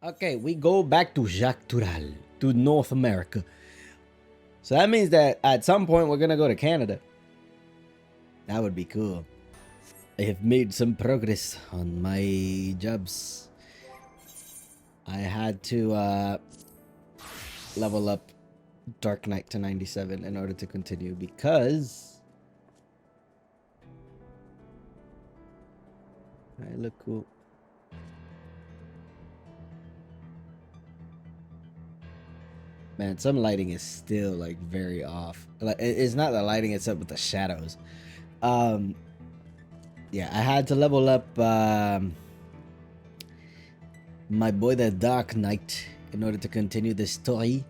Okay, we go back to Jacques Tural, to North America. So that means that at some point we're gonna go to Canada. That would be cool. I have made some progress on my jobs. I had to level up Dark Knight to 97 in order to continue because I look cool. Man, some lighting is still like very off. Like it's not the lighting itself, but the shadows. Um, yeah, I had to level up my boy the Dark Knight in order to continue the story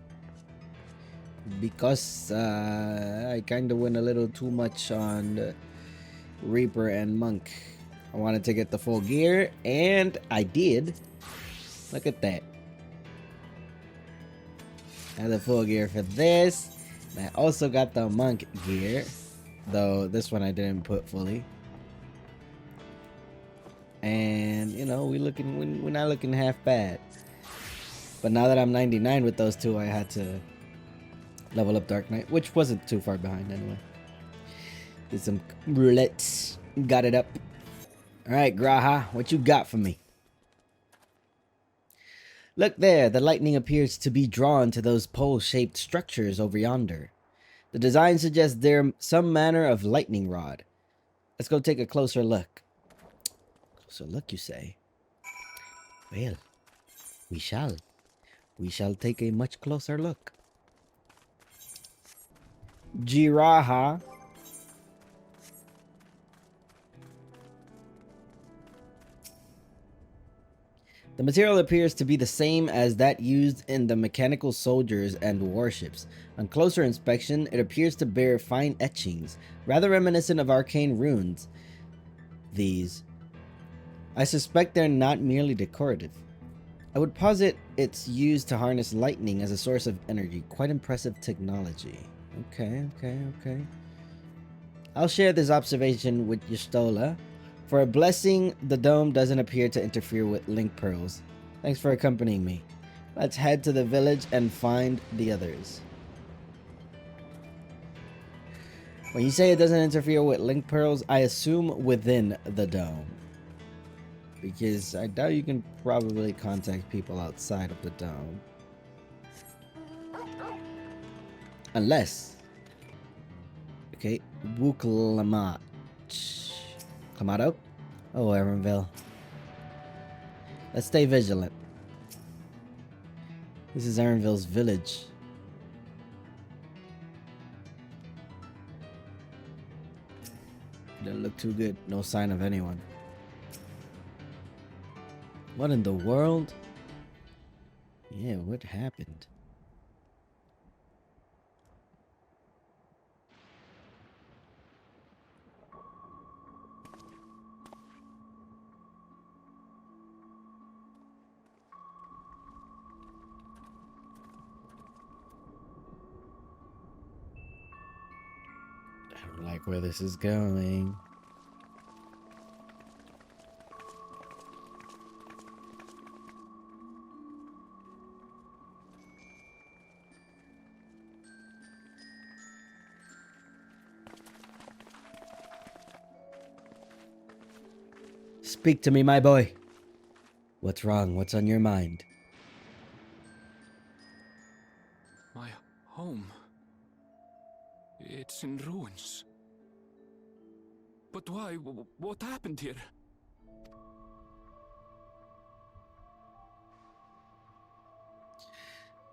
because I kind of went a little too much on Reaper and Monk. I wanted to get the full gear, and I did. Look at that. I have the full gear for this. And I also got the Monk gear, though this one I didn't put fully. And you know, we're not looking half bad. But now that I'm 99 with those two, I had to level up Dark Knight, which wasn't too far behind anyway. Did some roulettes, got it up. All right, Graha, what you got for me? Look there, the lightning appears to be drawn to those pole-shaped structures over yonder. The design suggests they're some manner of lightning rod. Let's go take a closer look. Closer look, you say? Well, we shall. We shall take a much closer look. Jiraha. The material appears to be the same as that used in the mechanical soldiers and warships. On closer inspection, it appears to bear fine etchings, rather reminiscent of arcane runes. These. I suspect they're not merely decorative. I would posit it's used to harness lightning as a source of energy. Quite impressive technology. Okay. I'll share this observation with Yustola. For a blessing, the dome doesn't appear to interfere with link pearls. Thanks for accompanying me. Let's head to the village and find the others. When you say it doesn't interfere with link pearls, I assume within the dome. Because I doubt you can probably contact people outside of the dome. Unless. Okay, Wuklamat. Clamato? Oh, Erenville. Let's stay vigilant. This is Erenville's village. Doesn't look too good. No sign of anyone. What in the world? Yeah, what happened? I don't like where this is going. Speak to me, my boy. What's wrong? What's on your mind? My home. It's in ruins. But why? What happened here?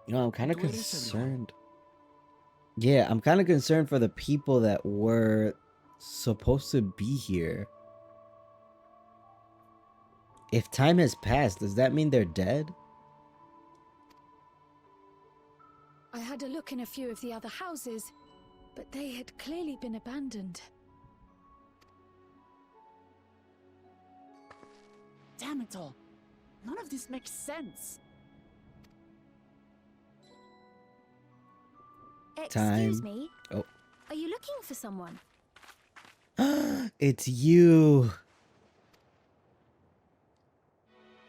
You know, I'm kind of Where is everyone? concerned. Yeah, I'm kind of concerned for the people that were supposed to be here. If time has passed, does that mean they're dead? I had a look in a few of the other houses, but they had clearly been abandoned. Damn it all. None of this makes sense. Excuse Time. me? Oh. Are you looking for someone? It's you.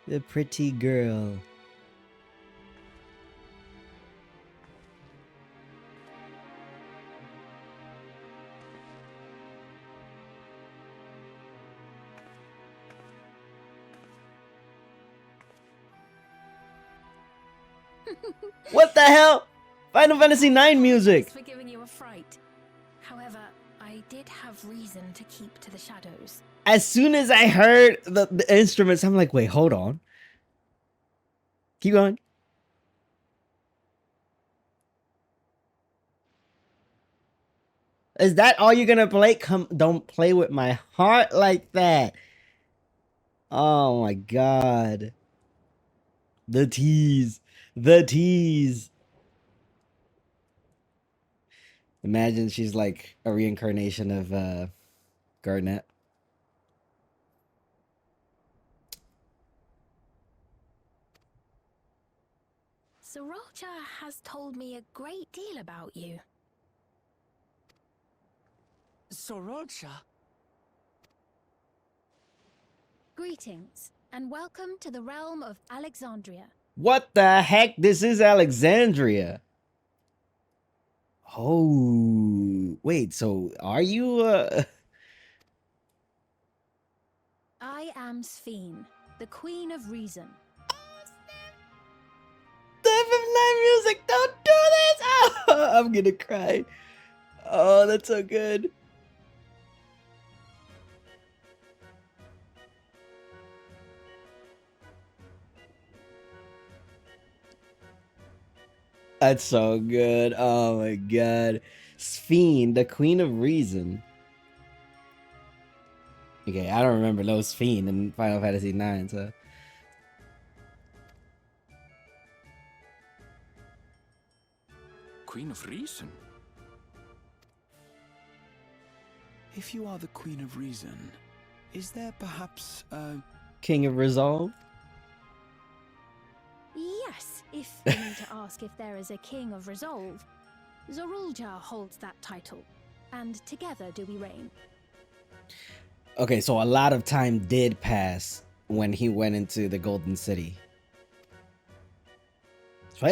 The pretty girl. What the hell? Final Fantasy IX music. Thanks for giving you a fright. However, I did have reason to keep to the shadows. As soon as I heard the instruments, I'm like, wait, hold on. Keep going. Is that all you're gonna play? Come, don't play with my heart like that. Oh my god. The tease. The tease. Imagine she's like a reincarnation of Garnet. Sorolja has told me a great deal about you. Sorolja? Greetings, and welcome to the realm of Alexandria. What the heck? This is Alexandria. Oh, wait, so are you I am Sphene, the Queen of Reason. the ffxiv music? Don't do this! Oh, I'm gonna cry. Oh, that's so good. That's so good. Oh my god. Sphene, the Queen of Reason. Okay, I don't remember no Sphene in Final Fantasy IX, so. Queen of Reason? If you are the Queen of Reason, is there perhaps a... King of Resolve? Yes, if you need to ask if there is a King of Resolve. Zorulja holds that title, and together do we reign. Okay, so a lot of time did pass when he went into the Golden City. So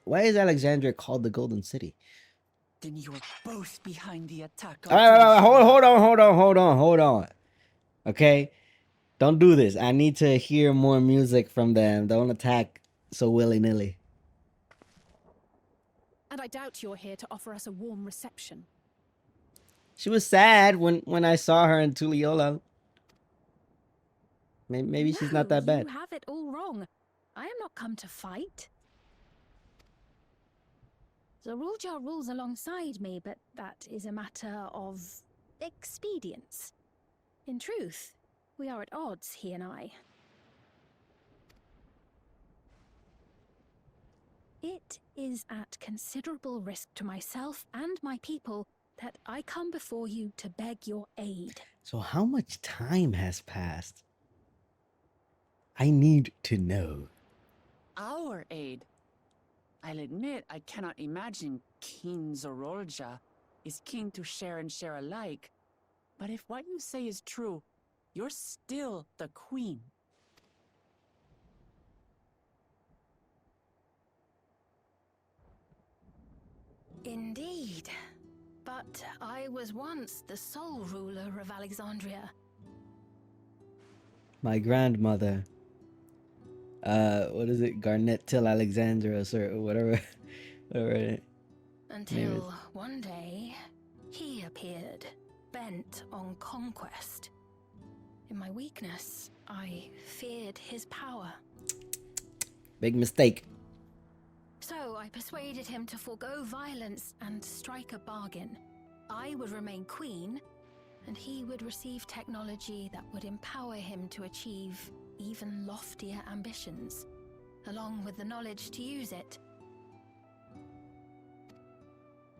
why is Alexandria called the Golden City? Then you were both behind the attack. All right, hold on. Okay, don't do this. I need to hear more music from them. Don't attack so willy-nilly. And I doubt you're here to offer us a warm reception. She was sad when I saw her in Tuliola. Maybe she's not that bad. You have it all wrong. I am not come to fight. Zorulja rules alongside me, but that is a matter of expedience. In truth, we are at odds, he and I. It is at considerable risk to myself and my people that I come before you to beg your aid. So how much time has passed? I need to know. Our aid. I'll admit I cannot imagine King Zorolja is keen to share and share alike. But if what you say is true, you're still the queen. Indeed. But I was once the sole ruler of Alexandria. My grandmother. What is it? Garnet till Alexandros or whatever. Whatever. Until one day, he appeared, bent on conquest. In my weakness, I feared his power. Big mistake. So I persuaded him to forego violence and strike a bargain. I would remain queen, and he would receive technology that would empower him to achieve even loftier ambitions, along with the knowledge to use it.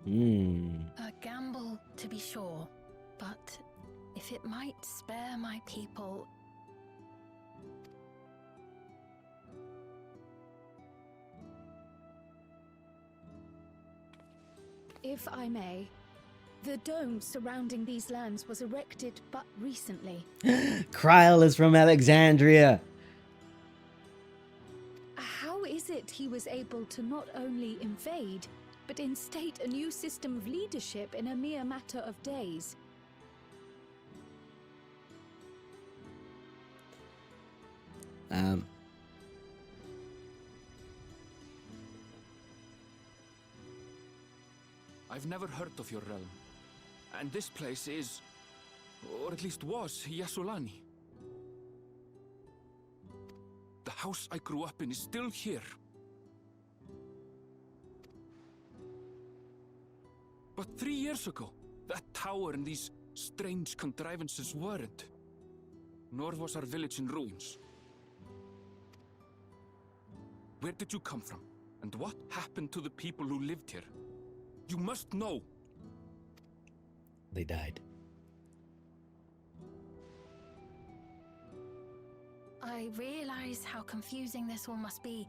A gamble, to be sure, but if it might spare my people... If I may, the dome surrounding these lands was erected but recently. Kryl is from Alexandria. is it he was able to not only invade, but instate a new system of leadership in a mere matter of days? I've never heard of your realm. And this place is, or at least was, Yasulani. The house I grew up in is still here. But 3 years ago, that tower and these strange contrivances weren't. Nor was our village in ruins. Where did you come from? And what happened to the people who lived here? You must know. They died. I realize how confusing this all must be.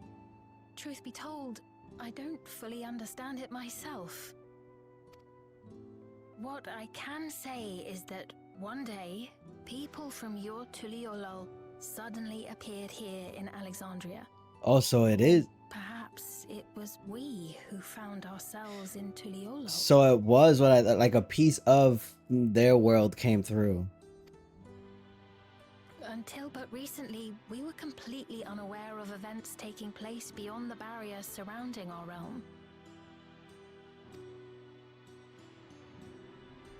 Truth be told, I don't fully understand it myself. What I can say is that one day, people from your Tuliolol suddenly appeared here in Alexandria. Also, it is. Perhaps it was we who found ourselves in Tuliolol. So it was what like a piece of their world came through. Until but recently, we were completely unaware of events taking place beyond the barrier surrounding our realm.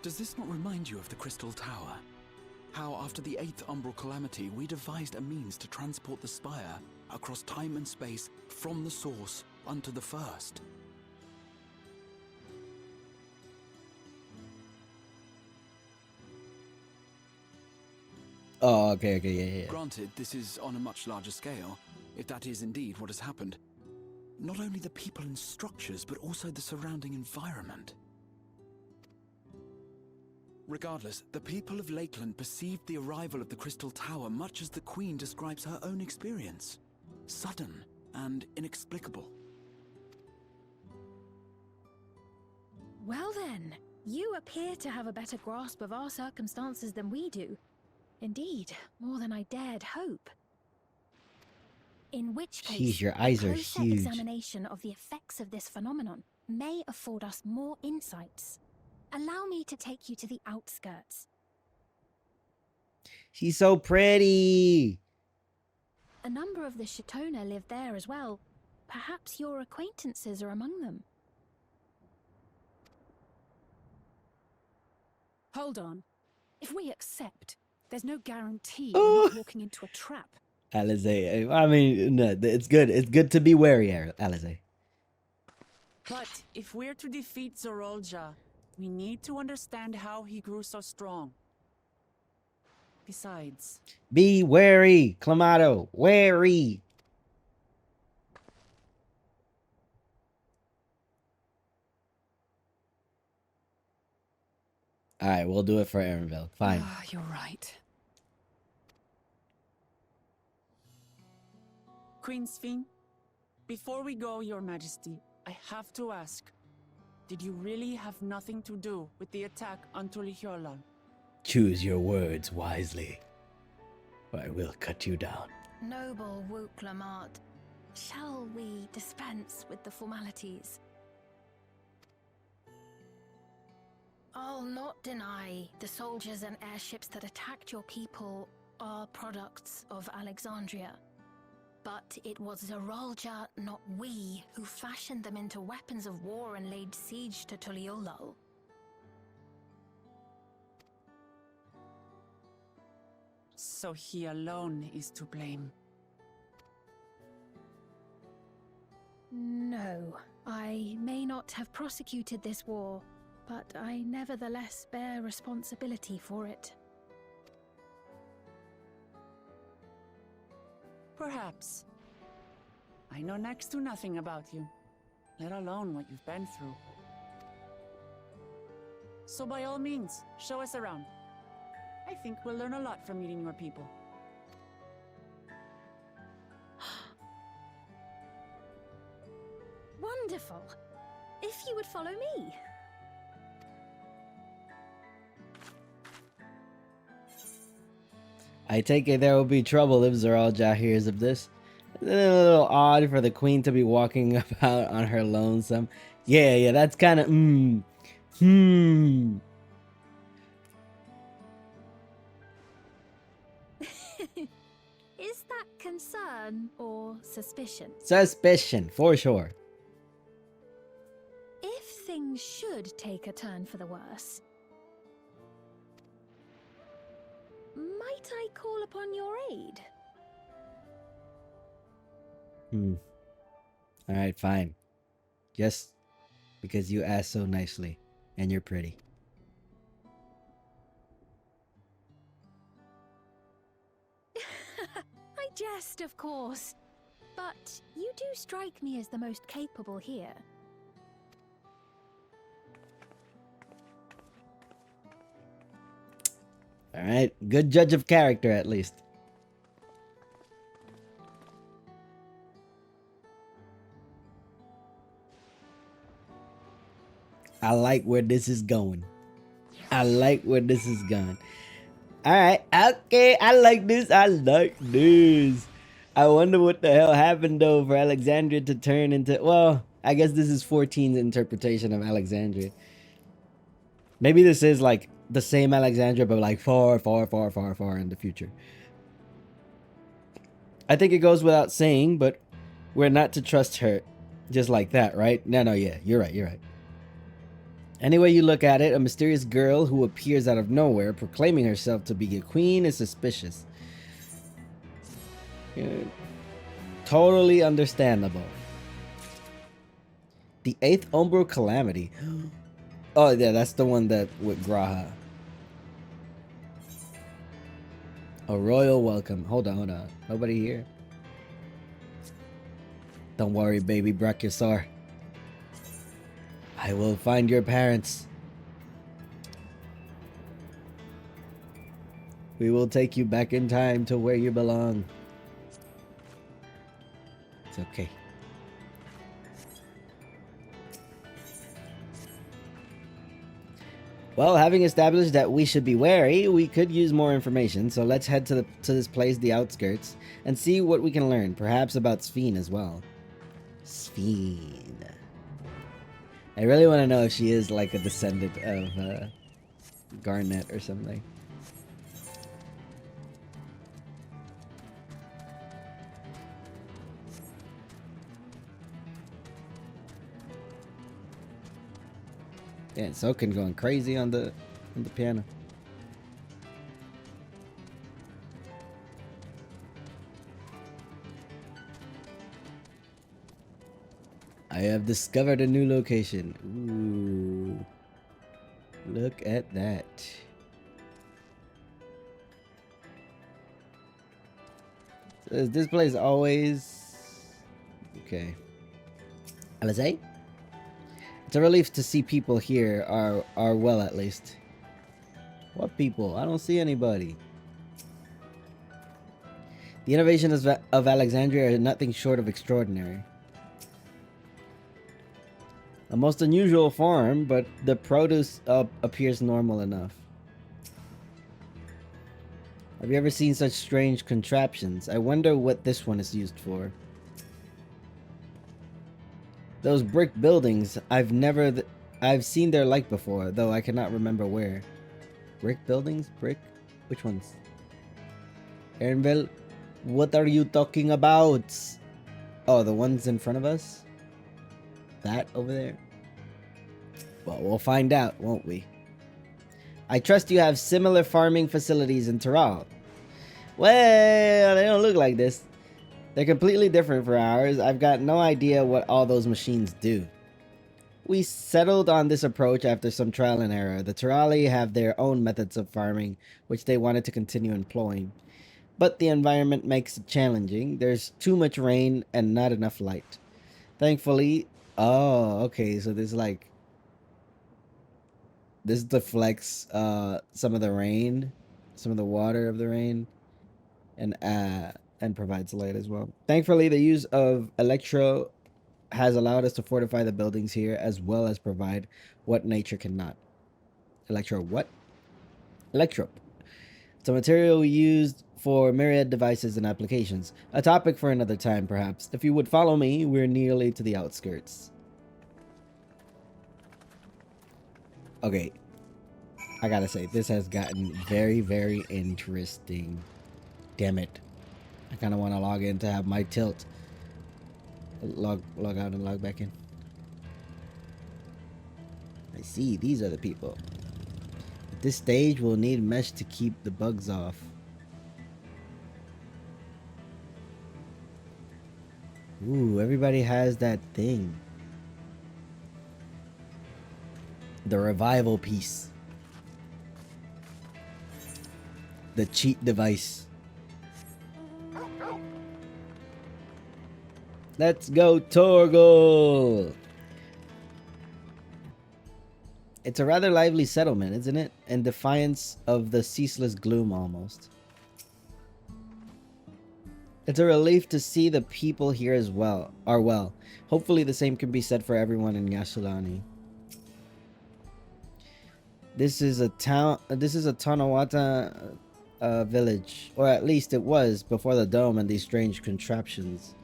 Does this not remind you of the Crystal Tower? How after the 8th Umbral Calamity, we devised a means to transport the Spire across time and space from the source unto the first. Oh, okay, yeah. Granted, this is on a much larger scale, if that is indeed what has happened. Not only the people and structures, but also the surrounding environment. Regardless, the people of Lakeland perceived the arrival of the Crystal Tower much as the Queen describes her own experience. Sudden and inexplicable. Well then, you appear to have a better grasp of our circumstances than we do. Indeed, more than I dared hope. In which case, Jeez, your eyes a are closer huge. examination of the effects of this phenomenon may afford us more insights. Allow me to take you to the outskirts. She's so pretty. A number of the Shatona live there as well. Perhaps your acquaintances are among them. Hold on. If we accept, there's no guarantee we're not walking into a trap. Alize, I mean, no, it's good. It's good to be wary, Alize. But if we're to defeat Zorolja, we need to understand how he grew so strong. Besides, Be wary, Clamato. Wary. All right, we'll do it for Erenville. Fine. You're right. Queen Sphene, before we go, Your Majesty, I have to ask, did you really have nothing to do with the attack on Tuliolol? Choose your words wisely, or I will cut you down. Noble Wook Lamart, shall we dispense with the formalities? I'll not deny the soldiers and airships that attacked your people are products of Alexandria. But it was Zorolja, not we, who fashioned them into weapons of war and laid siege to Tuliolol. So he alone is to blame. No, I may not have prosecuted this war, but I nevertheless bear responsibility for it. Perhaps. I know next to nothing about you, let alone what you've been through. So by all means, show us around. I think we'll learn a lot from meeting your people. Wonderful! If you would follow me. I take it there will be trouble if Zoralja hears of this. Isn't it a little odd for the queen to be walking about on her lonesome? Yeah, that's kind of Is that concern or suspicion? Suspicion, for sure. If things should take a turn for the worse, might I call upon your aid? Alright, fine. Just because you asked so nicely and you're pretty. I jest, of course. But you do strike me as the most capable here. Alright, good judge of character at least. I like where this is going. I like where this is going. Alright, okay, I like this. I like this. I wonder what the hell happened though for Alexandria to turn into... Well, I guess this is 14's interpretation of Alexandria. Maybe this is like the same Alexandria, but like far, far, far, far, far in the future. I think it goes without saying, but we're not to trust her just like that, right? No, yeah, you're right. Any way you look at it, a mysterious girl who appears out of nowhere proclaiming herself to be a queen is suspicious. Yeah, totally understandable. The 8th Umbral Calamity. Oh yeah, that's the one that with Graha. A royal welcome. Hold on. Nobody here. Don't worry, baby Brachiosaur. I will find your parents. We will take you back in time to where you belong. It's okay. Well, having established that we should be wary, we could use more information. So let's head to this place, the outskirts, and see what we can learn. Perhaps about Sphene as well. Sphene. I really want to know if she is like a descendant of Garnet or something. Yeah, Soken going crazy on the piano. I have discovered a new location. Ooh. Look at that. So is this place always... Okay. Alizé? It's a relief to see people here are well at least. What people? I don't see anybody. The innovations of Alexandria are nothing short of extraordinary. A most unusual farm, but the produce appears normal enough. Have you ever seen such strange contraptions? I wonder what this one is used for. Those brick buildings, I've seen their like before, though I cannot remember where. Brick buildings? Brick? Which ones? Aaronville, what are you talking about? Oh, the ones in front of us? That over there? Well, we'll find out, won't we? I trust you have similar farming facilities in Terral. Well, they don't look like this. They're completely different for ours. I've got no idea what all those machines do. We settled on this approach after some trial and error. The Terrali have their own methods of farming, which they wanted to continue employing. But the environment makes it challenging. There's too much rain and not enough light. Thankfully... Oh, okay, so this deflects some of the rain, some of the water of the rain, and provides light as well. Thankfully, the use of electro has allowed us to fortify the buildings here as well as provide what nature cannot. Electro what? Electro. It's a material we used for myriad devices and applications. A topic for another time, perhaps. If you would follow me, we're nearly to the outskirts. Okay. I gotta say, this has gotten very, very interesting. Damn it. I kind of want to log in to have my tilt. Log out and log back in. I see, these are the people. At this stage, we'll need mesh to keep the bugs off. Ooh, everybody has that thing. The revival piece. The cheat device. Let's go, Torgal! It's a rather lively settlement, isn't it? In defiance of the ceaseless gloom, almost. It's a relief to see the people here as well are well. Hopefully the same can be said for everyone in Yashulani. This is a town. This is a Tanawata village, or at least it was before the dome and these strange contraptions.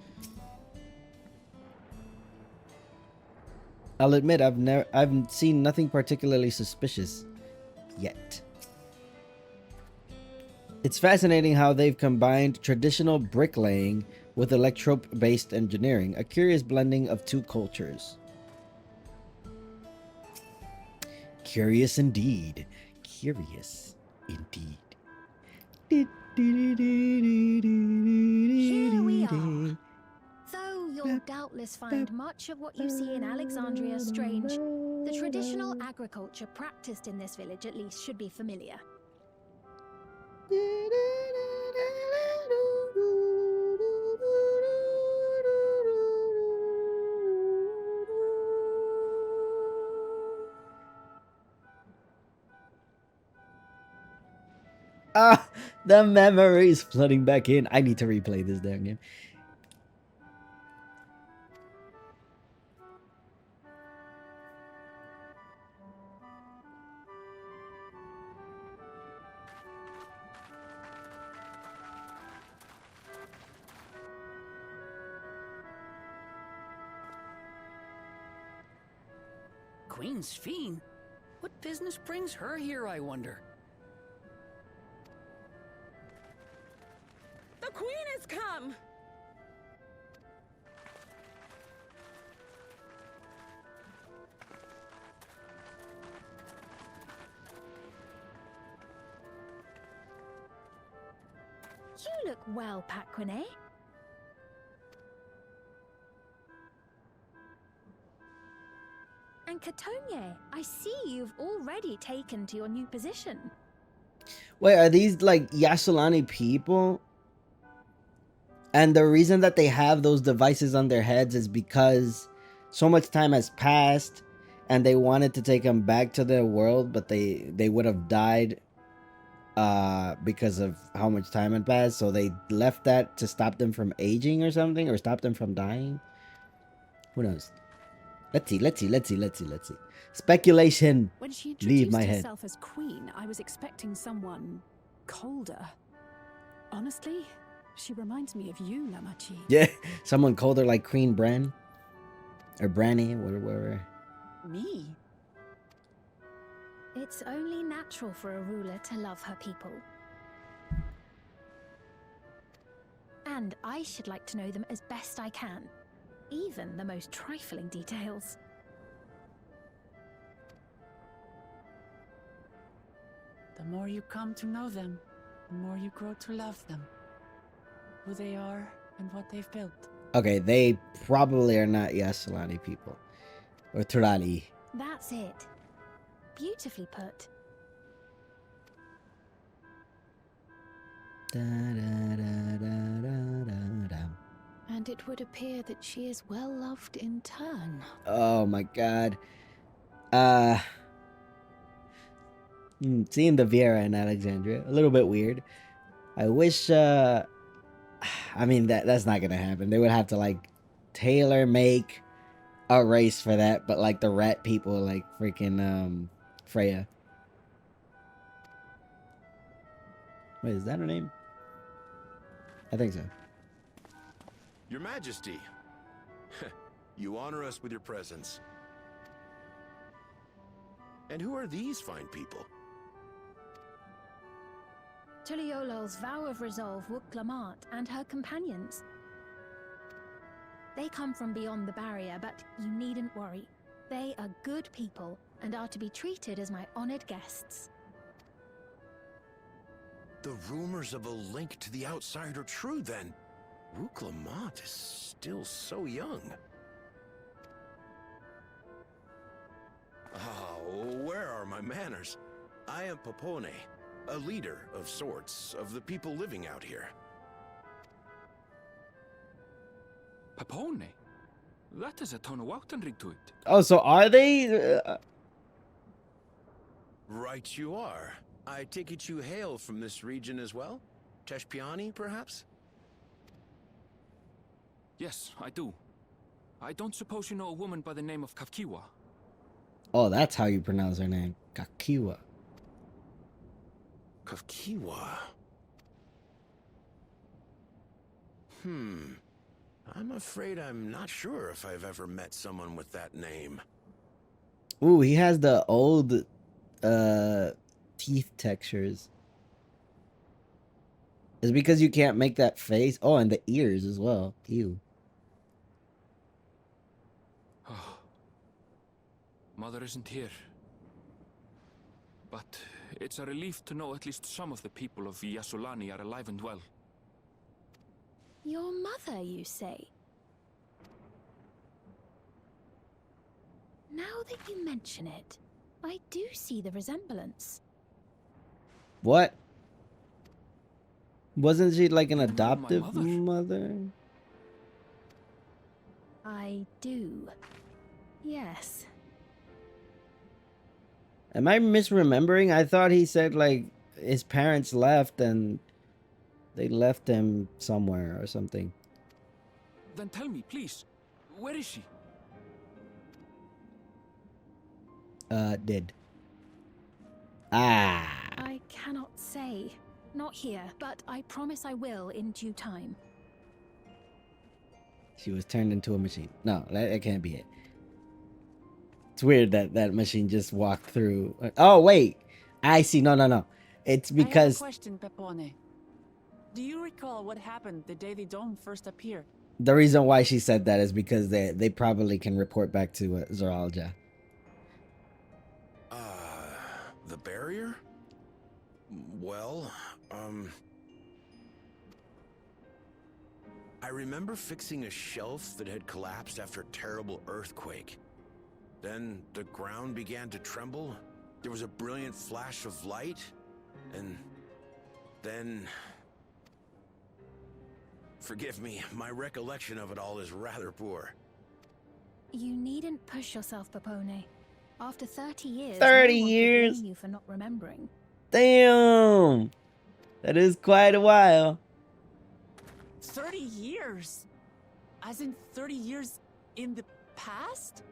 I'll admit I've seen nothing particularly suspicious yet. It's fascinating how they've combined traditional bricklaying with electrope-based engineering, a curious blending of two cultures. Curious indeed. Curious indeed. Here we are. Though you'll doubtless find much of what you see in Alexandria strange, the traditional agriculture practiced in this village at least should be familiar. Ah, the memories flooding back in. I need to replay this damn game. Queen's Fiend? What business brings her here, I wonder? The Queen has come! You look well, Paquine. And Katonye, I see you've already taken to your new position. Wait, are these like Yashulani people? And the reason that they have those devices on their heads is because so much time has passed and they wanted to take them back to their world, but they would have died because of how much time had passed. So they left that to stop them from aging or something, or stop them from dying. Who knows? Let's see. Speculation. When she Leave introduced my head. herself as queen, I was expecting someone colder. Honestly, she reminds me of you, Namachi. Yeah, someone called her like Queen Bran or Branny, whatever. Me? It's only natural for a ruler to love her people. And I should like to know them as best I can, even the most trifling details. The more you come to know them, the more you grow to love them. Who they are and what they've built. Okay, they probably are not Yashulani people or Turali. That's it. Beautifully put. And it would appear that she is well loved in turn. Oh my god. Seeing the Viera in Alexandria, a little bit weird. I wish I mean that's not gonna happen. They would have to like tailor make a race for that, but like the rat people, like freaking Freya. Wait, is that her name? I think so. Your Majesty, you honor us with your presence. And who are these fine people? Tuliolol's vow of resolve Wuk-Lamat and her companions. They come from beyond the barrier, but you needn't worry. They are good people and are to be treated as my honored guests. The rumors of a link to the outside are true, then. Wuk-Lamat is still so young. Where are my manners? I am Popone, a leader of sorts of the people living out here. Papone? That is a Tonawautan ring to it. Oh, so are they? Right you are. I take it you hail from this region as well? Teshpiani, perhaps? Yes, I do. I don't suppose you know a woman by the name of Kafkiwa? Oh, that's how you pronounce her name. Kakiwa. Kafkiwa. I'm afraid I'm not sure if I've ever met someone with that name. Ooh, he has the old teeth textures. It's because you can't make that face. Oh, and the ears as well. Ew. Oh. Mother isn't here. But it's a relief to know at least some of the people of Yasulani are alive and well. Your mother, you say? Now that you mention it, I do see the resemblance. What? Wasn't she like an You know my adoptive mother? mother? I do. Yes. Am I misremembering? I thought he said like his parents left and they left him somewhere or something. Then tell me, please, where is she? Dead. Ah. I cannot say. Not here, but I promise I will in due time. She was turned into a machine. No, that can't be it. It's weird that that machine just walked through. Oh, wait. I see. No. It's I have a because question, Pepone. Do you recall what happened the day the dome first appeared? the reason why she said that is because they probably can report back to Zoralja. The barrier? Well, I remember fixing a shelf that had collapsed after a terrible earthquake. Then the ground began to tremble. There was a brilliant flash of light, and then... Forgive me, my recollection of it all is rather poor. You needn't push yourself, Popone. After 30 years, 30 no one could years? blame you for not remembering. Damn. That is quite a while. 30 years? As in 30 years in the past?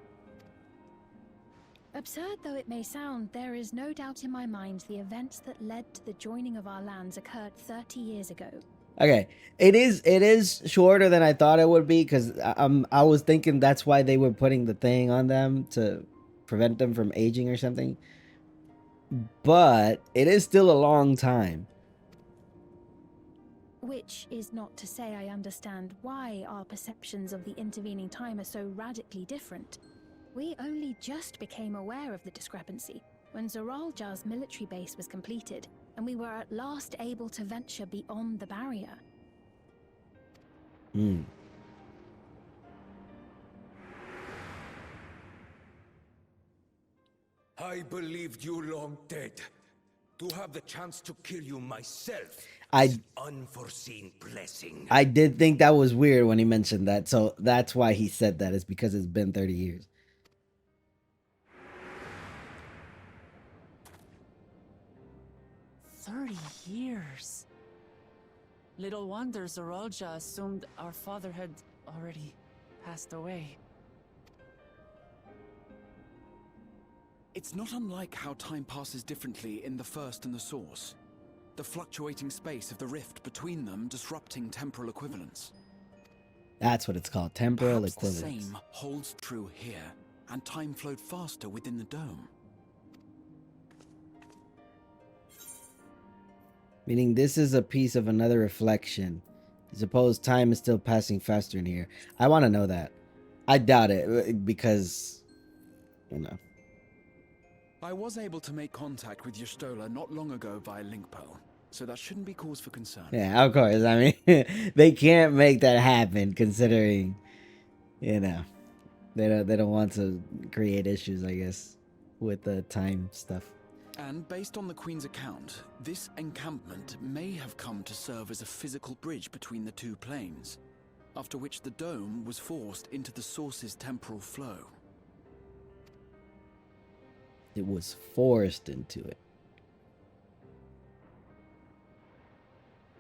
Absurd though it may sound, there is no doubt in my mind the events that led to the joining of our lands occurred 30 years ago. Okay, it is shorter than I thought it would be because I was thinking that's why they were putting the thing on them to prevent them from aging or something. But it is still a long time. Which is not to say I understand why our perceptions of the intervening time are so radically different. We only just became aware of the discrepancy when Zoralja's military base was completed, and we were at last able to venture beyond the barrier. I believed you long dead. To have the chance to kill you myself I- is an unforeseen blessing. I did think that was weird when he mentioned that, so that's why he said that, is because it's been 30 years. Years. Little wonder Zoralja assumed our father had already passed away. It's not unlike how time passes differently in the First and the Source. the fluctuating space of the rift between them disrupting temporal equivalence. That's what it's called, temporal Perhaps equivalence. the same holds true here, and time flowed faster within the dome. Meaning this is a piece of another reflection. Suppose time is still passing faster in here. I want to know that. I doubt it because, you know. I was able to make contact with Y'shtola not long ago via link pearl, so that shouldn't be cause for concern. Yeah, of course. I mean, they can't make that happen considering, you know, they don't want to create issues, I guess, with the time stuff. And based on the Queen's account, this encampment may have come to serve as a physical bridge between the two planes, after which the dome was forced into the source's temporal flow. It was forced into it.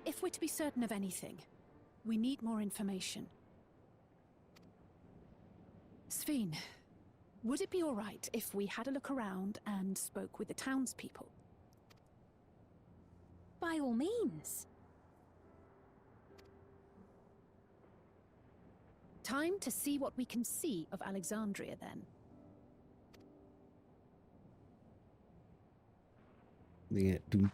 If we're to be certain of anything, we need more information. Sveen, would it be all right if we had a look around and spoke with the townspeople? By all means. Time to see what we can see of Alexandria, then. Yeah. And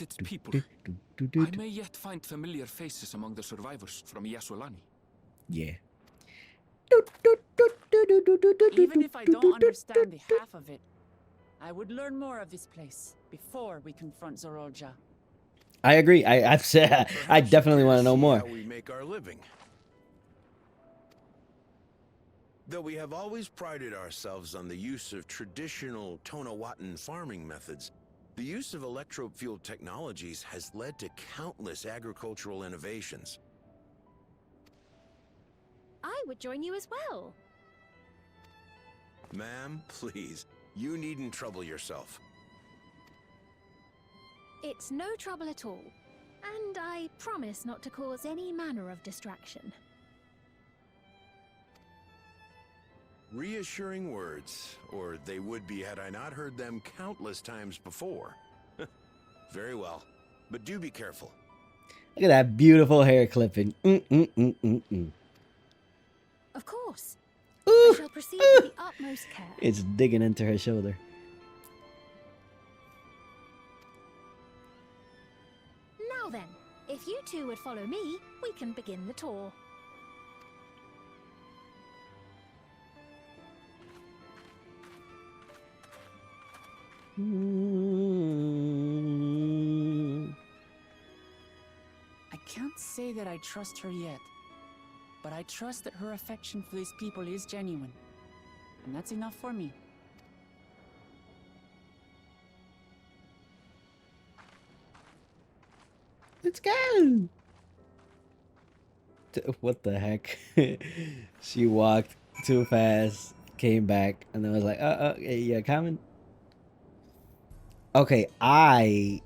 its people. I may yet find familiar faces among the survivors from Yassolani. Yeah. Even if I don't understand the half of it, I would learn more of this place before we confront Zorolja. I agree. I've said I definitely want to know more. How we make our living. Though we have always prided ourselves on the use of traditional Tonawatan farming methods, the use of electro-fueled technologies has led to countless agricultural innovations. I would join you as well. Ma'am, please, you needn't trouble yourself. It's no trouble at all. And I promise not to cause any manner of distraction. Reassuring words, or they would be had I not heard them countless times before. Very well, but do be careful. Look at that beautiful hair clipping. Of course. Ooh, I shall proceed with the utmost care. it's digging into her shoulder. Now then, if you two would follow me, we can begin the tour. I can't say that I trust her yet, but I trust that her affection for these people is genuine. And that's enough for me. Let's go. What the heck? She walked too fast, came back, and then was like, yeah, coming. Okay, I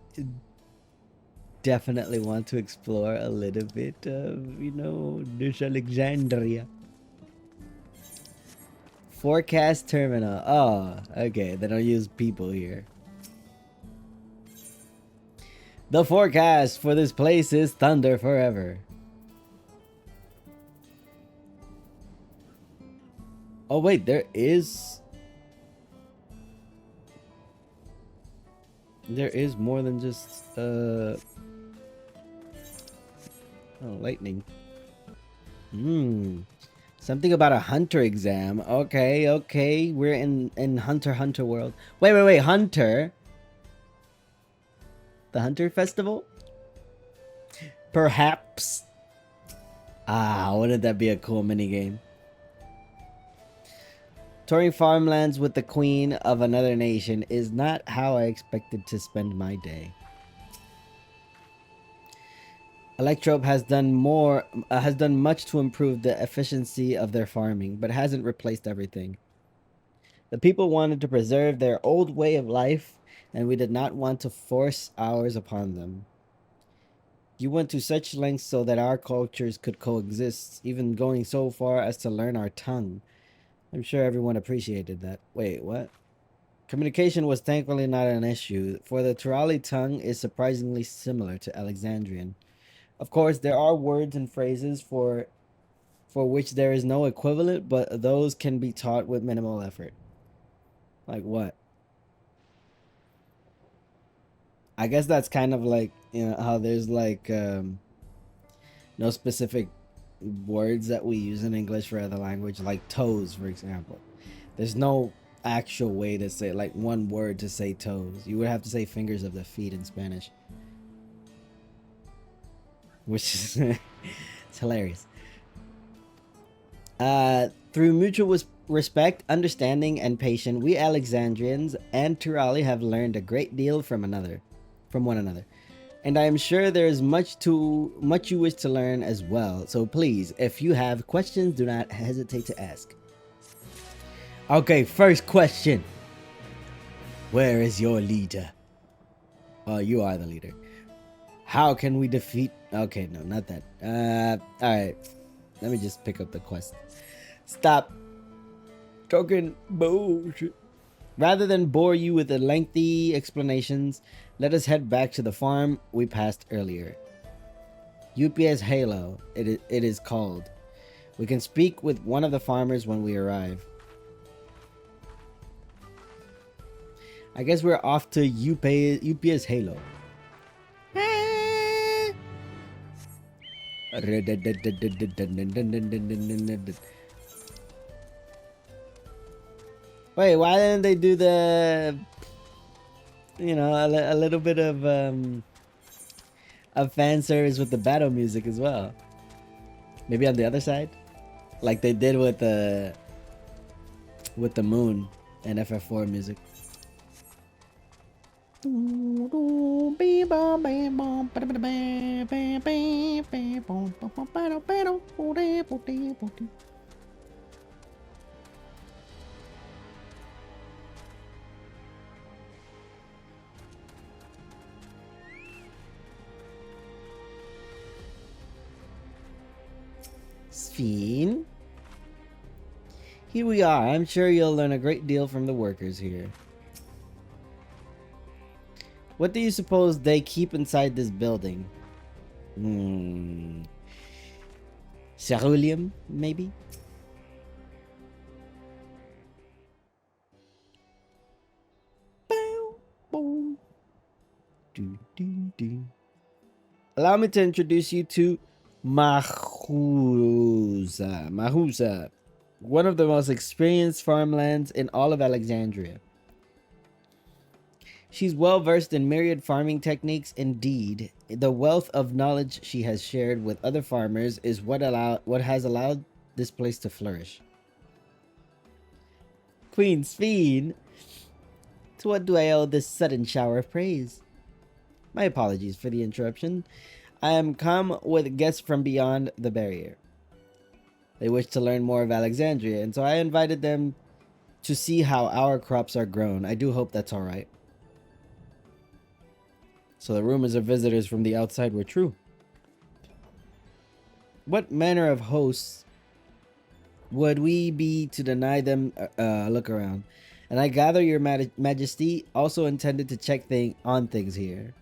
definitely want to explore a little bit of, you know, this Alexandria. Forecast terminal. Oh, okay. They don't use people here. The forecast for this place is thunder forever. Oh wait, there is more than just oh, lightning. Something about a hunter exam. Okay. We're in Hunter world. Wait, Hunter. The Hunter Festival? Perhaps. Wouldn't that be a cool minigame? Touring farmlands with the queen of another nation is not how I expected to spend my day. Electrope has done much to improve the efficiency of their farming, but hasn't replaced everything. The people wanted to preserve their old way of life, and we did not want to force ours upon them. You went to such lengths so that our cultures could coexist, even going so far as to learn our tongue. I'm sure everyone appreciated that. Wait, what? Communication was thankfully not an issue, for the Turali tongue is surprisingly similar to Alexandrian. Of course, there are words and phrases for which there is no equivalent, but those can be taught with minimal effort. Like what? I guess that's kind of like, you know, how there's like no specific words that we use in English for other language, like toes, for example. There's no actual way to say, like, one word to say toes. You would have to say fingers of the feet in Spanish, which is it's hilarious. Through mutual respect, understanding, and patience, we Alexandrians and Turali have learned a great deal from one another. And I am sure there is much you wish to learn as well. So please, if you have questions, do not hesitate to ask. Okay, first question. Where is your leader? Oh, you are the leader. How can we defeat... Okay, no, not that. Alright. Let me just pick up the quest. Stop talking bullshit. Rather than bore you with the lengthy explanations, let us head back to the farm we passed earlier. UPS Halo, it is called. We can speak with one of the farmers when we arrive. I guess we're off to UPS Halo. Wait, why didn't they do the, you know, a little bit of fan service with the battle music as well? Maybe on the other side, like they did with the Moon and FF4 music. Sphene. Here we are. I'm sure you'll learn a great deal from the workers here. What do you suppose they keep inside this building? Ceruleum, maybe? Allow me to introduce you to Mahusa, one of the most experienced farmlands in all of Alexandria. She's well versed in myriad farming techniques. Indeed, the wealth of knowledge she has shared with other farmers is what has allowed this place to flourish. Queen Sphene, to what do I owe this sudden shower of praise? My apologies for the interruption. I am come with guests from beyond the barrier. They wish to learn more of Alexandria, and so I invited them to see how our crops are grown. I do hope that's all right. So the rumors of visitors from the outside were true. What manner of hosts would we be to deny them a look around? And I gather your majesty also intended to check on things here.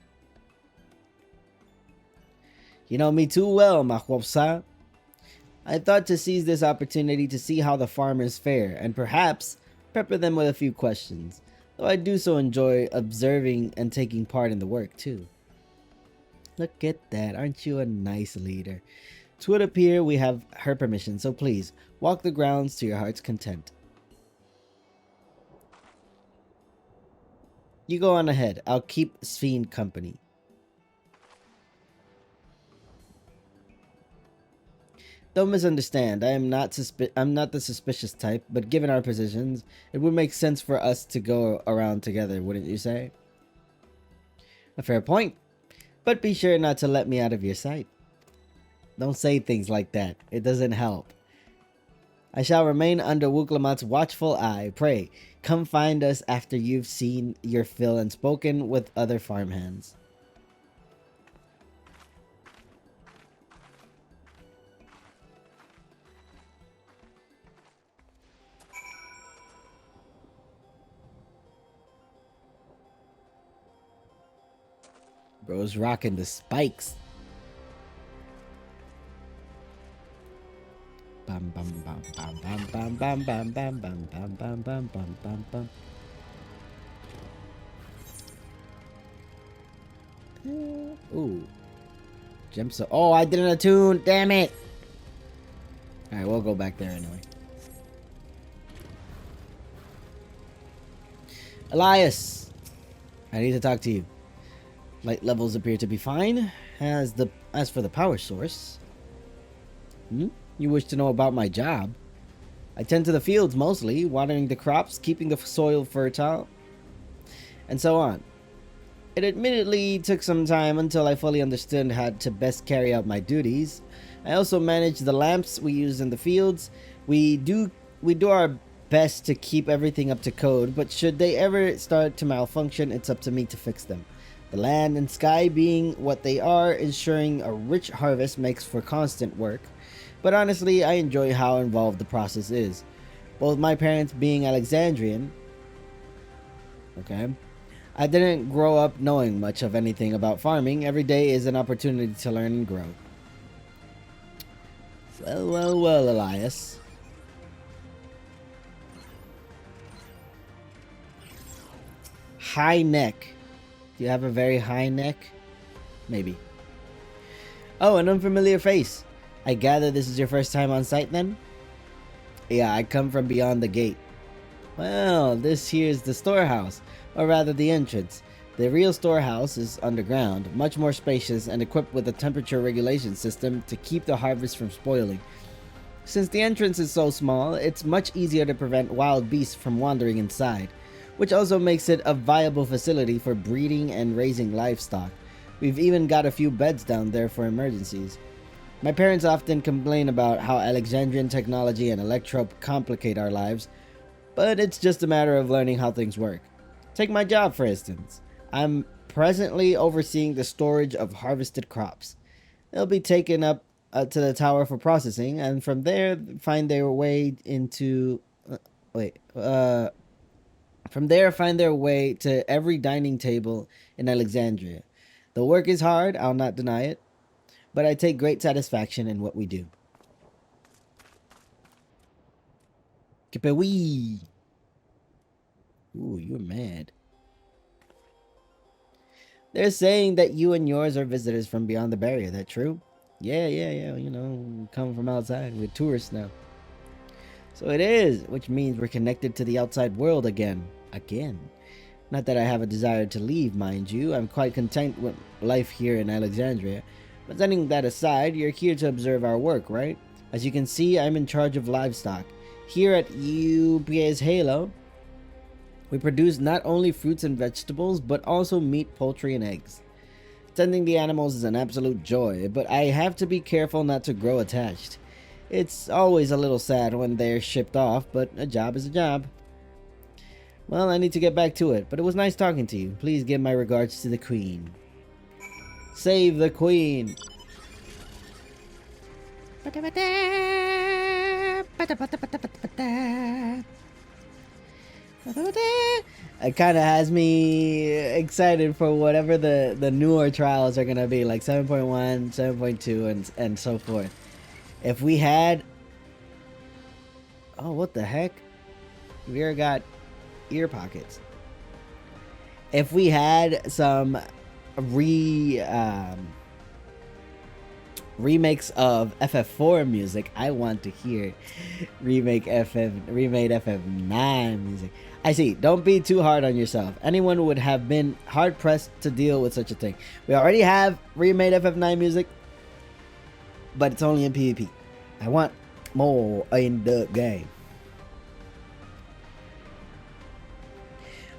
You know me too well, Mahwopsa. I thought to seize this opportunity to see how the farmers fare, and perhaps pepper them with a few questions, though I do so enjoy observing and taking part in the work too. Look at that, aren't you a nice leader? To it appear we have her permission, so please, walk the grounds to your heart's content. You go on ahead, I'll keep Sphene company. Don't misunderstand, I'm not the suspicious type, but given our positions, it would make sense for us to go around together, wouldn't you say? A fair point, but be sure not to let me out of your sight. Don't say things like that, it doesn't help. I shall remain under Wuklamat's watchful eye. Pray, come find us after you've seen your fill and spoken with other farmhands. Bro's rocking the spikes. Bam bam bam bam bam bam bam bam bam bam bam bam bam bam bam. Ooh. Gemstone. Oh, I didn't attune. Damn it. Alright, we'll go back there anyway. Elias, I need to talk to you. Light levels appear to be fine. As for the power source, you wish to know about my job? I tend to the fields mostly, watering the crops, keeping the soil fertile, and so on. It admittedly took some time until I fully understood how to best carry out my duties. I also manage the lamps we use in the fields. We do our best to keep everything up to code, but should they ever start to malfunction, it's up to me to fix them. The land and sky being what they are, ensuring a rich harvest makes for constant work. But honestly, I enjoy how involved the process is. Both my parents being Alexandrian, I didn't grow up knowing much of anything about farming. Every day is an opportunity to learn and grow. Well, Elias. High neck. Do you have a very high neck? Maybe. Oh, an unfamiliar face. I gather this is your first time on site then? Yeah, I come from beyond the gate. Well, this here's the storehouse, or rather the entrance. The real storehouse is underground, much more spacious and equipped with a temperature regulation system to keep the harvest from spoiling. Since the entrance is so small, it's much easier to prevent wild beasts from wandering inside, which also makes it a viable facility for breeding and raising livestock. We've even got a few beds down there for emergencies. My parents often complain about how Alexandrian technology and electrope complicate our lives, but it's just a matter of learning how things work. Take my job, for instance. I'm presently overseeing the storage of harvested crops. They'll be taken up to the tower for processing, and from there find their way to every dining table in Alexandria. The work is hard, I'll not deny it, but I take great satisfaction in what we do. Kipewee. Ooh, you're mad. They're saying that you and yours are visitors from beyond the barrier. That true? Yeah. You know, come from outside. We're tourists now. So it is, which means we're connected to the outside world again. Not that I have a desire to leave, mind you. I'm quite content with life here in Alexandria. But setting that aside, you're here to observe our work, right? As you can see, I'm in charge of livestock. Here at UPA's Halo, we produce not only fruits and vegetables, but also meat, poultry, and eggs. Tending the animals is an absolute joy, but I have to be careful not to grow attached. It's always a little sad when they're shipped off, but a job is a job. Well, I need to get back to it, but it was nice talking to you. Please give my regards to the Queen. Save the Queen! It kind of has me excited for whatever the newer trials are going to be, like 7.1, 7.2, and so forth. If we had... Oh, what the heck? We already got ear pockets. If we had some remakes of FF4 music, I want to hear remade FF9 music. I see. Don't be too hard on yourself. Anyone would have been hard pressed to deal with such a thing. We already have remade FF9 music, but it's only in PvP. I want more in the game.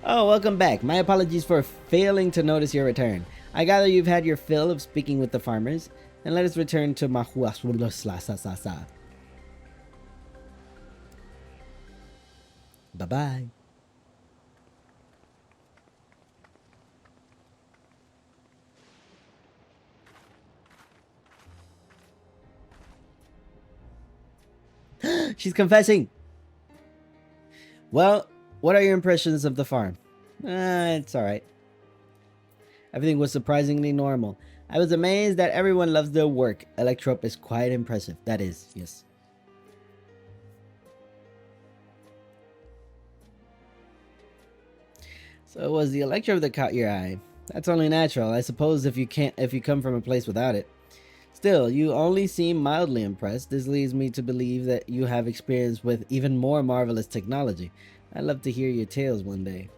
Oh, welcome back. My apologies for failing to notice your return. I gather you've had your fill of speaking with the farmers, and let us return to Mahuaswulaslasasa. Bye-bye. She's confessing. Well, what are your impressions of the farm? It's alright. Everything was surprisingly normal. I was amazed that everyone loves their work. Electrope is quite impressive. That is, yes. So it was the Electrope that caught your eye. That's only natural, I suppose, if you come from a place without it. Still, you only seem mildly impressed. This leads me to believe that you have experience with even more marvelous technology. I'd love to hear your tales one day.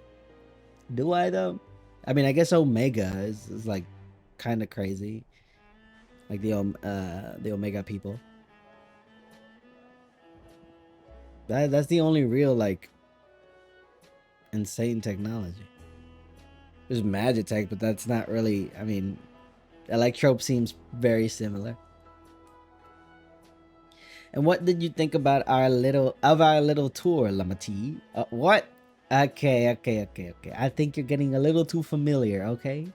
Do I, though? I mean, I guess Omega is like kind of crazy. Like the Omega people. That's the only real, like, insane technology. There's Magitech, but that's not really, I mean, Electrope seems very similar. And what did you think about our little tour, Lamati? What? Okay. I think you're getting a little too familiar, okay?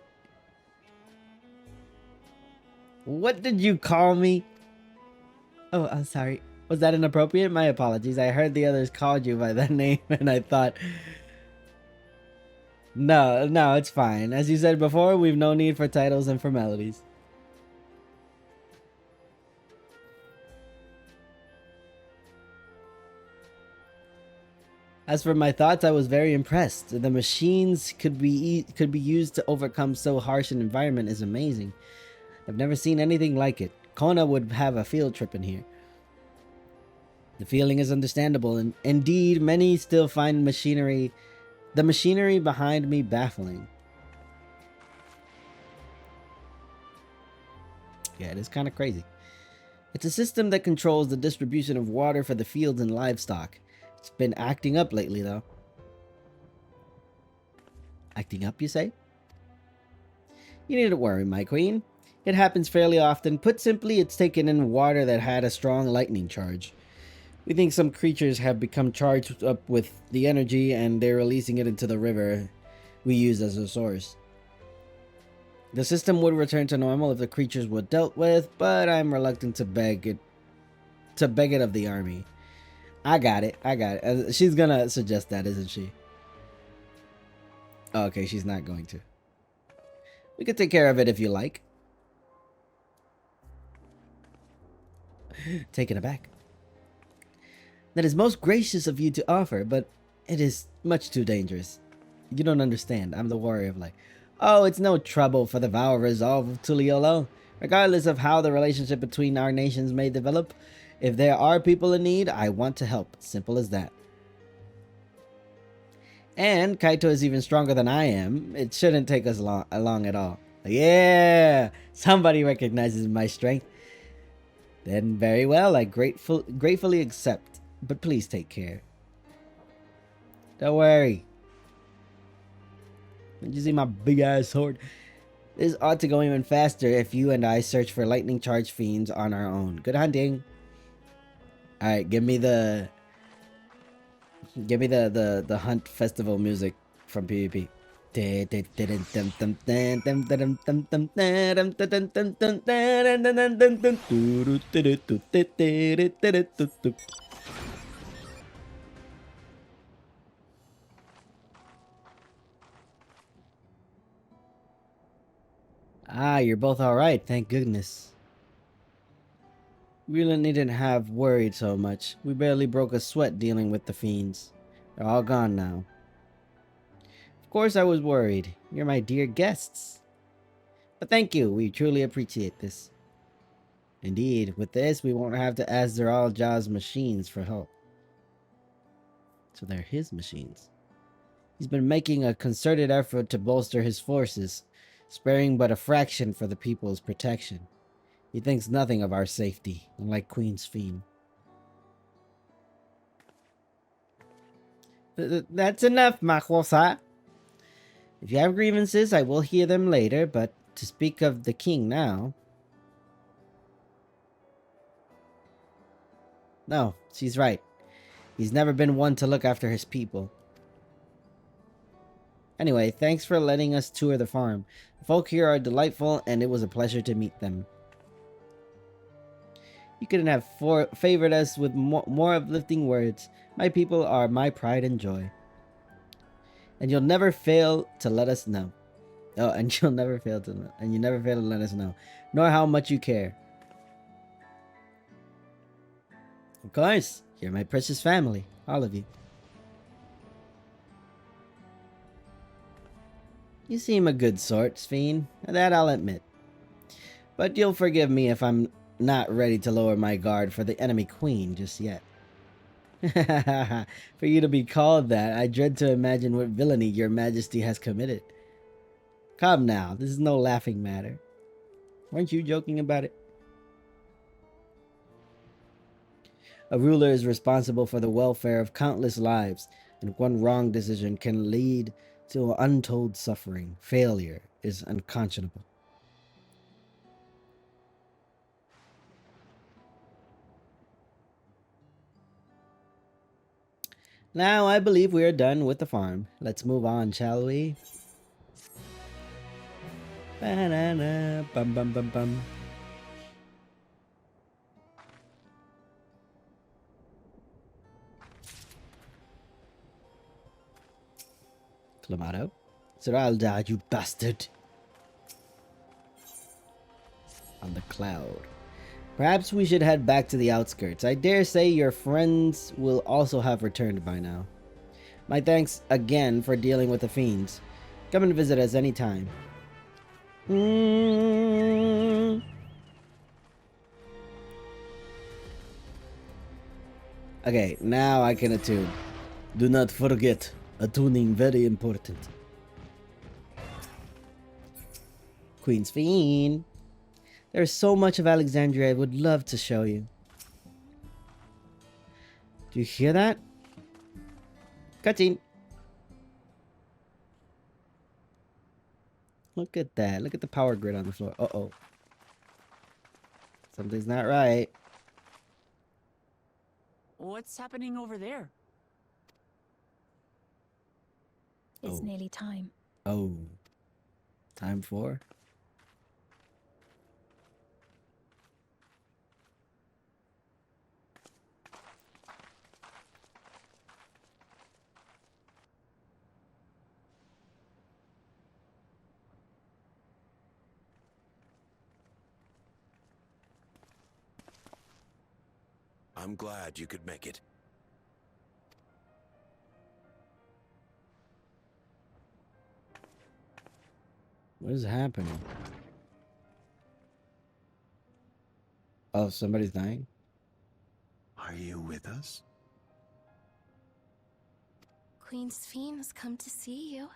What did you call me? Oh, I'm sorry. Was that inappropriate? My apologies. I heard the others called you by that name and I thought... No, it's fine. As you said before, we've no need for titles and formalities. As for my thoughts, I was very impressed. The machines could be used to overcome so harsh an environment is amazing. I've never seen anything like it. Kona would have a field trip in here. The feeling is understandable, and indeed, many still find the machinery behind me baffling. Yeah, it is kind of crazy. It's a system that controls the distribution of water for the fields and livestock. It's been acting up lately, though. Acting up, you say? You needn't worry, my queen. It happens fairly often. Put simply, it's taken in water that had a strong lightning charge. We think some creatures have become charged up with the energy and they're releasing it into the river we use as a source. The system would return to normal if the creatures were dealt with, but I'm reluctant to beg it of the army. I got it. She's gonna suggest that, isn't she? Oh, okay, she's not going to. We could take care of it if you like. Taken aback. That is most gracious of you to offer, but it is much too dangerous. You don't understand. I'm the warrior of light. Oh, it's no trouble for the vow of resolve of Tuliolo. Regardless of how the relationship between our nations may develop, if there are people in need, I want to help. Simple as that. And Kaito is even stronger than I am. It shouldn't take us long at all. Yeah! Somebody recognizes my strength. Then very well, I gratefully accept. But please take care. Don't worry. Did you see my big ass sword? This ought to go even faster if you and I search for lightning charge fiends on our own. Good hunting. Alright, give me the hunt festival music from PvP. Ah, you're both alright, thank goodness. We really needn't have worried so much. We barely broke a sweat dealing with the fiends. They're all gone now. Of course I was worried. You're my dear guests. But thank you, we truly appreciate this. Indeed, with this, we won't have to ask Zeralja's machines for help. So they're his machines. He's been making a concerted effort to bolster his forces, sparing but a fraction for the people's protection. He thinks nothing of our safety, unlike Queen's Fiend. That's enough, Makosa. If you have grievances, I will hear them later, but to speak of the king now... No, she's right. He's never been one to look after his people. Anyway, thanks for letting us tour the farm. The folk here are delightful, and it was a pleasure to meet them. You couldn't have favored us with more uplifting words. My people are my pride and joy. And you'll never fail to let us know. Oh, and you'll never fail to, and you never fail to let us know, nor how much you care. Of course, you're my precious family, all of you. You seem a good sort, Sphene, that I'll admit. But you'll forgive me if I'm not ready to lower my guard for the enemy queen just yet. For you to be called that, I dread to imagine what villainy your majesty has committed. Come now, this is no laughing matter. Weren't you joking about it? A ruler is responsible for the welfare of countless lives, and one wrong decision can lead to untold suffering. Failure is unconscionable. Now I believe we are done with the farm. Let's move on, shall we? Ba-na-na, bum bum bum bum. Clamato. Zeralda, you bastard. On the cloud. Perhaps we should head back to the outskirts. I dare say your friends will also have returned by now. My thanks again for dealing with the fiends. Come and visit us anytime. Okay, now I can attune. Do not forget, attuning very important. Queen's Fiend. There's so much of Alexandria I would love to show you. Do you hear that? Cutscene. Look at that. Look at the power grid on the floor. Uh-oh. Something's not right. What's happening over there? It's Oh. nearly time. Oh. Time for? I'm glad you could make it. What is happening? Oh, somebody's dying? Are you with us? Queen Sphene has come to see you.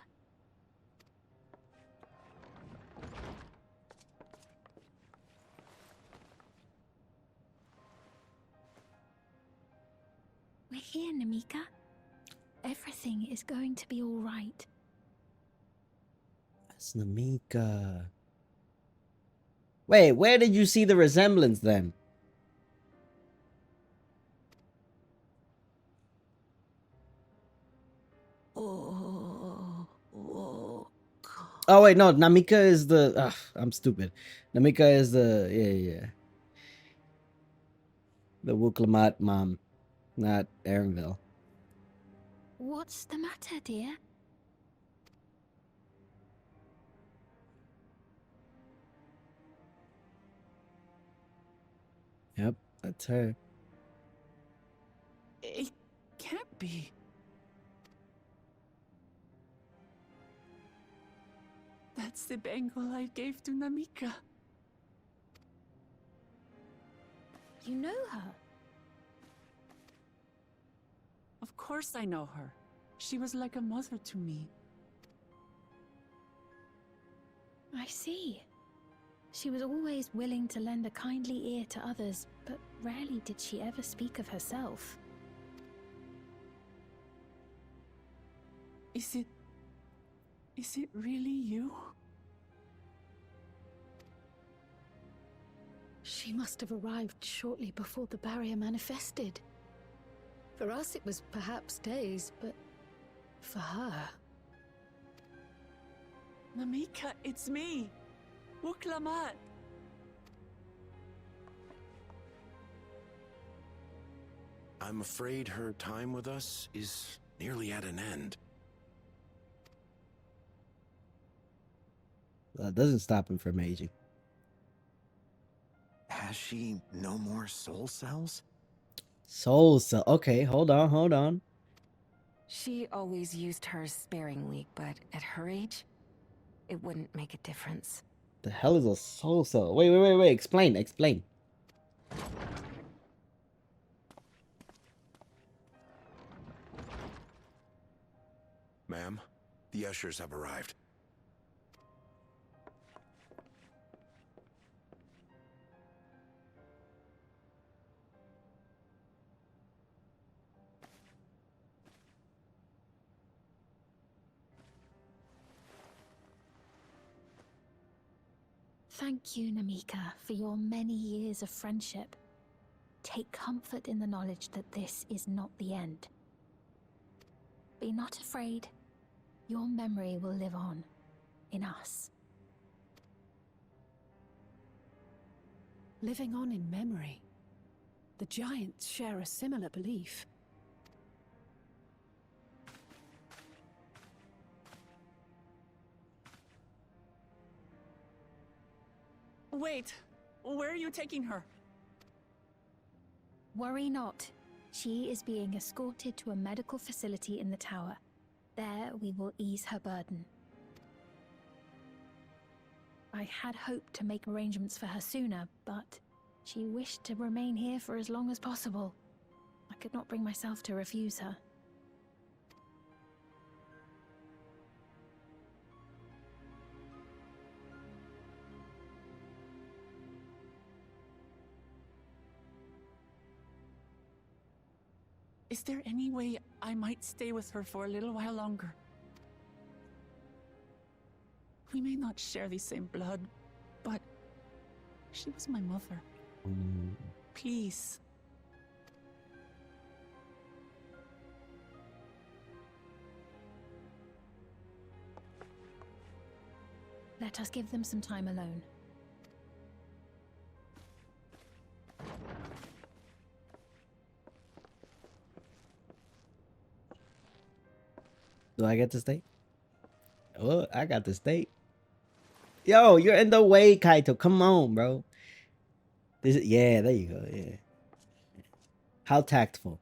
We're here, Namika. Everything is going to be all right. That's Namika. Wait, where did you see the resemblance then? Oh wait, no, Namika is the I'm stupid. Namika is the yeah. The Wuklamat mom, not Aaronville. What's the matter, dear? Yep, that's her. It can't be. That's the bangle I gave to Namika. You know her? Of course I know her. She was like a mother to me. I see. She was always willing to lend a kindly ear to others, but rarely did she ever speak of herself. Is it really you? She must have arrived shortly before the barrier manifested. For us, it was perhaps days, but for her... Namika, it's me! Wuklamat! I'm afraid her time with us is nearly at an end. That doesn't stop him from aging. Has she no more soul cells? Soul cell. Okay, hold on, hold on. She always used hers sparingly, but at her age, it wouldn't make a difference. The hell is a soul cell? Wait. Explain, explain. Ma'am, the ushers have arrived. Thank you, Namika, for your many years of friendship. Take comfort in the knowledge that this is not the end. Be not afraid. Your memory will live on in us. Living on in memory. The giants share a similar belief. Wait, where are you taking her? Worry not. She is being escorted to a medical facility in the tower. There we will ease her burden. I had hoped to make arrangements for her sooner, but she wished to remain here for as long as possible. I could not bring myself to refuse her. Is there any way I might stay with her for a little while longer? We may not share the same blood, but she was my mother. Please. Let us give them some time alone. Do I get to stay? Oh, I got to stay. Yo, you're in the way, Kaito. Come on, bro. Yeah, there you go. Yeah. How tactful.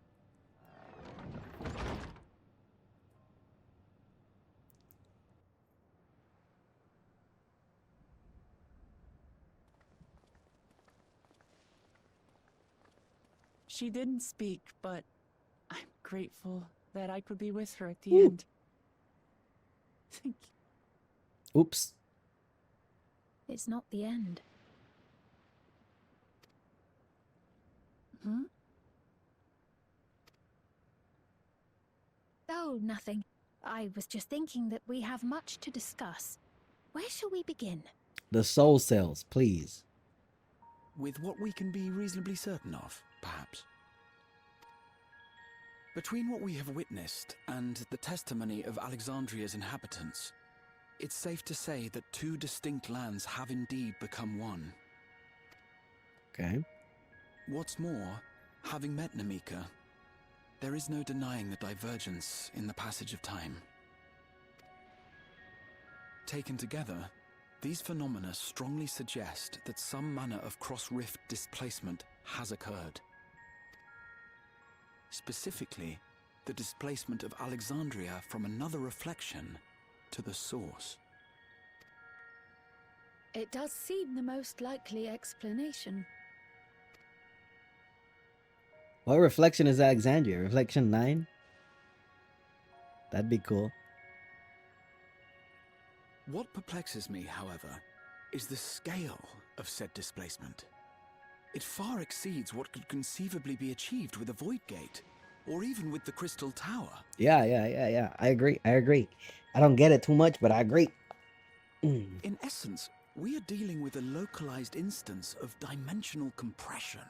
She didn't speak, but I'm grateful that I could be with her at the end. Thank you. Oops. It's not the end. Hmm? Oh, nothing. I was just thinking that we have much to discuss. Where shall we begin? The soul cells, please. With what we can be reasonably certain of, perhaps. Between what we have witnessed and the testimony of Alexandria's inhabitants, it's safe to say that two distinct lands have indeed become one. Okay. What's more, having met Namika, there is no denying the divergence in the passage of time. Taken together, these phenomena strongly suggest that some manner of cross-rift displacement has occurred. Specifically, the displacement of Alexandria from another reflection to the source. It does seem the most likely explanation. What reflection is Alexandria? Reflection 9? That'd be cool. What perplexes me, however, is the scale of said displacement. It far exceeds what could conceivably be achieved with a Void Gate, or even with the Crystal Tower. Yeah. I agree. I don't get it too much, but I agree. In essence, we are dealing with a localized instance of dimensional compression.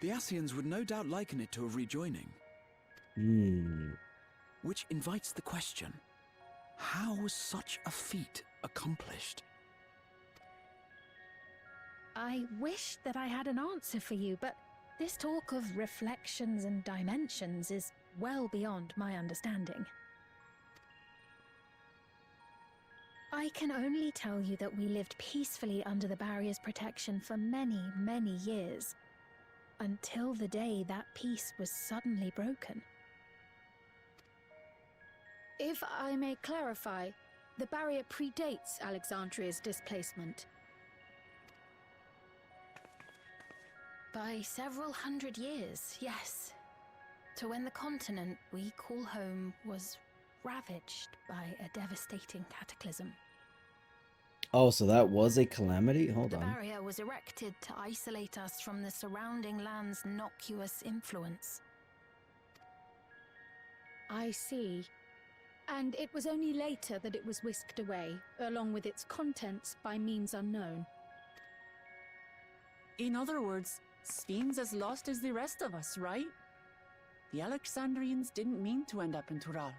The Ascians would no doubt liken it to a rejoining. Which invites the question, how was such a feat accomplished? I wish that I had an answer for you, but this talk of reflections and dimensions is well beyond my understanding. I can only tell you that we lived peacefully under the barrier's protection for many, many years, until the day that peace was suddenly broken. If I may clarify, the barrier predates Alexandria's displacement. By several hundred years, yes. To when the continent we call home was ravaged by a devastating cataclysm. Oh, so that was a calamity? Hold The on. barrier was erected to isolate us from the surrounding land's innocuous influence. I see. And it was only later that it was whisked away, along with its contents, by means unknown. In other words, Sphin's as lost as the rest of us, right? The Alexandrians didn't mean to end up in Tural.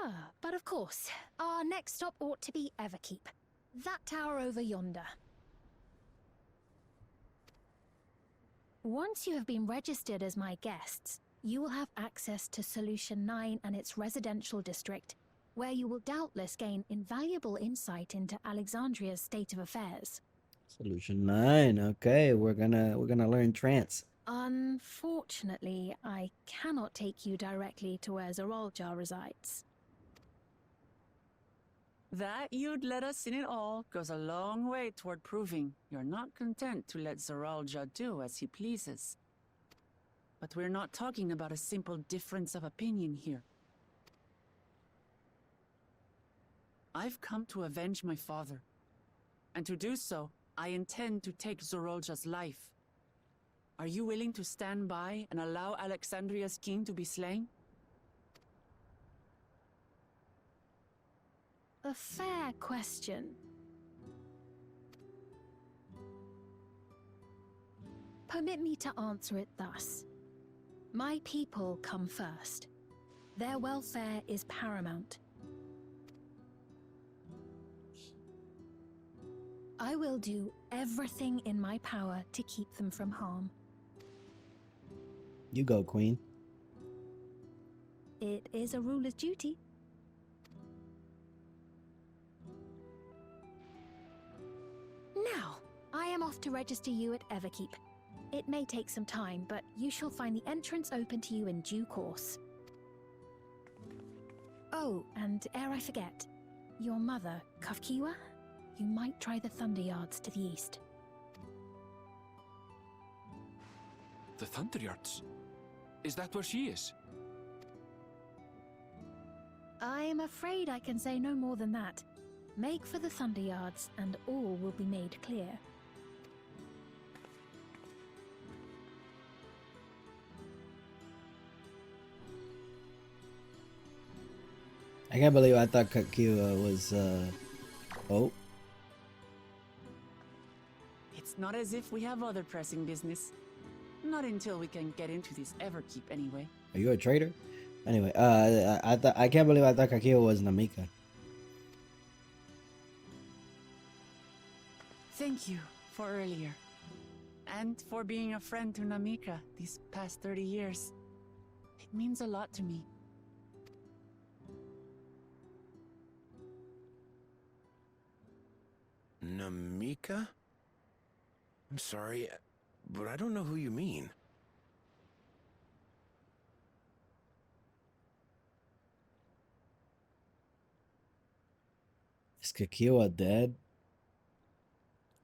Ah, but of course, our next stop ought to be Everkeep. That tower over yonder. Once you have been registered as my guests, you will have access to Solution 9 and its residential district, where you will doubtless gain invaluable insight into Alexandria's state of affairs. Solution 9. Okay, we're gonna learn trance. Unfortunately, I cannot take you directly to where Zoraljar resides. That you'd let us in it all goes a long way toward proving you're not content to let Zoralja do as he pleases. But we're not talking about a simple difference of opinion here. I've come to avenge my father. And to do so, I intend to take Zoralja's life. Are you willing to stand by and allow Alexandria's king to be slain? A fair question. Permit me to answer it thus. My people come first. Their welfare is paramount. I will do everything in my power to keep them from harm. You go, Queen. It is a ruler's duty. Now, I am off to register you at Everkeep. It may take some time, but you shall find the entrance open to you in due course. Oh, and ere I forget, your mother, Kafkiwa, you might try the Thunder Yards to the east. The Thunder Yards? Is that where she is? I'm afraid I can say no more than that. Make for the Thunder Yards, and all will be made clear. I can't believe I thought Kakiwa was, Oh. It's not as if we have other pressing business. Not until we can get into this Everkeep anyway. Are you a traitor? Anyway, I can't believe I thought Kakiwa was Namika. Thank you for earlier. And for being a friend to Namika these past 30 years. It means a lot to me. Namika? I'm sorry, but I don't know who you mean. Is Kakiwa dead?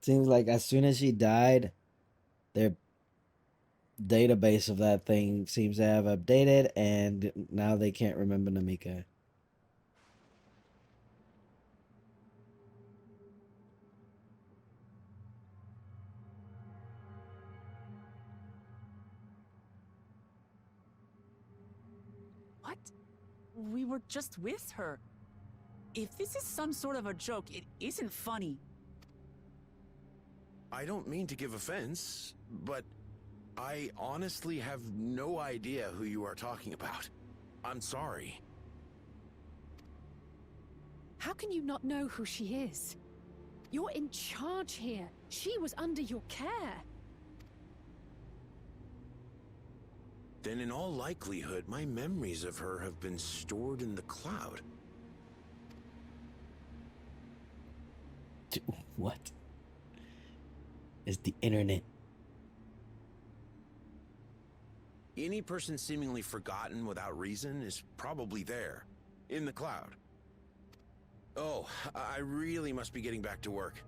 Seems like as soon as she died, their database of that thing seems to have updated, and now they can't remember Namika. What? We were just with her. If this is some sort of a joke, it isn't funny. I don't mean to give offense, but I honestly have no idea who you are talking about. I'm sorry. How can you not know who she is? You're in charge here. She was under your care. Then in all likelihood, my memories of her have been stored in the cloud. What? Is the internet? Any person seemingly forgotten without reason is probably there, in the cloud. Oh, I really must be getting back to work.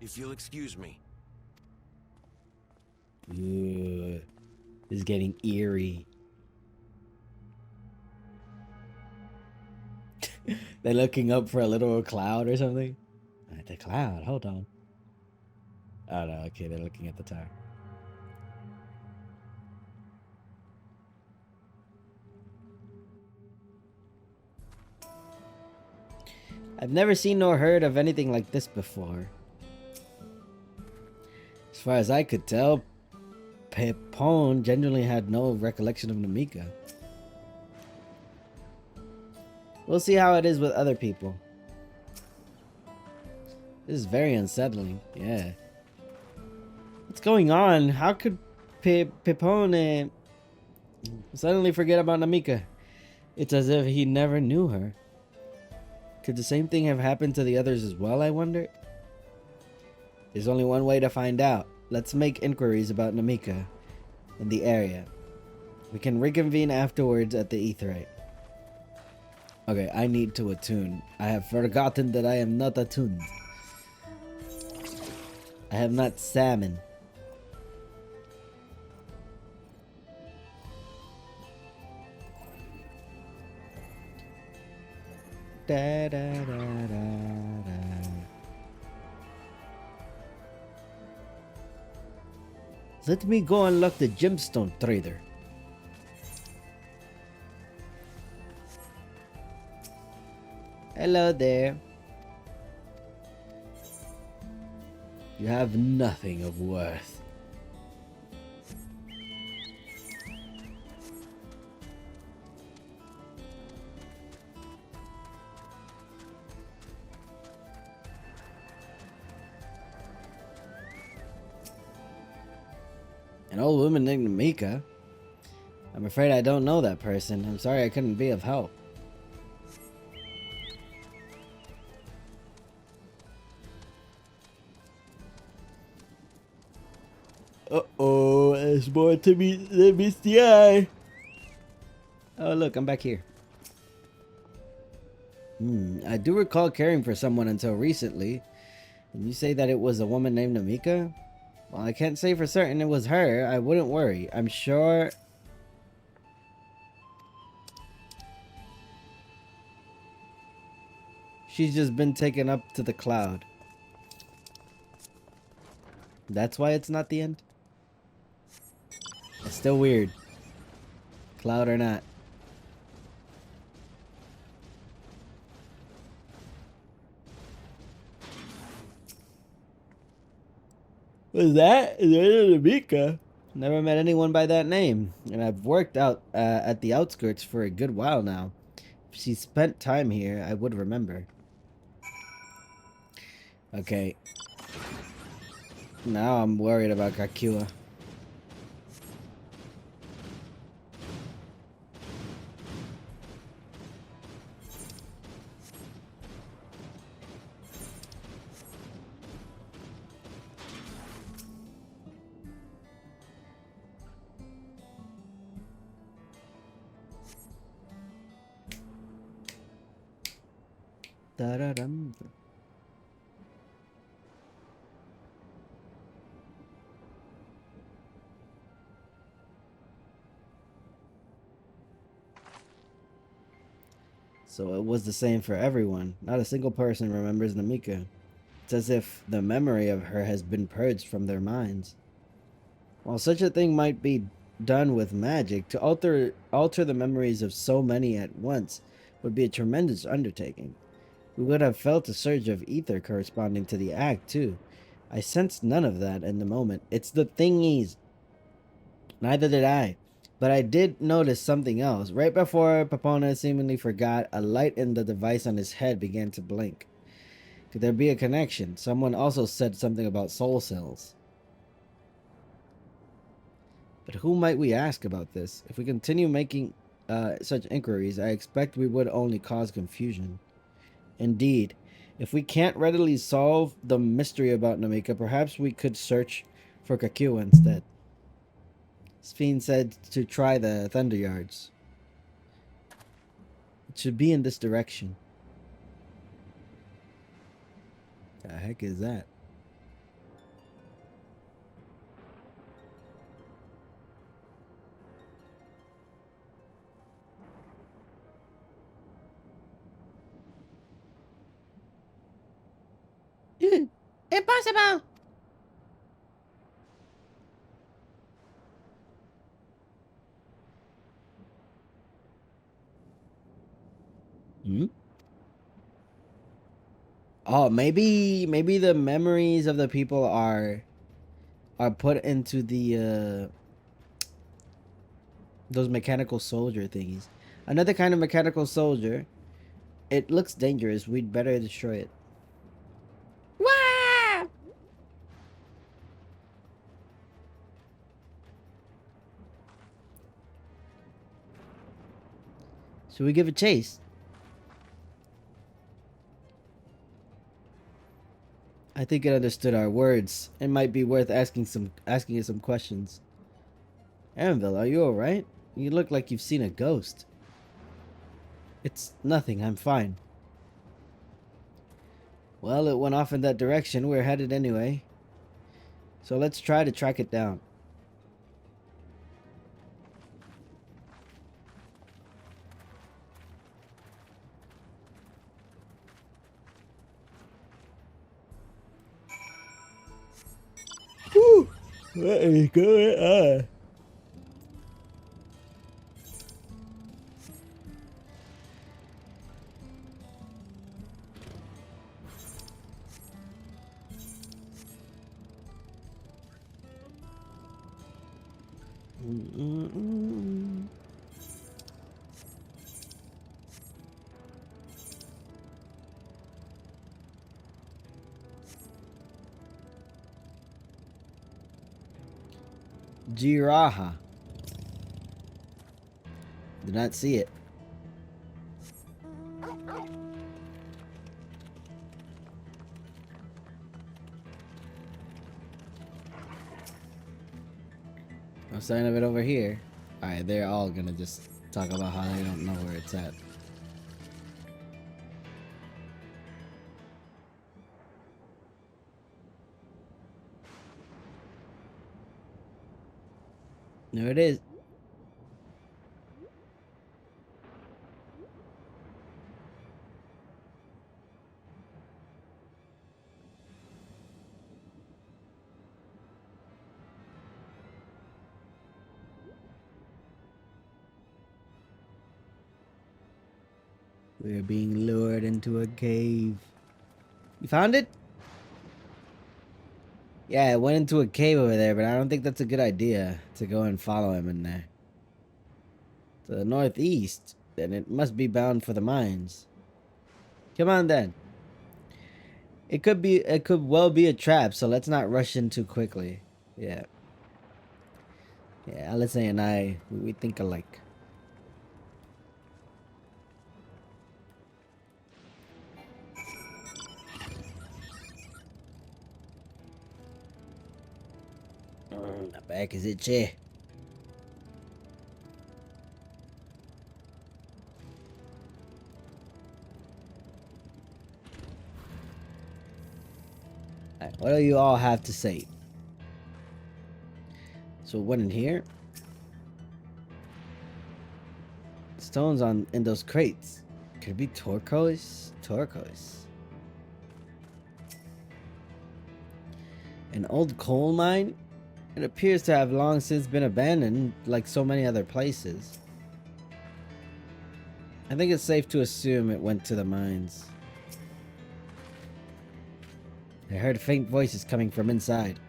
If you'll excuse me. Ugh. This is getting eerie. They're looking up for a little cloud or something. The cloud, hold on. Oh no, okay, they're looking at the tower. I've never seen nor heard of anything like this before. As far as I could tell, Pepone genuinely had no recollection of Namika. We'll see how it is with other people. This is very unsettling, yeah. What's going on? How could Pepone suddenly forget about Namika? It's as if he never knew her. Could the same thing have happened to the others as well, I wonder? There's only one way to find out. Let's make inquiries about Namika in the area. We can reconvene afterwards at the Aetheryte. Okay, I need to attune. I have forgotten that I am not attuned. I have not salmon. Da, da, da, da, da. Let me go unlock the gemstone trader. Hello there. You have nothing of worth. An old woman named Namika? I'm afraid I don't know that person. I'm sorry I couldn't be of help. Uh-oh, there's more to me than meets the eye. Oh, look, I'm back here. I do recall caring for someone until recently. And you say that it was a woman named Namika? Well, I can't say for certain it was her. I wouldn't worry. I'm sure... she's just been taken up to the cloud. That's why it's not the end? It's still weird. Cloud or not. What's that? Is it Namika? Never met anyone by that name. And I've worked out at the outskirts for a good while now. If she spent time here, I would remember. Okay. Now I'm worried about Kakua. Da-da-dum. So it was the same for everyone. Not a single person remembers Namika. It's as if the memory of her has been purged from their minds. While such a thing might be done with magic, to alter the memories of so many at once would be a tremendous undertaking. We would have felt a surge of ether corresponding to the act, too. I sensed none of that in the moment. It's the thingies. Neither did I. But I did notice something else. Right before Papona seemingly forgot, a light in the device on his head began to blink. Could there be a connection? Someone also said something about soul cells. But who might we ask about this? If we continue making such inquiries, I expect we would only cause confusion. Indeed, if we can't readily solve the mystery about Namika, perhaps we could search for Kakua instead. Sphene said to try the Thunder Yards. It should be in this direction. The heck is that? Impossible! Hmm? Oh, maybe the memories of the people are put into the those mechanical soldier thingies. Another kind of mechanical soldier. It looks dangerous. We'd better destroy it. Wah! Should we give it chase? I think it understood our words. It might be worth asking it some questions. Anvil, are you alright? You look like you've seen a ghost. It's nothing, I'm fine. Well, it went off in that direction. We're headed anyway. So let's try to track it down. Woo! What is going on? Jiraha. Did not see it. No sign of it over here. Alright, they're all gonna just talk about how they don't know where it's at. There it is. We're being lured into a cave. You found it? Yeah, it went into a cave over there, but I don't think that's a good idea to go and follow him in there. To the northeast, then it must be bound for the mines. Come on then. It could well be a trap, so let's not rush in too quickly. Yeah. Yeah, Alice and I, we think alike. My back is itchy. Alright, what do you all have to say? So what in here? Stones in those crates. Could it be turquoise? Turquoise. An old coal mine? It appears to have long since been abandoned, like so many other places. I think it's safe to assume it went to the mines. I heard faint voices coming from inside.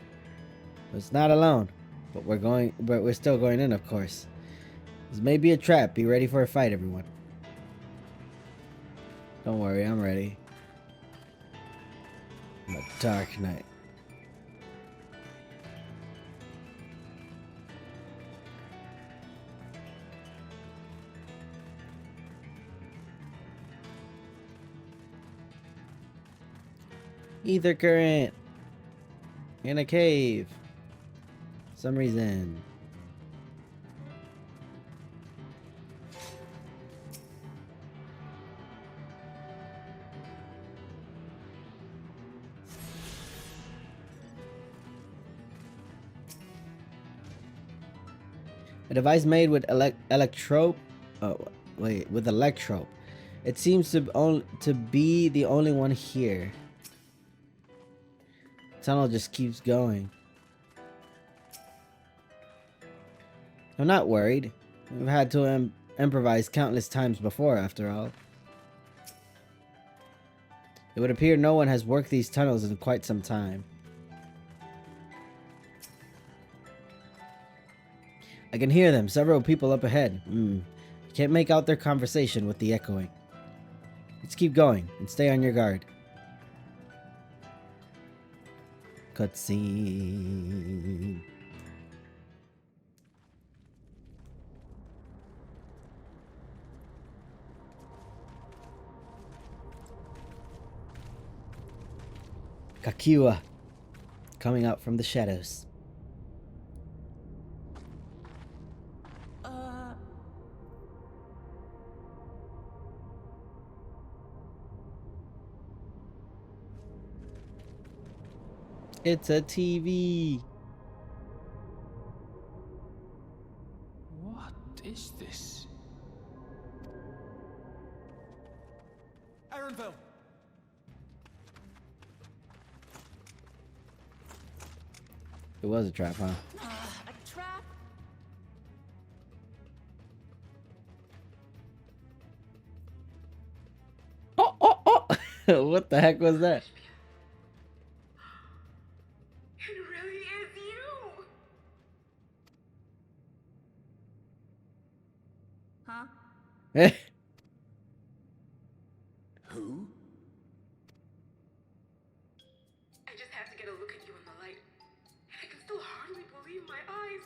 It's not alone, but we're still going in, of course. This may be a trap. Be ready for a fight, everyone. Don't worry, I'm ready. The Dark Knight. Ether current in a cave. Some reason. A device made with electrope. Oh, wait, with electrope. It seems to be the only one here. Tunnel just keeps going. I'm not worried. We've had to improvise countless times before, after all. It would appear no one has worked these tunnels in quite some time. I can hear them, several people up ahead. Can't make out their conversation with the echoing. Let's keep going and stay on your guard. Cutscene. Kakiwa coming out from the shadows. It's a TV. What is this? Ironville! It was a trap, huh? A trap? Oh! What the heck was that? It really is you! Huh? Who? I just have to get a look at you in the light. And I can still hardly believe my eyes.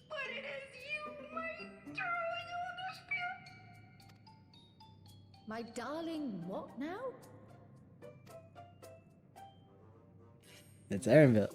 But it is you, my darling Elderspirit! My darling, what now? It's Aaronville.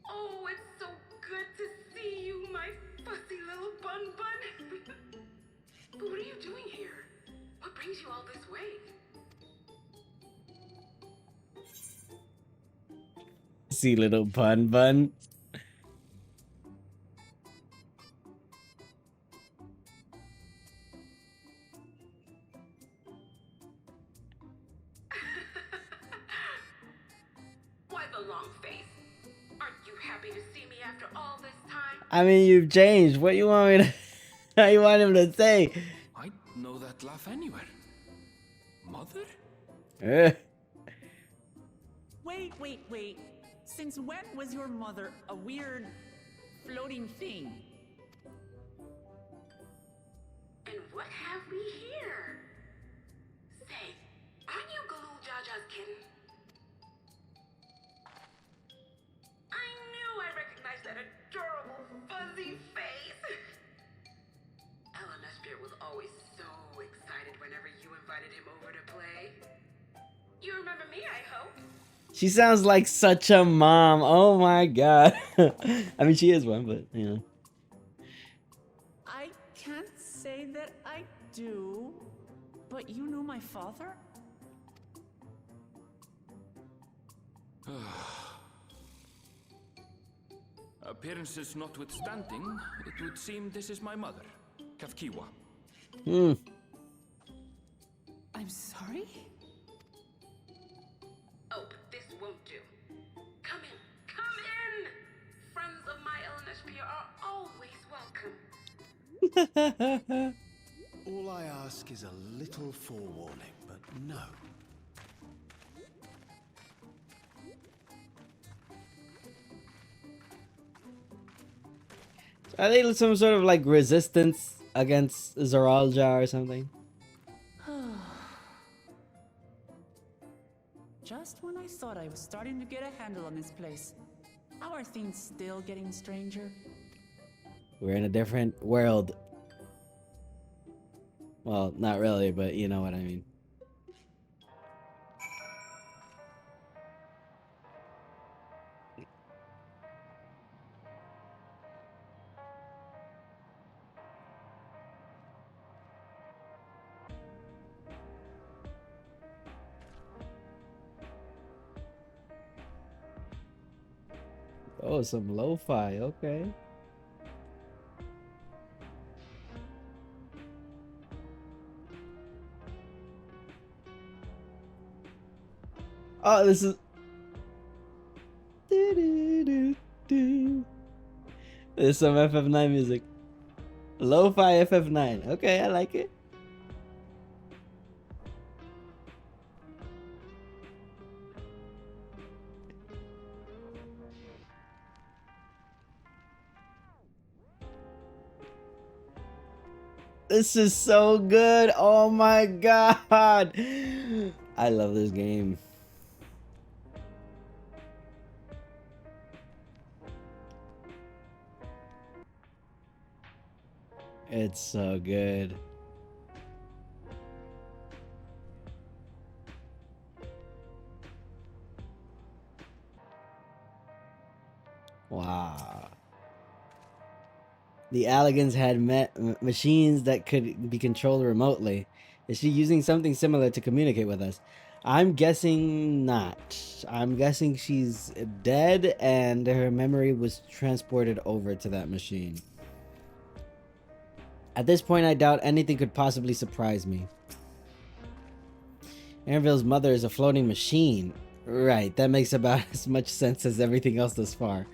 Oh, it's so good to see you, my fussy little bun bun. But what are you doing here? What brings you all this way? See little bun bun. Why the long face? Aren't you happy to see me after all this time? I mean, you've changed. What you want me to? How you want him to say? I know that laugh anywhere. Mother? Wait. Since when was your mother a weird floating thing? And what have we here? Say, aren't you Galul Jaja's kitten? I knew I recognized that adorable fuzzy face. Ellenesphere was always so excited whenever you invited him over to play. You remember me, I hope? She sounds like such a mom. Oh my god. I mean, she is one, but you know. I can't say that I do, but you know my father? Appearances notwithstanding, it would seem this is my mother, Kafkiwa. I'm sorry? Oh, but this won't do. Come in! Friends of my Ellenesphere are always welcome. All I ask is a little forewarning, but no. Are they some sort of like resistance against Zoralja or something? Just when I thought I was starting to get a handle on this place, how are things still getting stranger? We're in a different world. Well, not really, but you know what I mean. Oh, some lo-fi, okay. Oh, this is... There's some FF9 music. Lo-fi FF9. Okay, I like it. This is so good. Oh my god. I love this game. It's so good. Wow. The Alligans had machines that could be controlled remotely. Is she using something similar to communicate with us? I'm guessing not. I'm guessing she's dead and her memory was transported over to that machine. At this point, I doubt anything could possibly surprise me. Anvil's mother is a floating machine. Right, that makes about as much sense as everything else thus far.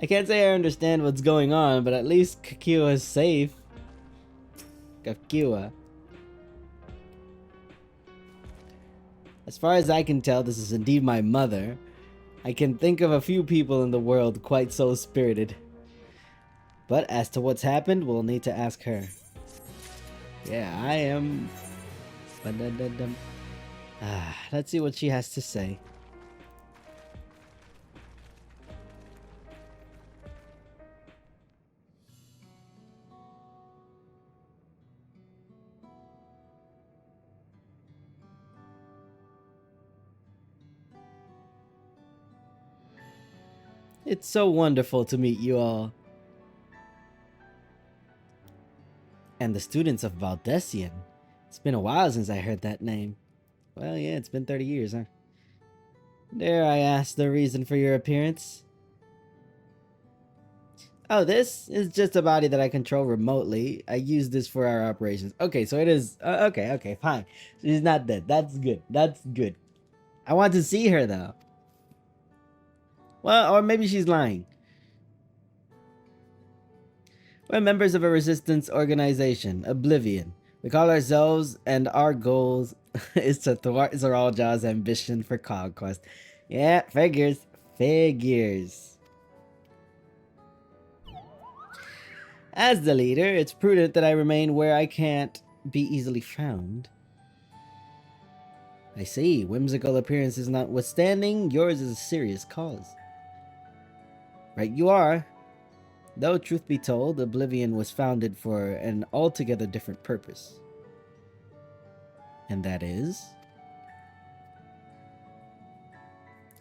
I can't say I understand what's going on, but at least Kakiwa is safe. Kakiwa. As far as I can tell, this is indeed my mother. I can think of a few people in the world quite so spirited. But as to what's happened, we'll need to ask her. Yeah, I am... let's see what she has to say. It's so wonderful to meet you all. And the students of Valdesian. It's been a while since I heard that name. Well, yeah, it's been 30 years, huh? Dare I ask the reason for your appearance? Oh, this is just a body that I control remotely. I use this for our operations. Okay, so it is... okay, fine. She's not dead. That's good. That's good. I want to see her, though. Well, or maybe she's lying. We're members of a resistance organization, Oblivion. We call ourselves, and our goals is to thwart Zoralja's ambition for conquest. Yeah, figures. Figures. As the leader, it's prudent that I remain where I can't be easily found. I see. Whimsical appearances notwithstanding, yours is a serious cause. Right you are. Though, truth be told, Oblivion was founded for an altogether different purpose. And that is...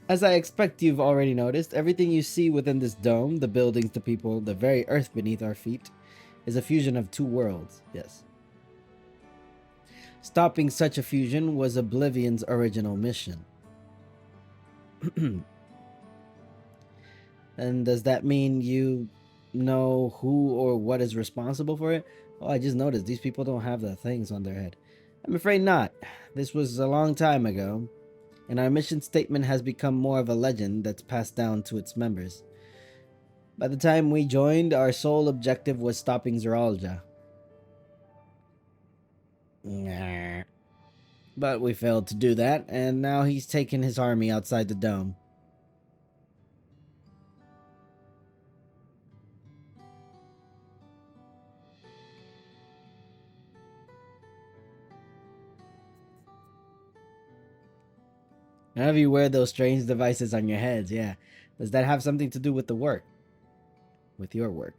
As I expect you've already noticed, everything you see within this dome, the buildings, the people, the very earth beneath our feet, is a fusion of two worlds, yes. Stopping such a fusion was Oblivion's original mission. And does that mean you know who or what is responsible for it? Oh, I just noticed these people don't have the things on their head. I'm afraid not. This was a long time ago, and our mission statement has become more of a legend that's passed down to its members. By the time we joined, our sole objective was stopping Zoralja. But we failed to do that, and now he's taken his army outside the dome. None of you wear those strange devices on your heads, yeah. Does that have something to do with the work? With your work?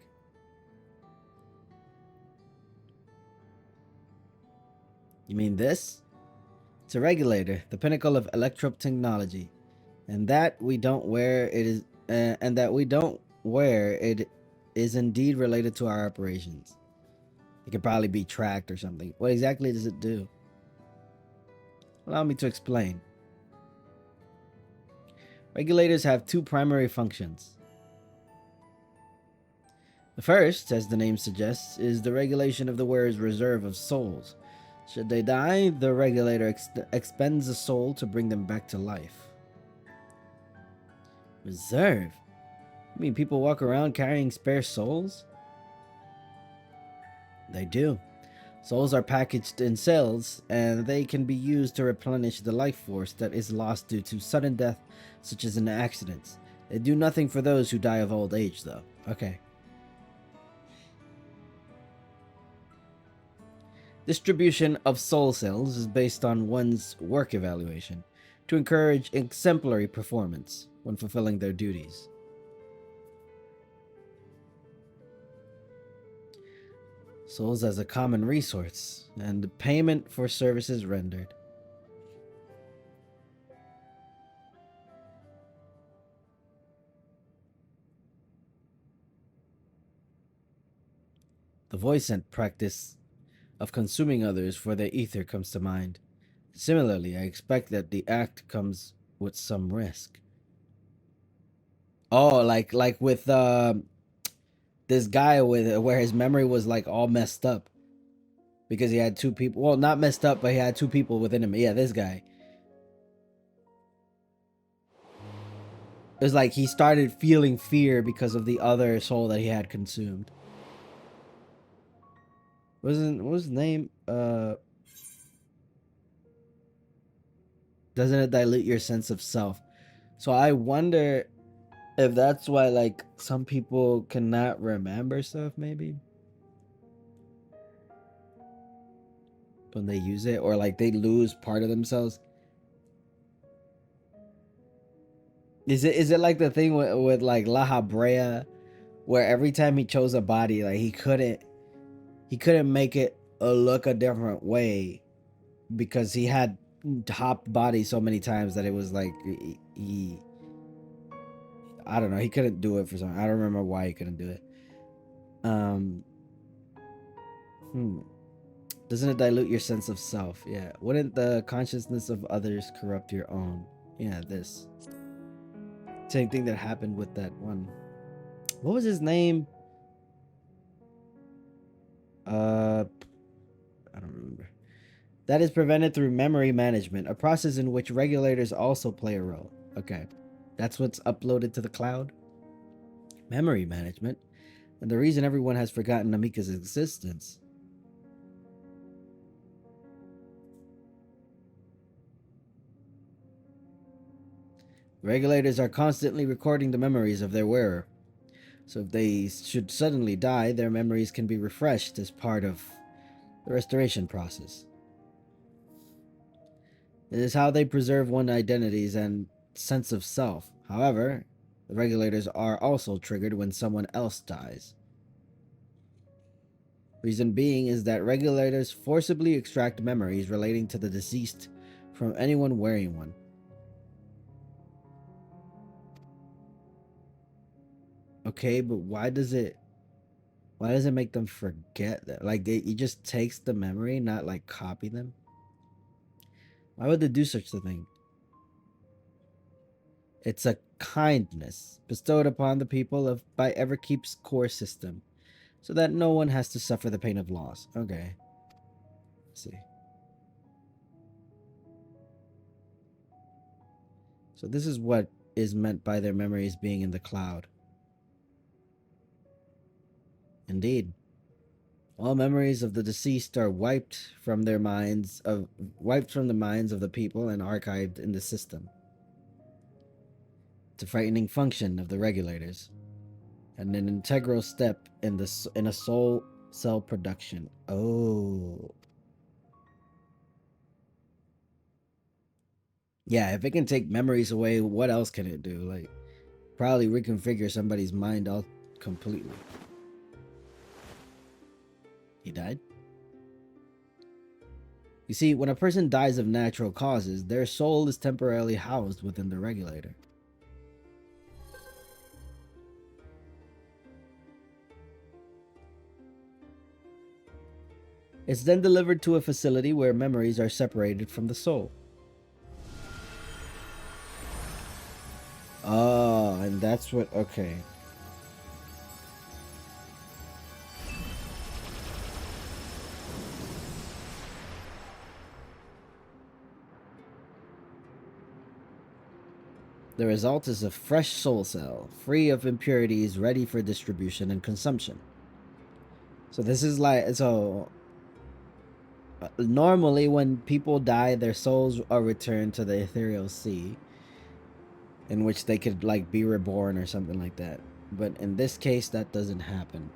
You mean this? It's a regulator, the pinnacle of electro-technology. And that we don't wear it is and that we don't wear it is indeed related to our operations. It could probably be tracked or something. What exactly does it do? Allow me to explain. Regulators have two primary functions. The first, as the name suggests, is the regulation of the wearer's reserve of souls. Should they die, the regulator expends a soul to bring them back to life. Reserve? You mean people walk around carrying spare souls? They do. Souls are packaged in cells, and they can be used to replenish the life force that is lost due to sudden death, such as in accidents. They do nothing for those who die of old age, though. Okay. Distribution of soul cells is based on one's work evaluation to encourage exemplary performance when fulfilling their duties. Souls as a common resource and payment for services rendered. The voice and practice of consuming others for their ether comes to mind. Similarly, I expect that the act comes with some risk. Oh, like with this guy with where his memory was like all messed up because he had two people. Well, not messed up, but he had two people within him. Yeah, this guy. It was like he started feeling fear because of the other soul that he had consumed. What was his name? Doesn't it dilute your sense of self? So I wonder if that's why like some people cannot remember stuff, maybe when they use it, or like they lose part of themselves. Is it like the thing with like La Habrea, where every time he chose a body, like he couldn't make it look a different way because he had hopped body so many times that it was like he I don't know, he couldn't do it for some. I don't remember why he couldn't do it. Doesn't it dilute your sense of self? Yeah. Wouldn't the consciousness of others corrupt your own? Yeah, this. Same thing that happened with that one. What was his name? I don't remember. That is prevented through memory management, a process in which regulators also play a role. Okay. That's what's uploaded to the cloud? Memory management. And the reason everyone has forgotten Namika's existence. Regulators are constantly recording the memories of their wearer. So if they should suddenly die, their memories can be refreshed as part of the restoration process. It is how they preserve one's identities and sense of self. However, the regulators are also triggered when someone else dies. Reason being is that regulators forcibly extract memories relating to the deceased from anyone wearing one. Okay, but why does it make them forget that? Like it just takes the memory, not like copy them? Why would they do such a thing? It's a kindness bestowed upon the people of by Everkeep's core system, so that no one has to suffer the pain of loss. Okay. Let's see. So this is what is meant by their memories being in the cloud. Indeed. All memories of the deceased are wiped from the minds of the people and archived in the system. It's a frightening function of the regulators, and an integral step in a soul cell production. Oh. Yeah, if it can take memories away, what else can it do? Like, probably reconfigure somebody's mind all completely. He died? You see, when a person dies of natural causes, their soul is temporarily housed within the regulator. It's then delivered to a facility where memories are separated from the soul. Oh, and that's what... Okay. The result is a fresh soul cell, free of impurities, ready for distribution and consumption. So this is like... So... Normally, when people die, their souls are returned to the ethereal sea, in which they could, like, be reborn or something like that. But in this case, that doesn't happen.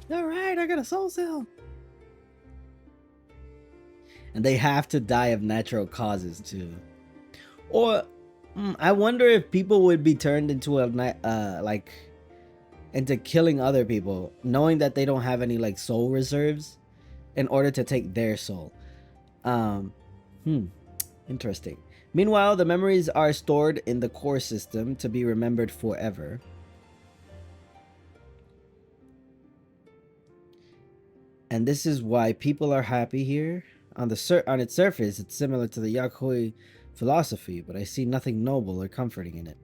Alright, I got a soul cell. And they have to die of natural causes too. Or I wonder if people would be turned into a like into killing other people, knowing that they don't have any like soul reserves, in order to take their soul. Interesting. Meanwhile, the memories are stored in the core system to be remembered forever. And this is why people are happy here. On its surface, it's similar to the Yakuoi philosophy, but I see nothing noble or comforting in it.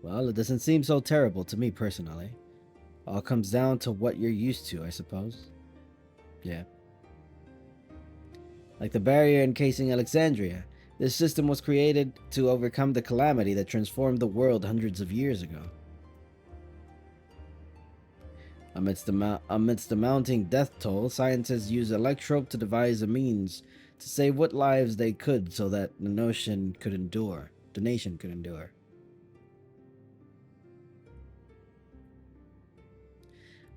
Well, it doesn't seem so terrible to me personally. All comes down to what you're used to, I suppose. Yeah. Like the barrier encasing Alexandria, this system was created to overcome the calamity that transformed the world hundreds of years ago. Amidst the mounting death toll, scientists used electrope to devise a means to save what lives they could so that the nation could endure.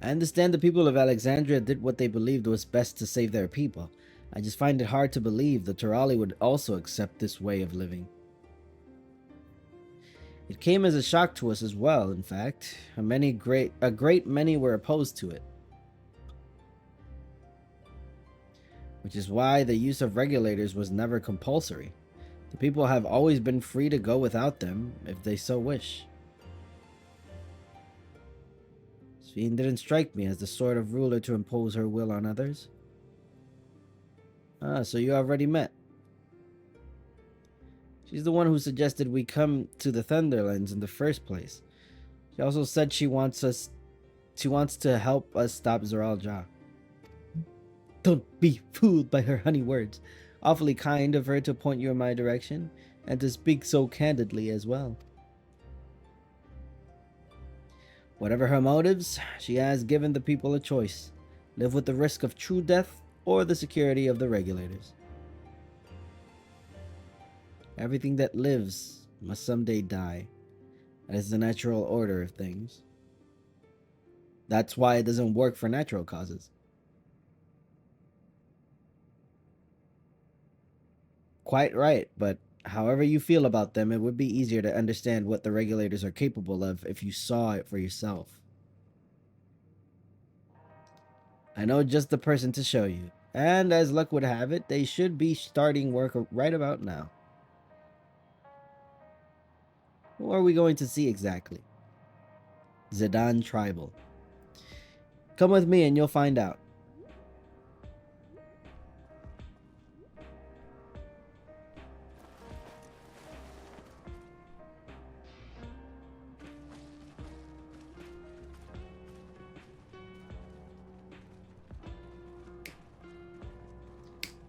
I understand the people of Alexandria did what they believed was best to save their people. I just find it hard to believe the Turali would also accept this way of living. It came as a shock to us as well, in fact. A great many were opposed to it. Which is why the use of regulators was never compulsory. The people have always been free to go without them, if they so wish. Sphene didn't strike me as the sort of ruler to impose her will on others. Ah, so you already met. She's the one who suggested we come to the Thunderlands in the first place. She also said she wants to help us stop Zoral Ja. Don't be fooled by her honey words. Awfully kind of her to point you in my direction, and to speak so candidly as well. Whatever her motives, she has given the people a choice. Live with the risk of true death, or the security of the regulators. Everything that lives must someday die. That is the natural order of things. That's why it doesn't work for natural causes. Quite right, but however you feel about them, it would be easier to understand what the regulators are capable of if you saw it for yourself. I know just the person to show you, and as luck would have it, they should be starting work right about now. Who are we going to see exactly? Zidane Tribal. Come with me and you'll find out.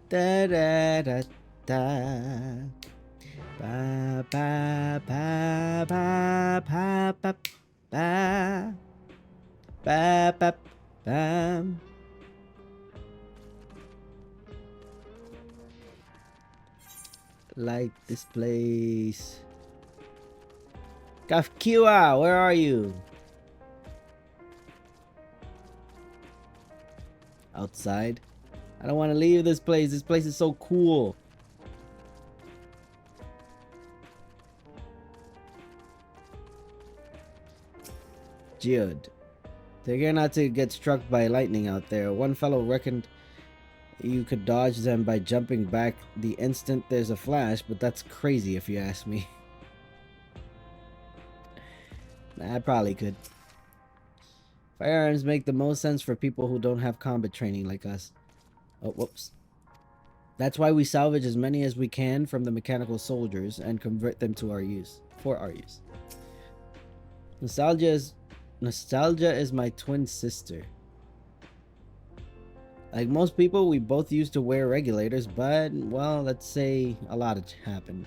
Da da da da. ba ba ba ba ba ba bam. Light this place. Kafkiwa, where are you? Outside. I don't want to leave this place. This place is so cool. Geode. Take care not to get struck by lightning out there. One fellow reckoned you could dodge them by jumping back the instant there's a flash, but that's crazy if you ask me. Nah, I probably could. Firearms make the most sense for people who don't have combat training like us. Oh, whoops. That's why we salvage as many as we can from the mechanical soldiers and convert them to our use. For our use. Nostalgia is my twin sister. Like most people, we both used to wear regulators, but, well, let's say a lot happened.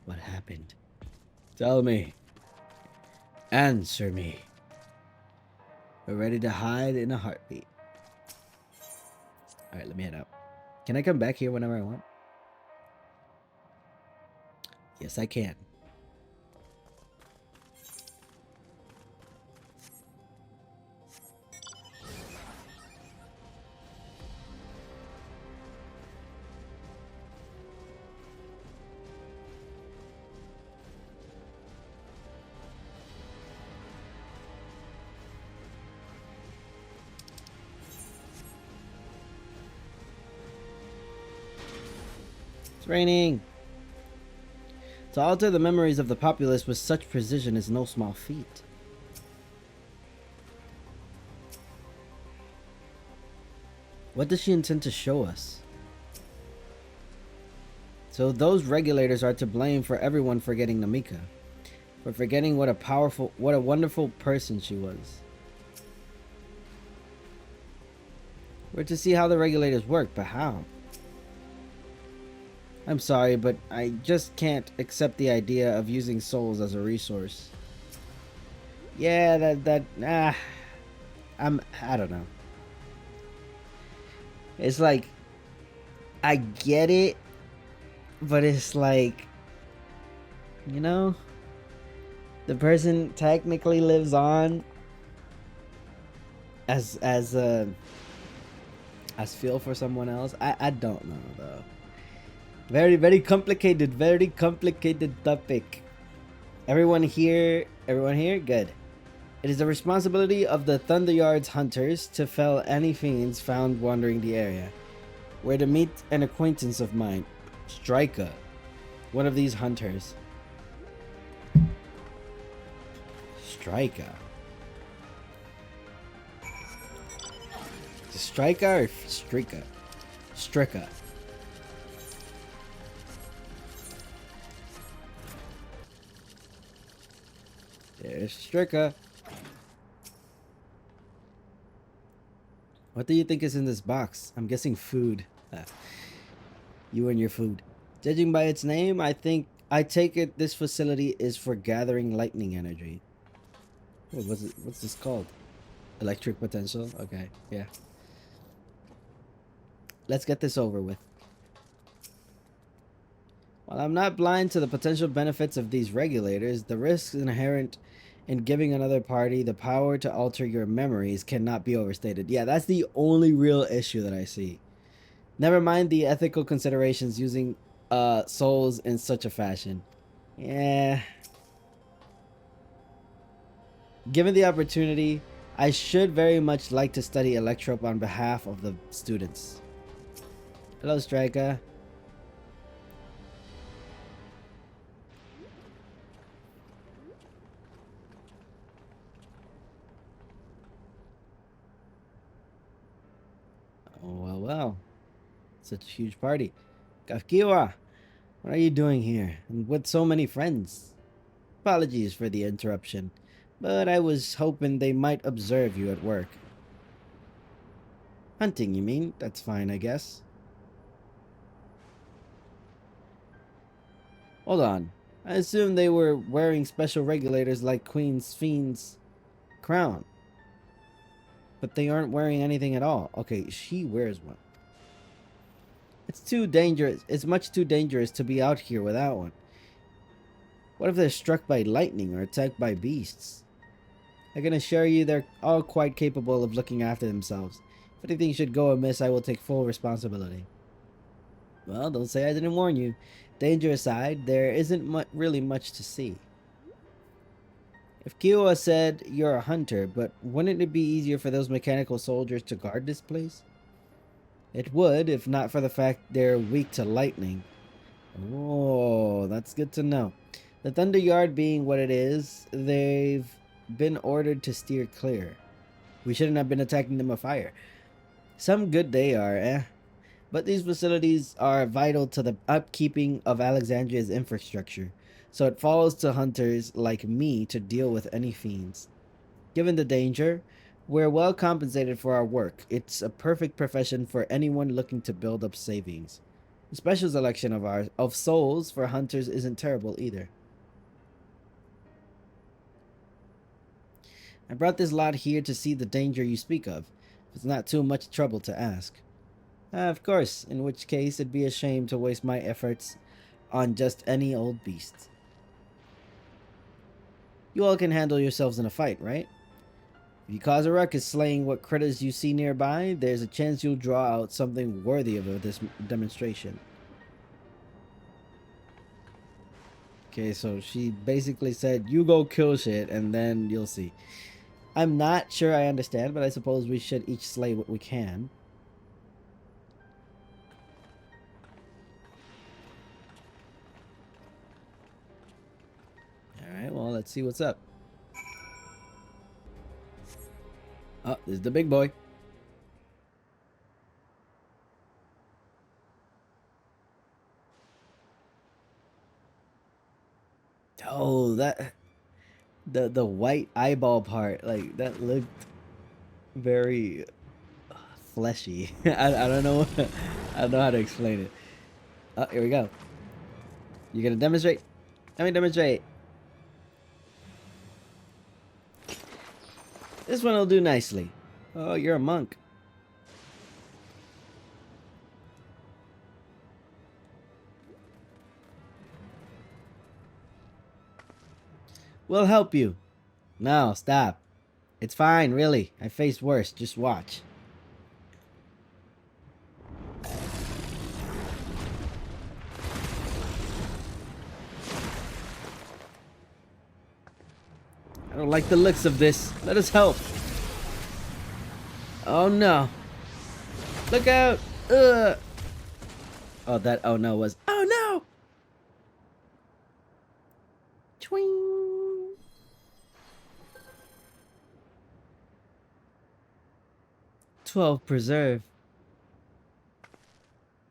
What happened? Tell me. Answer me. We're ready to hide in a heartbeat. Alright, let me head out. Can I come back here whenever I want? Yes, I can. Raining. To alter the memories of the populace with such precision is no small feat. What does she intend to show us? So those regulators are to blame for everyone forgetting Namika. For forgetting what a wonderful person she was. We're to see how the regulators work, but how? I'm sorry, but I just can't accept the idea of using souls as a resource. Yeah, I don't know. It's like, I get it, but it's like, you know, the person technically lives on as feel for someone else. I don't know though. Very complicated topic. Everyone here good. It is the responsibility of the Thunderyard's hunters to fell any fiends found wandering the area. We're to meet an acquaintance of mine, Striker, one of these hunters. Striker. Striker or Strika? Strika. There's Strika. What do you think is in this box? I'm guessing food. You and your food. Judging by its name, I take it this facility is for gathering lightning energy. What's this called? Electric potential? Okay, yeah. Let's get this over with. While I'm not blind to the potential benefits of these regulators, the risks inherent in giving another party the power to alter your memories cannot be overstated. Yeah, that's the only real issue that I see. Never mind the ethical considerations using souls in such a fashion. Yeah. Given the opportunity, I should very much like to study Electrope on behalf of the students. Hello, Striker. Oh, well. Such a huge party. Kafkiwa, what are you doing here? And with so many friends? Apologies for the interruption, but I was hoping they might observe you at work. Hunting, you mean? That's fine, I guess. Hold on. I assumed they were wearing special regulators like Queen XIV's crown. But they aren't wearing anything at all. Okay, she wears one. It's too dangerous. It's much too dangerous to be out here without one. What if they're struck by lightning or attacked by beasts? I can assure you they're all quite capable of looking after themselves. If anything should go amiss, I will take full responsibility. Well, don't say I didn't warn you. Danger aside, there isn't really much to see. If Kiowa said you're a hunter, but wouldn't it be easier for those mechanical soldiers to guard this place? It would, if not for the fact they're weak to lightning. Oh, that's good to know. The Thunder Yard being what it is, they've been ordered to steer clear. We shouldn't have been attacking them with fire. Some good they are, But these facilities are vital to the upkeeping of Alexandria's infrastructure, so it falls to hunters like me to deal with any fiends. Given the danger, we're well compensated for our work. It's a perfect profession for anyone looking to build up savings. The special selection of souls for hunters isn't terrible either. I brought this lot here to see the danger you speak of. It's not too much trouble to ask. Of course, in which case it'd be a shame to waste my efforts on just any old beast. You all can handle yourselves in a fight, right? If you cause a ruckus slaying what critters you see nearby, there's a chance you'll draw out something worthy of this demonstration. Okay, so she basically said, you go kill shit and then you'll see. I'm not sure I understand, but I suppose we should each slay what we can. Alright, well, let's see what's up. Oh, this is the big boy. Oh, that... The white eyeball part, like, that looked very fleshy. I don't know. I don't know how to explain it. Oh, here we go. You gonna demonstrate? Let me demonstrate. This one will do nicely. Oh, you're a monk. We'll help you. No, stop. It's fine, really. I faced worse. Just watch. I don't like the looks of this. Let us help. Oh no. Look out. Ugh. Oh, that oh no was oh no. Twing. 12 preserve.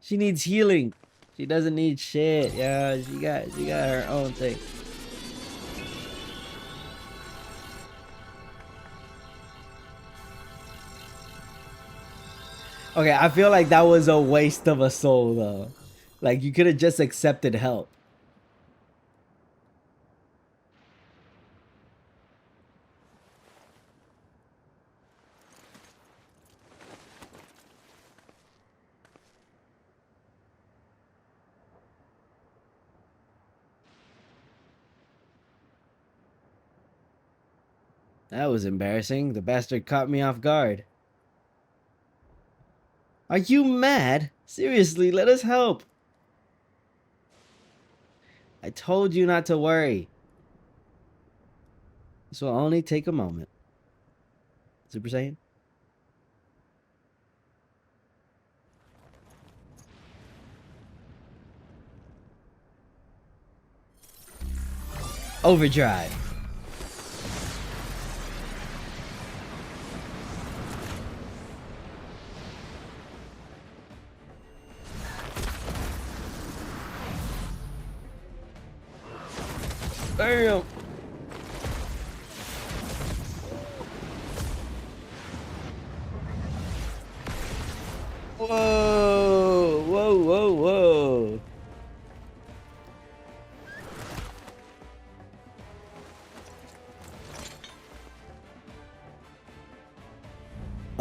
She needs healing. She doesn't need shit. Yeah, she got her own thing. Okay, I feel like that was a waste of a soul though. Like you could have just accepted help. That was embarrassing. The bastard caught me off guard. Are you mad? Seriously, let us help. I told you not to worry. This will only take a moment. Super Saiyan? Overdrive. Bam! Whoa! Whoa, whoa, whoa!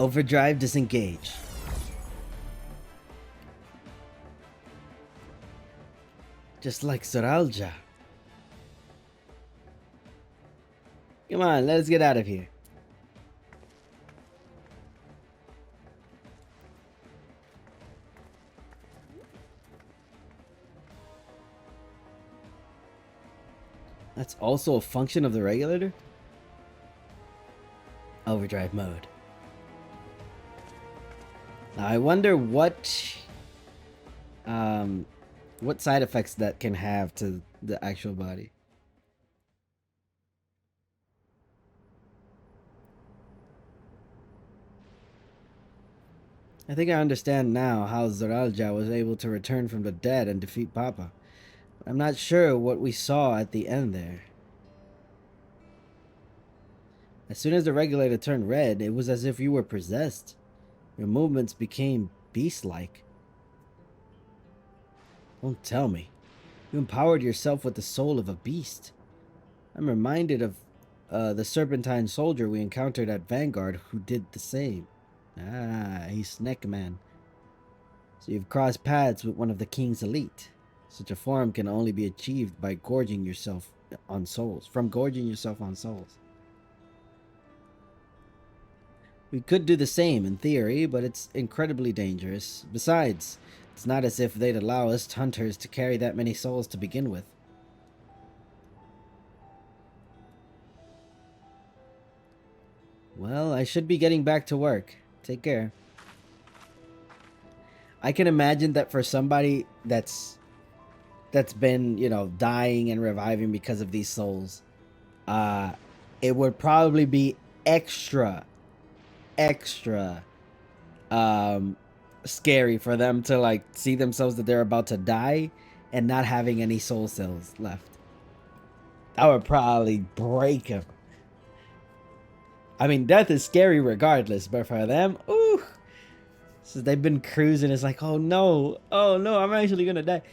Overdrive disengage. Just like Soralja. Come on, let's get out of here. That's also a function of the regulator? Overdrive mode. Now I wonder what side effects that can have to the actual body. I think I understand now how Zoralja was able to return from the dead and defeat Papa. But I'm not sure what we saw at the end there. As soon as the regulator turned red, it was as if you were possessed. Your movements became beast-like. Don't tell me. You empowered yourself with the soul of a beast. I'm reminded of the serpentine soldier we encountered at Vanguard who did the same. Ah, he's Snake Man. So you've crossed paths with one of the king's elite. Such a form can only be achieved by gorging yourself on souls. We could do the same in theory, but it's incredibly dangerous. Besides, it's not as if they'd allow us hunters to carry that many souls to begin with. Well, I should be getting back to work. Take care. I can imagine that for somebody that's been, you know, dying and reviving because of these souls, it would probably be extra scary for them to like see themselves that they're about to die and not having any soul cells left. That would probably break them. I mean, death is scary regardless, but for them, ooh, so they've been cruising. It's like, oh no, I'm actually gonna die.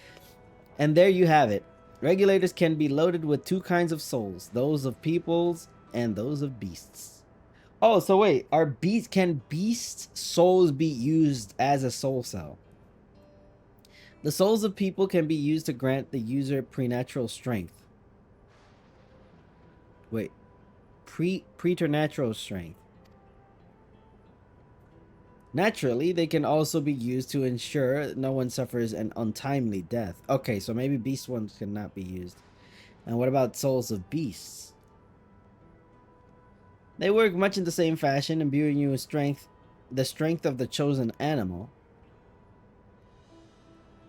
And there you have it. Regulators can be loaded with two kinds of souls, those of peoples and those of beasts. Oh, so wait, can beast souls be used as a soul cell? The souls of people can be used to grant the user preternatural strength. Wait, preternatural strength. Naturally, they can also be used to ensure no one suffers an untimely death. Okay, so maybe beast ones cannot be used. And what about souls of beasts? They work much in the same fashion, imbuing you with the strength of the chosen animal.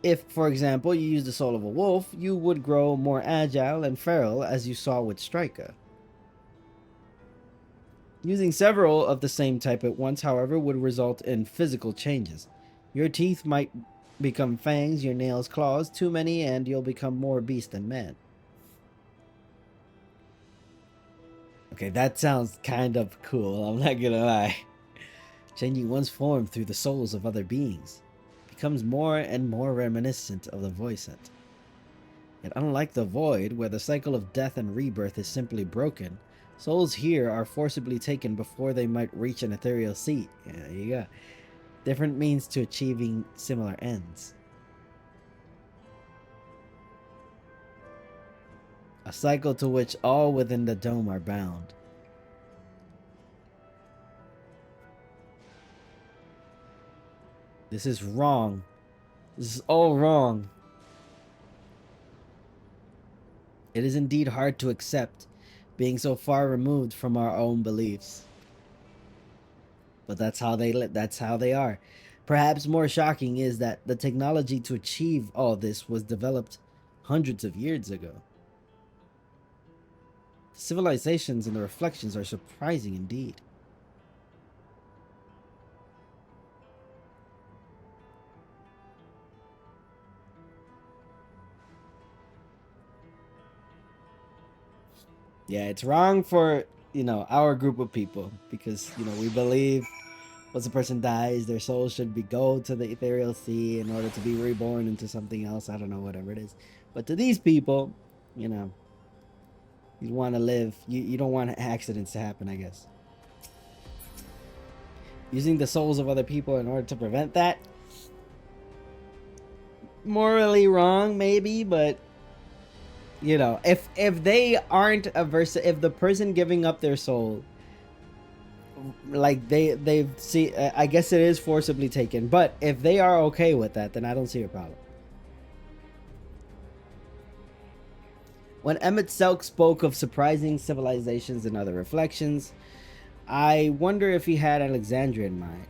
If, for example, you use the soul of a wolf, you would grow more agile and feral, as you saw with Striker. Using several of the same type at once, however, would result in physical changes. Your teeth might become fangs, your nails claws, too many, and you'll become more beast than man. Okay, that sounds kind of cool, I'm not gonna lie. Changing one's form through the souls of other beings becomes more and more reminiscent of the Voicent. Yet unlike the Void, where the cycle of death and rebirth is simply broken, souls here are forcibly taken before they might reach an ethereal seat. Yeah, there you go. Different means to achieving similar ends. A cycle to which all within the dome are bound. This is wrong. This is all wrong. It is indeed hard to accept, being so far removed from our own beliefs. But that's how they are. Perhaps more shocking is that the technology to achieve all this was developed hundreds of years ago. The civilizations and the reflections are surprising indeed. Yeah, it's wrong for, our group of people because, we believe once a person dies, their soul should go to the ethereal sea in order to be reborn into something else. I don't know, whatever it is. But to these people, you want to live. You don't want accidents to happen, I guess. using the souls of other people in order to prevent that. Morally wrong, maybe, but you know, if they aren't averse, if the person giving up their soul, like they've see, I guess it is forcibly taken, but if they are okay with that, then I don't see a problem. When Emmett Selk spoke of surprising civilizations and other reflections, I wonder if he had Alexandria in mind.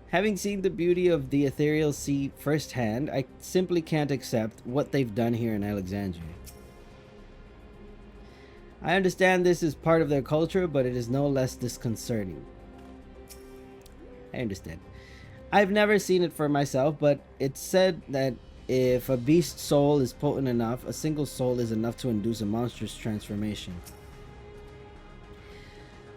Having seen the beauty of the ethereal sea firsthand, I simply can't accept what they've done here in Alexandria. I understand this is part of their culture, but it is no less disconcerting. I understand. I've never seen it for myself, but it's said that if a beast's soul is potent enough, a single soul is enough to induce a monstrous transformation.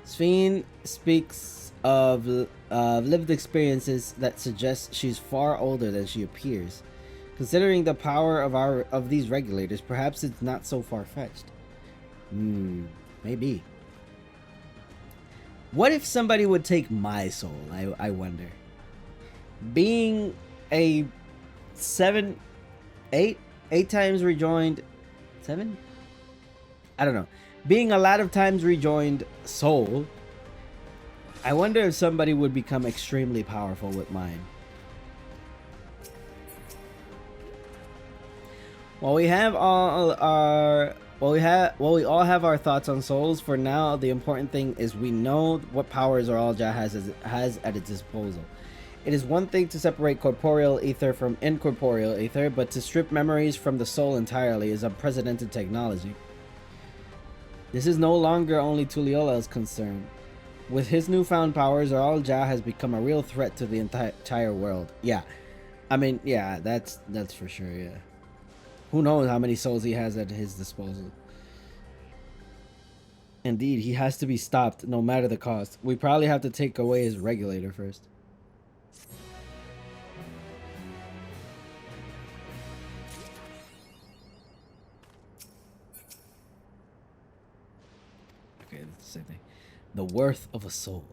Sveen speaks of lived experiences that suggest she's far older than she appears. Considering the power of these regulators, perhaps it's not so far-fetched. Maybe. What if somebody would take my soul? I wonder. Being a 8 times rejoined, 7? I don't know. Being a lot of times rejoined soul, I wonder if somebody would become extremely powerful with mine. While we all have our thoughts on souls, for now the important thing is we know what powers Zoralja has at its disposal. It is one thing to separate corporeal ether from incorporeal ether, but to strip memories from the soul entirely is unprecedented technology. This is no longer only Tuliola's concern. With his newfound powers, Zoralja has become a real threat to the entire world. Yeah, I mean, yeah, that's for sure. Yeah, who knows how many souls he has at his disposal. Indeed, he has to be stopped no matter the cost. We probably have to take away his regulator first. Okay, that's the same thing. The worth of a soul.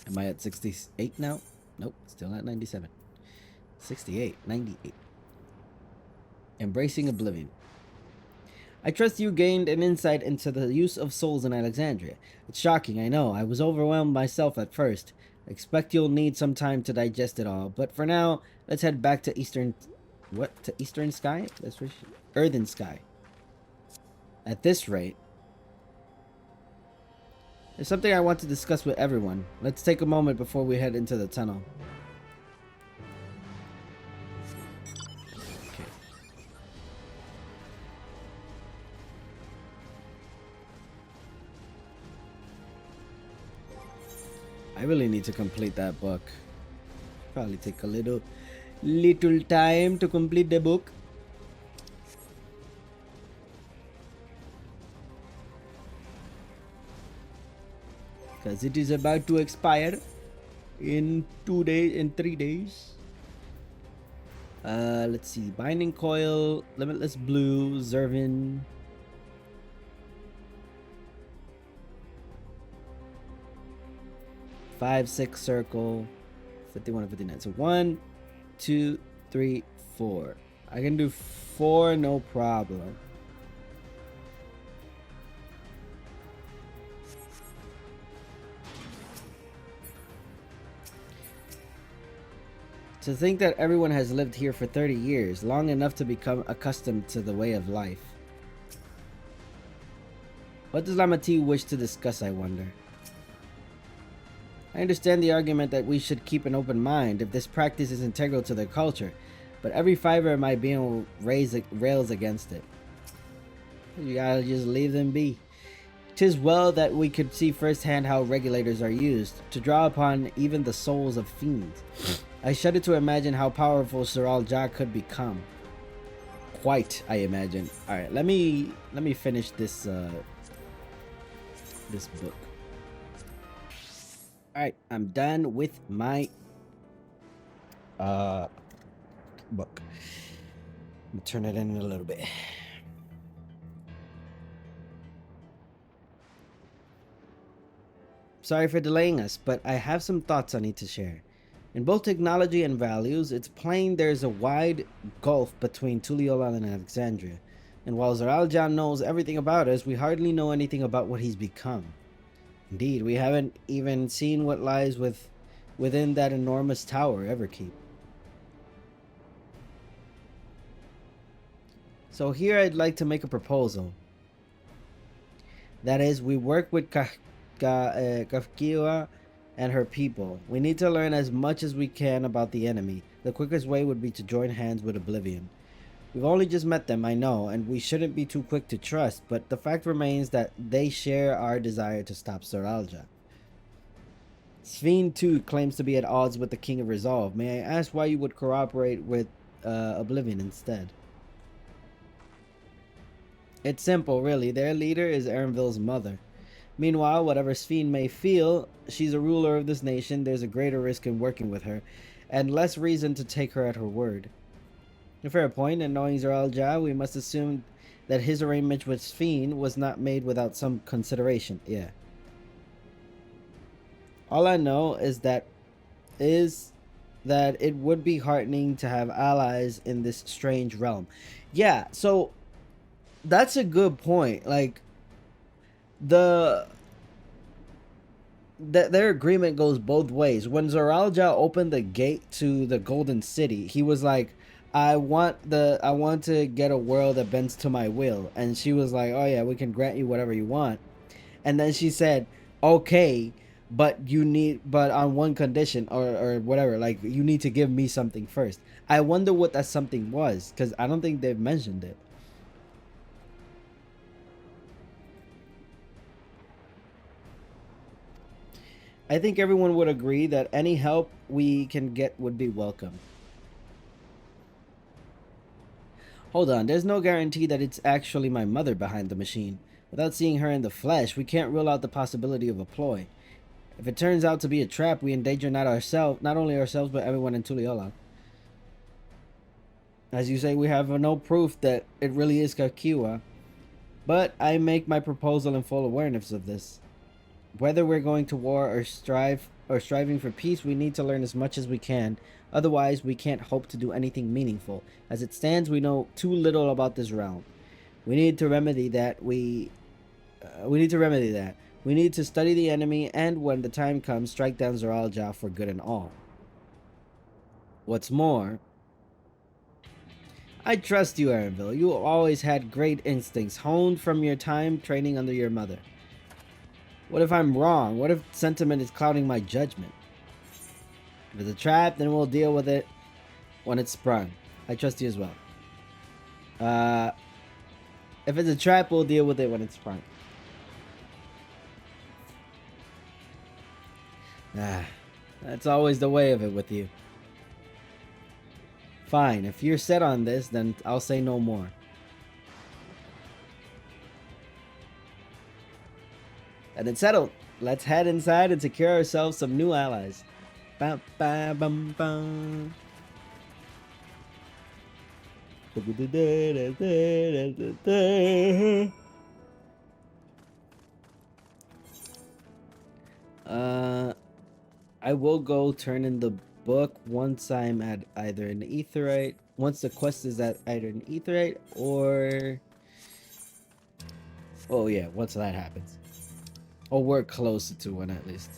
Am I at 68 now? Nope, still at 97. 68, 98. Embracing oblivion. I trust you gained an insight into the use of souls in Alexandria. It's shocking, I know. I was overwhelmed myself at first. I expect you'll need some time to digest it all. But for now, let's head back to Eastern... What? To Eastern Sky? That's where Earthen Sky. At this rate... There's something I want to discuss with everyone. Let's take a moment before we head into the tunnel. Okay. I really need to complete that book. Probably take a little time to complete the book. Because it is about to expire in 3 days. Let's see. Binding Coil, Limitless Blue, Zervin. Five, 6 circle. 51 and 59. So 1, 2, 3, 4. I can do 4, no problem. To think that everyone has lived here for 30 years, long enough to become accustomed to the way of life. What does Lamati wish to discuss, I wonder? I understand the argument that we should keep an open mind if this practice is integral to their culture, but every fiber of my being rails against it. You gotta just leave them be. 'Tis well that we could see firsthand how regulators are used, to draw upon even the souls of fiends. I shudder to imagine how powerful Zoralja could become. Quite, I imagine. Alright, let me finish this this book. Alright, I'm done with my book. I'm gonna turn it in a little bit. Sorry for delaying us, but I have some thoughts I need to share. In both technology and values, it's plain there's a wide gulf between Tuliyola and Alexandria. And while Zaralja knows everything about us, we hardly know anything about what he's become. Indeed, we haven't even seen what lies within that enormous tower, Everkeep. So here I'd like to make a proposal. That is, we work with Kafkiwa and her people. We need to learn as much as we can about the enemy. The quickest way would be to join hands with Oblivion. We've only just met them, I know, and we shouldn't be too quick to trust, but the fact remains that they share our desire to stop Soralja. Sphene too claims to be at odds with the King of Resolve. May I ask why you would cooperate with Oblivion instead? It's simple, really. Their leader is Erenville's mother. Meanwhile, whatever Sphene may feel, she's a ruler of this nation. There's a greater risk in working with her, and less reason to take her at her word. A fair point, and knowing Zaralja, we must assume that his arrangement with Sphene was not made without some consideration. Yeah. All I know is that it would be heartening to have allies in this strange realm. Yeah, so that's a good point. Like, their agreement goes both ways. When Zoralja opened the gate to the Golden City, he was like, I want to get a world that bends to my will. And she was like, oh yeah, we can grant you whatever you want. And then she said, okay, but on one condition, or whatever, like, you need to give me something first. I wonder what that something was, because I don't think they've mentioned it. I think everyone would agree that any help we can get would be welcome. Hold on, there's no guarantee that it's actually my mother behind the machine. Without seeing her in the flesh, we can't rule out the possibility of a ploy. If it turns out to be a trap, we endanger not only ourselves, but everyone in Tuliyola. As you say, we have no proof that it really is Kakiwa, but I make my proposal in full awareness of this. Whether we're going to war or striving for peace, we need to learn as much as we can. Otherwise, we can't hope to do anything meaningful. As it stands, we know too little about this realm. We need to remedy that. We need to study the enemy, and when the time comes, strike down Zoralja for good and all. What's more, I trust you, Erenville. You always had great instincts, honed from your time training under your mother. What if I'm wrong? What if sentiment is clouding my judgment? If it's a trap, then we'll deal with it when it's sprung. I trust you as well. If it's a trap, we'll deal with it when it's sprung. That's always the way of it with you. Fine, if you're set on this, then I'll say no more. And it's settled. Let's head inside and secure ourselves some new allies. Bum, bum, bum, bum. I will go turn in the book once I'm at either an Aetheryte. Once the quest is at either an Aetheryte or... oh yeah, once that happens. Or we're closer to one at least.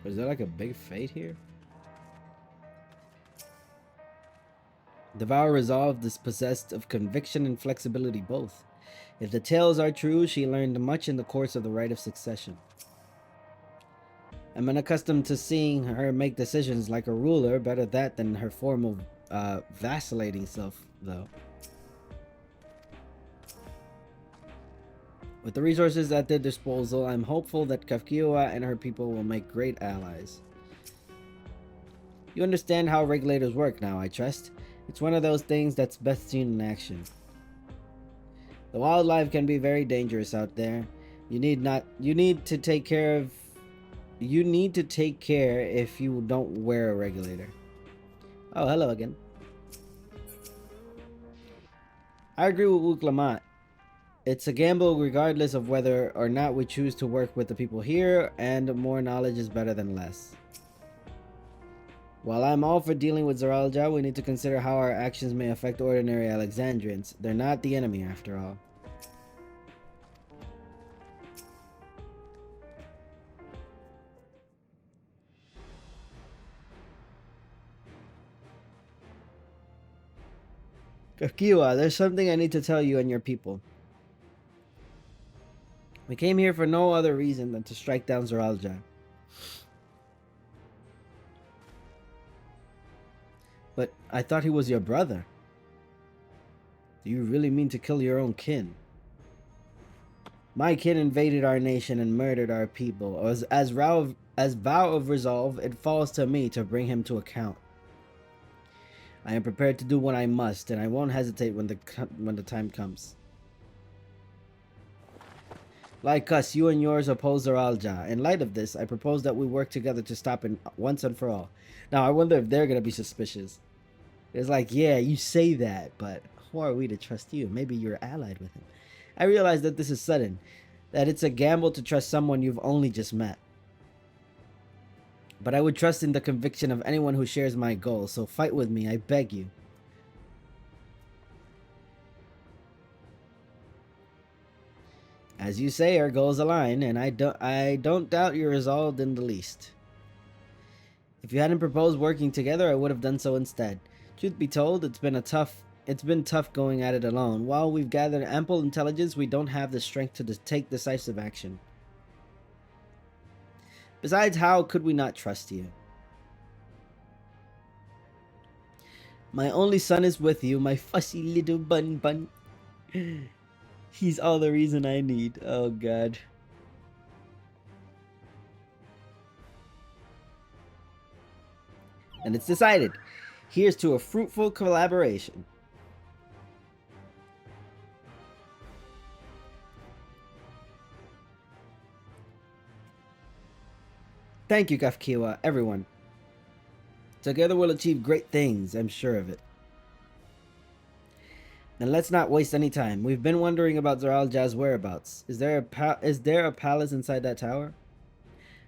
Is there like a big fate here? Devour Resolve is possessed of conviction and flexibility both. If the tales are true, she learned much in the course of the Rite of Succession. I'm unaccustomed to seeing her make decisions like a ruler. Better that than her form of vacillating self, though. With the resources at their disposal, I'm hopeful that Kafkiwa and her people will make great allies. You understand how regulators work now, I trust. It's one of those things that's best seen in action. The wildlife can be very dangerous out there. You need not. You need to take care of. You need to take care if you don't wear a regulator. Oh, hello again. I agree with Luke Lamont. It's a gamble regardless of whether or not we choose to work with the people here, and more knowledge is better than less. While I'm all for dealing with Zaralja, we need to consider how our actions may affect ordinary Alexandrians. They're not the enemy, after all. Kakiwa, there's something I need to tell you and your people. We came here for no other reason than to strike down Zaralja. But I thought he was your brother. Do you really mean to kill your own kin? My kin invaded our nation and murdered our people. As vow of resolve, it falls to me to bring him to account. I am prepared to do what I must, and I won't hesitate when the time comes. Like us, you and yours oppose Zaralja. In light of this, I propose that we work together to stop him once and for all. Now, I wonder if they're gonna be suspicious. It's like, yeah, you say that, but who are we to trust you? Maybe you're allied with him. I realize that this is sudden, that it's a gamble to trust someone you've only just met. But I would trust in the conviction of anyone who shares my goals, so fight with me, I beg you. As you say, our goals align, and I don't doubt you're resolved in the least. If you hadn't proposed working together, I would have done so instead. Truth be told, it's been tough going at it alone. While we've gathered ample intelligence, we don't have the strength to take decisive action. Besides, how could we not trust you? My only son is with you, my fussy little bun. He's all the reason I need. Oh, God. And it's decided. Here's to a fruitful collaboration. Thank you, Kafkiwa, everyone. Together we'll achieve great things, I'm sure of it. And let's not waste any time. We've been wondering about Zaralja's whereabouts. Is there a palace inside that tower?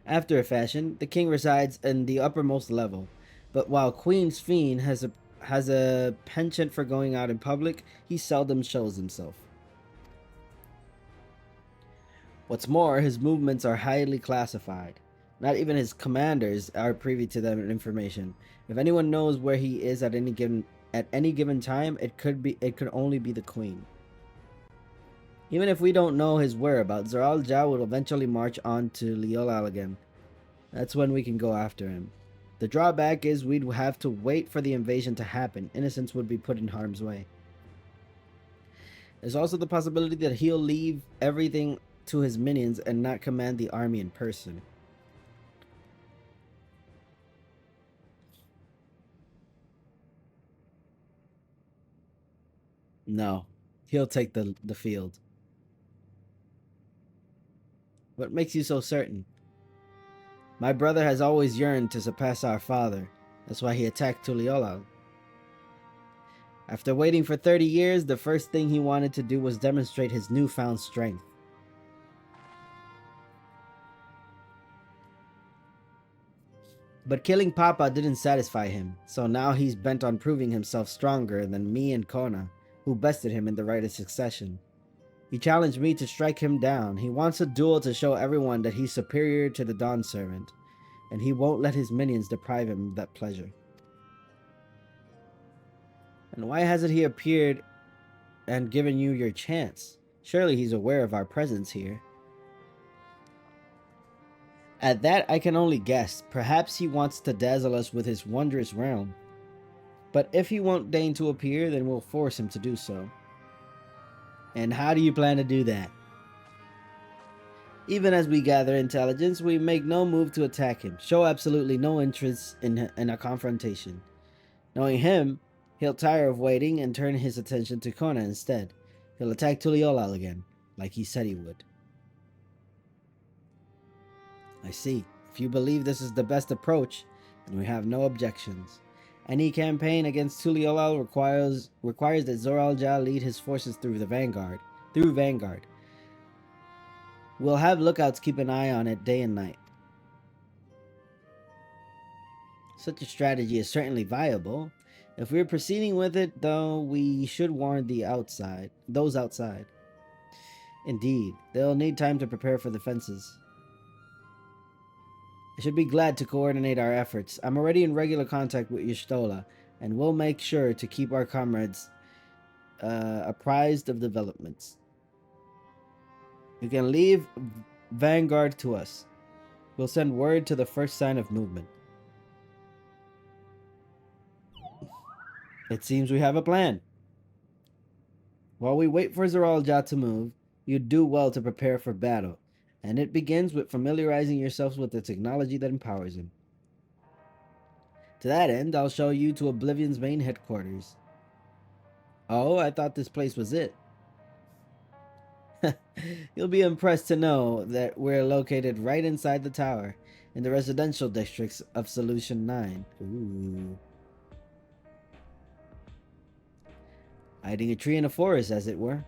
After a fashion, the king resides in the uppermost level. But while Queen Sphene has a penchant for going out in public, he seldom shows himself. What's more, his movements are highly classified. Not even his commanders are privy to that information. If anyone knows where he is at any given time, it could only be the queen. Even if we don't know his whereabouts, Zaralja will eventually march on to Leolal again. That's when we can go after him. The drawback is we'd have to wait for the invasion to happen. Innocents would be put in harm's way. There's also the possibility that he'll leave everything to his minions and not command the army in person. No, he'll take the field. What makes you so certain? My brother has always yearned to surpass our father. That's why he attacked Tuliolal. After waiting for 30 years, the first thing he wanted to do was demonstrate his newfound strength. But killing Papa didn't satisfy him, so now he's bent on proving himself stronger than me and Kona, who bested him in the right of succession. He challenged me to strike him down. He wants a duel to show everyone that he's superior to the Dawn Servant, and he won't let his minions deprive him of that pleasure. And why hasn't he appeared and given you your chance? Surely he's aware of our presence here. At that, I can only guess. Perhaps he wants to dazzle us with his wondrous realm. But if he won't deign to appear, then we'll force him to do so. And how do you plan to do that? Even as we gather intelligence, we make no move to attack him, show absolutely no interest in a confrontation. Knowing him, he'll tire of waiting and turn his attention to Kona instead. He'll attack Tuliolal again, like he said he would. I see. If you believe this is the best approach, then we have no objections. Any campaign against Tuliolal requires that Zor-Al-Jah lead his forces through Vanguard. We'll have lookouts keep an eye on it day and night. Such a strategy is certainly viable. If we're proceeding with it, though, we should warn those outside. Indeed, they'll need time to prepare for the fences. I should be glad to coordinate our efforts. I'm already in regular contact with Y'shtola, and we'll make sure to keep our comrades apprised of developments. You can leave Vanguard to us. We'll send word to the first sign of movement. It seems we have a plan. While we wait for Zor-Al-Jah to move, you do well to prepare for battle, and it begins with familiarizing yourselves with the technology that empowers him. To that end, I'll show you to Oblivion's main headquarters. Oh, I thought this place was it. You'll be impressed to know that we're located right inside the tower, in the residential districts of Solution 9. Ooh. Hiding a tree in a forest, as it were.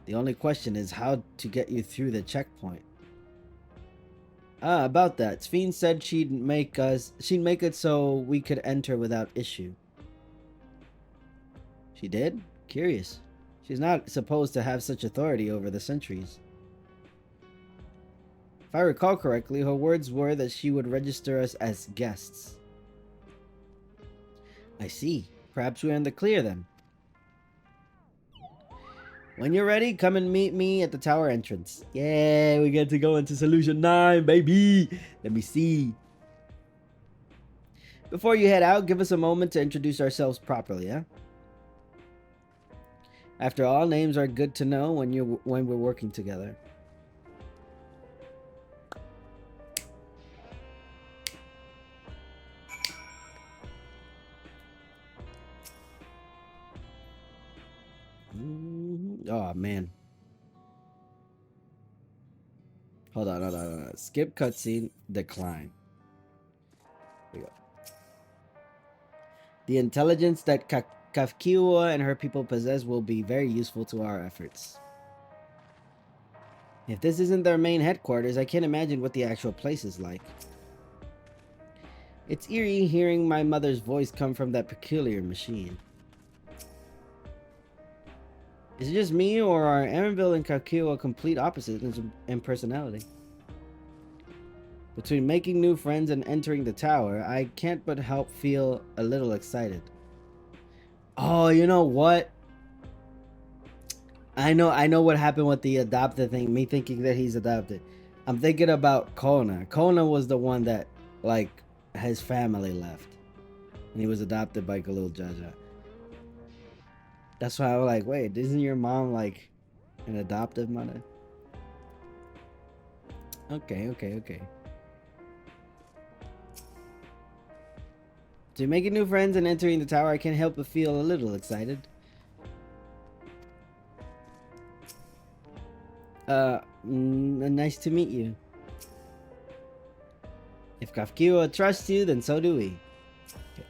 The only question is how to get you through the checkpoint. Ah, about that. Sphene said she'd make it so we could enter without issue. She did? Curious. She's not supposed to have such authority over the sentries. If I recall correctly, her words were that she would register us as guests. I see. Perhaps we're in the clear then. When you're ready, come and meet me at the tower entrance. Yeah, we get to go into Solution 9, baby! Let me see. Before you head out, give us a moment to introduce ourselves properly, huh? After all, names are good to know when we're working together. Oh man. Hold on. Skip cutscene, decline. There we go. The intelligence that Kafkiwa and her people possess will be very useful to our efforts. If this isn't their main headquarters, I can't imagine what the actual place is like. It's eerie hearing my mother's voice come from that peculiar machine. Is it just me, or are Erenville and Kafkiwa complete opposites in personality? Between making new friends and entering the tower, I can't but help feel a little excited. Oh, you know what? I know what happened with the adopted thing, me thinking that he's adopted. I'm thinking about Kona. Kona was the one that, like, his family left. And he was adopted by Galil Jaja. That's why I was like, wait, isn't your mom, like, an adoptive mother? Okay. To making new friends and entering the tower, I can't help but feel a little excited. Nice to meet you. If Kafkiwa trusts you, then so do we. Okay.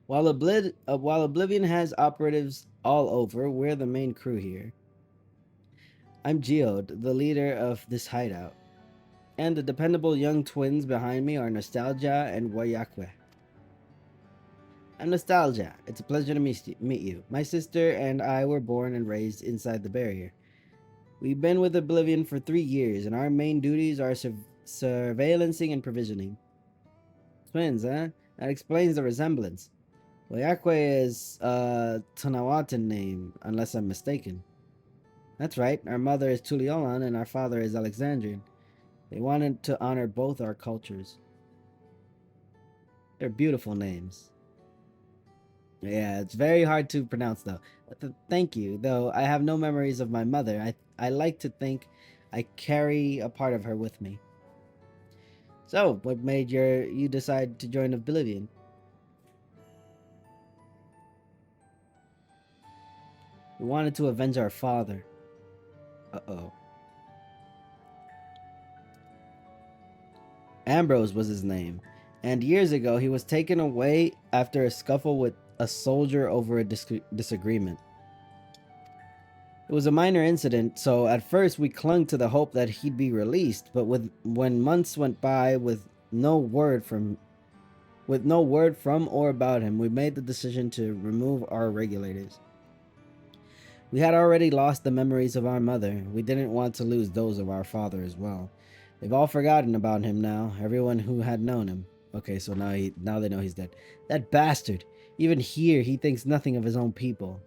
While Oblivion has operatives all over, we're the main crew here. I'm Geode, the leader of this hideout. And the dependable young twins behind me are Nostalgia and Wayakwe. I'm Nostalgia. It's a pleasure to meet you. My sister and I were born and raised inside the barrier. We've been with Oblivion for 3 years, and our main duties are surveillancing and provisioning. Twins, huh? That explains the resemblance. Wayakwe is a Tanawatan name, unless I'm mistaken. That's right, our mother is Tuliolan and our father is Alexandrian. They wanted to honor both our cultures. They're beautiful names. Yeah, it's very hard to pronounce though. Thank you, though I have no memories of my mother. I like to think I carry a part of her with me. So, what made you decide to join Oblivion? We wanted to avenge our father. Uh-oh. Ambrose was his name, and years ago he was taken away after a scuffle with a soldier over a disagreement. It was a minor incident, so at first we clung to the hope that he'd be released, but when months went by with no word from or about him, we made the decision to remove our regulators. We had already lost the memories of our mother. We didn't want to lose those of our father as well. They've all forgotten about him now, everyone who had known him. Okay, so now they know he's dead. That bastard! Even here, he thinks nothing of his own people.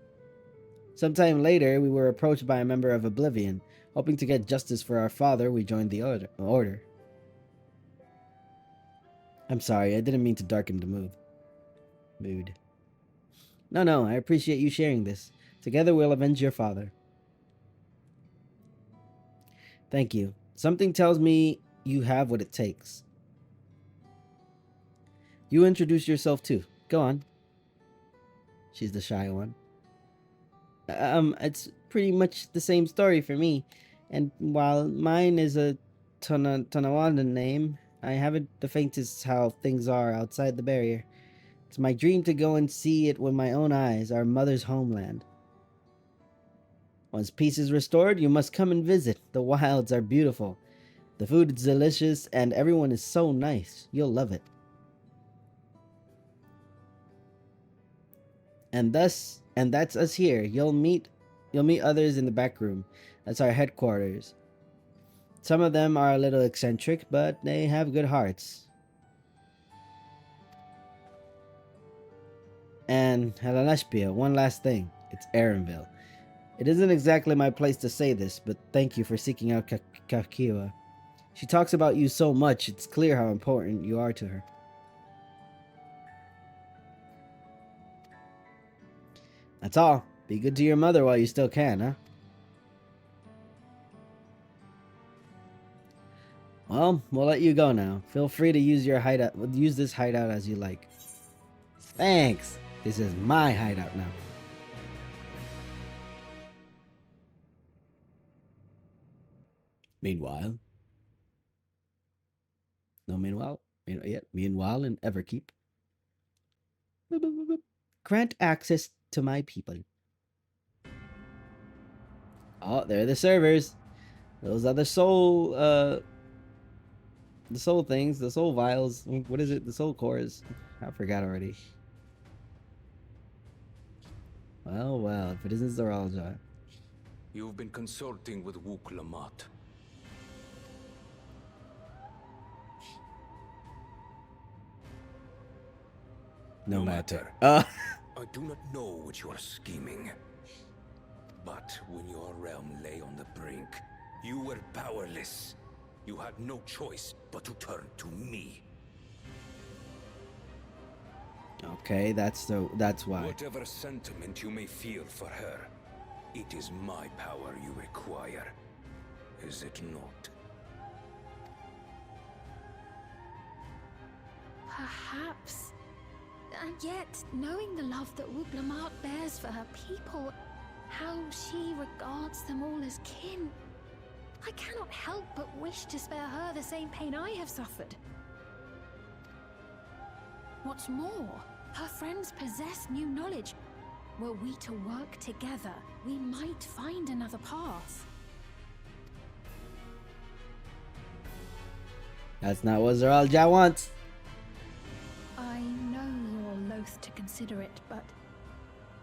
Sometime later, we were approached by a member of Oblivion. Hoping to get justice for our father, we joined the order. I'm sorry, I didn't mean to darken the mood. No, I appreciate you sharing this. Together we'll avenge your father. Thank you. Something tells me you have what it takes. You introduce yourself too. Go on. She's the shy one. It's pretty much the same story for me. And while mine is a Tonawanda name, I haven't the faintest how things are outside the barrier. It's my dream to go and see it with my own eyes, our mother's homeland. Once peace is restored, you must come and visit. The wilds are beautiful. The food is delicious, and everyone is so nice. You'll love it. And that's us here. You'll meet others in the back room. That's our headquarters. Some of them are a little eccentric, but they have good hearts. And Helenespia, one last thing. It's Aaronville. It isn't exactly my place to say this, but thank you for seeking out Kakiwa. She talks about you so much, it's clear how important you are to her. That's all. Be good to your mother while you still can, huh? Well, we'll let you go now. Feel free to use this hideout as you like. Thanks. This is my hideout now. Meanwhile in Everkeep. Grant access to my people. Oh, they're the servers. Those are the soul things, the soul vials. What is it? The soul cores. I forgot already. Well, if it isn't Zoralja. You've been consulting with Wook Lamont. No matter. I do not know what you are scheming. But when your realm lay on the brink, you were powerless. You had no choice but to turn to me. Okay, that's why. Whatever sentiment you may feel for her, it is my power you require. Is it not? Perhaps. And yet, knowing the love that Wooblamark bears for her people, how she regards them all as kin, I cannot help but wish to spare her the same pain I have suffered. What's more, her friends possess new knowledge. Were we to work together, we might find another path. That's not what Zoralja wants. I know you're loath to consider it, but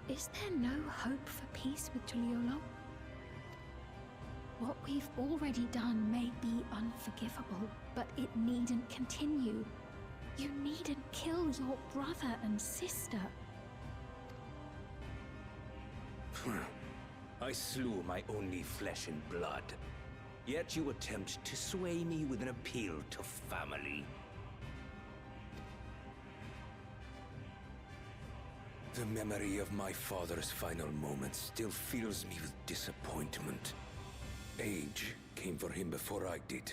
is there no hope for peace with Tuliolo? What we've already done may be unforgivable, but it needn't continue. You needn't kill your brother and sister. I slew my only flesh and blood. Yet you attempt to sway me with an appeal to family. The memory of my father's final moments still fills me with disappointment. Age came for him before I did.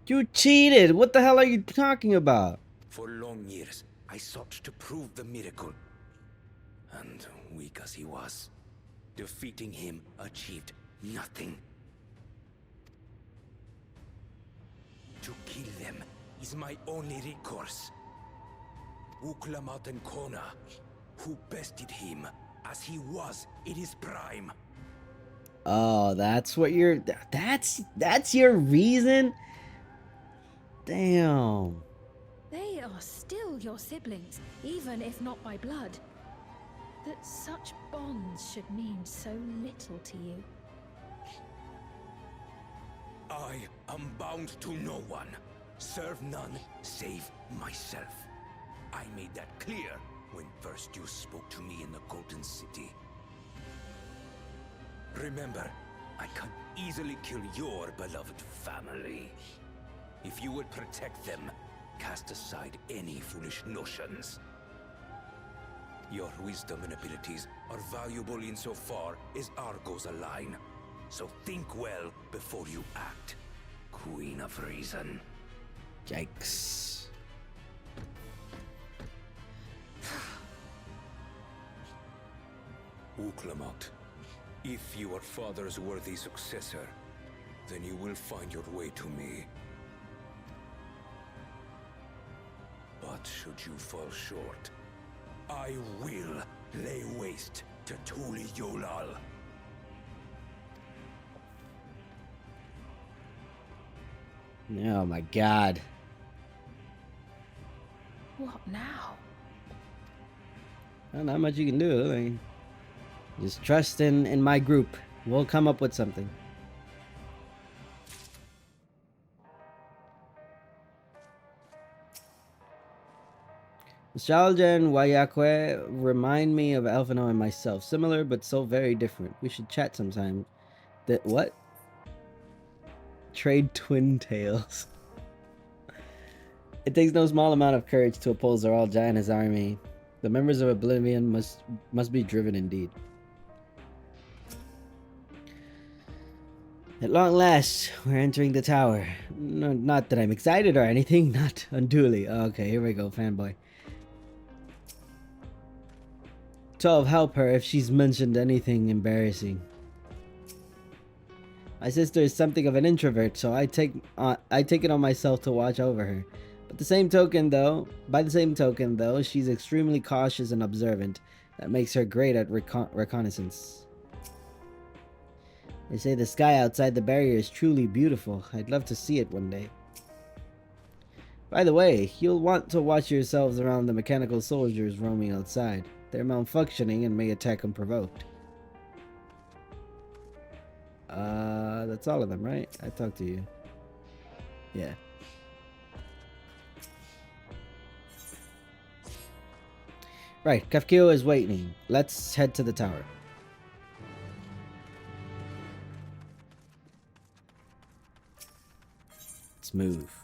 You cheated! What the hell are you talking about? For long years, I sought to prove the miracle. And weak as he was, Defeating him achieved nothing. To kill them is my only recourse. Uklamat and Kona, who bested him as he was in his prime. Oh, that's what you're... That's your reason? Damn. They are still your siblings, even if not by blood. That such bonds should mean so little to you. I am bound to no one. Serve none save myself. I made that clear when first you spoke to me in the Golden City. Remember, I can easily kill your beloved family. If you would protect them, cast aside any foolish notions. Your wisdom and abilities are valuable insofar as our goals align. So think well before you act, Queen of Reason. Yikes. Uklamat, if you are father's worthy successor, then you will find your way to me. But should you fall short, I will lay waste to Tuli Yolal. Oh my god. What now? Well, not much you can do. Like, just trust in my group. We'll come up with something. Nostalgia and Wayakwe remind me of Alphino and myself. Similar, but so very different. We should chat sometime. That what? Trade twin tails. It takes no small amount of courage to oppose Zoralja and his army. The members of Oblivion must be driven indeed. At long last, we're entering the tower. No, not that I'm excited or anything, not unduly. Okay, here we go, fanboy. 12, help her if she's mentioned anything embarrassing. My sister is something of an introvert, so I take it on myself to watch over her. But by the same token though, she's extremely cautious and observant. That makes her great at reconnaissance. They say the sky outside the barrier is truly beautiful. I'd love to see it one day. By the way, you'll want to watch yourselves around the mechanical soldiers roaming outside. They're malfunctioning and may attack unprovoked. That's all of them, right? I talked to you. Yeah. Right, Kafkio is waiting. Let's head to the tower. Let's move.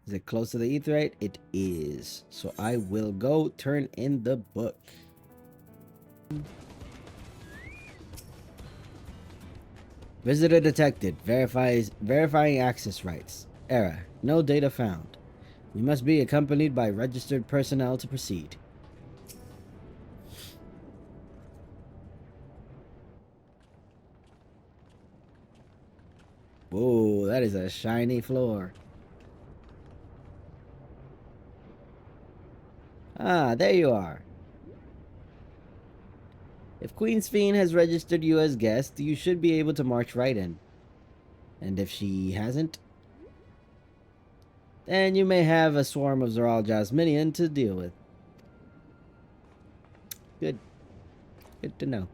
Is it close to the Aetheryte? It is. So I will go turn in the book. Visitor detected. Verifying access rights. Error. No data found. You must be accompanied by registered personnel to proceed. Whoa, that is a shiny floor. Ah, there you are. If Queen Sphene has registered you as guest, you should be able to march right in. And if she hasn't, then you may have a swarm of Zoralja's minion to deal with. Good. Good to know.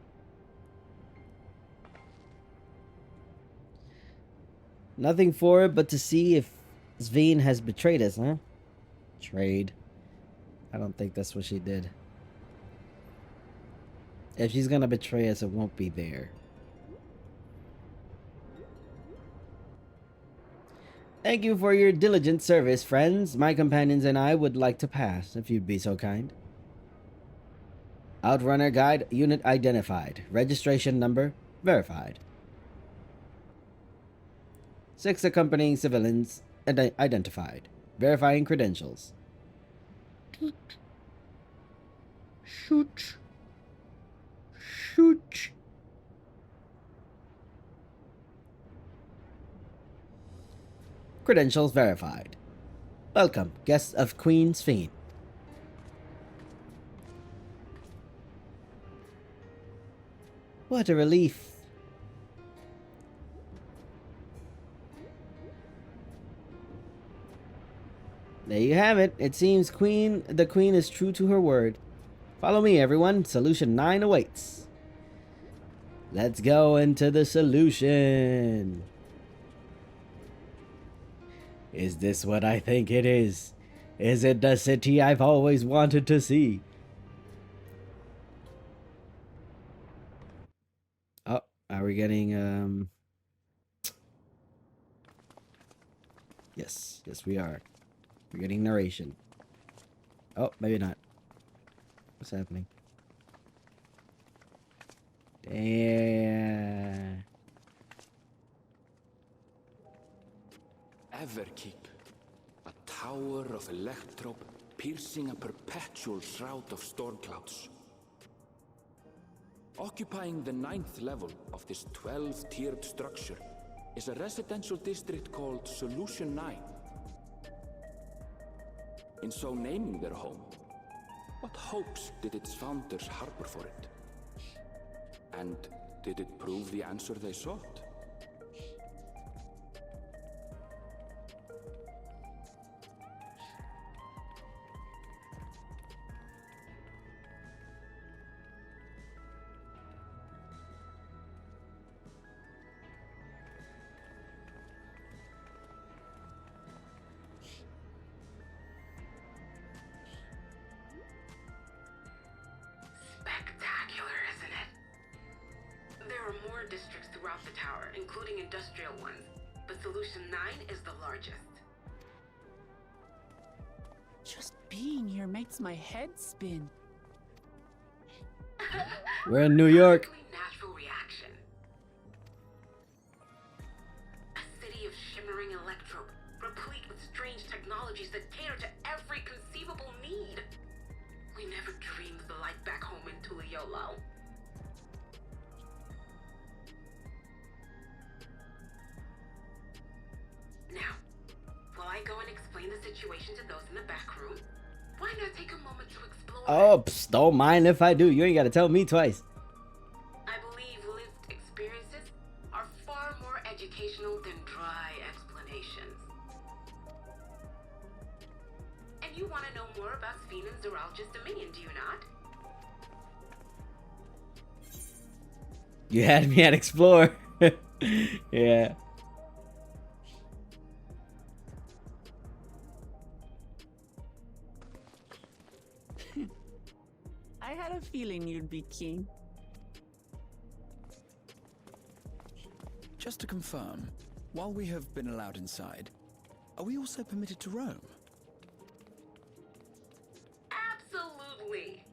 Nothing for it but to see if Sphene has betrayed us, huh? Betrayed. I don't think that's what she did. If she's gonna betray us, it won't be there. Thank you for your diligent service, friends. My companions and I would like to pass, if you'd be so kind. Outrunner guide unit identified. Registration number verified. 6 accompanying civilians identified. Verifying credentials. Shoot. Shoot. Credentials verified. Welcome, guests of XIV. What a relief. There you have it. It seems the queen is true to her word. Follow me, everyone. Solution 9 awaits. Let's go into the solution. Is this what I think it is? Is it the city I've always wanted to see? Oh, are we getting, Yes, we are. We're getting narration. Oh, maybe not. What's happening? Damn. Everkeep, a tower of electrope piercing a perpetual shroud of storm clouds. Occupying the 9th level of this 12-tiered structure is a residential district called Solution 9. In so naming their home, what hopes did its founders harbor for it? And did it prove the answer they sought? Spectacular, isn't it? There are more districts throughout the tower, including industrial ones, but Solution 9 is the largest. Just being here makes my head spin. We're in New York. Natural reaction. A city of shimmering electrope, replete with strange technologies that cater to every conceivable need. We never dreamed the light back home in Tuliolo. Now, while I go and explain the situation to those in the back room, why not take a moment to explore? Oh, psst, don't mind if I do. You ain't got to tell me twice. I believe lived experiences are far more educational than dry explanations. And you want to know more about Sphene and Zoralja's dominion, do you not? You had me at explore. Yeah. I had a feeling you'd be keen. Just to confirm, while we have been allowed inside, are we also permitted to roam? Absolutely.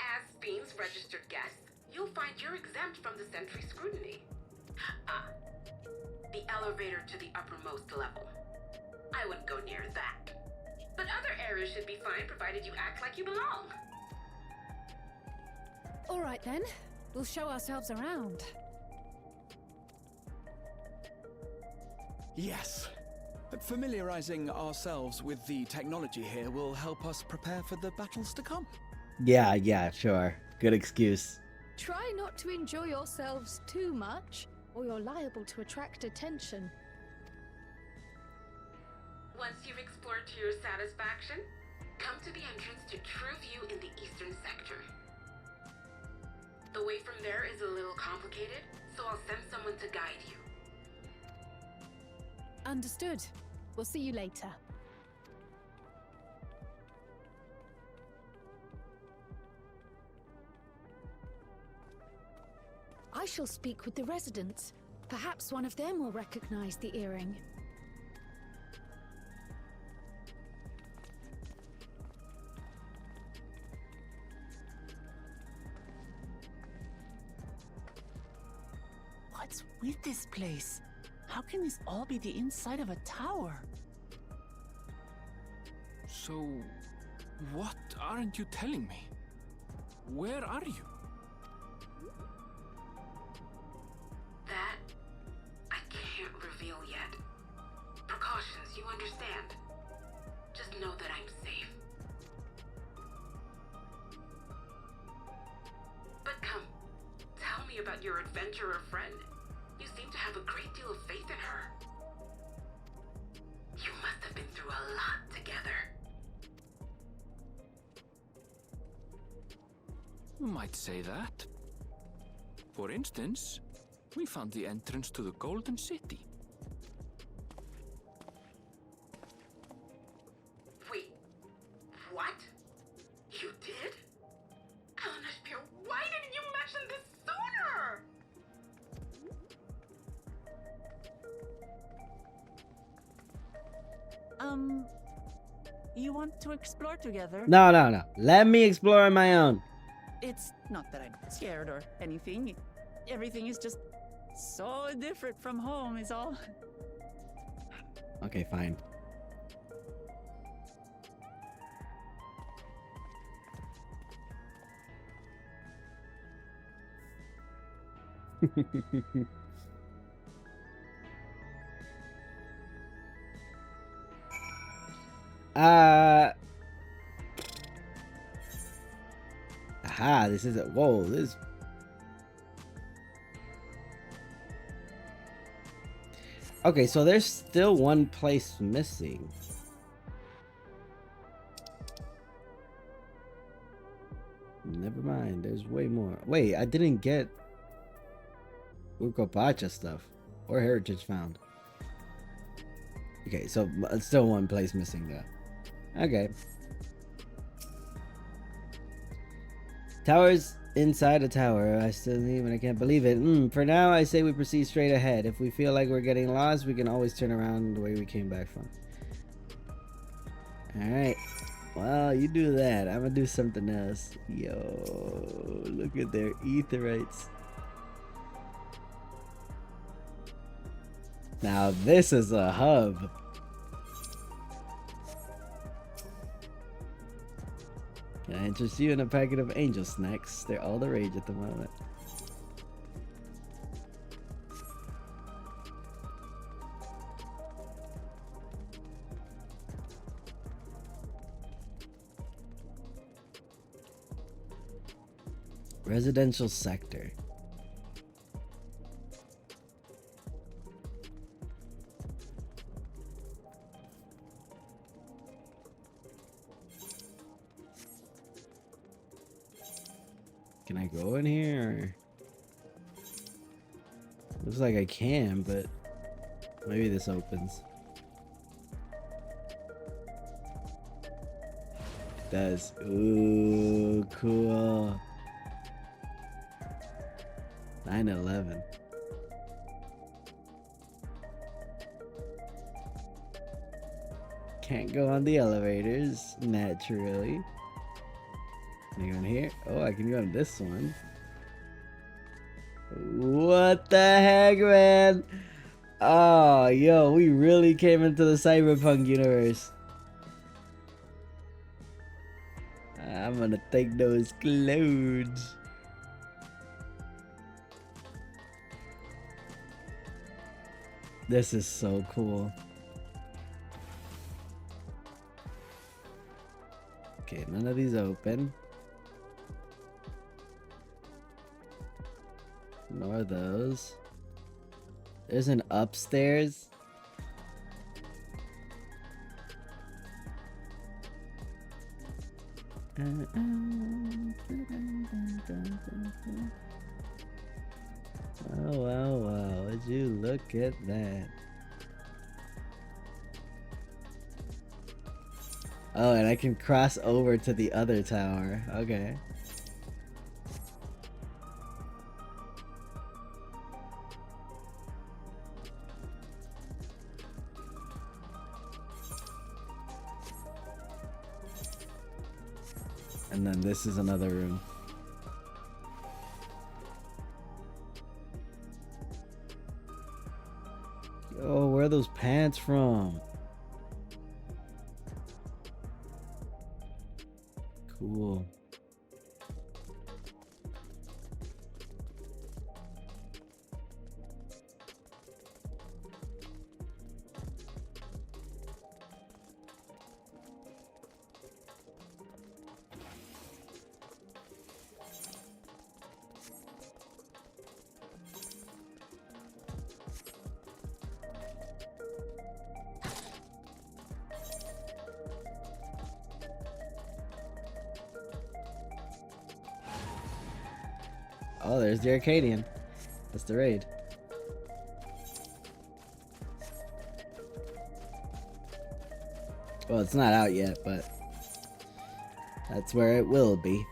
As Sphene's registered guest, you'll find you're exempt from the sentry scrutiny. The elevator to the uppermost level. I wouldn't go near that. But other areas should be fine provided you act like you belong. All right then, we'll show ourselves around. Yes. Familiarizing ourselves with the technology here will help us prepare for the battles to come. Yeah, sure. Good excuse. Try not to enjoy yourselves too much, or you're liable to attract attention. Once you've explored to your satisfaction, come to the entrance to True View in the eastern sector. The way from there is a little complicated, so I'll send someone to guide you. Understood. We'll see you later. I shall speak with the residents. Perhaps one of them will recognize the earring. What's with this place? How can this all be the inside of a tower? So, what aren't you telling me? Where are you? That I can't reveal yet. Precautions, you understand. Just know that I'm safe. But come, tell me about your adventurer friend. You seem to have a great deal of faith in her. You must have been through a lot together. You might say that. For instance, we found the entrance to the Golden City. Wait, what? You did? Alanashpir, why didn't you mention this sooner? You want to explore together? No, no, no. Let me explore on my own. It's not that I'm scared or anything. Everything is just so different from home, is all. Okay, fine. Aha, this is it. Whoa, this. Okay, so there's still one place missing. Never mind, there's way more. Wait, I didn't get Ukopacha stuff or heritage found. Okay, so still one place missing though. Okay. Towers inside a tower. I still even I can't believe it. For now, I say we proceed straight ahead. If we feel like we're getting lost, we can always turn around the way we came back from. Alright. Well, you do that. I'm gonna do something else. Yo, look at their aetherites. Now this is a hub. Can I interest you in a packet of angel snacks? They're all the rage at the moment. Residential sector. Can I go in here? Or... Looks like I can, but maybe this opens. It does. Ooh, cool. 9/11. Can't go on the elevators, naturally. Can I go in here? Oh, I can go on this one. What the heck, man? Oh, yo, we really came into the cyberpunk universe. I'm gonna take those clothes. This is so cool. Okay, none of these open. Nor those. There's an upstairs. Oh, wow, wow. Would you look at that? Oh, and I can cross over to the other tower. Okay. And then this is another room. Yo, where are those pants from? Cool. Oh, there's the Arcadian. That's the raid. Well, it's not out yet, but that's where it will be.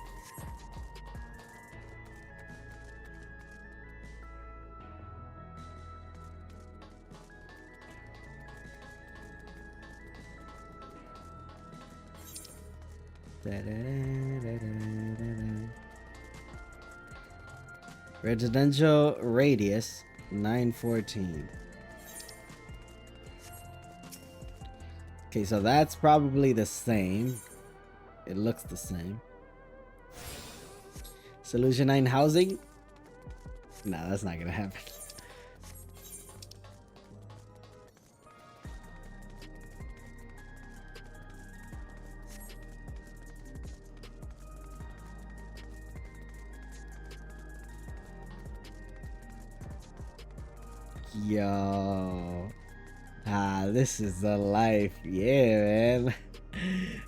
Residential radius 914. Okay, so that's probably the same. It looks the same. Solution 9 housing? No, that's not gonna happen. Yo. Ah, this is the life. Yeah, man.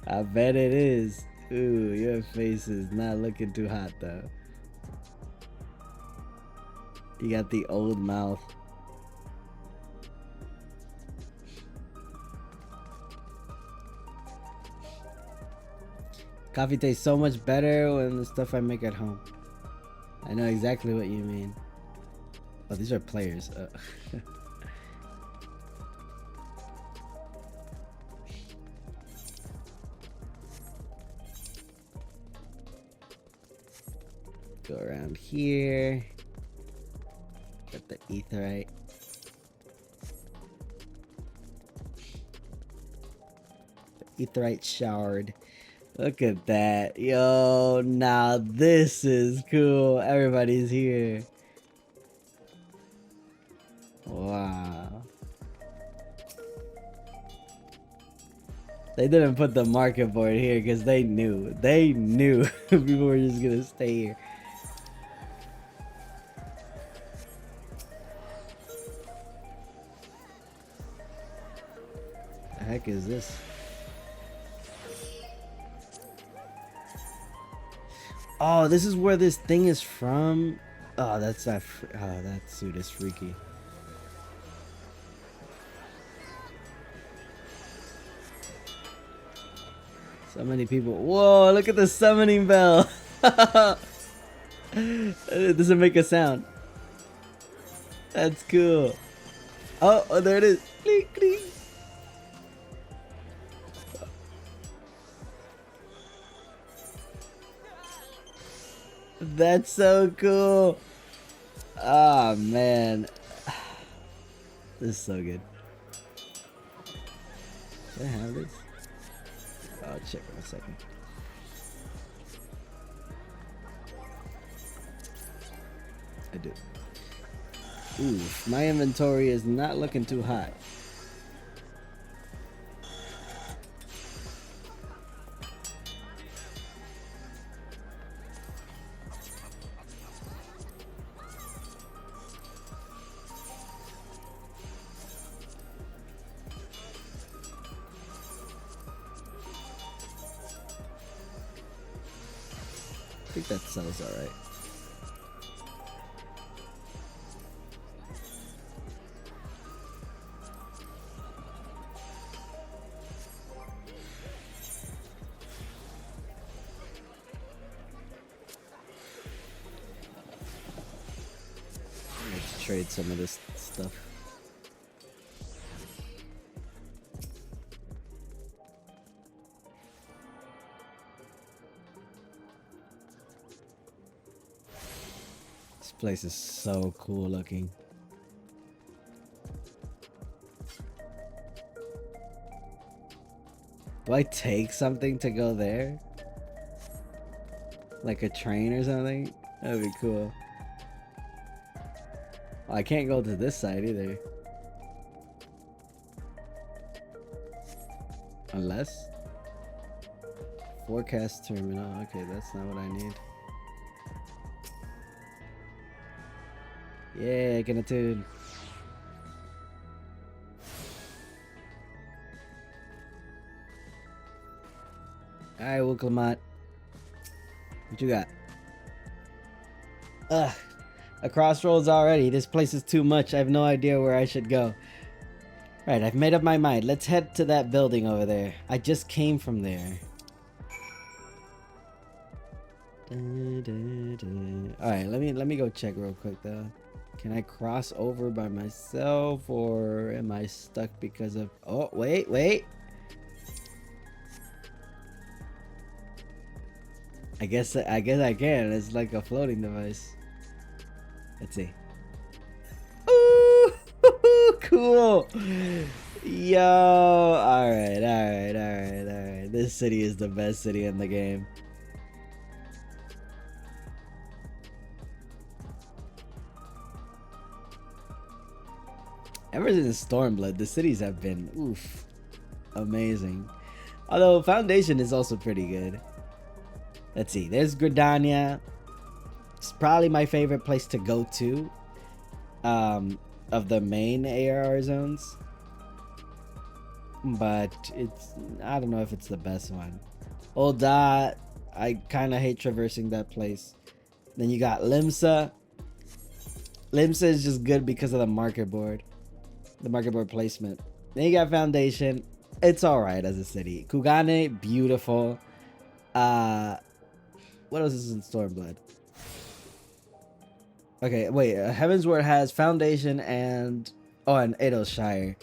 I bet it is. Ooh, your face is not looking too hot, though. You got the old mouth. Coffee tastes so much better when the stuff I make at home. I know exactly what you mean. Oh, these are players. Go around here. Get the etherite. The etherite shard. Look at that. Yo, now this is cool. Everybody's here. Wow. They didn't put the market board here because they knew. They knew people were just gonna stay here. The heck is this? Oh, this is where this thing is from. Oh, that's that. Oh, that suit is freaky. So many people. Whoa, look at the summoning bell. It doesn't make a sound. That's cool. Oh, there it is. Clink, clink. That's so cool. Ah, man. This is so good. Do I have this? I'll check in a second. I do. Ooh, my inventory is not looking too hot. I think that sounds alright. Let's trade some of this stuff. This place is so cool looking. Do I take something to go there? Like a train or something? That'd be cool. Oh, I can't go to this side either. Unless? Forecast terminal. Okay, that's not what I need. Yeah, get a tune. Alright, Wilclamot. What you got? Ugh. A crossroads already. This place is too much. I have no idea where I should go. Right, I've made up my mind. Let's head to that building over there. I just came from there. Alright, let me go check real quick though. Can I cross over by myself, or am I stuck because of... Oh, wait. I guess I can. It's like a floating device. Let's see. Ooh, cool. Yo, alright. This city is the best city in the game. Ever since Stormblood, the cities have been, oof, amazing. Although Foundation is also pretty good. Let's see, there's Gridania. It's probably my favorite place to go to, of the main ARR zones. But I don't know if it's the best one. Old Dot, I kind of hate traversing that place. Then you got Limsa. Limsa is just good because of the market board. The market board placement. Then you got Foundation. It's alright as a city. Kugane, beautiful. What else is in Stormblood? Okay, wait. Heavensward has Foundation and... Oh, and Edelshire.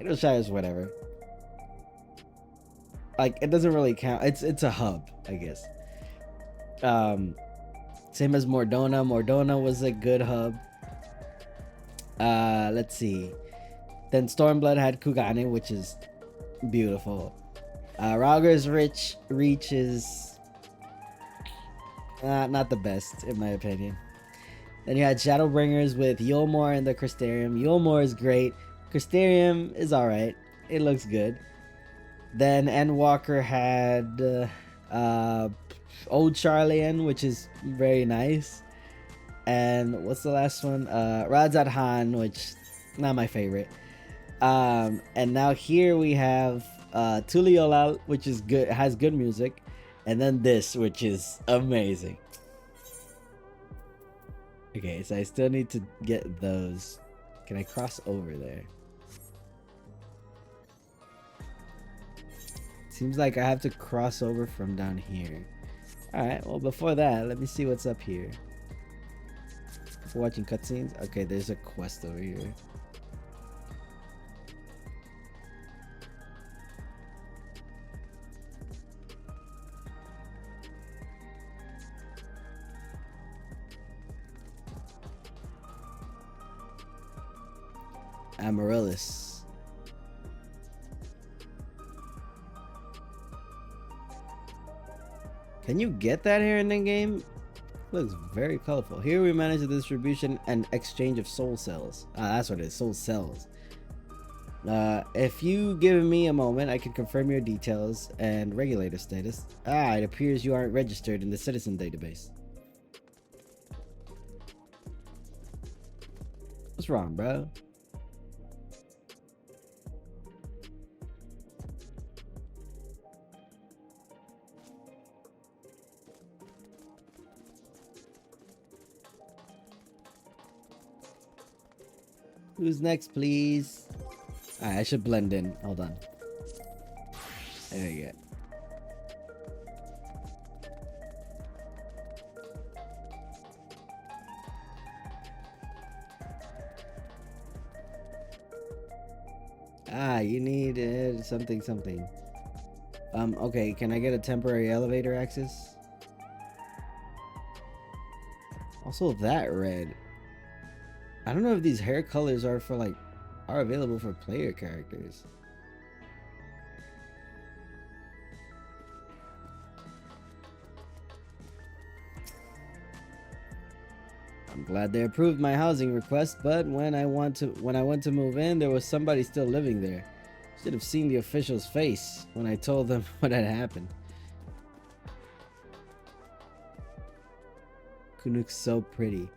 Edelshire is whatever. Like, it doesn't really count. It's a hub, I guess. Same as Mordona. Mordona was a good hub. Let's see. Then Stormblood had Kugane, which is beautiful. Rauger's Reach is not the best, in my opinion. Then you had Shadowbringers with Yulmore and the Crystarium. Yulmore is great. Crystarium is alright. It looks good. Then Endwalker had Old Charlian, which is very nice. And what's the last one? Radzat Han, which not my favorite. And now here we have Tuliolal, which is good, has good music, and then this, which is amazing. Okay, so I still need to get those. Can I cross over there? Seems like I have to cross over from down here. Alright, well before that, let me see what's up here. For watching cutscenes? Okay, there's a quest over here. Amaryllis. Can you get that here in the game? Looks very colorful. Here we manage the distribution and exchange of soul cells. That's what it is, soul cells. If you give me a moment, I can confirm your details and regulator status. It appears you aren't registered in the citizen database. What's wrong, bro? Who's next, please? Alright, I should blend in. Hold on. There you go. You need something. Okay, can I get a temporary elevator access? Also that red. I don't know if these hair colors are available for player characters. I'm glad they approved my housing request, but when I went to move in, there was somebody still living there. Should have seen the official's face when I told them what had happened. Kunuk's so pretty.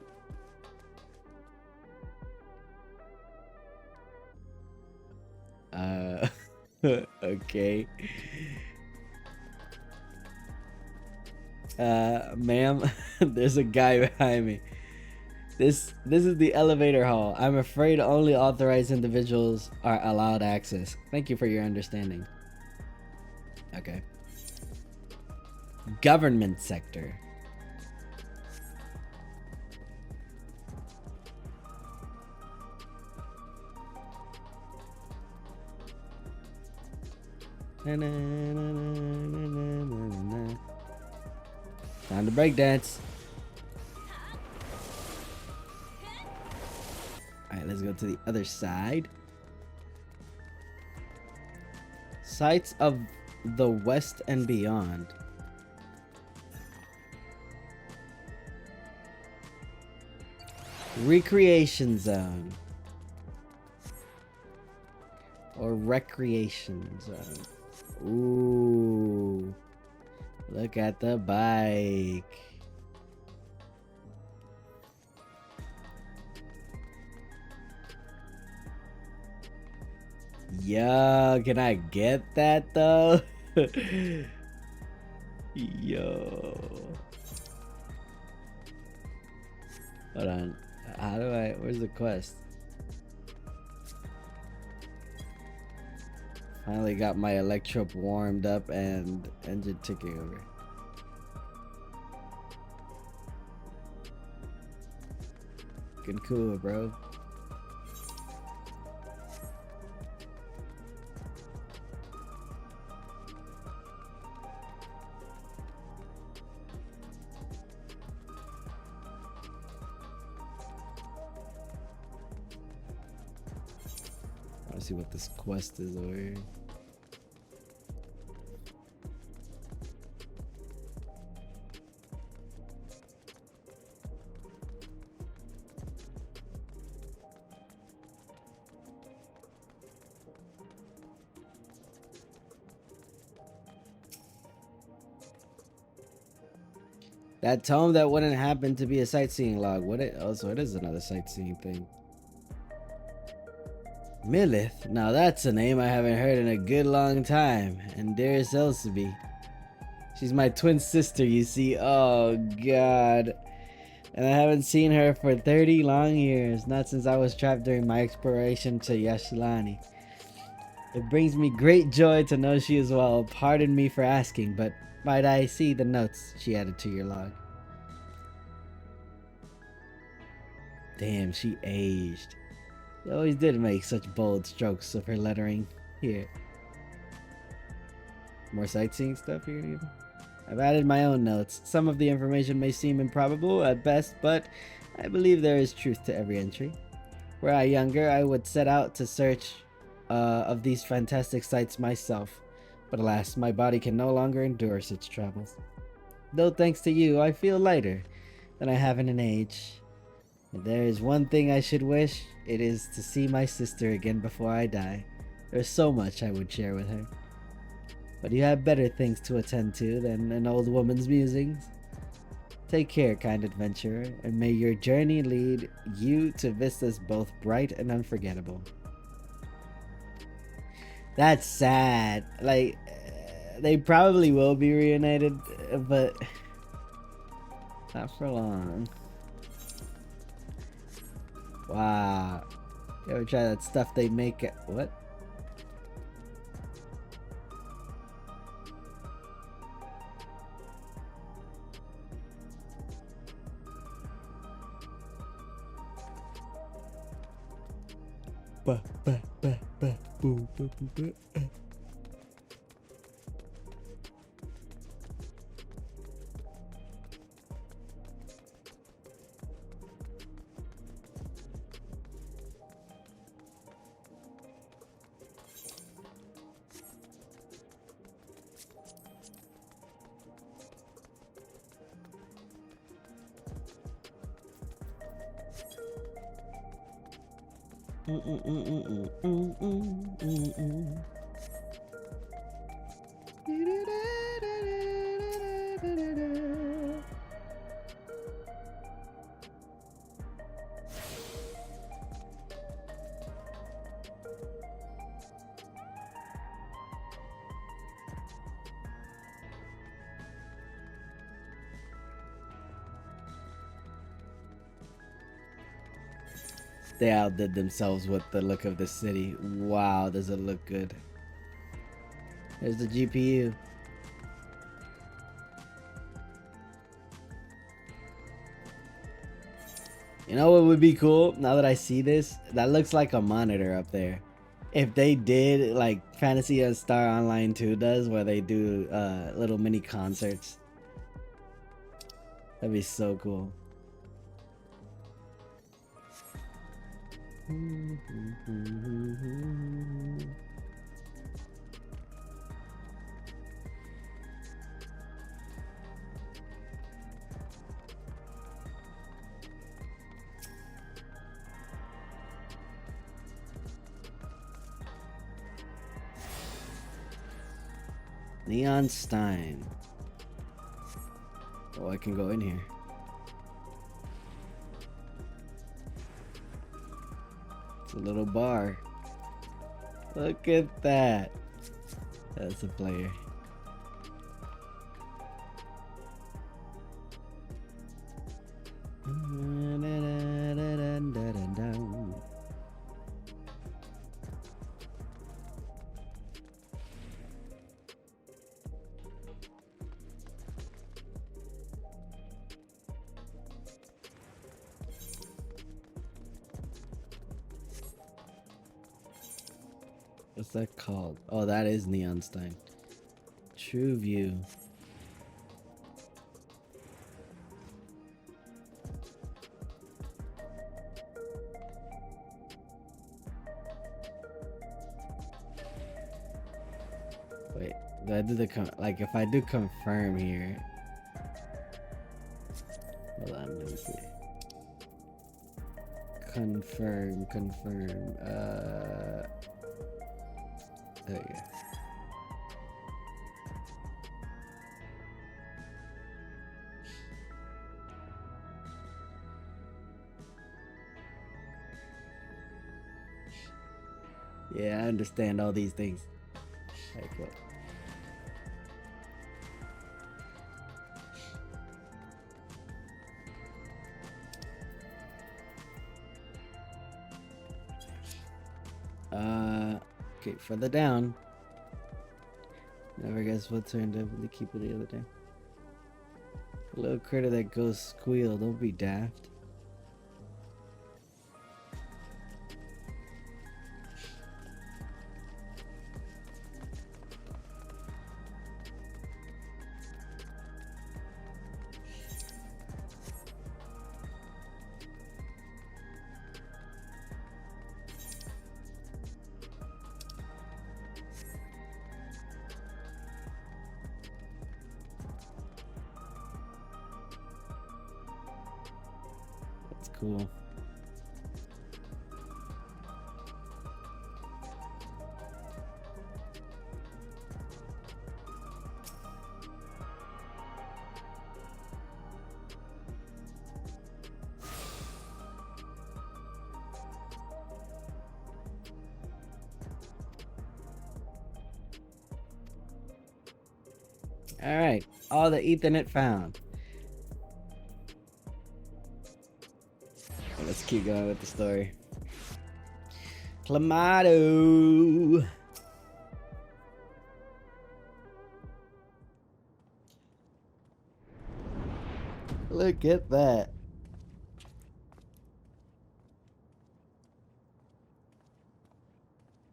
Okay. Ma'am, there's a guy behind me. This is the elevator hall. I'm afraid only authorized individuals are allowed access. Thank you for your understanding. Okay. Government sector. Time to break dance. Alright, let's go to the other side. Sights of the West and beyond. Recreation zone. Or recreation zone. Ooh. Look at the bike. Yo, can I get that though? Yo. Hold on. How do I, where's the quest? Finally got my electrope warmed up and engine ticking over. Looking cool, bro. Let's see what this quest is over here. That tome that wouldn't happen to be a sightseeing log, would it? Oh, so it is another sightseeing thing. Milith? Now that's a name I haven't heard in a good long time. And there's Elsabe. She's my twin sister, you see. Oh, God. And I haven't seen her for 30 long years. Not since I was trapped during my exploration to Yashlani. It brings me great joy to know she is well. Pardon me for asking, but might I see the notes she added to your log? Damn, she aged. She always did make such bold strokes of her lettering. Here. More sightseeing stuff here? I've added my own notes. Some of the information may seem improbable at best, but I believe there is truth to every entry. Were I younger, I would set out to search of these fantastic sights myself. But alas, my body can no longer endure such travels. Though thanks to you, I feel lighter than I have in an age. If there is one thing I should wish, it is to see my sister again before I die. There's so much I would share with her. But you have better things to attend to than an old woman's musings. Take care, kind adventurer, and may your journey lead you to vistas both bright and unforgettable. That's sad. Like, they probably will be reunited, but not for long. Wow. You ever try that stuff they make at what? Ba ba ba ba boo boo boo boo. They outdid themselves with the look of the city. Wow, does it look good. There's the GPU. You know what would be cool? Now that I see this, that looks like a monitor up there. If they did like Fantasy Star Online 2 does, where they do little mini concerts. That'd be so cool. Neon Stein. Oh, I can go in here. It's a little bar. Look at that. That's a player. What's that called? Oh, that is Neonstein. True View. Wait, do I do the like if I do confirm here? Hold on, let me see. Confirm. There you go. Yeah, I understand all these things. Alright, cool. Okay, further down. Never guess what turn definitely keep it the other day. A little critter that goes squeal, don't be daft. Cool. All right, all the Ethernet found. Let's keep going with the story. Clamato. Look at that.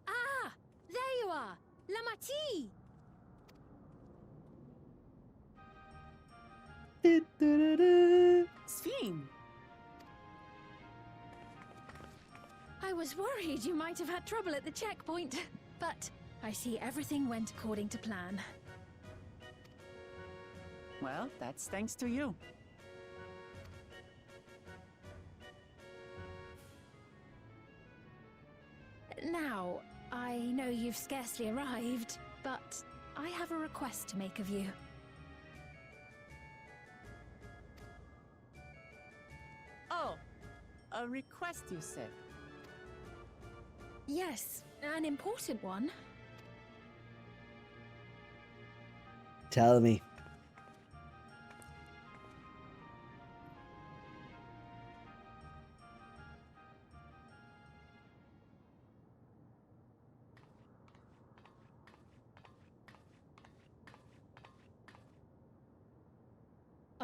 Ah! There you are! Lamati! Sphene! I was worried you might have had trouble at the checkpoint, but I see everything went according to plan. Well, that's thanks to you. Now, I know you've scarcely arrived, but I have a request to make of you. Oh, a request you said. Yes, an important one. Tell me.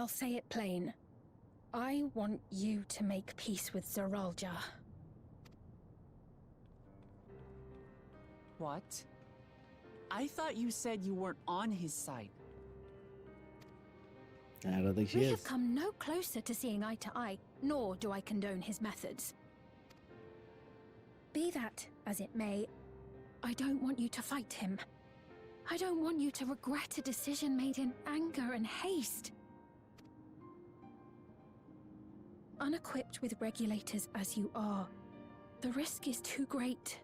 I'll say it plain. I want you to make peace with Zeralja. What? I thought you said you weren't on his side. I don't think she We is. have come no closer to seeing eye to eye, nor do I condone his methods. Be that as it may, I don't want you to fight him. I don't want you to regret a decision made in anger and haste. Unequipped with regulators as you are, the risk is too great.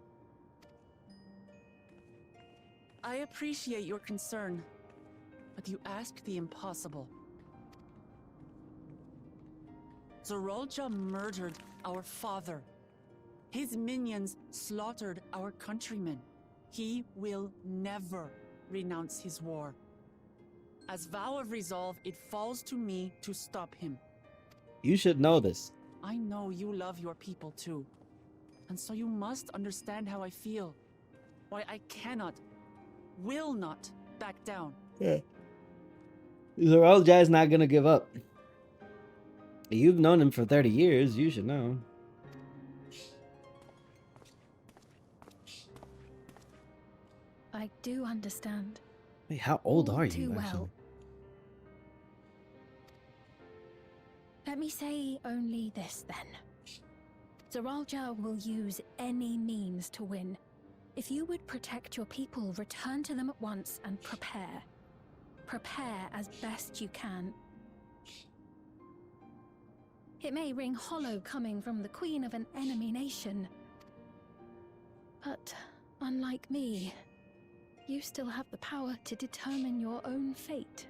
I appreciate your concern, but you ask the impossible. Zeralja murdered our father. His minions slaughtered our countrymen. He will never renounce his war. As vow of resolve, it falls to me to stop him. You should know this. I know you love your people too. And so you must understand how I feel. Why I cannot, will not back down. Yeah. Zeralja is not gonna give up. You've known him for 30 years, you should know. I do understand. Wait, how old All are too you, well. actually? Let me say only this then. Zeralja will use any means to win. If you would protect your people, return to them at once and prepare. Prepare as best you can. It may ring hollow coming from the queen of an enemy nation. But unlike me, you still have the power to determine your own fate.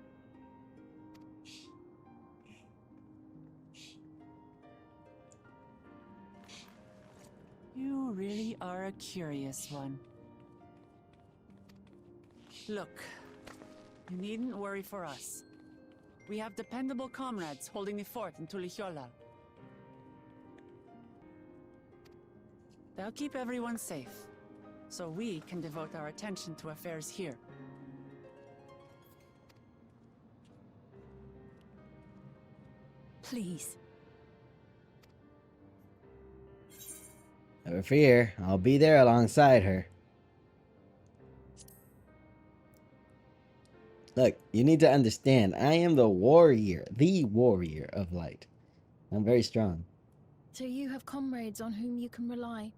You really are a curious one. Look, you needn't worry for us. We have dependable comrades holding the fort in Tulihiola. They'll keep everyone safe, so we can devote our attention to affairs here. Please. Never fear, I'll be there alongside her. Look, you need to understand, I am the warrior of light. I'm very strong. So you have comrades on whom you can rely.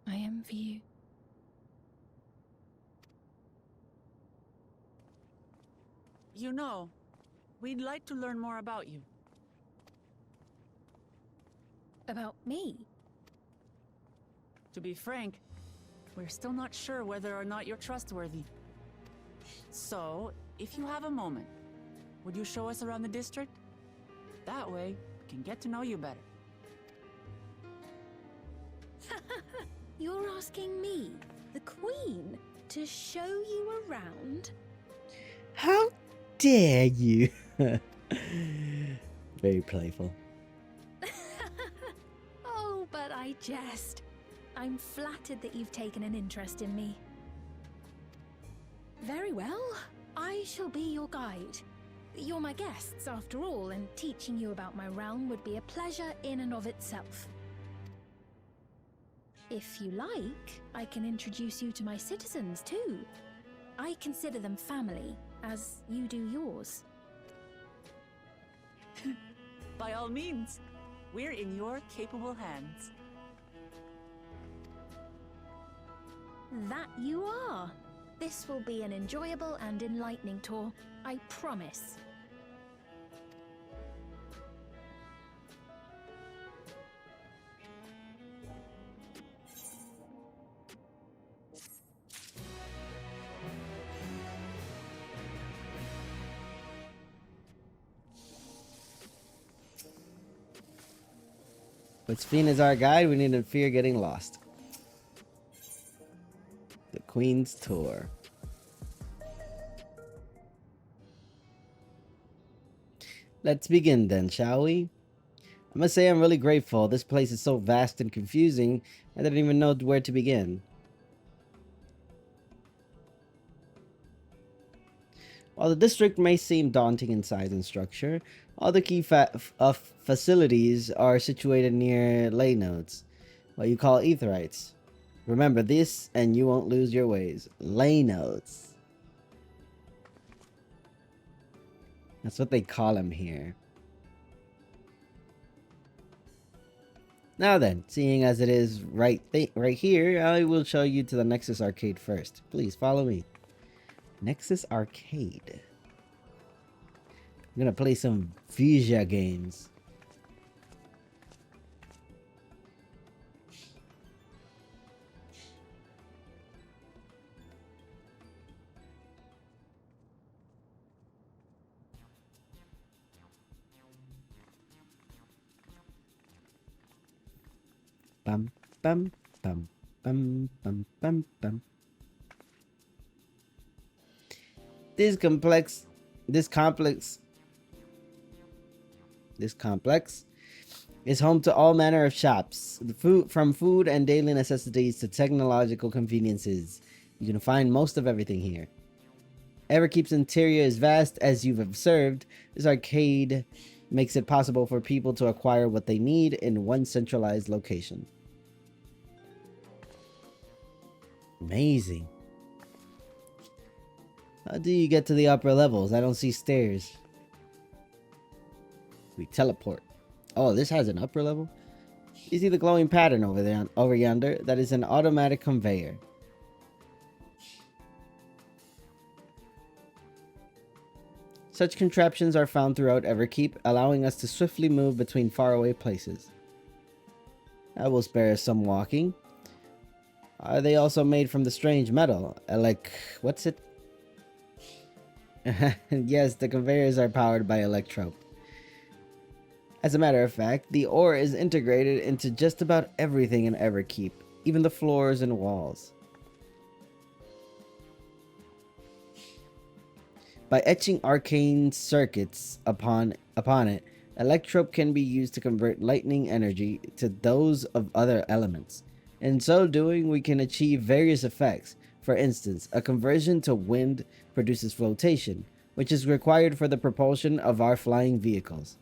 I envy you. You know, we'd like to learn more about you. About me? To be frank, we're still not sure whether or not you're trustworthy. So, if you have a moment, would you show us around the district? That way, we can get to know you better. You're asking me, the Queen, to show you around? How dare you? Very playful. Oh, but I jest. I'm flattered that you've taken an interest in me. Very well. I shall be your guide. You're my guests, after all, and teaching you about my realm would be a pleasure in and of itself. If you like, I can introduce you to my citizens, too. I consider them family, as you do yours. By all means, we're in your capable hands. That you are. This will be an enjoyable and enlightening tour, I promise. But Sphene is our guide, we need to fear getting lost. The Queen's Tour. Let's begin then, shall we? I must say I'm really grateful. This place is so vast and confusing, I didn't even know where to begin. While the district may seem daunting in size and structure, all the key facilities are situated near ley nodes, what you call etherites. Remember this and you won't lose your ways. Ley nodes. That's what they call them here. Now then, seeing as it is right here, I will show you to the Nexus Arcade first. Please follow me. Nexus Arcade. I'm gonna play some ffxiv games. Bum bum bum bum bum bum bum. This complex is home to all manner of shops, from food and daily necessities to technological conveniences. You can find most of everything here. Everkeep's interior is vast, as you've observed. This arcade makes it possible for people to acquire what they need in one centralized location. Amazing. How do you get to the upper levels? I don't see stairs. We teleport. Oh, this has an upper level? You see the glowing pattern over yonder? That is an automatic conveyor. Such contraptions are found throughout Everkeep, allowing us to swiftly move between faraway places. That will spare us some walking. Are they also made from the strange metal? What's it? Yes, the conveyors are powered by electrope. As a matter of fact, the ore is integrated into just about everything in Everkeep, even the floors and walls. By etching arcane circuits upon it, electrope can be used to convert lightning energy to those of other elements. In so doing, we can achieve various effects. For instance, a conversion to wind produces flotation, which is required for the propulsion of our flying vehicles.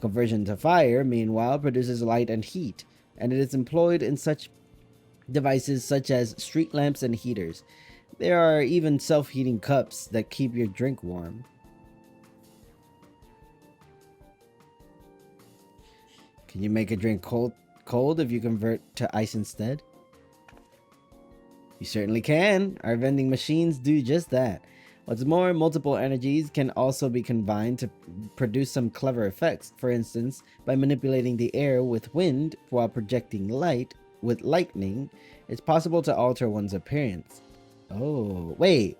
Conversion to fire, meanwhile, produces light and heat, and it is employed in such devices such as street lamps and heaters. There are even self-heating cups that keep your drink warm. Can you make a drink cold if you convert to ice instead? You certainly can. Our vending machines do just that. What's more, multiple energies can also be combined to produce some clever effects. For instance, by manipulating the air with wind while projecting light with lightning, it's possible to alter one's appearance. Oh, wait.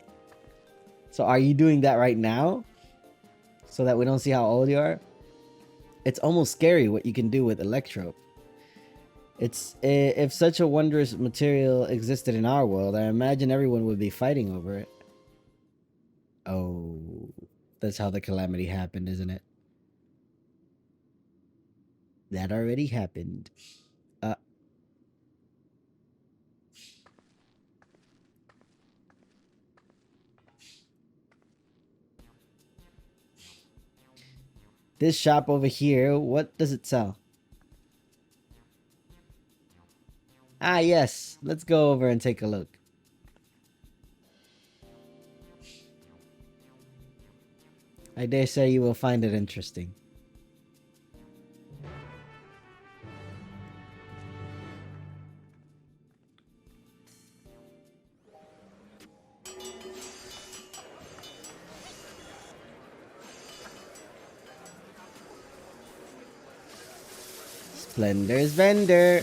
So are you doing that right now? So that we don't see how old you are? It's almost scary what you can do with electrope. If such a wondrous material existed in our world, I imagine everyone would be fighting over it. Oh, that's how the calamity happened, isn't it? That already happened. This shop over here, what does it sell? Ah, yes. Let's go over and take a look. I dare say you will find it interesting. Splendor's vendor.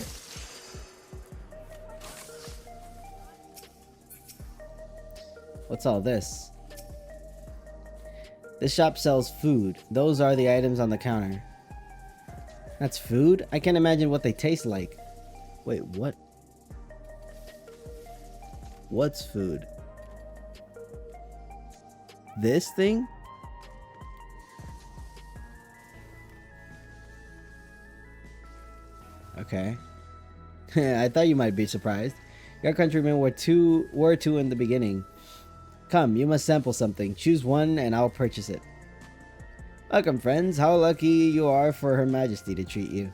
What's all this? This shop sells food. Those are the items on the counter. That's food? I can't imagine what they taste like. Wait, what? What's food? This thing? Okay. I thought you might be surprised. Your countrymen were two in the beginning. Come, you must sample something. Choose one and I'll purchase it. Welcome, friends. How lucky you are for Her Majesty to treat you.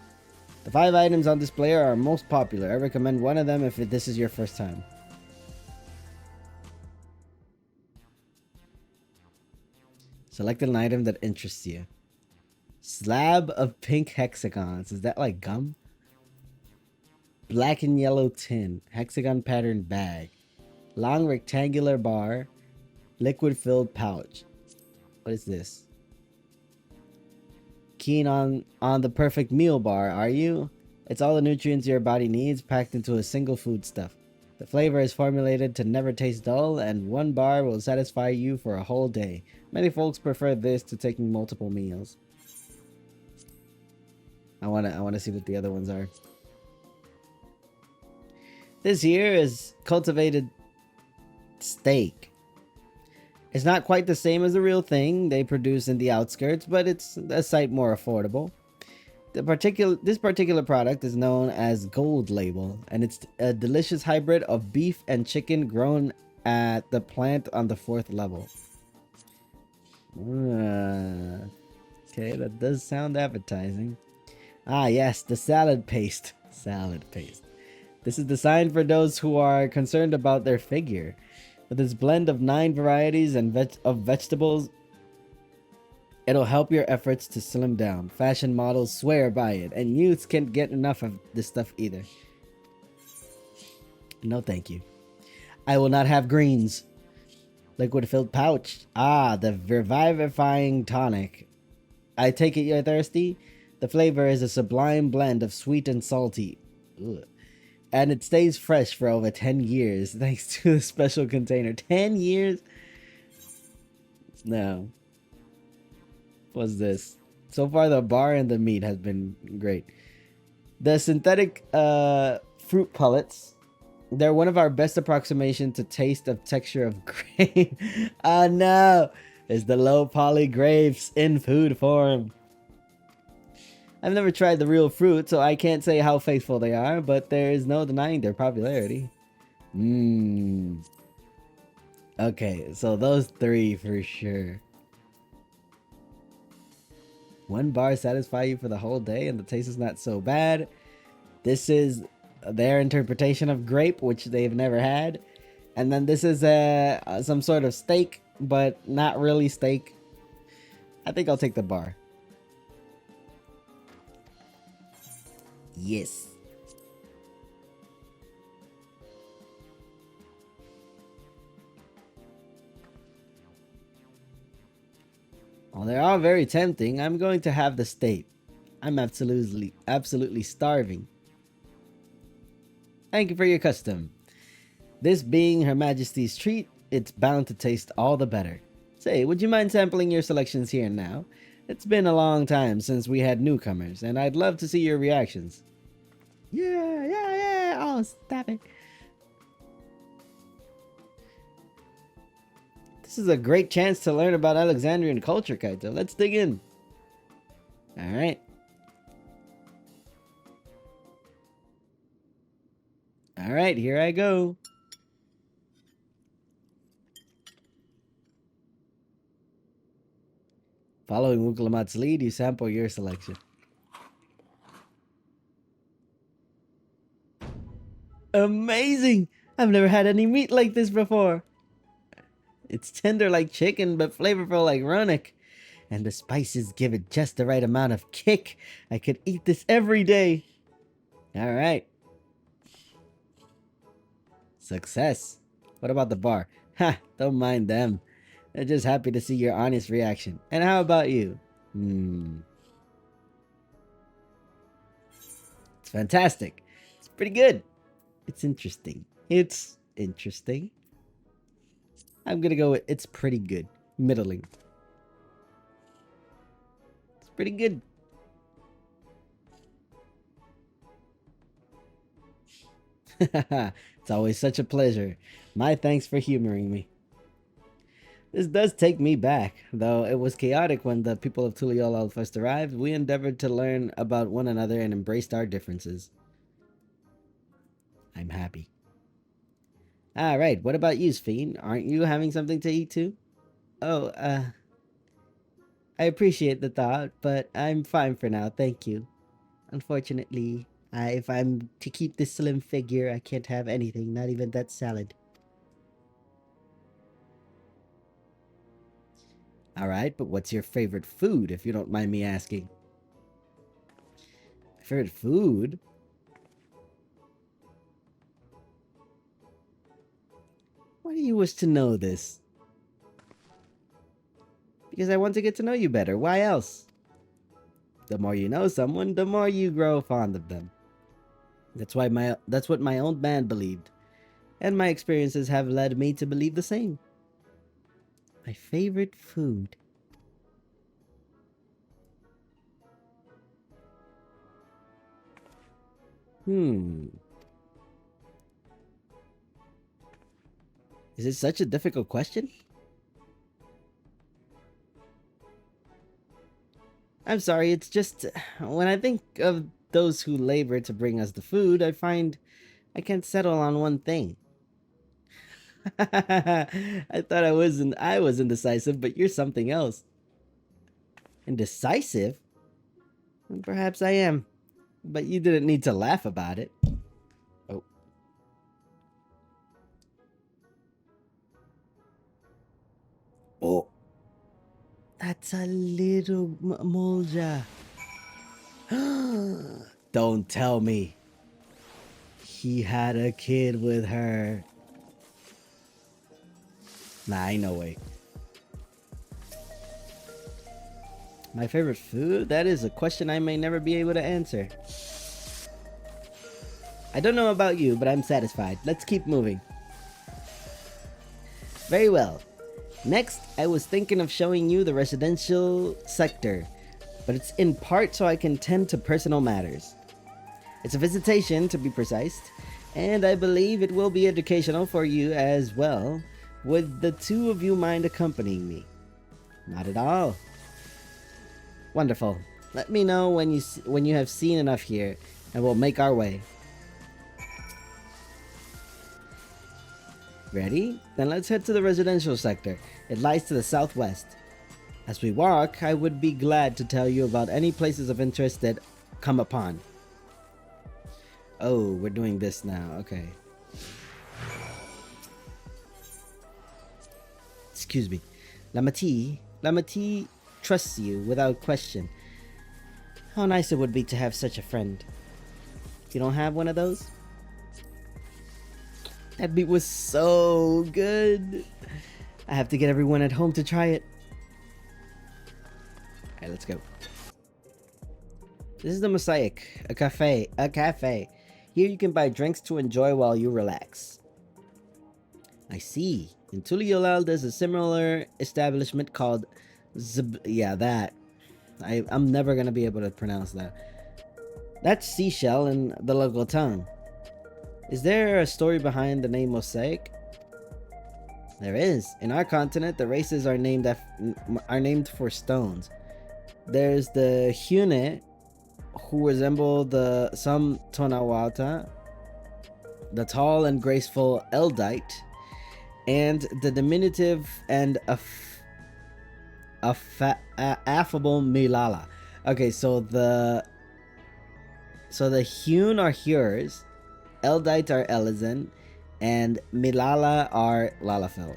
The 5 items on display are our most popular. I recommend one of them if this is your first time. Select an item that interests you. Slab of pink hexagons. Is that like gum? Black and yellow tin. Hexagon pattern bag. Long rectangular bar. Liquid filled pouch. What is this? Keen on the perfect meal bar, are you? It's all the nutrients your body needs packed into a single foodstuff. The flavor is formulated to never taste dull, and one bar will satisfy you for a whole day. Many folks prefer this to taking multiple meals. I wanna see what the other ones are. This here is cultivated steak. It's not quite the same as the real thing they produce in the outskirts, but it's a sight more affordable. This particular product is known as Gold Label, and it's a delicious hybrid of beef and chicken grown at the plant on the 4th level. Okay, that does sound appetizing. Ah, yes, the salad paste. Salad paste. This is designed for those who are concerned about their figure. With its blend of 9 varieties of vegetables, it'll help your efforts to slim down. Fashion models swear by it, and youths can't get enough of this stuff either. No thank you. I will not have greens. Liquid filled pouch. Ah, the revivifying tonic. I take it you're thirsty? The flavor is a sublime blend of sweet and salty. Ugh. And it stays fresh for over 10 years thanks to the special container. 10 years? No. What's this? So far the bar and the meat has been great. The synthetic fruit pellets. They're one of our best approximation to taste of texture of grape. Oh no! It's the low poly grapes in food form. I've never tried the real fruit, so I can't say how faithful they are, but there is no denying their popularity. Okay, so those 3 for sure. 1 bar satisfy you for the whole day, and the taste is not so bad. This is their interpretation of grape, which they've never had. And then this is some sort of steak, but not really steak. I think I'll take the bar. Yes. Well, they're all very tempting. I'm going to have the steak. I'm absolutely starving. Thank you for your custom. This being Her Majesty's treat, it's bound to taste all the better. Say, would you mind sampling your selections here and now? It's been a long time since we had newcomers, and I'd love to see your reactions. Yeah. Oh, stop it. This is a great chance to learn about Alexandrian culture, Kaito. Let's dig in. Alright. Alright, here I go. Following Wukalamat's lead, you sample your selection. Amazing! I've never had any meat like this before. It's tender like chicken, but flavorful like runnock. And the spices give it just the right amount of kick. I could eat this every day. Alright. Success. What about the bar? Ha, don't mind them. They're just happy to see your honest reaction. And how about you? It's fantastic. It's pretty good. It's interesting. It's interesting. I'm gonna go with it's pretty good. Middling. It's pretty good. It's always such a pleasure. My thanks for humoring me. This does take me back. Though it was chaotic when the people of Tuliyollal first arrived, we endeavored to learn about one another and embraced our differences. I'm happy. Alright, what about you, Sphene? Aren't you having something to eat too? Oh, I appreciate the thought, but I'm fine for now, thank you. Unfortunately, if I'm to keep this slim figure, I can't have anything, not even that salad. Alright, but what's your favorite food, if you don't mind me asking? Favorite food? Why do you wish to know this? Because I want to get to know you better. Why else? The more you know someone, the more you grow fond of them. That's what my old man believed. And my experiences have led me to believe the same. My favorite food. Is it such a difficult question? I'm sorry, it's just when I think of those who labor to bring us the food, I find I can't settle on one thing. I thought I was indecisive, but you're something else. Indecisive? Perhaps I am, but you didn't need to laugh about it. Oh. Oh. That's a little Molja. Don't tell me. He had a kid with her. Nah, ain't no way. My favorite food? That is a question I may never be able to answer. I don't know about you, but I'm satisfied. Let's keep moving. Very well. Next, I was thinking of showing you the residential sector, but it's in part so I can tend to personal matters. It's a visitation, to be precise, and I believe it will be educational for you as well. Would the two of you mind accompanying me? Not at all. Wonderful. Let me know when you have seen enough here, and we'll make our way. Ready? Then let's head to the residential sector. It lies to the southwest. As we walk, I would be glad to tell you about any places of interest that come upon. Oh, we're doing this now. Okay. Excuse me. Lamati trusts you without question. How nice it would be to have such a friend. You don't have one of those? That beat was so good. I have to get everyone at home to try it. Alright, let's go. This is the Mosaic, a cafe. Here you can buy drinks to enjoy while you relax. I see. In Tuliolal, there's a similar establishment called I'm never gonna be able to pronounce that. That's seashell in the local tongue. Is there a story behind the name Mosaic? There is. In our continent, the races are named for stones. There's the Hune, who resemble some Tonawata, the tall and graceful Eldite, and the diminutive and affable Milala. Okay, so the Hune are Hures, Eldite are Elizen, and Milala are Lalafell.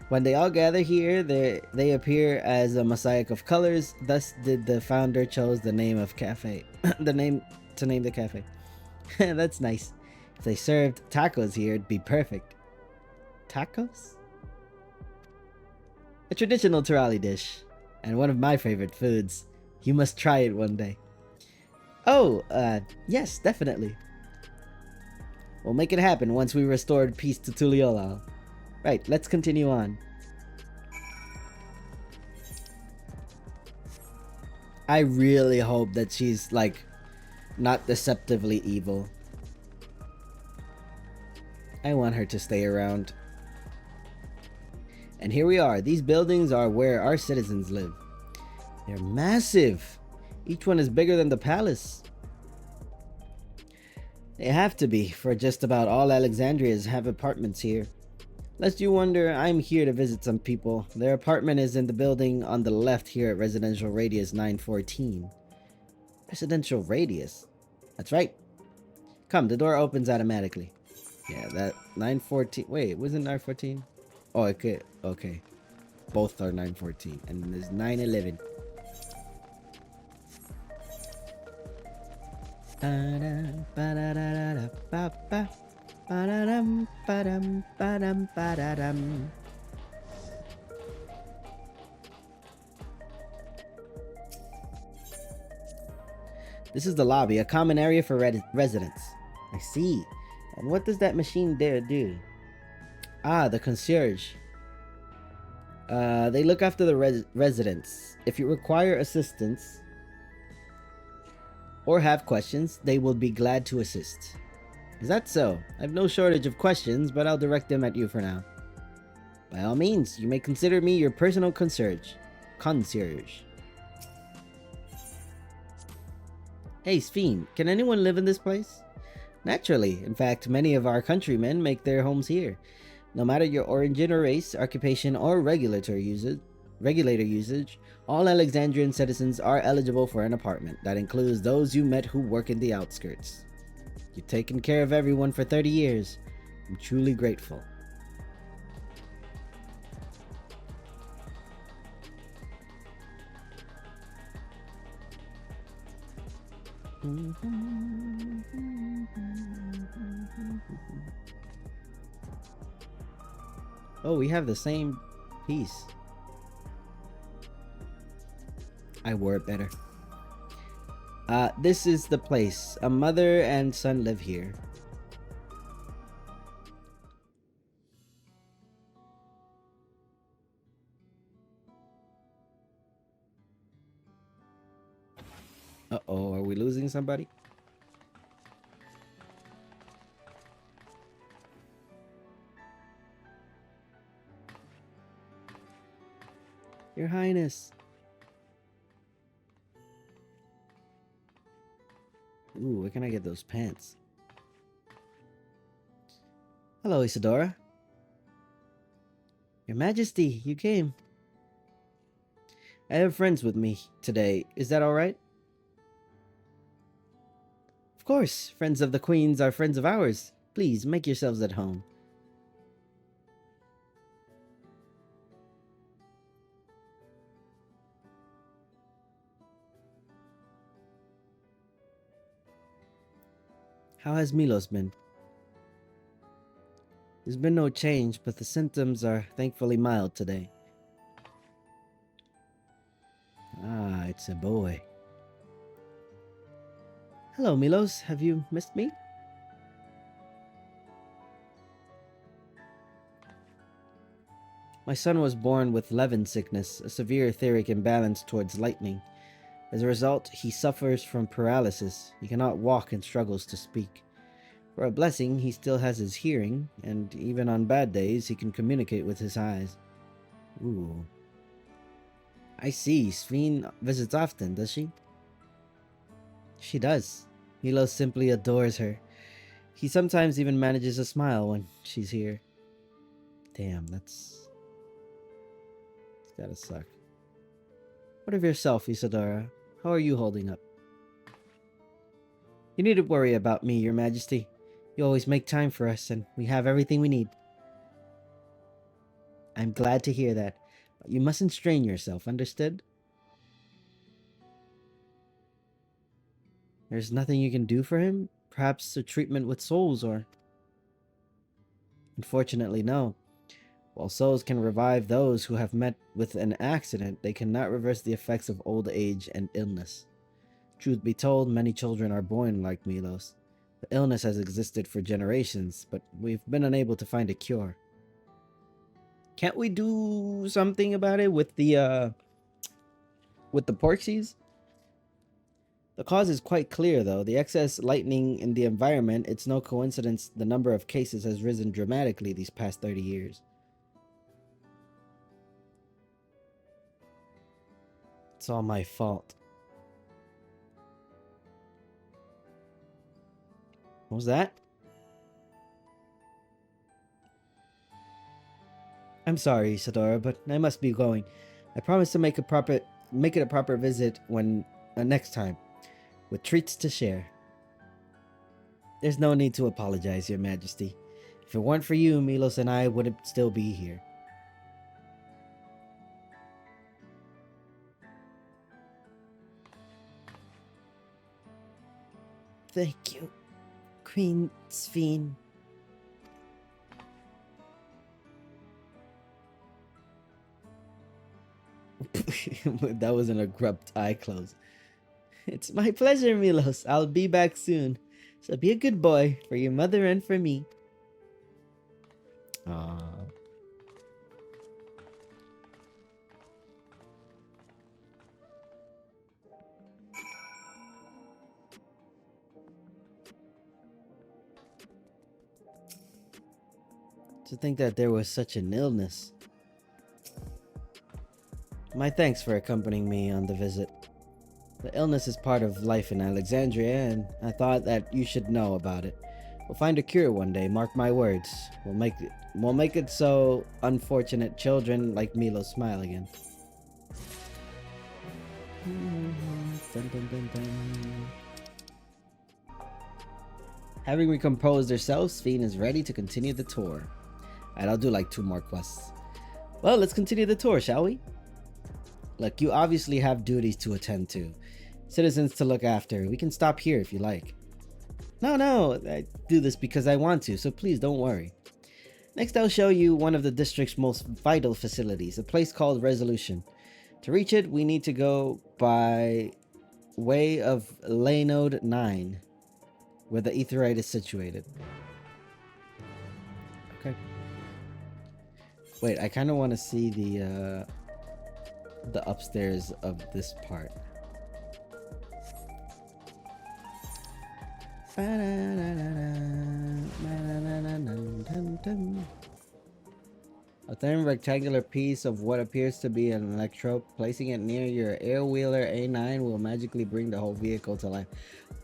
When they all gather here, they appear as a mosaic of colors. Thus did the founder chose the name of cafe, to name the cafe. That's nice. If they served tacos here, it'd be perfect. Tacos? A traditional Turali dish, and one of my favorite foods. You must try it one day. Oh, yes, definitely. We'll make it happen once we restored peace to Tuliolal. Right, let's continue on. I really hope that she's, like, not deceptively evil. I want her to stay around. And here we are. These buildings are where our citizens live. They're massive. Each one is bigger than the palace. They have to be, for just about all Alexandrias have apartments here. Lest you wonder, I'm here to visit some people. Their apartment is in the building on the left here at Residential Radius 914. Residential Radius? That's right. Come, the door opens automatically. Yeah, that 914. Wait, wasn't 914? Oh, okay. Okay. Both are 914. And then there's 911. This is the lobby, a common area for residents. I see. And what does that machine there do? Ah, the concierge. They look after the residents. If you require assistance or have questions, they will be glad to assist. Is that so? I've no shortage of questions, but I'll direct them at you for now. By all means, you may consider me your personal concierge. Hey, Sphene, can anyone live in this place? Naturally. In fact, many of our countrymen make their homes here. No matter your origin or race, occupation, or regulator usage, all Alexandrian citizens are eligible for an apartment. That includes those you met who work in the outskirts. You've taken care of everyone for 30 years. I'm truly grateful. Oh, we have the same piece. I wore it better. This is the place. A mother and son live here. Uh-oh, are we losing somebody? Your Highness. Ooh, where can I get those pants? Hello, Isadora. Your Majesty, you came. I have friends with me today. Is that alright? Of course, friends of the Queens are friends of ours. Please, make yourselves at home. How has Milos been? There's been no change, but the symptoms are thankfully mild today. Ah, it's a boy. Hello, Milos. Have you missed me? My son was born with Levin sickness, a severe etheric imbalance towards lightning. As a result, he suffers from paralysis. He cannot walk and struggles to speak. For a blessing, he still has his hearing, and even on bad days, he can communicate with his eyes. Ooh. I see. Sphene visits often, does she? She does. Milos simply adores her. He sometimes even manages a smile when she's here. Damn, it's gotta suck. What of yourself, Isadora? How are you holding up? You needn't worry about me, Your Majesty. You always make time for us, and we have everything we need. I'm glad to hear that, but you mustn't strain yourself, understood? There's nothing you can do for him? Perhaps a treatment with souls, or... Unfortunately, no. While souls can revive those who have met with an accident, they cannot reverse the effects of old age and illness. Truth be told, many children are born like Milos. The illness has existed for generations, but we've been unable to find a cure. Can't we do something about it with the Porxies? The cause is quite clear, though. The excess lightning in the environment, it's no coincidence the number of cases has risen dramatically these past 30 years. It's all my fault. What was that? I'm sorry, Isadora, but I must be going. I promise to make it a proper visit when next time, with treats to share. There's no need to apologize, Your Majesty. If it weren't for you, Milos and I wouldn't still be here. Thank you, Queen Sphene. That was an abrupt eye close. It's my pleasure, Milos. I'll be back soon. So be a good boy for your mother and for me. Aww. To think that there was such an illness. My thanks for accompanying me on the visit. The illness is part of life in Alexandria, and I thought that you should know about it. We'll find a cure one day, mark my words. We'll make it so unfortunate children like Milo smile again. Dun, dun, dun, dun. Having recomposed herself, Sphene is ready to continue the tour. Alright, I'll do like 2 more quests. Well, let's continue the tour, shall we? Look, you obviously have duties to attend to. Citizens to look after. We can stop here if you like. No, I do this because I want to, so please don't worry. Next, I'll show you one of the district's most vital facilities, a place called Resolution. To reach it, we need to go by way of Laynode 9, where the Aetheryte is situated. Okay. Wait, I kind of want to see the upstairs of this part. A thin rectangular piece of what appears to be an electrode. Placing it near your air-wheeler A9 will magically bring the whole vehicle to life.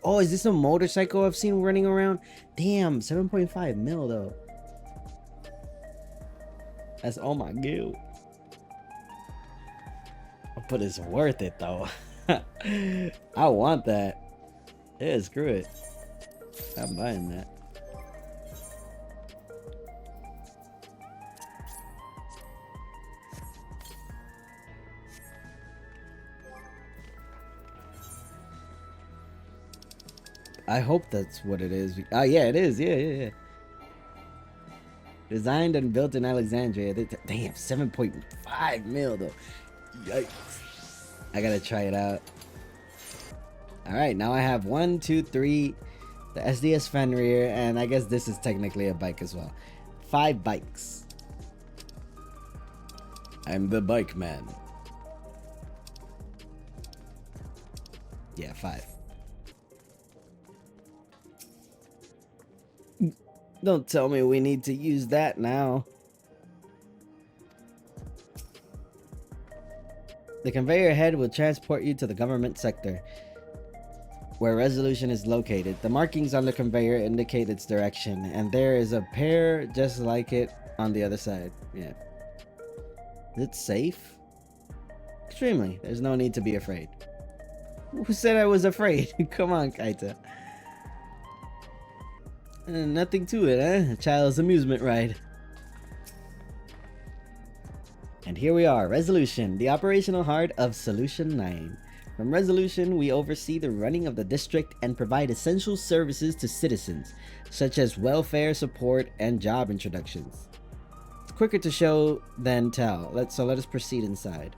Oh, is this a motorcycle I've seen running around? Damn, 7.5 mil though. That's oh my god. But it's worth it though. I want that. Yeah, screw it. I'm buying that. I hope that's what it is. Oh yeah, it is. Yeah. Designed and built in Alexandria. Damn, 7.5 mil though. Yikes. I gotta try it out. Alright, now I have 1, 2, 3, the SDS Fenrir, and I guess this is technically a bike as well. 5 bikes. I'm the bike man. Yeah, 5. Don't tell me we need to use that now. The conveyor head will transport you to the government sector, where Resolution is located. The markings on the conveyor indicate its direction, and there is a pair just like it on the other side. Yeah. Is it safe? Extremely. There's no need to be afraid. Who said I was afraid? Come on, Kaita. Nothing to it, eh? A child's amusement ride. And here we are, Resolution, the operational heart of Solution 9. From Resolution, we oversee the running of the district and provide essential services to citizens, such as welfare support and job introductions. It's quicker to show than tell, so let us proceed inside.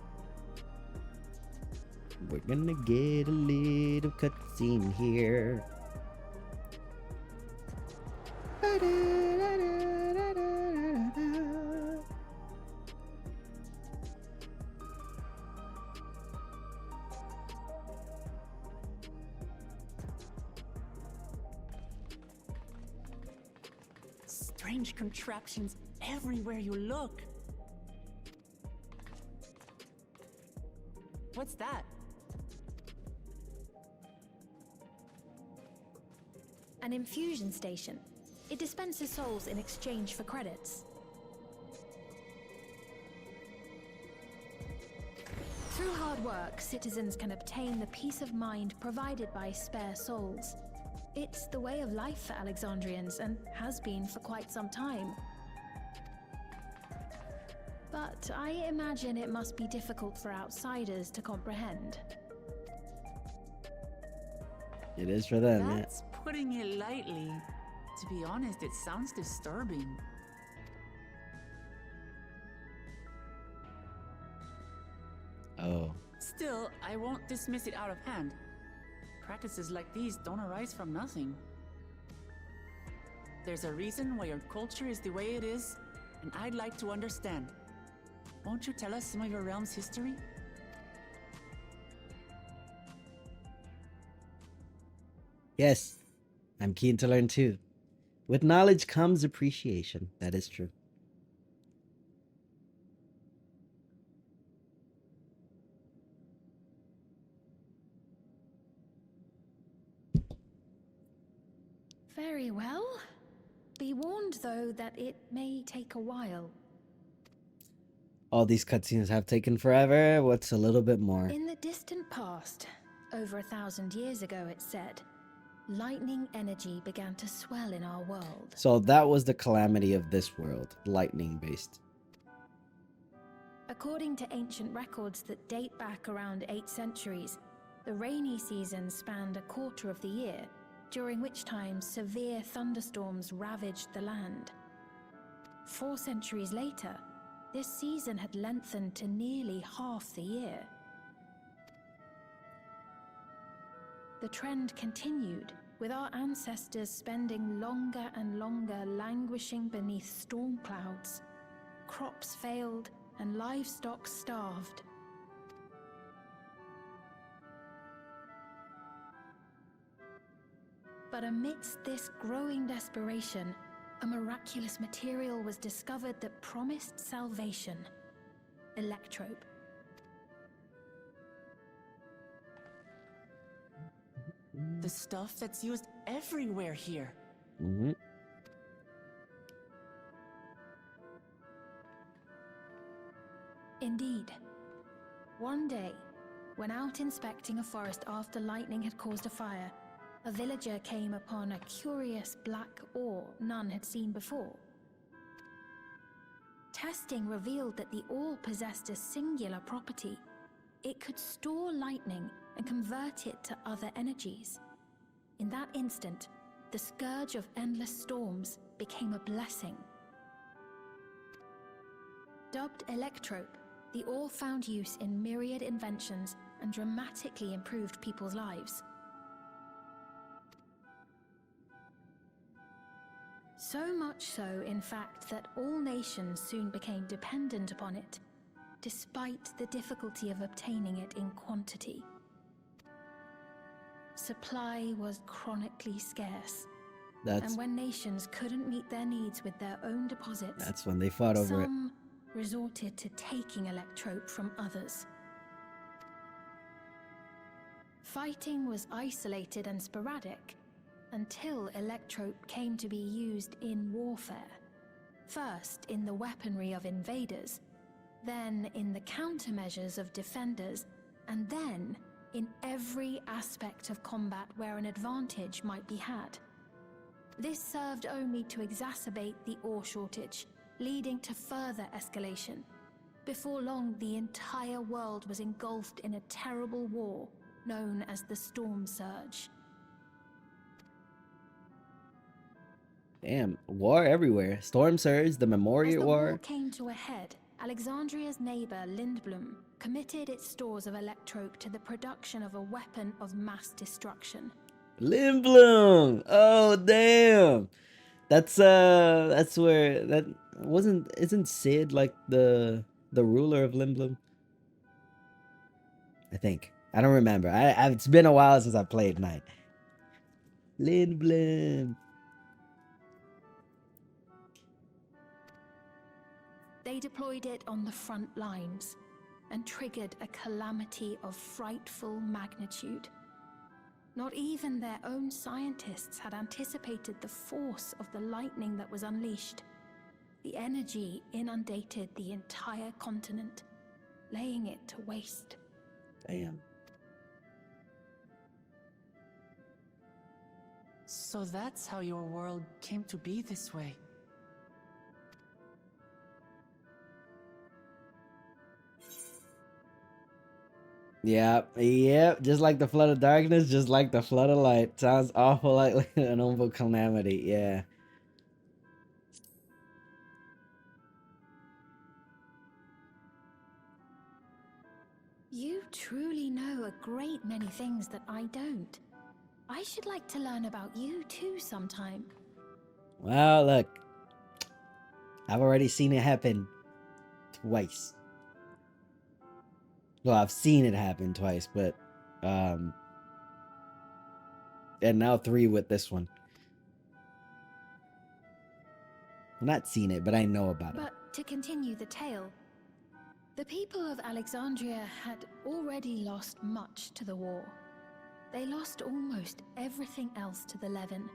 We're gonna get a little cutscene here. Strange contraptions everywhere you look. What's that? An infusion station. It dispenses souls in exchange for credits. Through hard work, citizens can obtain the peace of mind provided by spare souls. It's the way of life for Alexandrians and has been for quite some time. But I imagine it must be difficult for outsiders to comprehend. It is for them, yeah. That's putting it lightly. To be honest, it sounds disturbing. Oh. Still, I won't dismiss it out of hand. Practices like these don't arise from nothing. There's a reason why your culture is the way it is, and I'd like to understand. Won't you tell us some of your realm's history? Yes, I'm keen to learn too. With knowledge comes appreciation. That is true. Very well. Be warned, though, that it may take a while. All these cutscenes have taken forever. What's a little bit more? In the distant past, over 1,000 years ago, it said, lightning energy began to swell in our world. So that was the calamity of this world, lightning based. According to ancient records that date back around 8 centuries, the rainy season spanned a quarter of the year, during which time severe thunderstorms ravaged the land. 4 centuries later, this season had lengthened to nearly half the year. The trend continued, with our ancestors spending longer and longer languishing beneath storm clouds. Crops failed and livestock starved. But amidst this growing desperation, a miraculous material was discovered that promised salvation: electrope. The stuff that's used everywhere here. Mm-hmm. Indeed. One day, when out inspecting a forest after lightning had caused a fire, a villager came upon a curious black ore none had seen before. Testing revealed that the ore possessed a singular property. It could store lightning and convert it to other energies. In that instant, the scourge of endless storms became a blessing. Dubbed electrope, the ore found use in myriad inventions and dramatically improved people's lives. So much so, in fact, that all nations soon became dependent upon it, despite the difficulty of obtaining it in quantity. Supply was chronically scarce, and when nations couldn't meet their needs with their own deposits, that's when they fought over it. Some resorted to taking electrope from others. Fighting was isolated and sporadic until electrope came to be used in warfare. First in the weaponry of invaders, then in the countermeasures of defenders, and then in every aspect of combat where an advantage might be had. This served only to exacerbate the ore shortage, leading to further escalation. Before long, the entire world was engulfed in a terrible war known as the Storm Surge. Damn, war everywhere. Storm Surge, the Memorial As the War. war came to a head, Alexandria's neighbor Lindblum committed its stores of electrope to the production of a weapon of mass destruction. Lindblum! Oh damn! That's where that isn't Sid like the ruler of Lindblum? I think. I don't remember. It's been a while since I played Knight. Lindblum. They deployed it on the front lines and triggered a calamity of frightful magnitude. Not even their own scientists had anticipated the force of the lightning that was unleashed. The energy inundated the entire continent, laying it to waste. Damn. So that's how your world came to be this way. Yep. Just like the flood of darkness, just like the flood of light. Sounds awful like an awful calamity. Yeah. You truly know a great many things that I don't. I should like to learn about you too sometime. Well, look. I've already seen it happen twice. Well, I've seen it happen twice, but and now 3 with this one. I've not seen it, but I know about it. But to continue the tale, the people of Alexandria had already lost much to the war. They lost almost everything else to the Levin.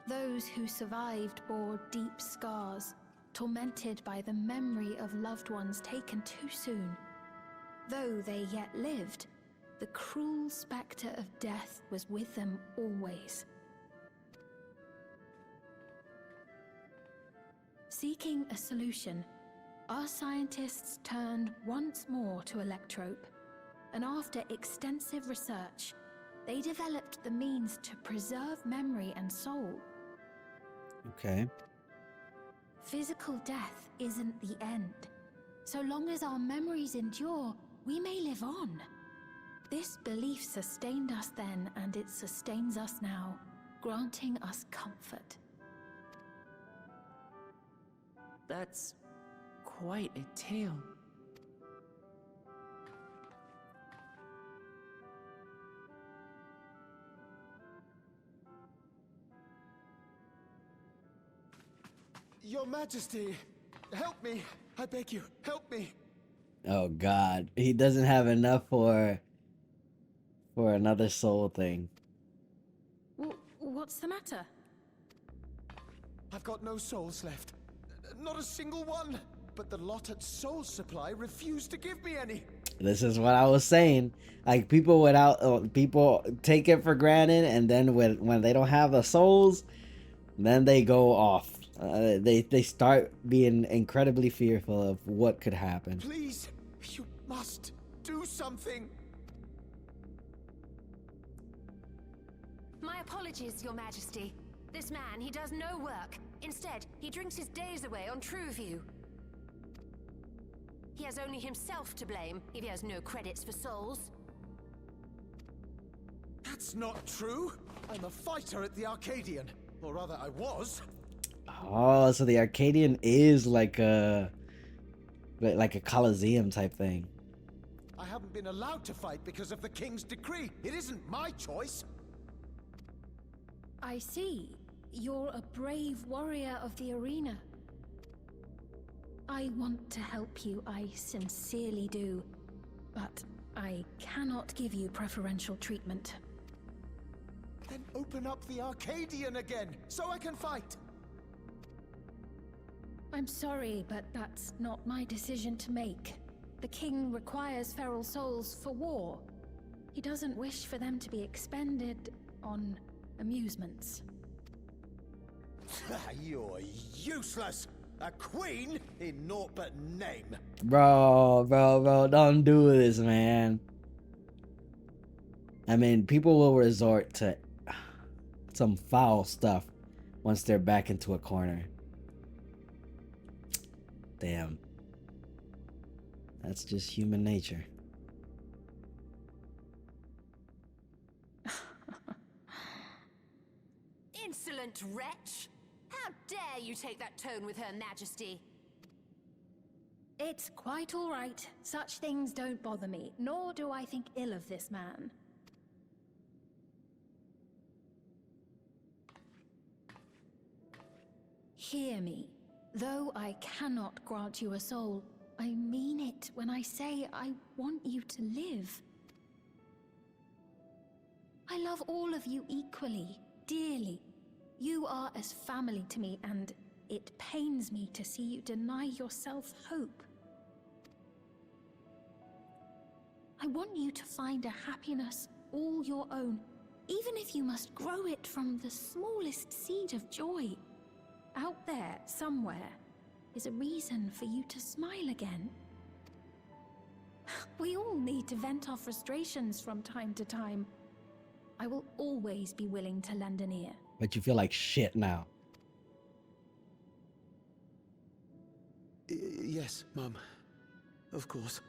Those who survived bore deep scars, tormented by the memory of loved ones taken too soon. Though they yet lived, the cruel spectre of death was with them always. Seeking a solution, our scientists turned once more to Electrope, and after extensive research, they developed the means to preserve memory and soul. Okay. Physical death isn't the end. So long as our memories endure, we may live on. This belief sustained us then, and it sustains us now, granting us comfort. That's quite a tale. Your Majesty, help me! I beg you, help me! Oh God, he doesn't have enough for another soul thing. What's the matter? I've got no souls left. Not a single one! But the lot at Soul Supply refused to give me any! This is what I was saying. Like, people people take it for granted, and then when they don't have the souls, then they go off. They start being incredibly fearful of what could happen. Please, you must do something! My apologies, Your Majesty. This man, he does no work. Instead, he drinks his days away on Trueview. He has only himself to blame if he has no credits for souls. That's not true! I'm a fighter at the Arcadian. Or rather, I was. Oh, so the Arcadian is like a Colosseum type thing. I haven't been allowed to fight because of the King's decree. It isn't my choice. I see. You're a brave warrior of the arena. I want to help you, I sincerely do. But I cannot give you preferential treatment. Then open up the Arcadian again, so I can fight! I'm sorry, but that's not my decision to make. The king requires feral souls for war. He doesn't wish for them to be expended on amusements. You're useless! A queen in naught but name! Bro, don't do this, man. I mean, people will resort to some foul stuff once they're back into a corner. Damn. That's just human nature. Insolent wretch! How dare you take that tone with Her Majesty? It's quite all right. Such things don't bother me, nor do I think ill of this man. Hear me. Though I cannot grant you a soul, I mean it when I say I want you to live. I love all of you equally, dearly. You are as family to me, and it pains me to see you deny yourself hope. I want you to find a happiness all your own, even if you must grow it from the smallest seed of joy. Out there, somewhere, is a reason for you to smile again. We all need to vent our frustrations from time to time. I will always be willing to lend an ear. But you feel like shit now. Yes, Mum. Of course.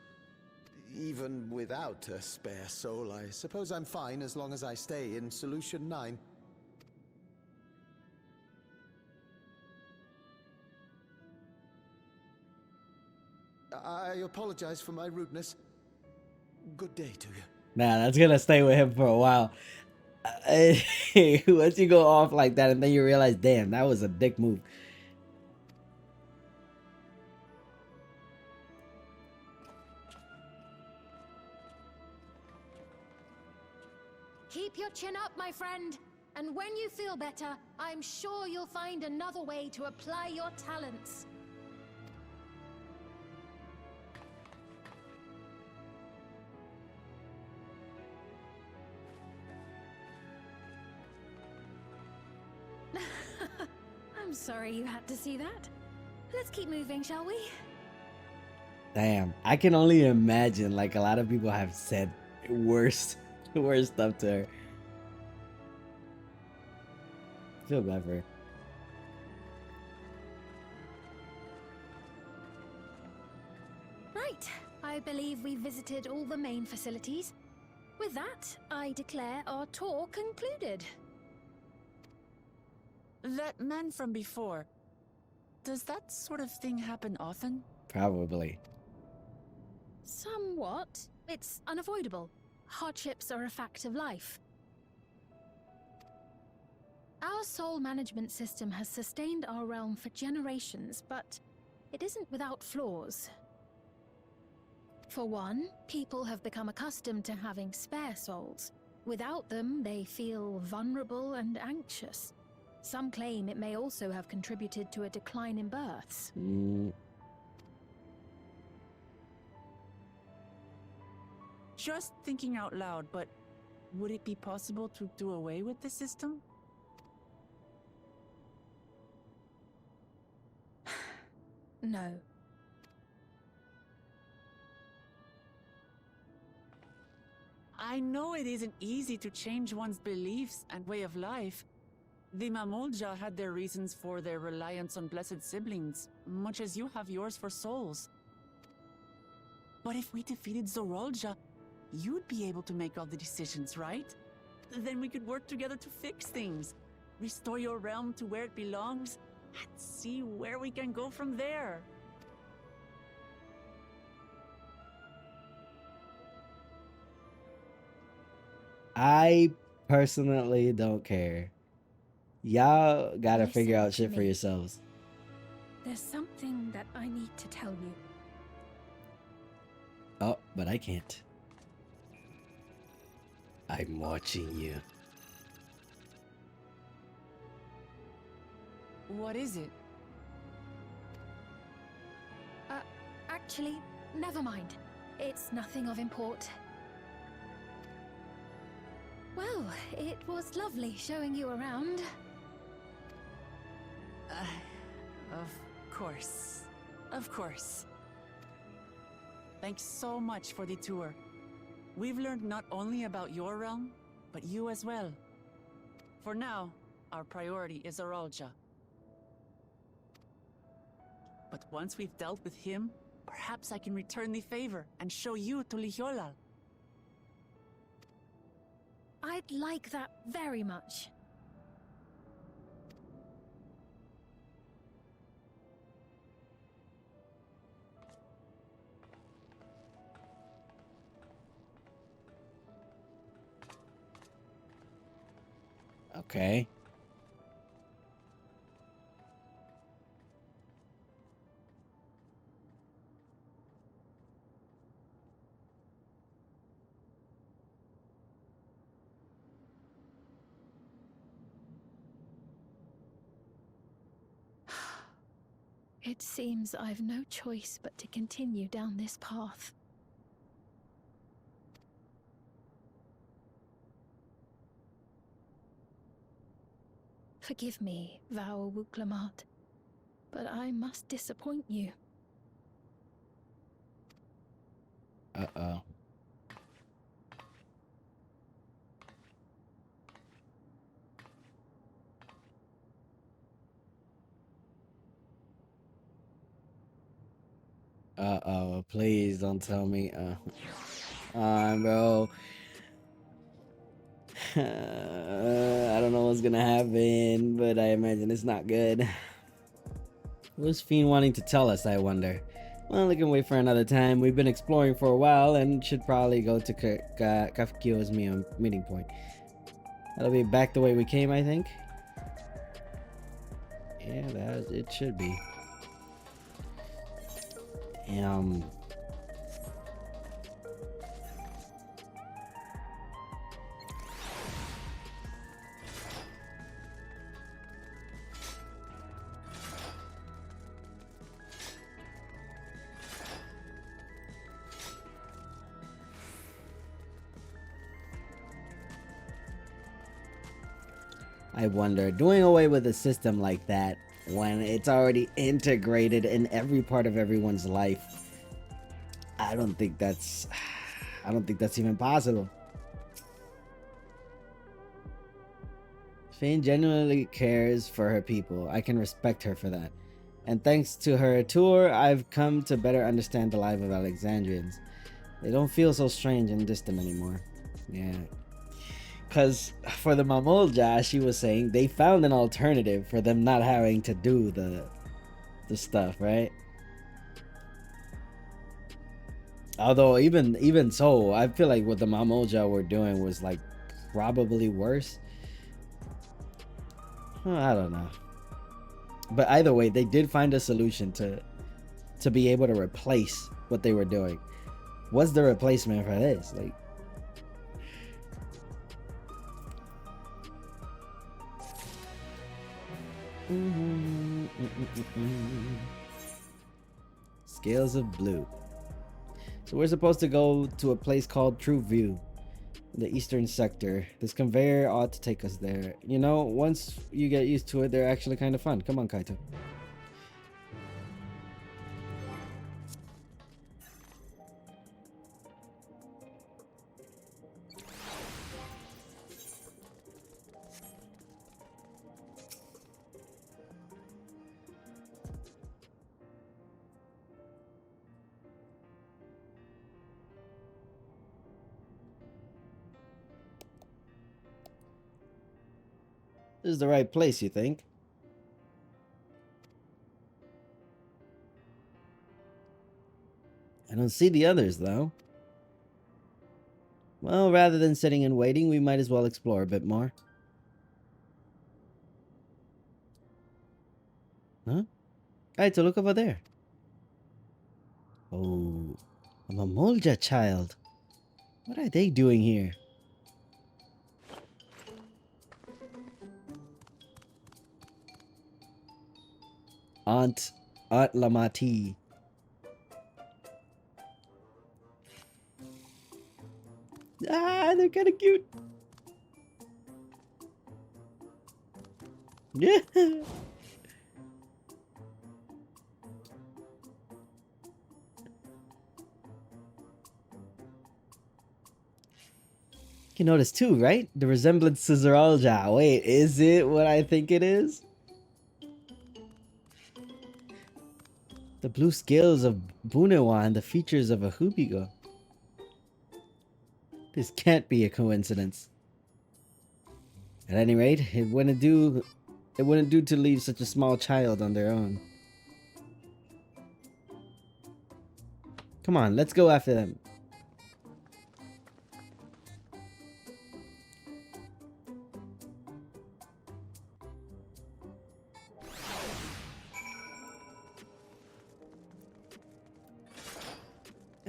Even without a spare soul, I suppose I'm fine as long as I stay in Solution 9. I apologize for my rudeness. Good day to you. Nah, that's gonna stay with him for a while. Once you go off like that and then you realize, damn, that was a dick move. Keep your chin up, my friend. And when you feel better, I'm sure you'll find another way to apply your talents. I'm sorry you had to see that. Let's keep moving, shall we? Damn, I can only imagine, like, a lot of people have said worse stuff to her. I feel bad for her. Right. I believe we've visited all the main facilities. With that, I declare our tour concluded. That man from before, does that sort of thing happen often? Probably. Somewhat. It's unavoidable. Hardships are a fact of life. Our soul management system has sustained our realm for generations, but it isn't without flaws. For one, people have become accustomed to having spare souls. Without them, they feel vulnerable and anxious. Some claim it may also have contributed to a decline in births. Just thinking out loud, but would it be possible to do away with the system? No. I know it isn't easy to change one's beliefs and way of life. The Mamolja had their reasons for their reliance on blessed siblings, much as you have yours for souls. But if we defeated Zorolja, you'd be able to make all the decisions, right? Then we could work together to fix things, restore your realm to where it belongs, and see where we can go from there. I personally don't care. Y'all gotta Listen figure out to shit for me. yourselves. There's something that I need to tell you. Oh, but I can't. I'm watching you. What is it? Actually, never mind. It's nothing of import. Well, it was lovely showing you around. Of course. Of course. Thanks so much for the tour. We've learned not only about your realm, but you as well. For now, our priority is Zorolja. But once we've dealt with him, perhaps I can return the favor and show you to Lihiolal. I'd like that very much. Okay. It seems I've no choice but to continue down this path. Forgive me, Vau Wuklamat, but I must disappoint you. Uh-oh. Uh-oh, please don't tell me. Bro. I don't know what's gonna happen, but I imagine it's not good. What's Fiend wanting to tell us, I wonder? Well, we can wait for another time. We've been exploring for a while and should probably go to ffxiv's meeting point. That'll be back the way we came, I think. Yeah, it should be. I wonder, doing away with a system like that when it's already integrated in every part of everyone's life, I don't think that's even possible. Fane genuinely cares for her people. I can respect her for that. And thanks to her tour, I've come to better understand the life of Alexandrians. They don't feel so strange and distant anymore. Yeah. Because for the Mamolja, she was saying they found an alternative for them not having to do the stuff, right? Although even so, I feel like what the Mamolja were doing was like probably worse. I don't know. But either way, they did find a solution to be able to replace what they were doing. What's the replacement for this? Like, Scales of Blue. So we're supposed to go to a place called True View in the eastern sector. This conveyor ought to take us there. You know, once you get used to it, they're actually kind of fun. Come on, Kaito. This is the right place, you think? I don't see the others, though. Well, rather than sitting and waiting, we might as well explore a bit more. Huh? Kaito, look over there. Oh, a Mamolja child. What are they doing here? Aunt Lamati. Ah, they're kind of cute. Yeah. You notice too, right? The resemblance to Zeralja. Wait, is it what I think it is? The blue scales of Bunewa and the features of a Hubigo. This can't be a coincidence. At any rate, it wouldn't do to leave such a small child on their own. Come on, let's go after them.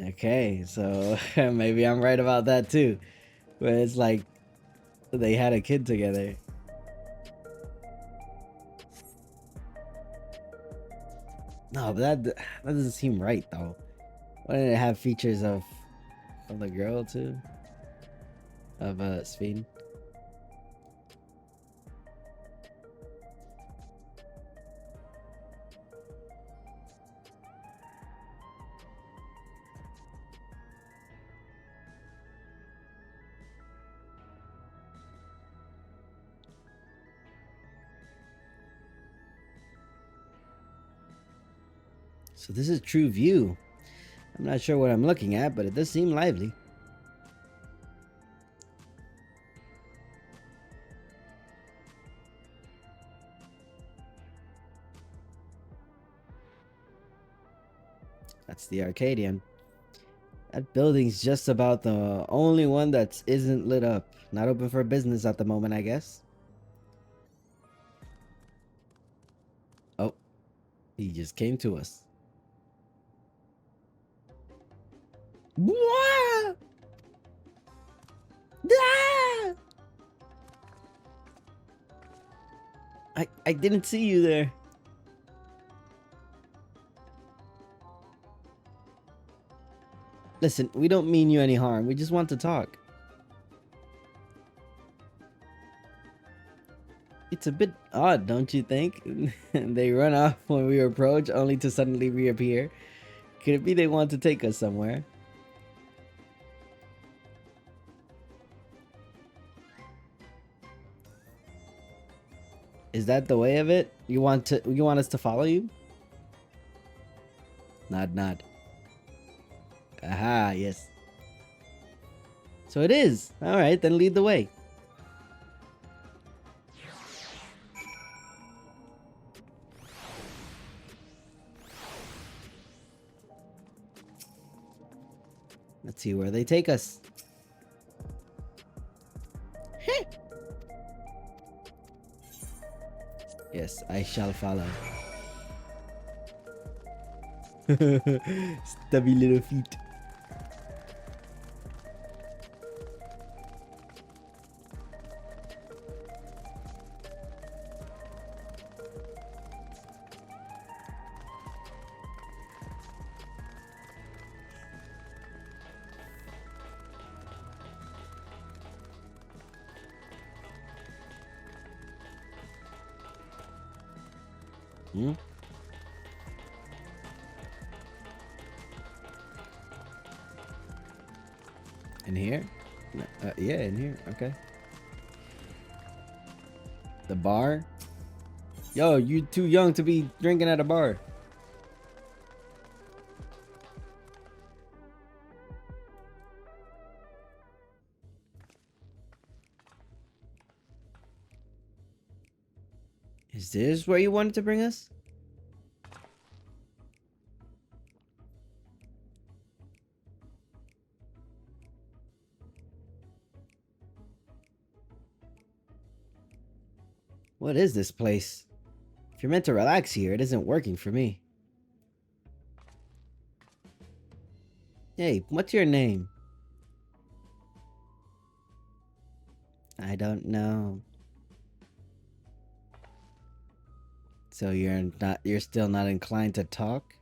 Okay, so maybe I'm right about that too. Where it's like they had a kid together. I No, but that doesn't seem right though. Why didn't it have features of the girl too? Of Sphene? So this is True View. I'm not sure what I'm looking at, but it does seem lively. That's the Arcadian. That building's just about the only one that isn't lit up. Not open for business at the moment, I guess. Oh, he just came to us. What? Ah! I didn't see you there. Listen, we don't mean you any harm. We just want to talk. It's a bit odd, don't you think? They run off when we approach, only to suddenly reappear. Could it be they want to take us somewhere? Is that the way of it? You want us to follow you? Nod, nod. Aha, yes. So it is. All right, then lead the way. Let's see where they take us. Yes, I shall follow. Stubby little feet. Hmm? In here? Yeah, in here. Okay. The bar? Yo, you too young to be drinking at a bar. Is this where you wanted to bring us? What is this place? If you're meant to relax here, it isn't working for me. Hey, what's your name? I don't know. So you're still not inclined to talk?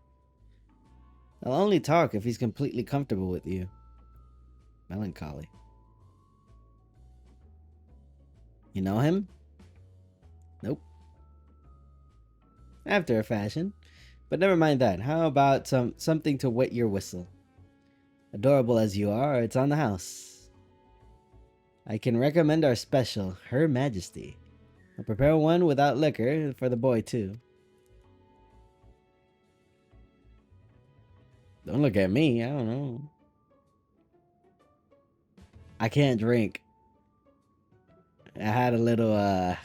I'll only talk if he's completely comfortable with you. Melancholy. You know him? Nope. After a fashion. But never mind that. How about something to wet your whistle? Adorable as you are, it's on the house. I can recommend our special, Her Majesty. I'll prepare one without liquor for the boy too. Don't look at me, I don't know. I can't drink. I had a little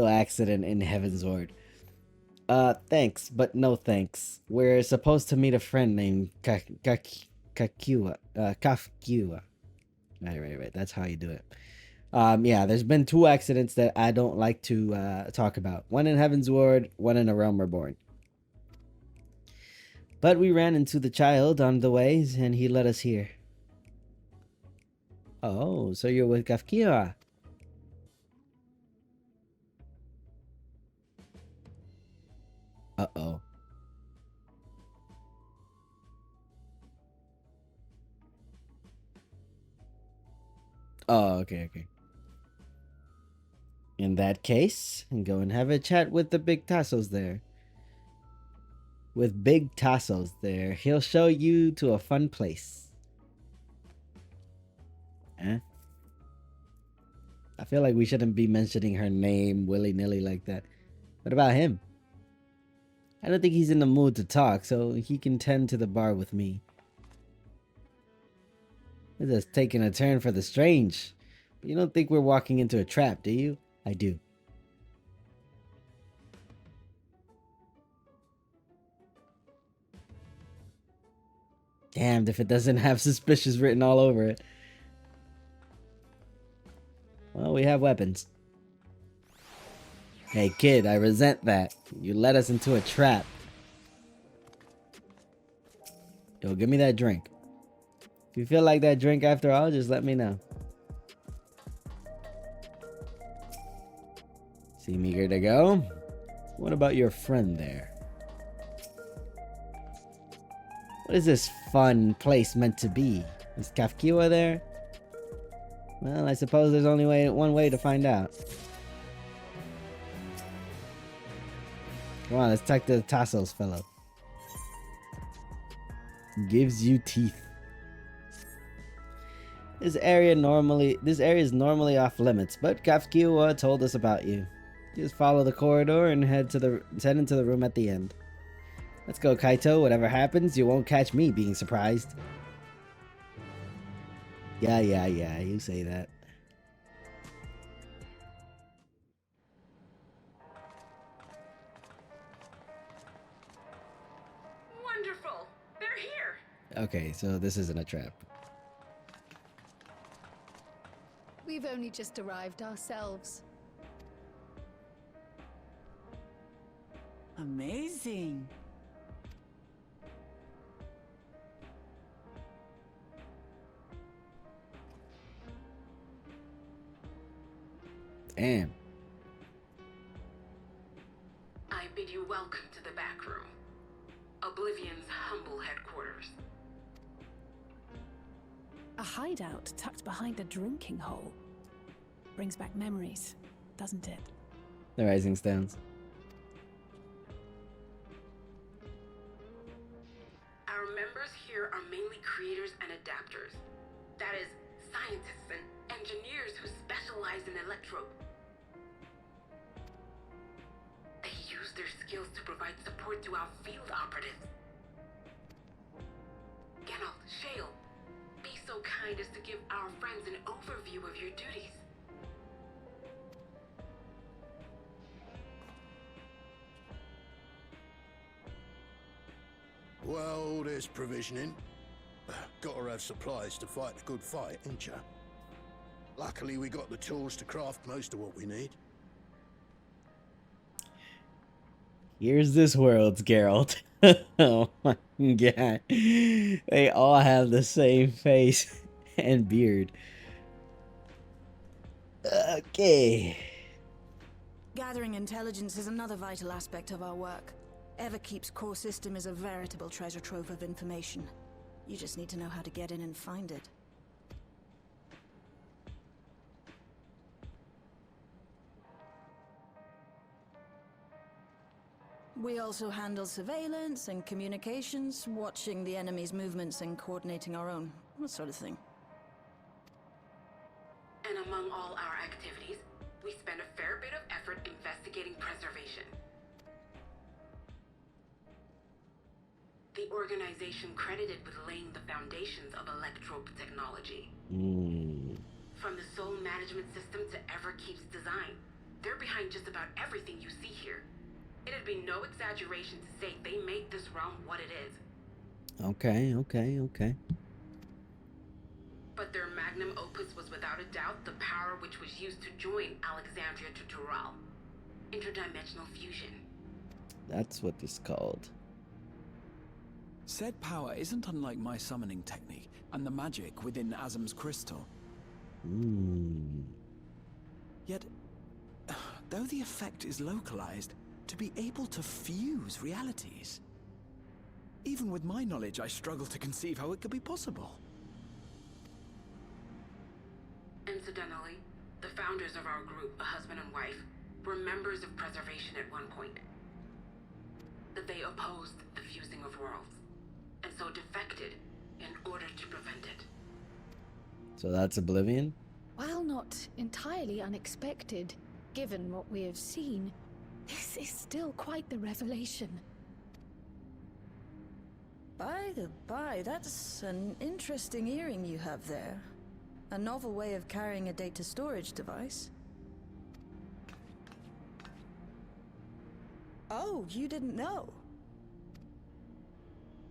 accident in Heaven's Ward. Thanks, but no thanks. We're supposed to meet a friend named Kafkiwa. Kafkiwa. Right. That's how you do it. Yeah, there's been 2 accidents that I don't like to talk about. One in Heaven's Ward, one in A Realm Reborn. But we ran into the child on the way, and he led us here. Oh, so you're with Kafkiwa. Uh-oh. Oh, okay. In that case, go and have a chat with the big tassos there. With Big Tassos there. He'll show you to a fun place. Eh? I feel like we shouldn't be mentioning her name willy-nilly like that. What about him? I don't think he's in the mood to talk, so he can tend to the bar with me. This is taking a turn for the strange. You don't think we're walking into a trap, do you? I do. Damned if it doesn't have suspicious written all over it. Well, we have weapons. Hey kid, I resent that. You led us into a trap. Yo, give me that drink. If you feel like that drink after all, just let me know. Seem eager to go? What about your friend there? What is this fun place meant to be? Is ffxiv there? Well, I suppose there's only one way to find out. Come on, let's talk to the Tassos fellow. Gives you teeth. This area is normally off limits, but ffxiv told us about you. Just follow the corridor and head into the room at the end. Let's go, Kaito. Whatever happens, you won't catch me being surprised. Yeah, you say that. Wonderful! They're here! Okay, so this isn't a trap. We've only just arrived ourselves. Amazing. Damn. I bid you welcome to the back room. Oblivion's humble headquarters. A hideout tucked behind a drinking hole. Brings back memories, doesn't it? The Rising Stones. Our members here are mainly creators and adapters. That is, scientists and engineers who specialize in electro. They use their skills to provide support to our field operatives. Geralt, Shale, be so kind as to give our friends an overview of your duties. Well, there's provisioning. Gotta have supplies to fight a good fight, ain't ya? Luckily, we got the tools to craft most of what we need. Here's this world's Geralt. Oh my god. They all have the same face and beard. Okay. Gathering intelligence is another vital aspect of our work. Everkeep's core system is a veritable treasure trove of information. You just need to know how to get in and find it. We also handle surveillance and communications, watching the enemy's movements and coordinating our own, that sort of thing. And among all our activities, we spend a fair bit of effort investigating preservation. The organization credited with laying the foundations of electrope technology. From the soul management system to Everkeep's design, they're behind just about everything you see here. It'd be no exaggeration to say they made this realm what it is. Okay. But their magnum opus was without a doubt the power which was used to join Alexandria to Tural. Interdimensional fusion. That's what this is called. Said power isn't unlike my summoning technique and the magic within Azam's crystal. Yet, though the effect is localized, To be able to fuse realities. Even with my knowledge, I struggle to conceive how it could be possible. Incidentally, the founders of our group, a husband and wife, were members of preservation at one point. That they opposed the fusing of worlds, and so defected in order to prevent it. So that's Oblivion? While not entirely unexpected, given what we have seen, this is still quite the revelation. By the by, that's an interesting earring you have there. A novel way of carrying a data storage device. Oh, you didn't know?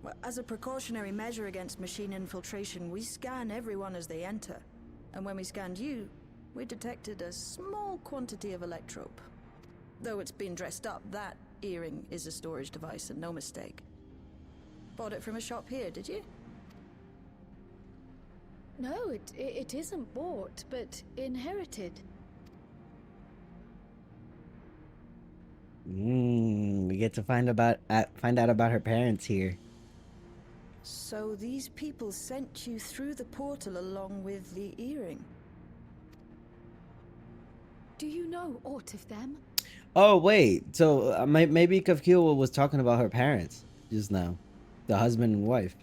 Well, as a precautionary measure against machine infiltration, we scan everyone as they enter. And when we scanned you, we detected a small quantity of electrope. Though it's been dressed up, that earring is a storage device and no mistake. Bought it from a shop here, did you? No, it isn't bought, but inherited. We get to find out about her parents here. So these people sent you through the portal along with the earring? Do you know aught of them? Oh wait, so maybe Kafkiel was talking about her parents just now, the husband and wife.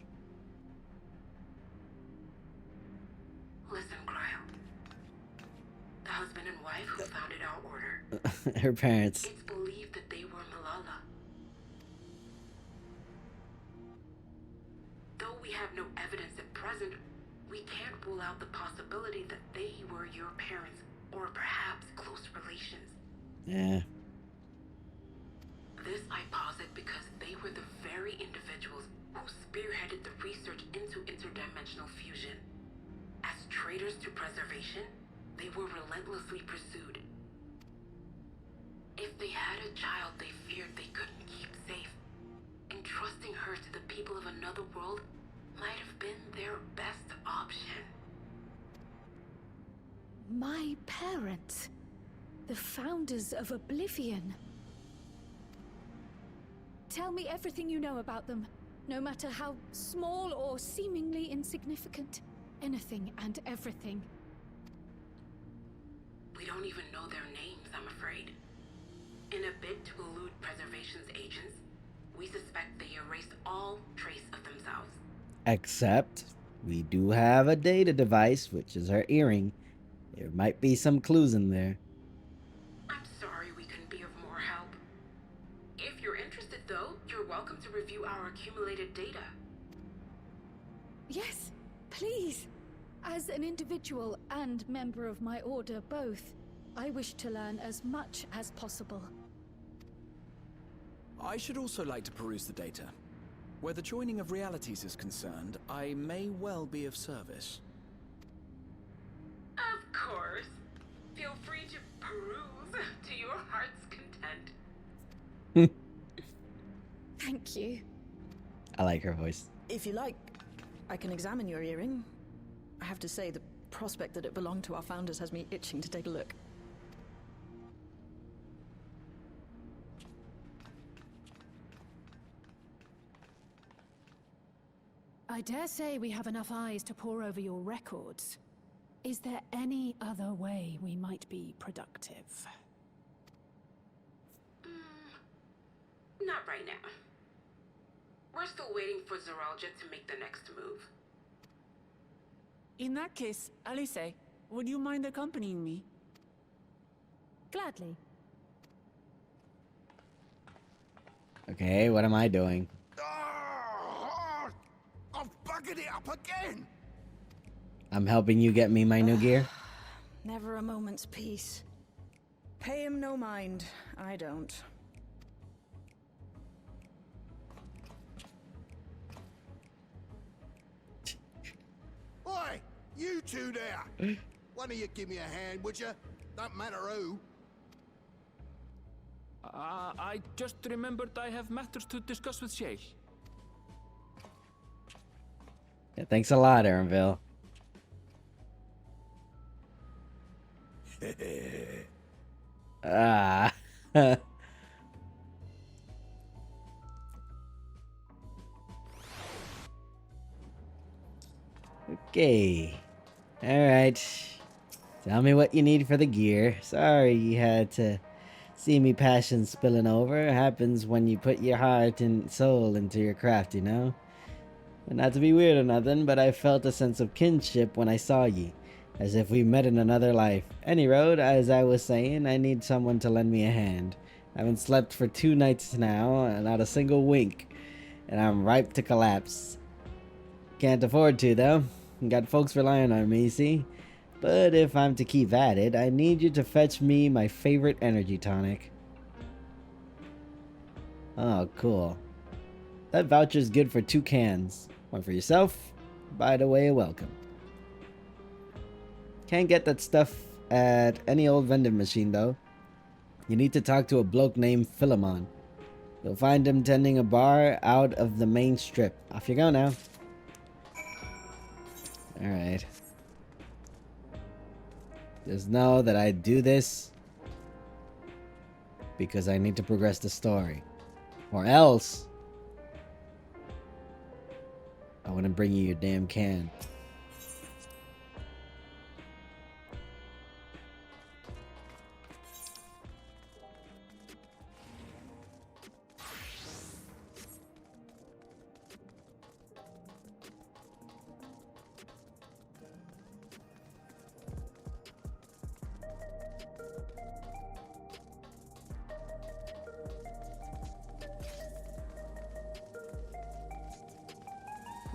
Listen, Cryo. The husband and wife who founded our order. Her parents. It's believed that they were Malala. Though we have no evidence at present, we can't rule out the possibility that they were your parents, or perhaps close relations. Yeah. This I posit because they were the very individuals who spearheaded the research into interdimensional fusion. As traitors to preservation, they were relentlessly pursued. If they had a child they feared they couldn't keep safe, entrusting her to the people of another world might have been their best option. My parents, the founders of Oblivion. Tell me everything you know about them, no matter how small or seemingly insignificant. Anything and everything. We don't even know their names, I'm afraid. In a bid to elude preservation's agents, we suspect they erased all trace of themselves. Except we do have a data device, which is her earring. There might be some clues in there. I'm sorry we couldn't be of more help. If you're interested, though, you're welcome to review our accumulated data. Yes, please. As an individual and member of my order both, I wish to learn as much as possible. I should also like to peruse the data. Where the joining of realities is concerned, I may well be of service. Of course. Feel free to peruse to your heart's content. Thank you. I like her voice. If you like, I can examine your earring. I have to say, the prospect that it belonged to our founders has me itching to take a look. I dare say we have enough eyes to pore over your records. Is there any other way we might be productive? Not right now. We're still waiting for Zeralja to make the next move. In that case, Alice, would you mind accompanying me? Gladly. Okay, what am I doing? I've buggered it up again! I'm helping you get me my new gear? Never a moment's peace. Pay him no mind. I don't. Oi! You two there! One of you give me a hand, would you? Don't matter who. I just remembered I have matters to discuss with Shay. Yeah, thanks a lot, Aaronville. Ah. Okay. Alright. Tell me what you need for the gear. Sorry you had to see me passion spilling over. It happens when you put your heart and soul into your craft, you know? And not to be weird or nothing, but I felt a sense of kinship when I saw ye. As if we met in another life. Any road, as I was saying, I need someone to lend me a hand. I haven't slept for 2 nights now, not a single wink. And I'm ripe to collapse. Can't afford to, though. Got folks relying on me, see? But if I'm to keep at it, I need you to fetch me my favorite energy tonic. Oh, cool. That voucher's good for 2 cans. One for yourself. By the way, welcome. Can't get that stuff at any old vending machine, though. You need to talk to a bloke named Philemon. You'll find him tending a bar out of the main strip. Off you go now. Alright. Just know that I do this because I need to progress the story. Or else I wouldn't bring you your damn can.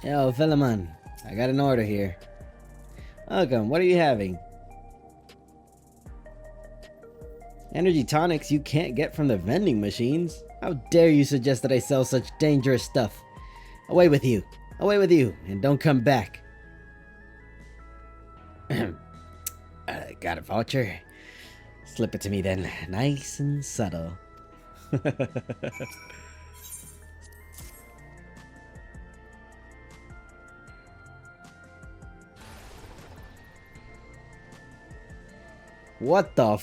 Yo, Philemon, I got an order here. Welcome, what are you having? Energy tonics you can't get from the vending machines? How dare you suggest that I sell such dangerous stuff? Away with you! Away with you! And don't come back! Got a voucher? Slip it to me then. Nice and subtle. What the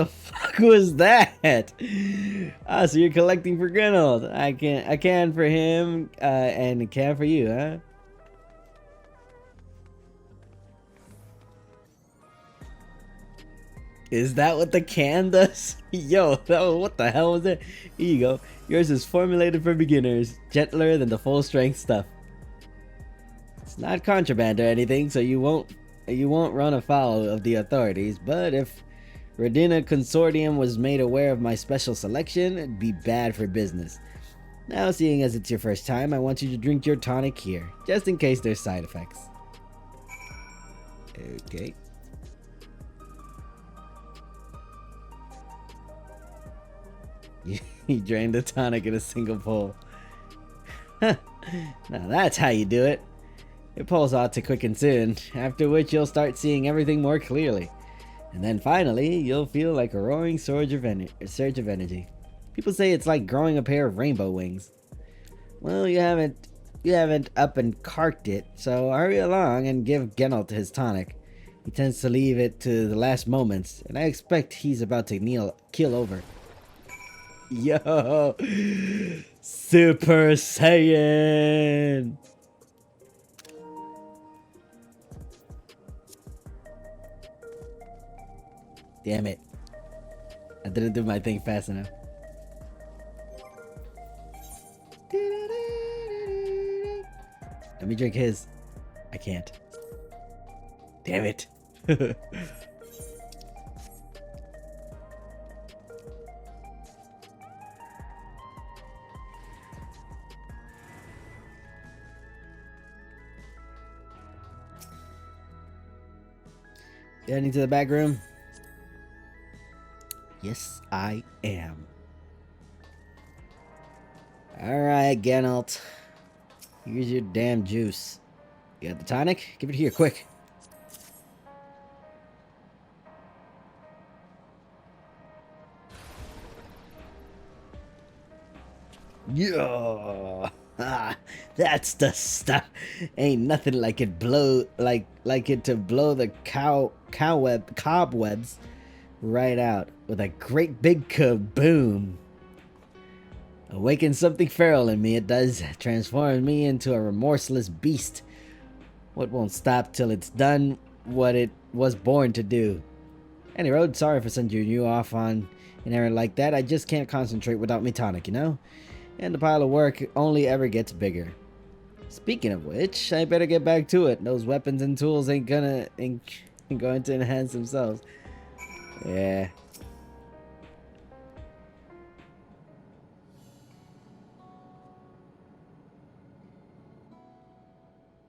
fuck was that? Ah, so you're collecting for Grinold. I can for him, and a can for you, huh? Is that what the can does? Yo, what the hell was it? Here you go. Yours is formulated for beginners, gentler than the full strength stuff. It's not contraband or anything, so you won't run afoul of the authorities, but if Redina Consortium was made aware of my special selection, it'd be bad for business. Now, seeing as it's your first time, I want you to drink your tonic here, just in case there's side effects. Okay. You drained the tonic in a single pull. Now that's how you do it. It pulls out to quick and soon, after which you'll start seeing everything more clearly. And then finally, you'll feel like a roaring surge of energy. People say it's like growing a pair of rainbow wings. Well, you haven't up and carked it, so hurry along and give Geralt his tonic. He tends to leave it to the last moments, and I expect he's about to keel over. Yo! Super Saiyan! Damn it. I didn't do my thing fast enough. Let me drink his. I can't. Damn it. Heading to the back room? Yes, I am. Alright, Geralt. Here's your damn juice. You got the tonic? Give it here, quick. Yeah, that's the stuff. Ain't nothing like it like it to blow the cobwebs right out with a great big kaboom. Awakens something feral in me, it does. Transforms me into a remorseless beast. What won't stop till it's done what it was born to do. Any road, sorry for sending you off on an errand like that. I just can't concentrate without me tonic, you know? And the pile of work only ever gets bigger. Speaking of which, I better get back to it. Those weapons and tools ain't going to enhance themselves. Yeah.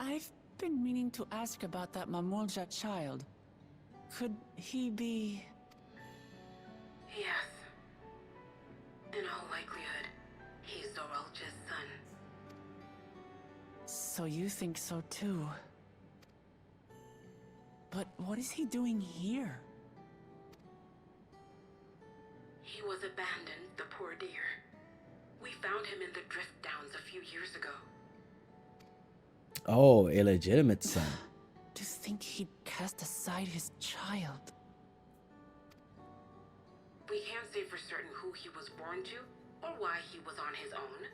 I've been meaning to ask about that Mamulja child. Could he be... Yes. In all likelihood, he's Zoralja's son. So you think so too. But what is he doing here? He was abandoned, the poor dear. We found him in the Drift Downs a few years ago. Oh, illegitimate son. To think he'd cast aside his child. We can't say for certain who he was born to, or why he was on his own.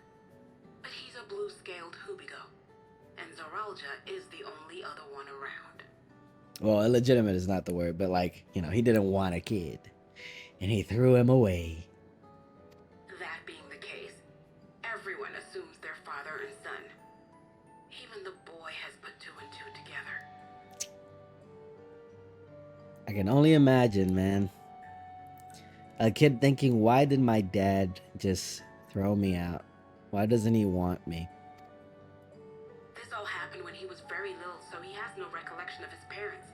But he's a blue-scaled Hubigo, and Zoralja is the only other one around. Well, illegitimate is not the word, but like, you know, he didn't want a kid. And he threw him away. That being the case, everyone assumes they're father and son. Even the boy has put two and two together. I can only imagine, man. A kid thinking, why did my dad just throw me out? Why doesn't he want me? This all happened when he was very little, so he has no recollection of his parents.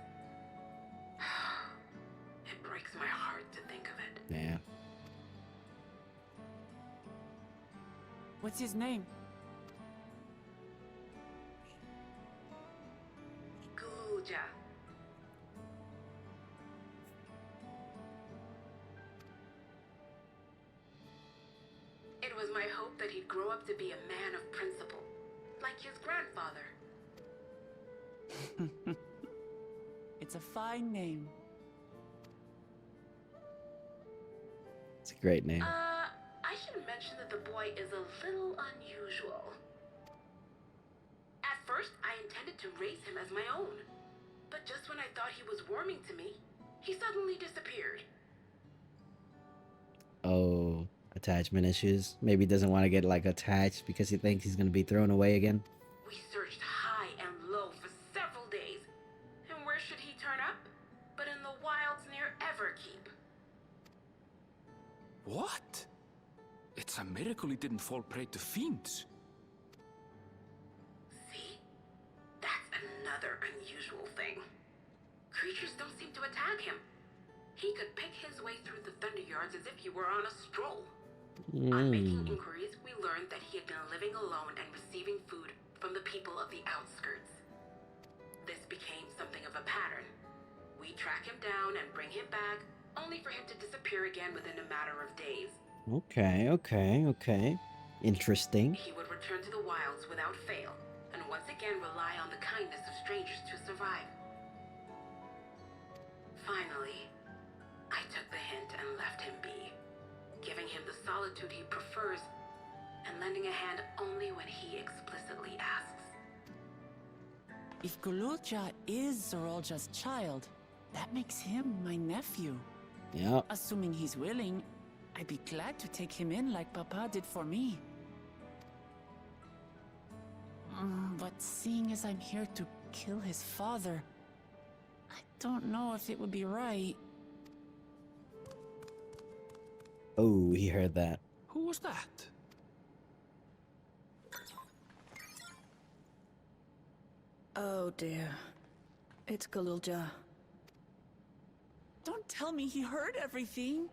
It breaks my heart to think of it. Yeah. What's his name? Guluja. It was my hope that he'd grow up to be a man of principle, like his grandfather. It's a fine name. It's a great name. I should mention that the boy is a little unusual. At first, I intended to raise him as my own. But just when I thought he was warming to me, he suddenly disappeared. Oh, attachment issues. Maybe he doesn't want to get like attached because he thinks he's going to be thrown away again. We searched high and low for several days. And where should he turn up? But in the wilds near Everkeep. What? It's a miracle he didn't fall prey to fiends. See? That's another unusual thing. Creatures don't seem to attack him. He could pick his way through the Thunder Yards as if he were on a stroll. On making inquiries, we learned that he had been living alone and receiving food from the people of the outskirts. This became something of a pattern. We track him down and bring him back, only for him to disappear again within a matter of days. Okay. Interesting. He would return to the wilds without fail, and once again rely on the kindness of strangers to survive. Finally, I took the hint and left him be, giving him the solitude he prefers, and lending a hand only when he explicitly asks. If Gululja is Zoralja's child, that makes him my nephew. Yeah. Assuming he's willing, I'd be glad to take him in like Papa did for me. But seeing as I'm here to kill his father, I don't know if it would be right. Oh, he heard that. Who was that? Oh dear. It's Gululja. Don't tell me he heard everything.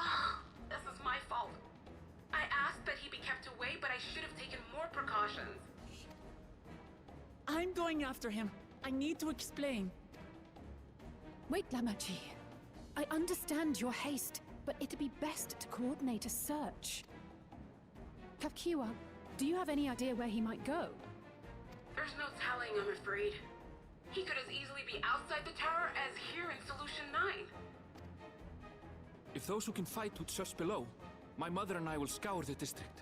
Ah, this is my fault. I asked that he be kept away, but I should have taken more precautions. I'm going after him. I need to explain. Wait, Lamachi. I understand your haste, but it'd be best to coordinate a search. Kapkiwa, do you have any idea where he might go? There's no telling, I'm afraid. He could as easily be outside the tower as here in Solution 9. If those who can fight would search below, My mother and I will scour the district.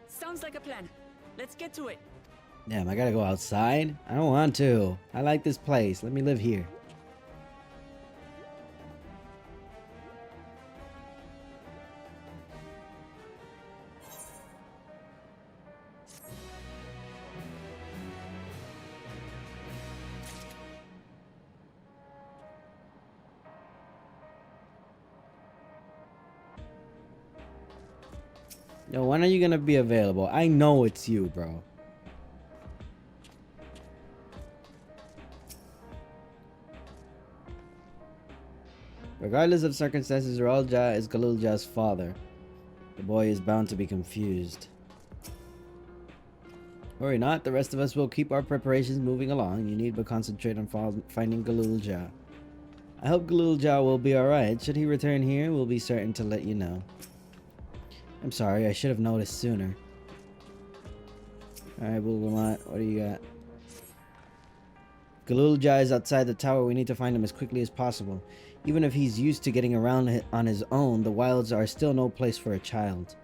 Sounds like a plan. Let's get to it. Damn, I gotta go outside? I don't want to. I like this place. Let me live here. Yo, when are you gonna be available? I know it's you, bro. Regardless of circumstances, Rolja is Galulja's father. The boy is bound to be confused. Worry not, the rest of us will keep our preparations moving along. You need but concentrate on finding Galulja. I hope Galulja will be alright. Should he return here, we'll be certain to let you know. I'm sorry, I should have noticed sooner. Alright, Bulgamat, what do you got? Galulja is outside the tower. We need to find him as quickly as possible. Even if he's used to getting around on his own, the wilds are still no place for a child.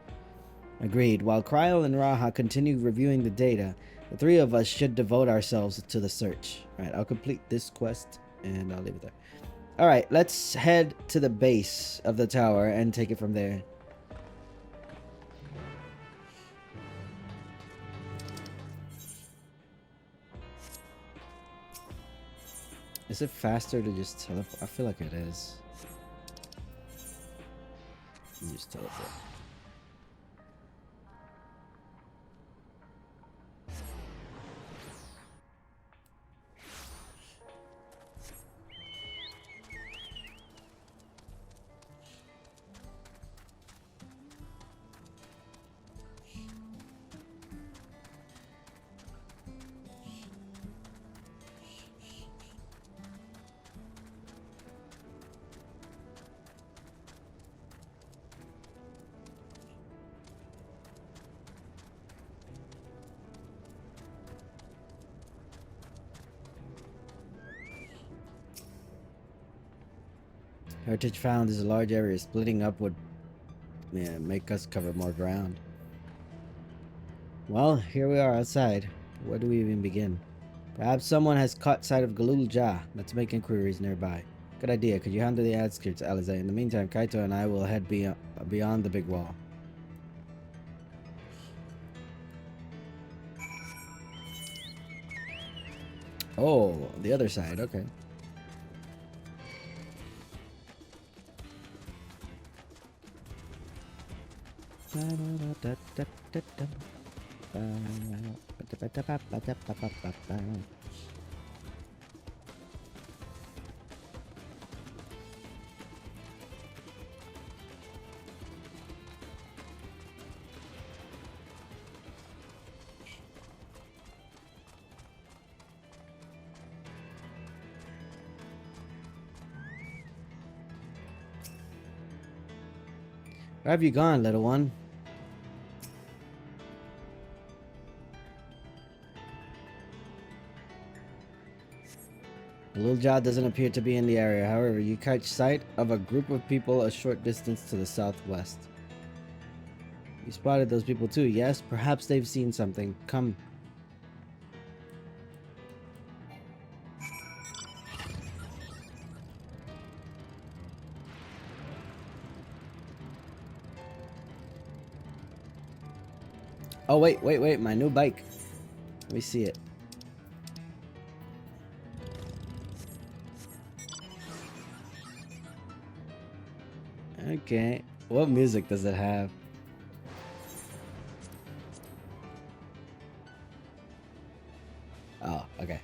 Agreed. While Kryl and Raha continue reviewing the data, the three of us should devote ourselves to the search. Alright, I'll complete this quest and I'll leave it there. Alright, let's head to the base of the tower and take it from there. Is it faster to just teleport? I feel like it is. Just teleport. Heritage found is a large area. Splitting up would make us cover more ground. Well, here we are outside. Where do we even begin? Perhaps someone has caught sight of Galulja. Let's make inquiries nearby. Good idea. Could you handle the outskirts, Alize? In the meantime, Kaito and I will head beyond the big wall. Oh, the other side. Okay. Where have you gone, little one? Galulja doesn't appear to be in the area. However, you catch sight of a group of people a short distance to the southwest. You spotted those people too, yes? Perhaps they've seen something. Come. Oh, wait, my new bike. Let me see it. Okay. What music does it have? Oh, okay.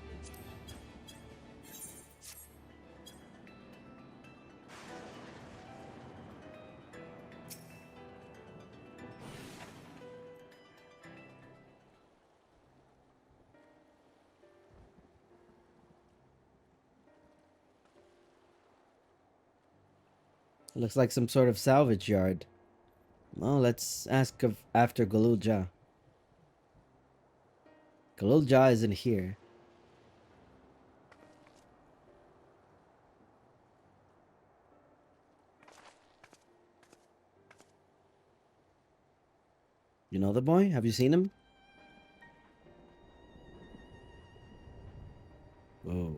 Looks like some sort of salvage yard. Well, let's ask after Galulja. Galulja isn't here. You know the boy? Have you seen him? Whoa.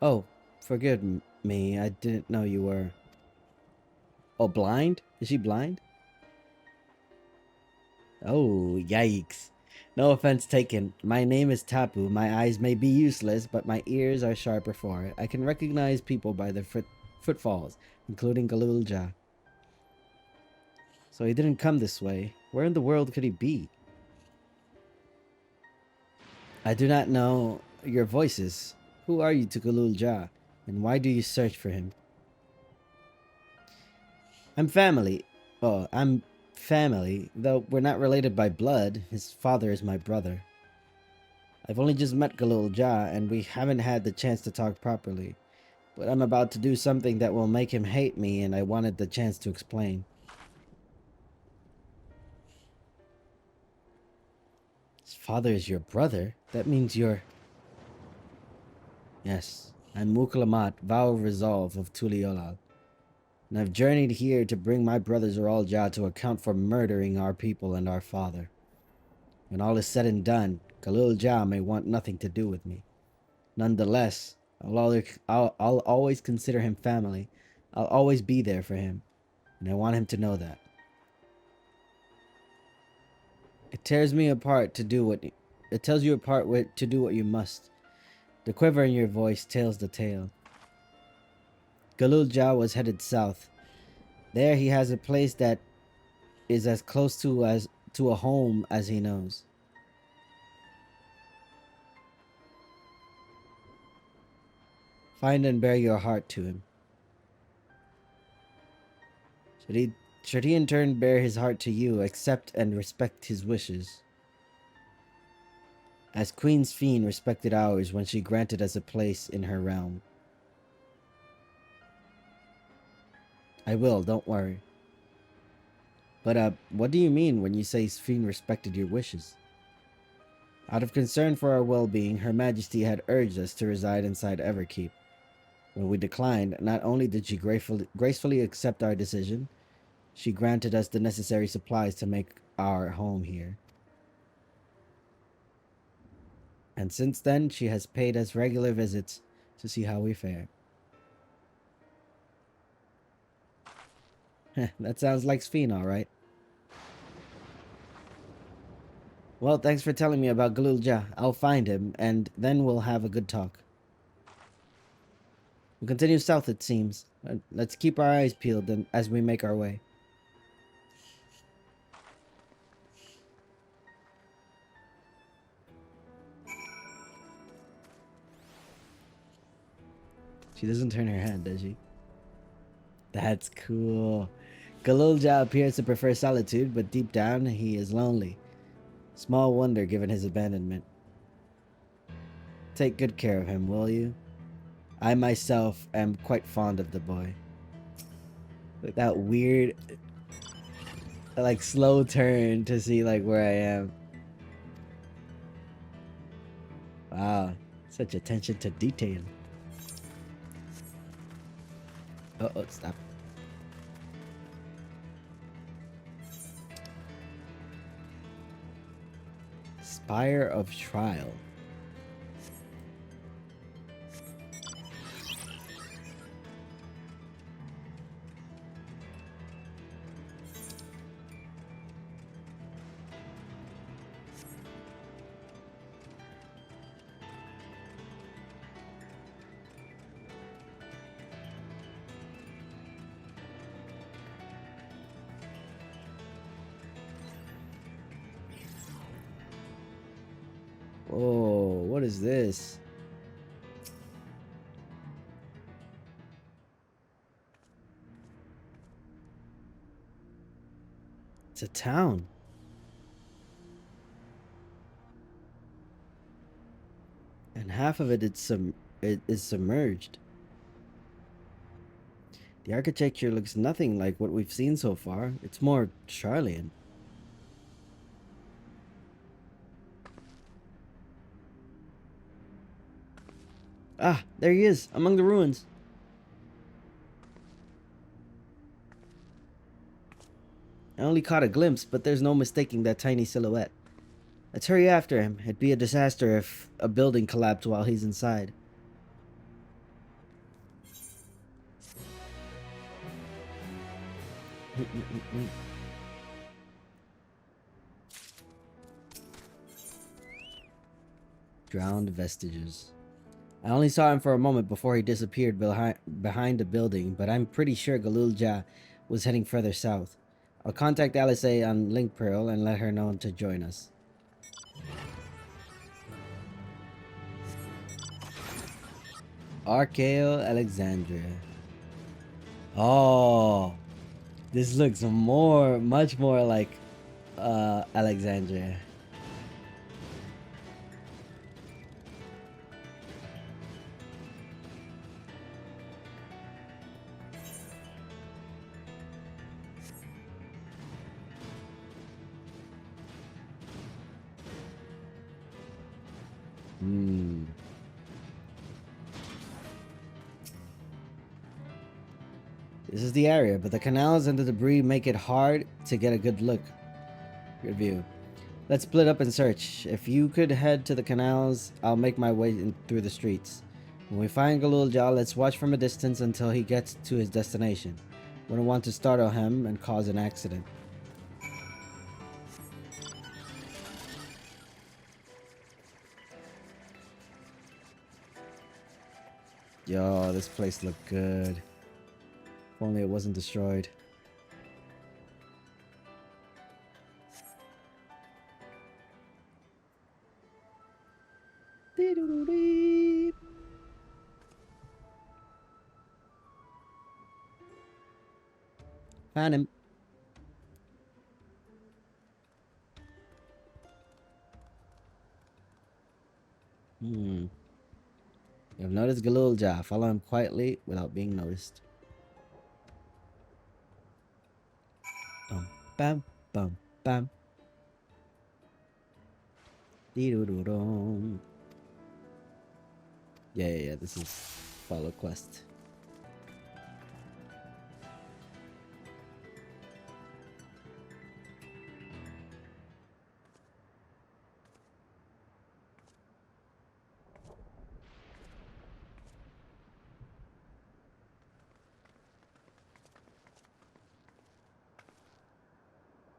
Oh, forgive me. I didn't know you were... Oh, blind? Is she blind? Oh, yikes. No offense taken. My name is Tapu. My eyes may be useless, but my ears are sharper for it. I can recognize people by their footfalls, including Galulja. So he didn't come this way. Where in the world could he be? I do not know your voices. Who are you to Galulja, and why do you search for him? I'm family. Oh, I'm family, though we're not related by blood. His father is my brother. I've only just met Galulja, and we haven't had the chance to talk properly. But I'm about to do something that will make him hate me, and I wanted the chance to explain. His father is your brother? That means you're... Yes, I'm Muklamat, Vow of Resolve of Tuliolal. And I've journeyed here to bring my brother Zoralja to account for murdering our people and our father. When all is said and done, Galulja may want nothing to do with me. Nonetheless, I'll always consider him family. I'll always be there for him, and I want him to know that. It tears me apart to do what... It tells you apart to do what you must. The quiver in your voice tells the tale. Galulja was headed south. There he has a place that is as close to a home as he knows. Find and bear your heart to him. Should he in turn bear his heart to you, accept and respect his wishes? As Queen's Fiend respected ours when she granted us a place in her realm. I will, don't worry. But, what do you mean when you say Fiend respected your wishes? Out of concern for our well-being, Her Majesty had urged us to reside inside Everkeep. When we declined, not only did she gracefully accept our decision, she granted us the necessary supplies to make our home here. And since then, she has paid us regular visits to see how we fare. That sounds like Sphene, all right. Well, thanks for telling me about Galulja. I'll find him, and then we'll have a good talk. We'll continue south, it seems. Let's keep our eyes peeled as we make our way. She doesn't turn her head, does she? That's cool. Galulja appears to prefer solitude, but deep down, he is lonely. Small wonder given his abandonment. Take good care of him, will you? I myself am quite fond of the boy. Like that weird, like slow turn to see like where I am. Wow, such attention to detail. Oh, stop. Spire of Trial. Oh, what is this? It's a town. And half of it is submerged. The architecture looks nothing like what we've seen so far. It's more Charlian. Ah, there he is, among the ruins. I only caught a glimpse, but there's no mistaking that tiny silhouette. Let's hurry after him. It'd be a disaster if a building collapsed while he's inside. Drowned vestiges. I only saw him for a moment before he disappeared behind a building, but I'm pretty sure Galulja was heading further south. I'll contact Alice on Link Pearl and let her know to join us. Archeo Alexandria. Oh, this looks much more like Alexandria. This is the area, but the canals and the debris make it hard to get a good view. Let's split up and search. If you could head to the canals, I'll make my way through the streets. When we find Galulja, let's watch from a distance until he gets to his destination. We don't want to startle him and cause an accident. Yo, this place looked good. If only it wasn't destroyed. Found him. You've noticed Galulja. Follow him quietly without being noticed. Bum bam bum bam. Dee-doo-doo-dum. Yeah, this is follow quest.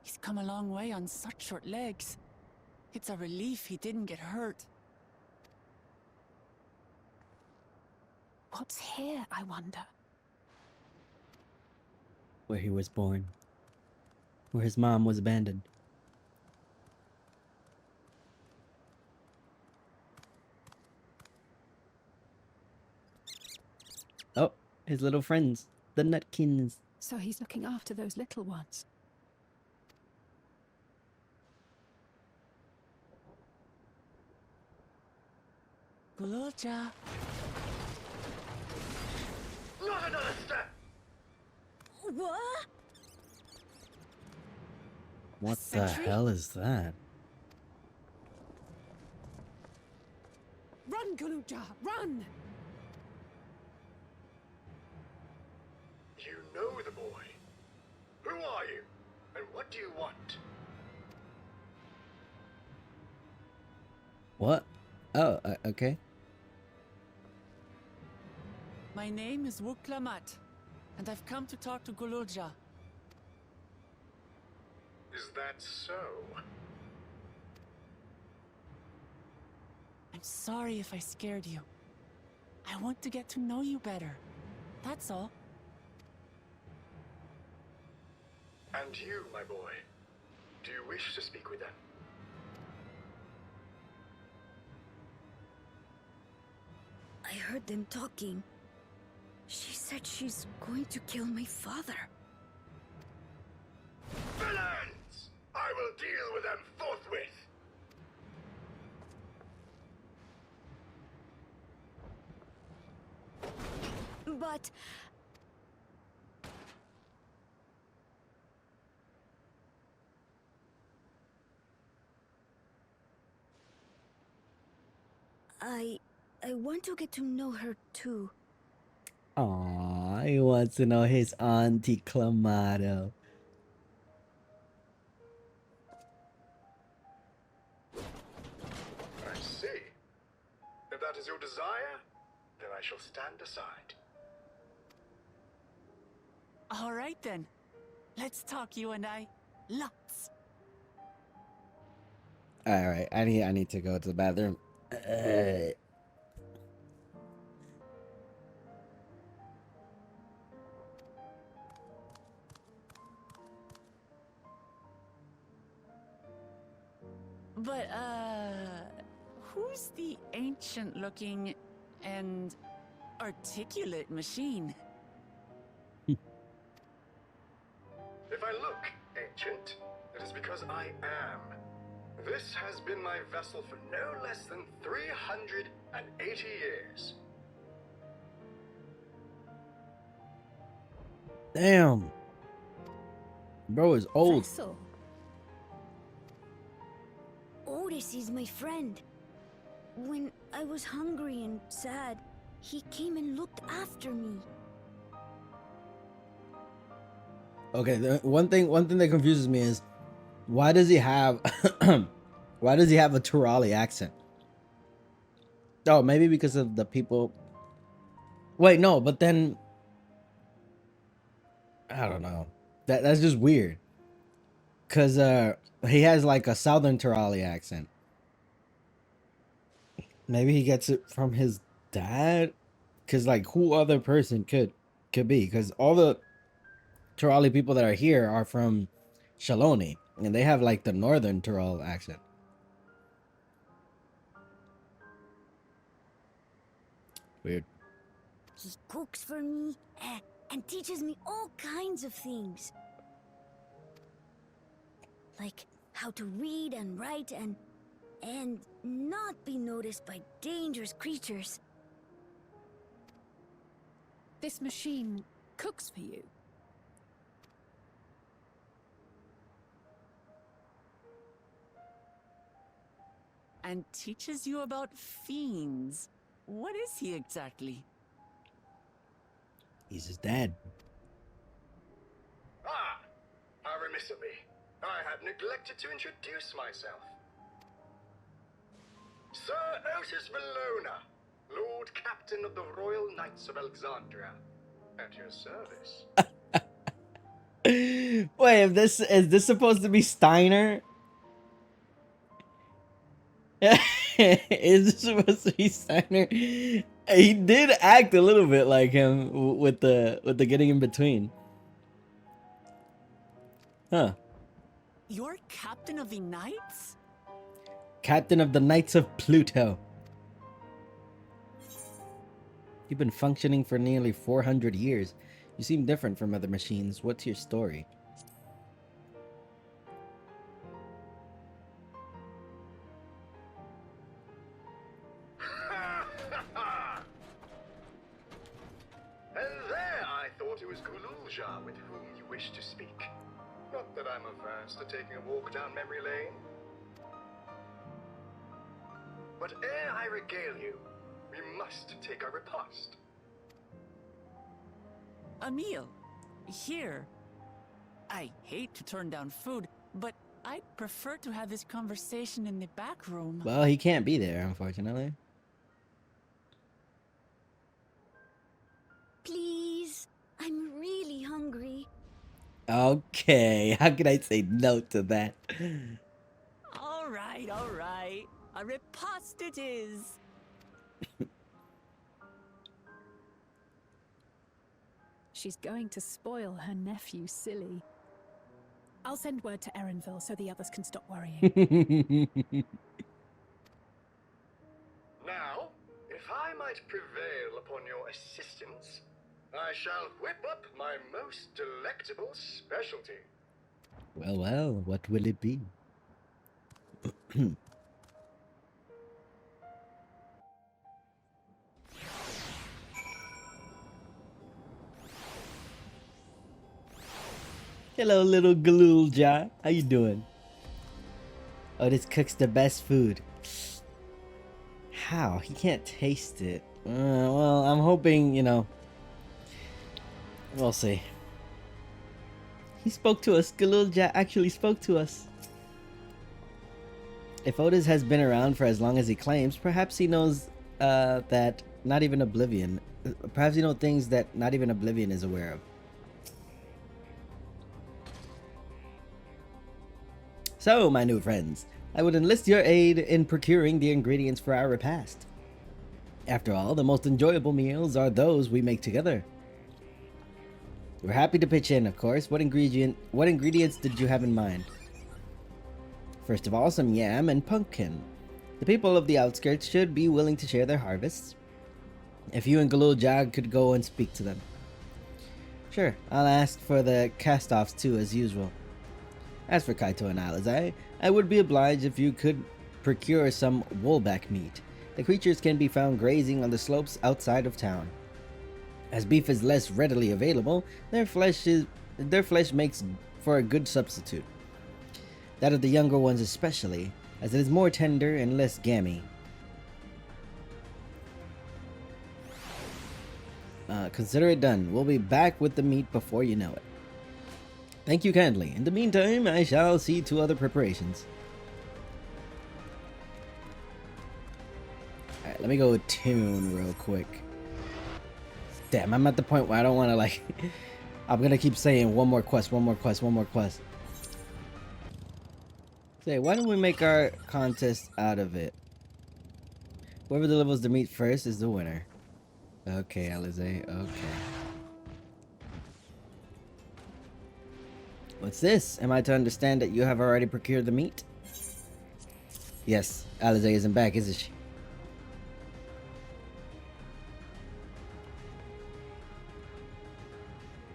He's come a long way on such short legs. It's a relief he didn't get hurt. What's here, I wonder? Where he was born. Where his mom was abandoned. Oh, his little friends. The Nutkins. So he's looking after those little ones. Galulja. Not another step! What? What the hell is that? Run, Galulja, run! You know the boy. Who are you? And what do you want? What? Oh, okay. My name is Wuklamat, and I've come to talk to Galulja. Is that so? I'm sorry if I scared you. I want to get to know you better. That's all. And you, my boy. Do you wish to speak with them? I heard them talking. She said she's going to kill my father. Villains! I will deal with them forthwith! But... I want to get to know her too. Aww, he wants to know his auntie Clamato. is your desire, then I shall stand aside. All right then. Let's talk, you and I. Lots. All right, I need to go to the bathroom. But, who's the ancient-looking and articulate machine? If I look ancient, it is because I am. This has been my vessel for no less than 380 years. Damn. Bro is old. Vessel. Otis is my friend. When I was hungry and sad, he came and looked after me. Okay, one thing that confuses me is why does he have why does he have a Turali accent? Oh, maybe because of the people. Wait, no, but then I don't know. That's just weird. Cause he has like a Southern Turali accent. Maybe he gets it from his dad. Cause like who other person could be? Cause all the Turali people that are here are from Shaloni, and they have like the Northern Tural accent. Weird. He cooks for me and teaches me all kinds of things. Like how to read and write and not be noticed by dangerous creatures. This machine cooks for you. And teaches you about fiends. What is he exactly? He's his dad. Ah! How remiss of me. I had neglected to introduce myself. Sir Otis Valona, Lord Captain of the Royal Knights of Alexandria. At your service. Wait, is this supposed to be Steiner? Is this supposed to be Steiner? He did act a little bit like him with the getting in between. Huh. You're captain of the knights? Captain of the Knights of Pluto. You've been functioning for nearly 400 years. You seem different from other machines. What's your story? And there I thought it was Gululja with whom you wished to speak. Not that I'm averse to taking a walk down memory lane. But ere I regale you, we must take our repast. A meal. Here. I hate to turn down food, but I'd prefer to have this conversation in the back room. Well, he can't be there, unfortunately. Please, I'm really hungry. Okay, how can I say no to that? All right, all right. A repast it is. She's going to spoil her nephew silly. I'll send word to Erenville so the others can stop worrying. Now, if I might prevail upon your assistance, I shall whip up my most delectable specialty. Well, well, what will it be? Hello, little Galulja. How you doing? Oh, this cooks the best food. How? He can't taste it. Well, I'm hoping, you know. We'll see. He spoke to us. Galulja actually spoke to us. If Otis has been around for as long as he claims, perhaps he knows that not even Oblivion, perhaps you know things that not even Oblivion is aware of. So, my new friends, I would enlist your aid in procuring the ingredients for our repast. After all, the most enjoyable meals are those we make together. We're happy to pitch in, of course. What ingredients did you have in mind? First of all, some yam and pumpkin. The people of the outskirts should be willing to share their harvests. If you and Galul Jag could go and speak to them. Sure, I'll ask for the cast-offs too, as usual. As for Kaito and Alizai, I would be obliged if you could procure some woolback meat. The creatures can be found grazing on the slopes outside of town. As beef is less readily available, their flesh makes for a good substitute. That of the younger ones especially, as it is more tender and less gammy. Consider it done. We'll be back with the meat before you know it. Thank you kindly. In the meantime, I shall see to other preparations. Alright, let me go tune real quick. Damn, I'm at the point where I don't want to like... I'm gonna keep saying one more quest, one more quest, one more quest. Say, why don't we make our contest out of it? Whoever delivers the meat first is the winner. Okay, Alizé, okay. What's this? Am I to understand that you have already procured the meat? Yes, Alizé isn't back, isn't she?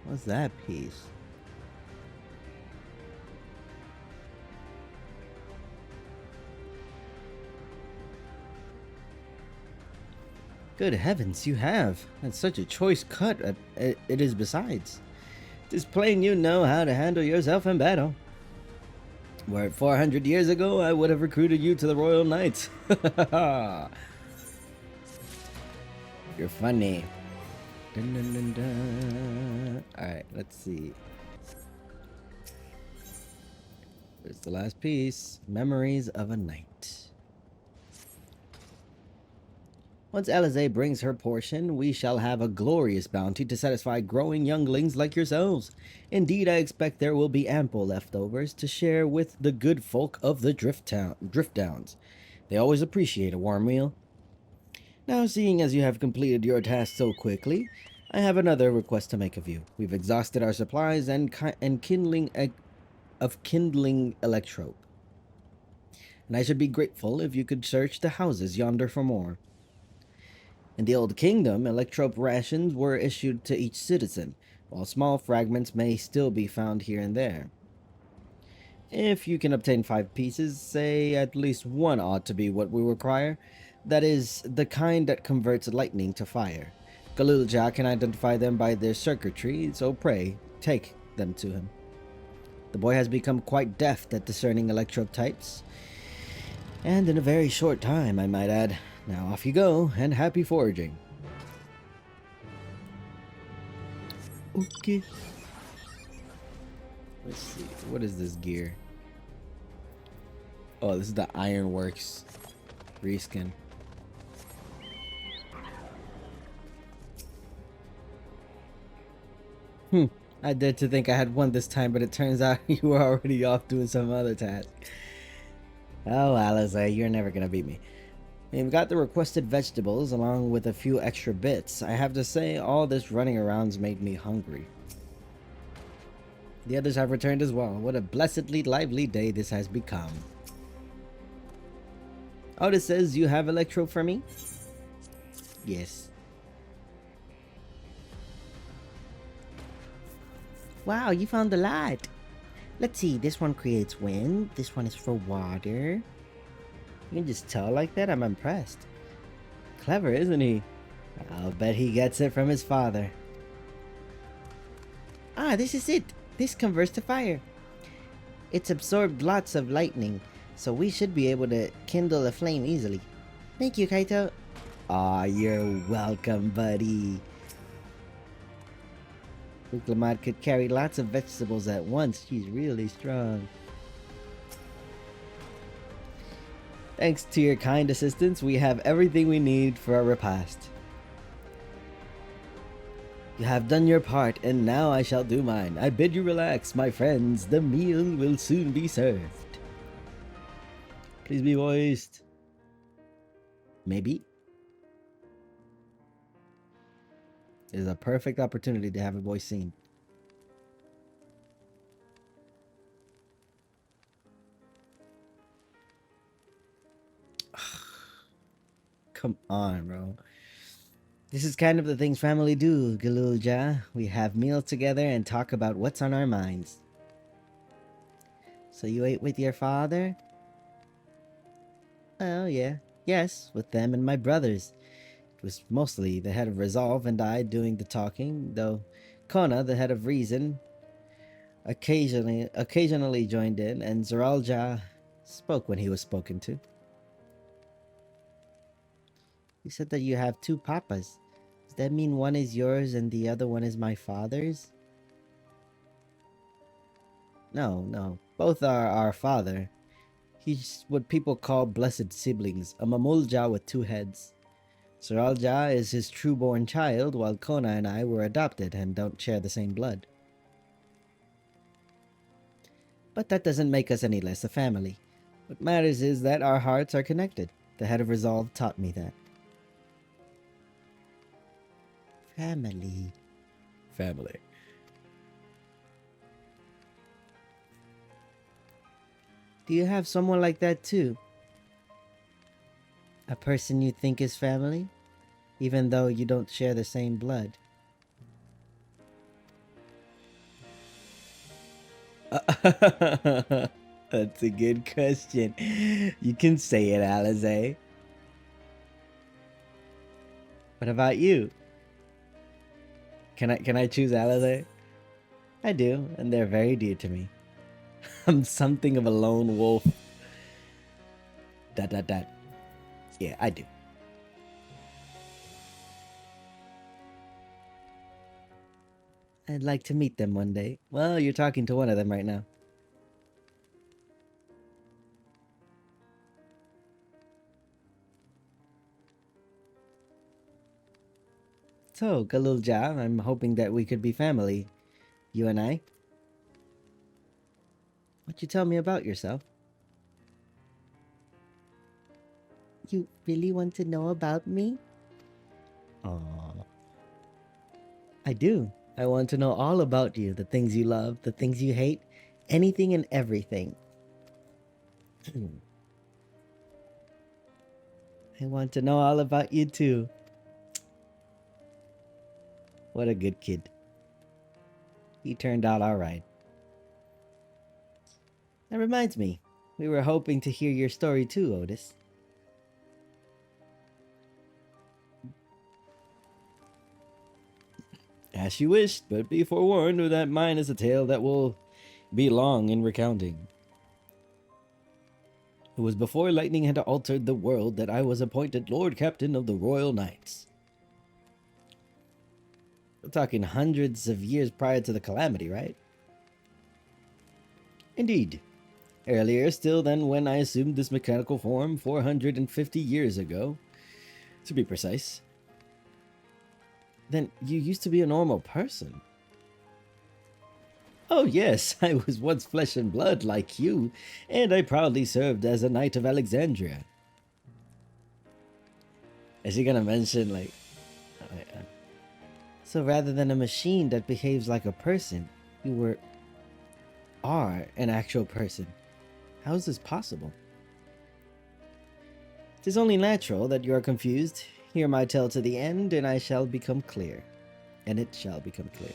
What's that piece? Good heavens, you have. That's such a choice cut. It is besides. It is plain you know how to handle yourself in battle. Were it 400 years ago, I would have recruited you to the Royal Knights. You're funny. Dun, dun, dun, dun. Alright, let's see. Here's the last piece. Memories of a Night. Once Alizé brings her portion, we shall have a glorious bounty to satisfy growing younglings like yourselves. Indeed, I expect there will be ample leftovers to share with the good folk of the Drift Downs. They always appreciate a warm meal. Now, seeing as you have completed your task so quickly, I have another request to make of you. We've exhausted our supplies and kindling electrope. And I should be grateful if you could search the houses yonder for more. In the Old Kingdom, electrope rations were issued to each citizen, while small fragments may still be found here and there. If you can obtain 5 pieces, say at least one ought to be what we require. That is, the kind that converts lightning to fire. Galulja can identify them by their circuitry, so pray, take them to him. The boy has become quite deft at discerning electrope types. And in a very short time, I might add. Now off you go, and happy foraging. Okay. Let's see, what is this gear? Oh, this is the Ironworks reskin. I dared to think I had won this time, but it turns out you were already off doing some other task. Oh, Alizé, you're never gonna beat me. We've got the requested vegetables along with a few extra bits. I have to say, all this running around's made me hungry. The others have returned as well. What a blessedly lively day this has become. Otis says you have electrope for me? Yes. Wow, you found a lot. Let's see, this one creates wind. This one is for water. You can just tell like that? I'm impressed. Clever, isn't he? I'll bet he gets it from his father. Ah, this is it. This converts to fire. It's absorbed lots of lightning, so we should be able to kindle a flame easily. Thank you, Kaito. Aw, you're welcome, buddy. Uklamad could carry lots of vegetables at once. She's really strong. Thanks to your kind assistance, we have everything we need for our repast. You have done your part, and now I shall do mine. I bid you relax, my friends. The meal will soon be served. Please be voiced. Maybe. It is a perfect opportunity to have a voice scene. Come on, bro. This is kind of the things family do, Galulja. We have meals together and talk about what's on our minds. So you ate with your father? Oh, yeah. Yes, with them and my brothers. It was mostly the head of Resolve and I doing the talking, though Kona, the head of Reason, occasionally joined in, and Zeralja spoke when he was spoken to. You said that you have two papas. Does that mean one is yours and the other one is my father's? No. Both are our father. He's what people call blessed siblings, a Mamulja with two heads. Zeralja is his true-born child, while Kona and I were adopted and don't share the same blood. But that doesn't make us any less a family. What matters is that our hearts are connected. The head of Resolve taught me that. Family. Do you have someone like that too? A person you think is family? Even though you don't share the same blood? That's a good question. You can say it, Alize. What about you? Can I choose Alize? I do, and they're very dear to me. I'm something of a lone wolf. ... Yeah, I do. I'd like to meet them one day. Well, you're talking to one of them right now. So, Galulja, I'm hoping that we could be family. You and I. What'd you tell me about yourself? You really want to know about me? Aww. I do. I want to know all about you, the things you love, the things you hate, anything and everything. I want to know all about you too. What a good kid. He turned out alright. That reminds me, we were hoping to hear your story too, Otis. As you wished, but be forewarned that mine is a tale that will be long in recounting. It was before lightning had altered the world that I was appointed Lord Captain of the Royal Knights. We're talking hundreds of years prior to the calamity, right? Indeed. Earlier still than when I assumed this mechanical form 450 years ago, to be precise. Then you used to be a normal person. Oh yes, I was once flesh and blood like you, and I proudly served as a Knight of Alexandria. Is he gonna mention, like... So rather than a machine that behaves like a person, you are an actual person. How is this possible? It is only natural that you are confused. Hear my tale to the end, and I shall become clear. And it shall become clear.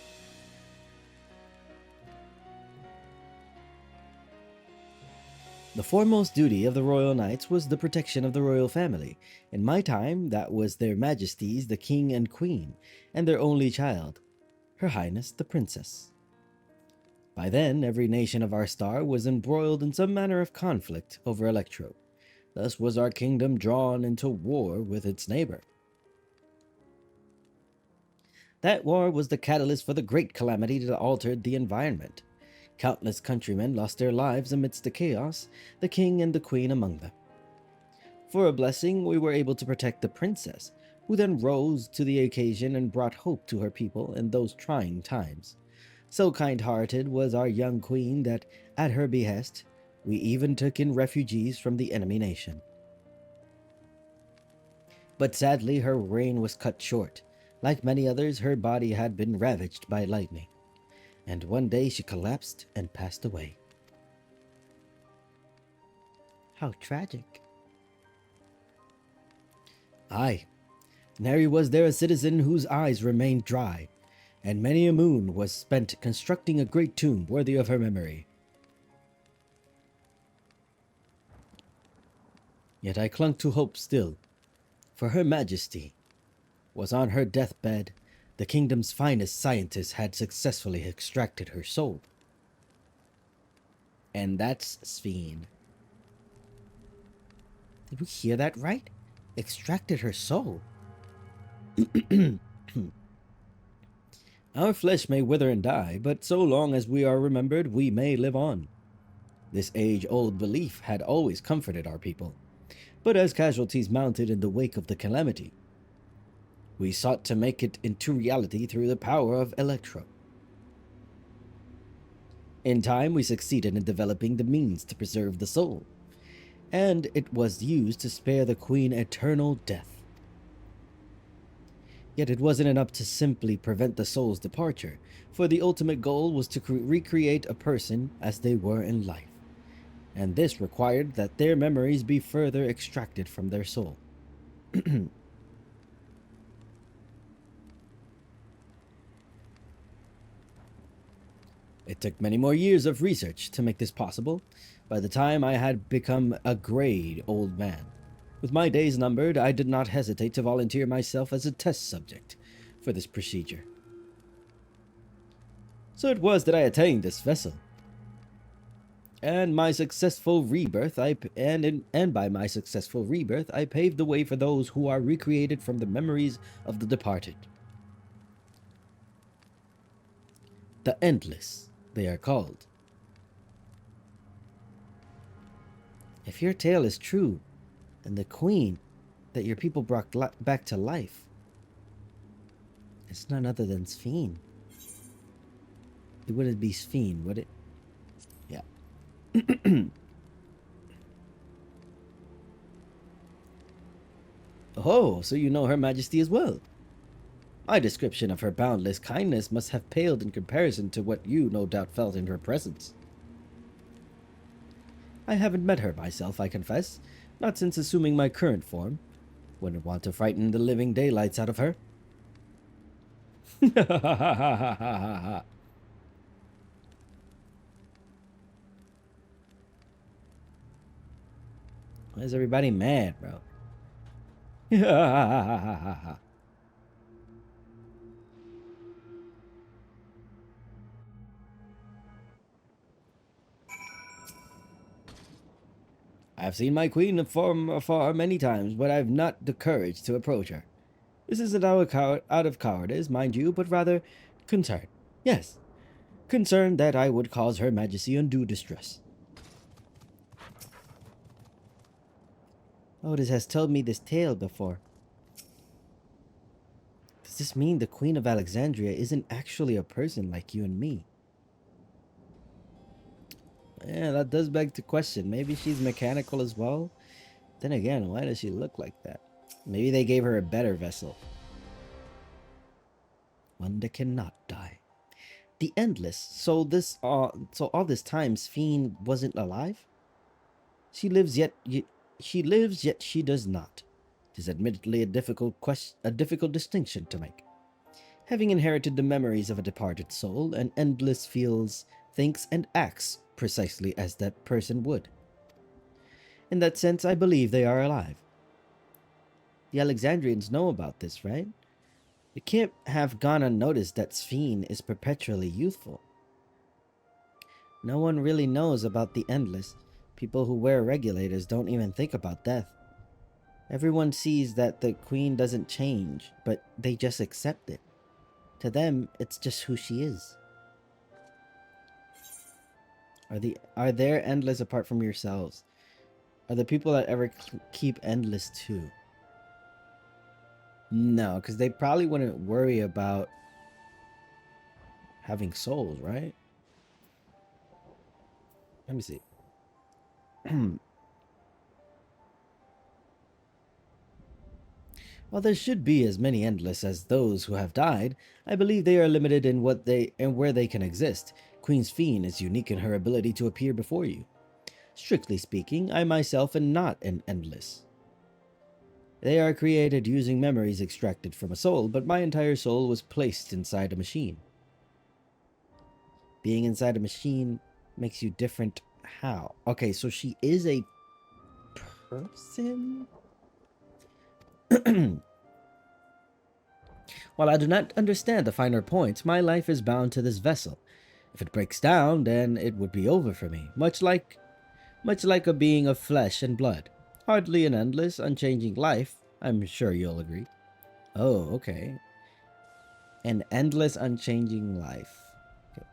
The foremost duty of the Royal Knights was the protection of the royal family. In my time, that was their majesties, the king and queen, and their only child, Her Highness the Princess. By then, every nation of our star was embroiled in some manner of conflict over Electro. Thus was our kingdom drawn into war with its neighbor. That war was the catalyst for the great calamity that altered the environment. Countless countrymen lost their lives amidst the chaos, the king and the queen among them. For a blessing, we were able to protect the princess, who then rose to the occasion and brought hope to her people in those trying times. So kind-hearted was our young queen that, at her behest, we even took in refugees from the enemy nation. But sadly, her reign was cut short. Like many others, her body had been ravaged by lightning, and one day she collapsed and passed away. How tragic. Aye, nary was there a citizen whose eyes remained dry, and many a moon was spent constructing a great tomb worthy of her memory. Yet I clung to hope still, for Her Majesty was on her deathbed. The kingdom's finest scientists had successfully extracted her soul. And that's XIV. Did we hear that right? Extracted her soul. Our flesh may wither and die, but so long as we are remembered, we may live on. This age-old belief had always comforted our people, but as casualties mounted in the wake of the calamity, we sought to make it into reality through the power of Electro. In time, we succeeded in developing the means to preserve the soul, and it was used to spare the Queen eternal death. Yet it wasn't enough to simply prevent the soul's departure, for the ultimate goal was to recreate a person as they were in life, and this required that their memories be further extracted from their soul. It took many more years of research to make this possible. By the time I had become a grey old man, with my days numbered, I did not hesitate to volunteer myself as a test subject for this procedure. So it was that I attained this vessel. And my successful rebirth, by my successful rebirth, I paved the way for those who are recreated from the memories of the departed. The Endless, they are called. If your tale is true, and the queen that your people brought back to life, it's none other than XIV. It wouldn't be XIV, would it? Yeah. Oh, so you know Her Majesty as well. My description of her boundless kindness must have paled in comparison to what you no doubt felt in her presence. I haven't met her myself, I confess, not since assuming my current form. Wouldn't want to frighten the living daylights out of her. Why is everybody mad, bro? I've seen my queen from afar many times, but I've not the courage to approach her. This isn't out of cowardice, mind you, but rather concern. Yes, concern that I would cause Her Majesty undue distress. Otis has told me this tale before. Does this mean the Queen of Alexandria isn't actually a person like you and me? Yeah, that does beg the question. Maybe she's mechanical as well? Then again, why does she look like that? Maybe they gave her a better vessel. One that cannot die. The Endless. So all this time, XIV wasn't alive? She lives yet she does not. It is admittedly a difficult distinction to make. Having inherited the memories of a departed soul, an Endless feels, thinks, and acts precisely as that person would. In that sense, I believe they are alive. The Alexandrians know about this, right? It can't have gone unnoticed that XIV is perpetually youthful. No one really knows about the Endless. People who wear regulators don't even think about death. Everyone sees that the queen doesn't change, but they just accept it. To them, it's just who she is. Are there Endless apart from yourselves? Are the people that ever keep endless too? No, because they probably wouldn't worry about having souls, right? Let me see. While there should be as many endless as those who have died, I believe they are limited in what they and where they can exist. Queen's Fiend is unique in her ability to appear before you. Strictly speaking, I myself am not an endless. They are created using memories extracted from a soul, but my entire soul was placed inside a machine. Being inside a machine makes you different. How? Okay, so she is a person? While I do not understand the finer points, my life is bound to this vessel. If it breaks down, then it would be over for me, much like a being of flesh and blood. Hardly an endless, unchanging life, I'm sure you'll agree. Oh, okay. An endless, unchanging life. Okay.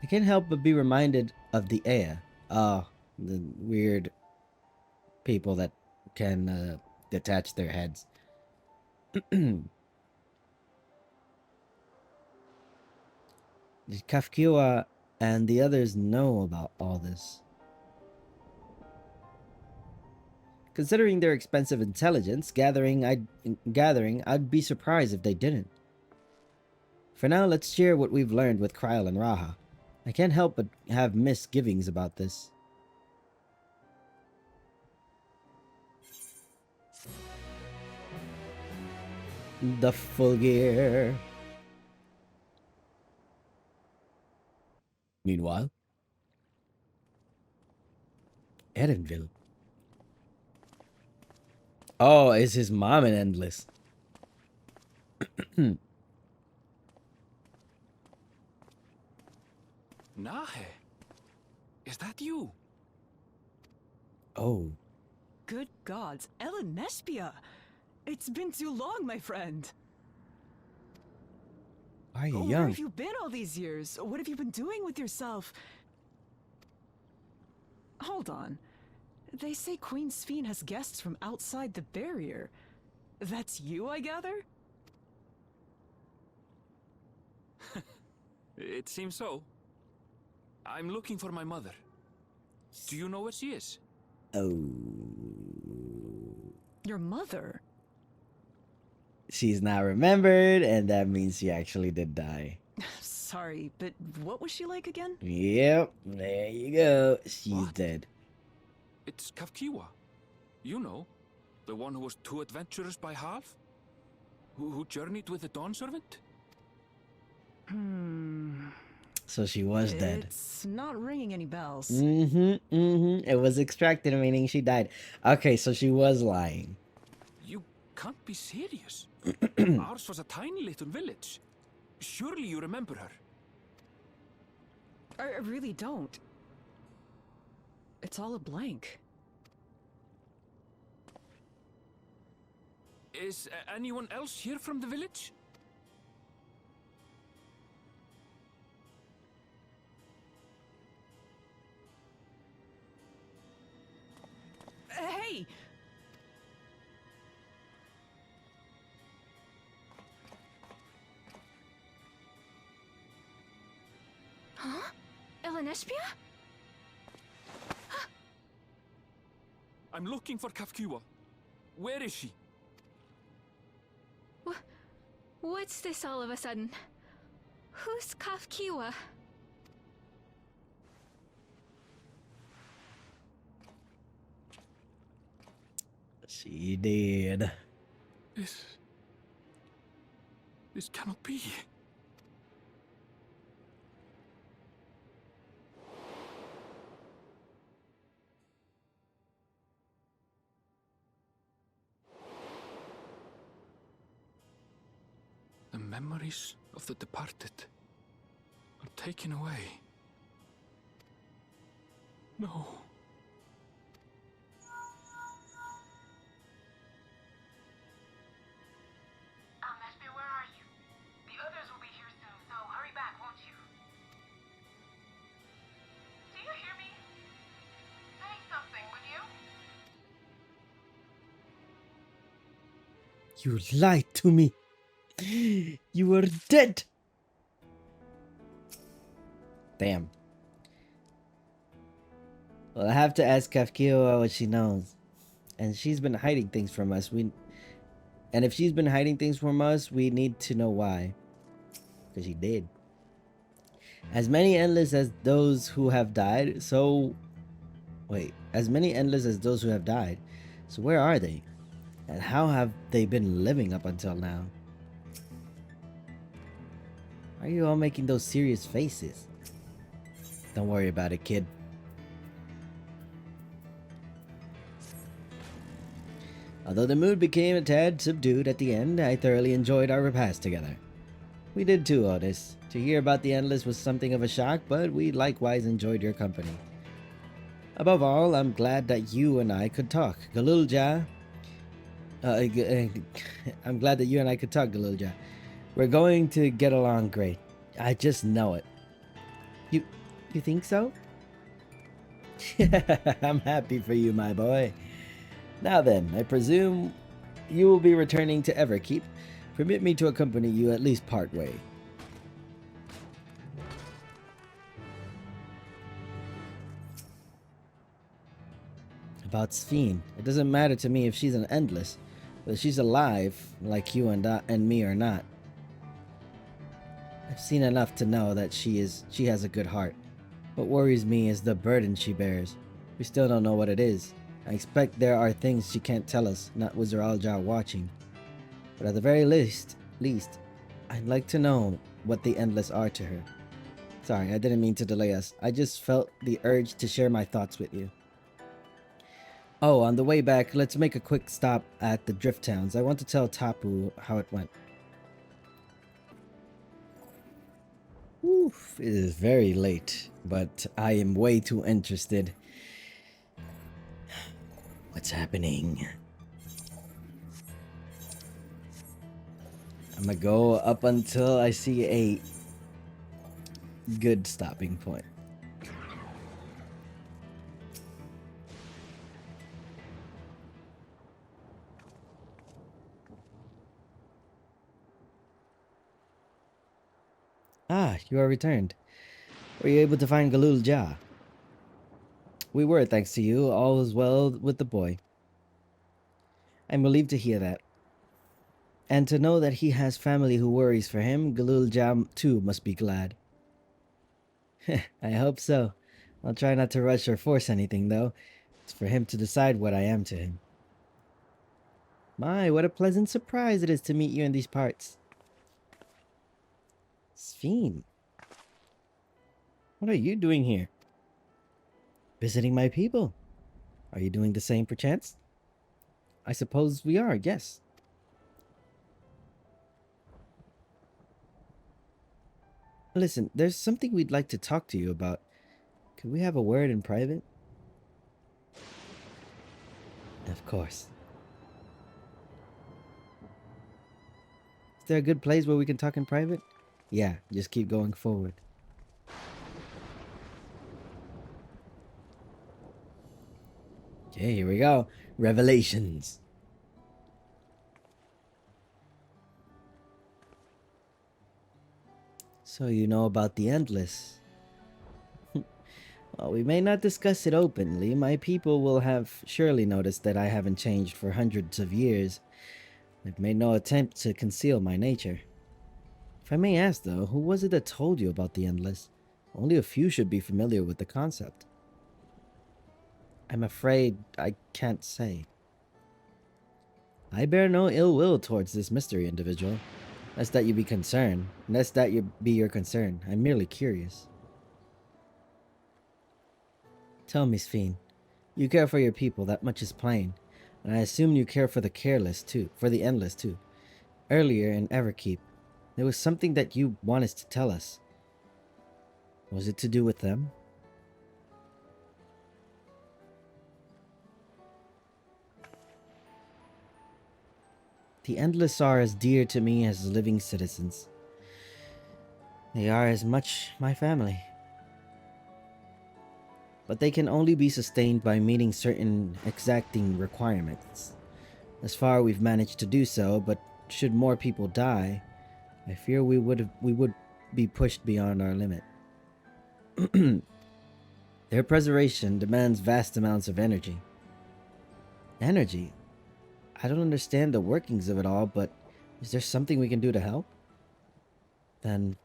I can't help but be reminded of the Ea. The weird people that can detach their heads. Kafkiwa and the others know about all this. Considering their expensive intelligence gathering, I'd be surprised if they didn't. For now, let's share what we've learned with Kryl and Raha. I can't help but have misgivings about this. The full gear. Meanwhile, Edenville. Oh, is his mom an endless? Nahe, is that you? Oh. Good gods, Ellen Nespia! It's been too long, my friend. Why are you Where young? have you been all these years? What have you been doing with yourself? Hold on. They say Queen's Fiend has guests from outside the barrier. That's you, I gather? It seems so. I'm looking for my mother. Do you know where she is? Oh. Your mother? She's not remembered, and that means she actually did die. Sorry, but what was she like again? Yep, there you go. She's dead. It's Kafkiwa. You know, the one who was too adventurous by half? Who journeyed with the Dawn Servant? So she was dead. It's not ringing any bells. It was extracted, meaning she died. Okay, so she was lying. You can't be serious. Ours was a tiny little village. Surely you remember her. I really don't. It's all a blank. Is anyone else here from the village? Hey! Huh? Elenespia? I'm looking for Kafkiwa. Where is she? What's this all of a sudden? Who's Kafkiwa? She did. This cannot be. The memories of the departed are taken away. No. Meshby, where are you? The others will be here soon, so hurry back, won't you? Do you hear me? Say something, would you? You lied to me. You were dead. Damn. Well, I have to ask Kafkioa what she knows. And she's been hiding things from us. And if she's been hiding things from us, we need to know why. Because she did. As many endless as those who have died, so... Wait. As many endless as those who have died. So where are they? And how have they been living up until now? Why are you all making those serious faces? Don't worry about it, kid. Although the mood became a tad subdued at the end, I thoroughly enjoyed our repast together. We did too, Otis. To hear about the Endless was something of a shock, but we likewise enjoyed your company. Above all, I'm glad that you and I could talk. Galulja. I'm glad that you and I could talk, Galulja. We're going to get along great. I just know it. You think so? I'm happy for you, my boy. Now then, I presume you will be returning to Everkeep. Permit me to accompany you at least part way. About Sphene, it doesn't matter to me if she's an Endless, whether she's alive, like you and me or not. I've seen enough to know that she has a good heart. What worries me is the burden she bears. We still don't know what it is. I expect there are things she can't tell us, not Wizard Aljar watching. But at the very least, I'd like to know what the Endless are to her. Sorry, I didn't mean to delay us. I just felt the urge to share my thoughts with you. Oh, on the way back, let's make a quick stop at the Drift Towns. I want to tell Tapu how it went. Oof, it is very late, but I am way too interested. What's happening? I'm gonna go up until I see a good stopping point. Ah, you are returned. Were you able to find Galul Jah? We were, thanks to you. All is well with the boy. I'm relieved to hear that. And to know that he has family who worries for him, Galul Jah too must be glad. I hope so. I'll try not to rush or force anything, though. It's for him to decide what I am to him. My, what a pleasant surprise it is to meet you in these parts. Sphene. What are you doing here? Visiting my people. Are you doing the same perchance? I suppose we are, yes. Listen, there's something we'd like to talk to you about. Could we have a word in private? Of course. Is there a good place where we can talk in private? Yeah, just keep going forward. Okay, here we go. Revelations. So you know about the Endless. Well, we may not discuss it openly. My people will have surely noticed that I haven't changed for hundreds of years. I've made no attempt to conceal my nature. If I may ask, though, who was it that told you about the Endless? Only a few should be familiar with the concept. I'm afraid I can't say. I bear no ill will towards this mystery individual. Lest that you be concerned. Lest that be your concern. I'm merely curious. Tell me, Sphene. You care for your people, that much is plain. And I assume you care for the careless too, for the Endless too. Earlier in Everkeep, there was something that you wanted to tell us. Was it to do with them? The Endless are as dear to me as living citizens. They are as much my family. But they can only be sustained by meeting certain exacting requirements. Thus far, we've managed to do so, but should more people die, I fear we would be pushed beyond our limit. Their preservation demands vast amounts of energy. Energy? I don't understand the workings of it all, but is there something we can do to help? Then,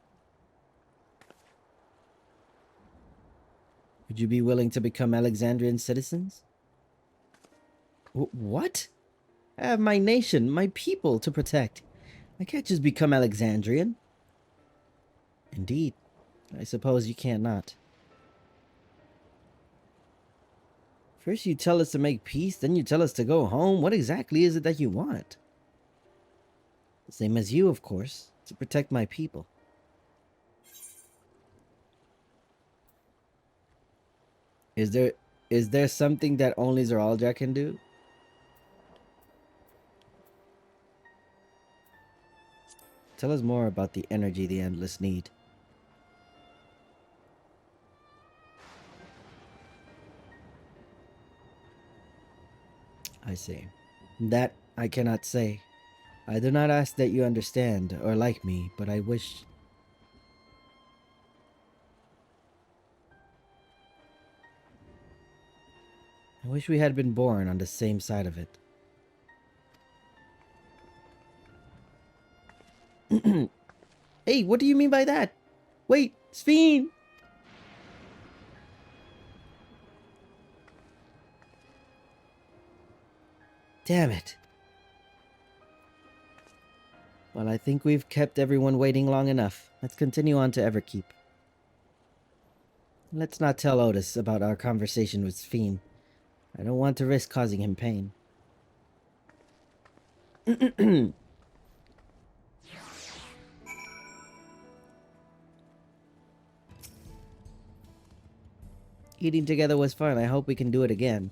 would you be willing to become Alexandrian citizens? What? I have my nation, my people to protect. I can't just become Alexandrian. Indeed. I suppose you cannot. First you tell us to make peace, then you tell us to go home. What exactly is it that you want? The same as you, of course, to protect my people. Is there something that only Zeralja can do? Tell us more about the energy the Endless need. I see. That I cannot say. I do not ask that you understand or like me, but I wish... I wish we had been born on the same side of it. Hey, what do you mean by that? Wait, Sphene! Damn it. Well, I think we've kept everyone waiting long enough. Let's continue on to Everkeep. Let's not tell Otis about our conversation with Sphene. I don't want to risk causing him pain. Eating together was fun. I hope we can do it again.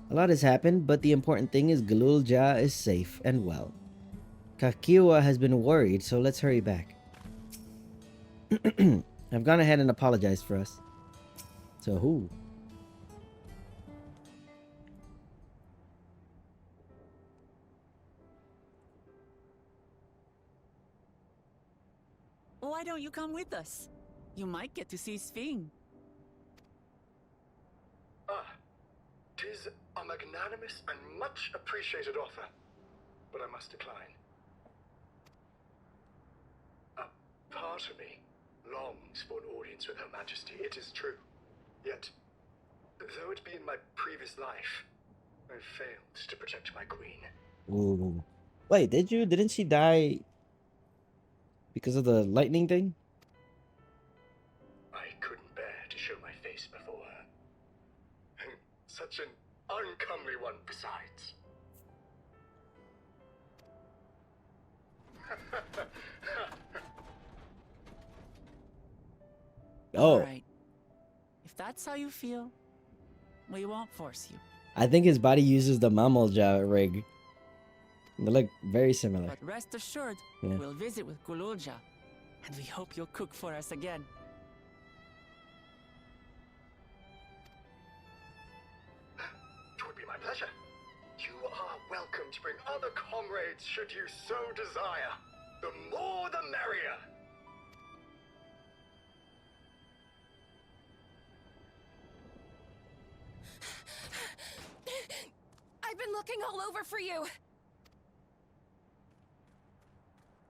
A lot has happened, but the important thing is Galulja is safe and well. Kakiwa has been worried, so let's hurry back. I've gone ahead and apologized for us. So who? Why don't you come with us? You might get to see Sphene. Tis a magnanimous and much appreciated offer, but I must decline. A part of me longs for an audience with Her Majesty, it is true. Yet, though it be in my previous life, I failed to protect my queen. Ooh. Wait, didn't she die because of the lightning thing? I couldn't bear to show my face before her. And such an uncomely one besides. Oh. All right. If that's how you feel, we won't force you. I think his body uses the Mamolja rig. They look very similar. But rest assured, Yeah. we'll visit with Gululja, and we hope you'll cook for us again. It would be my pleasure. You are welcome to bring other comrades should you so desire. The more the merrier. I've been looking all over for you.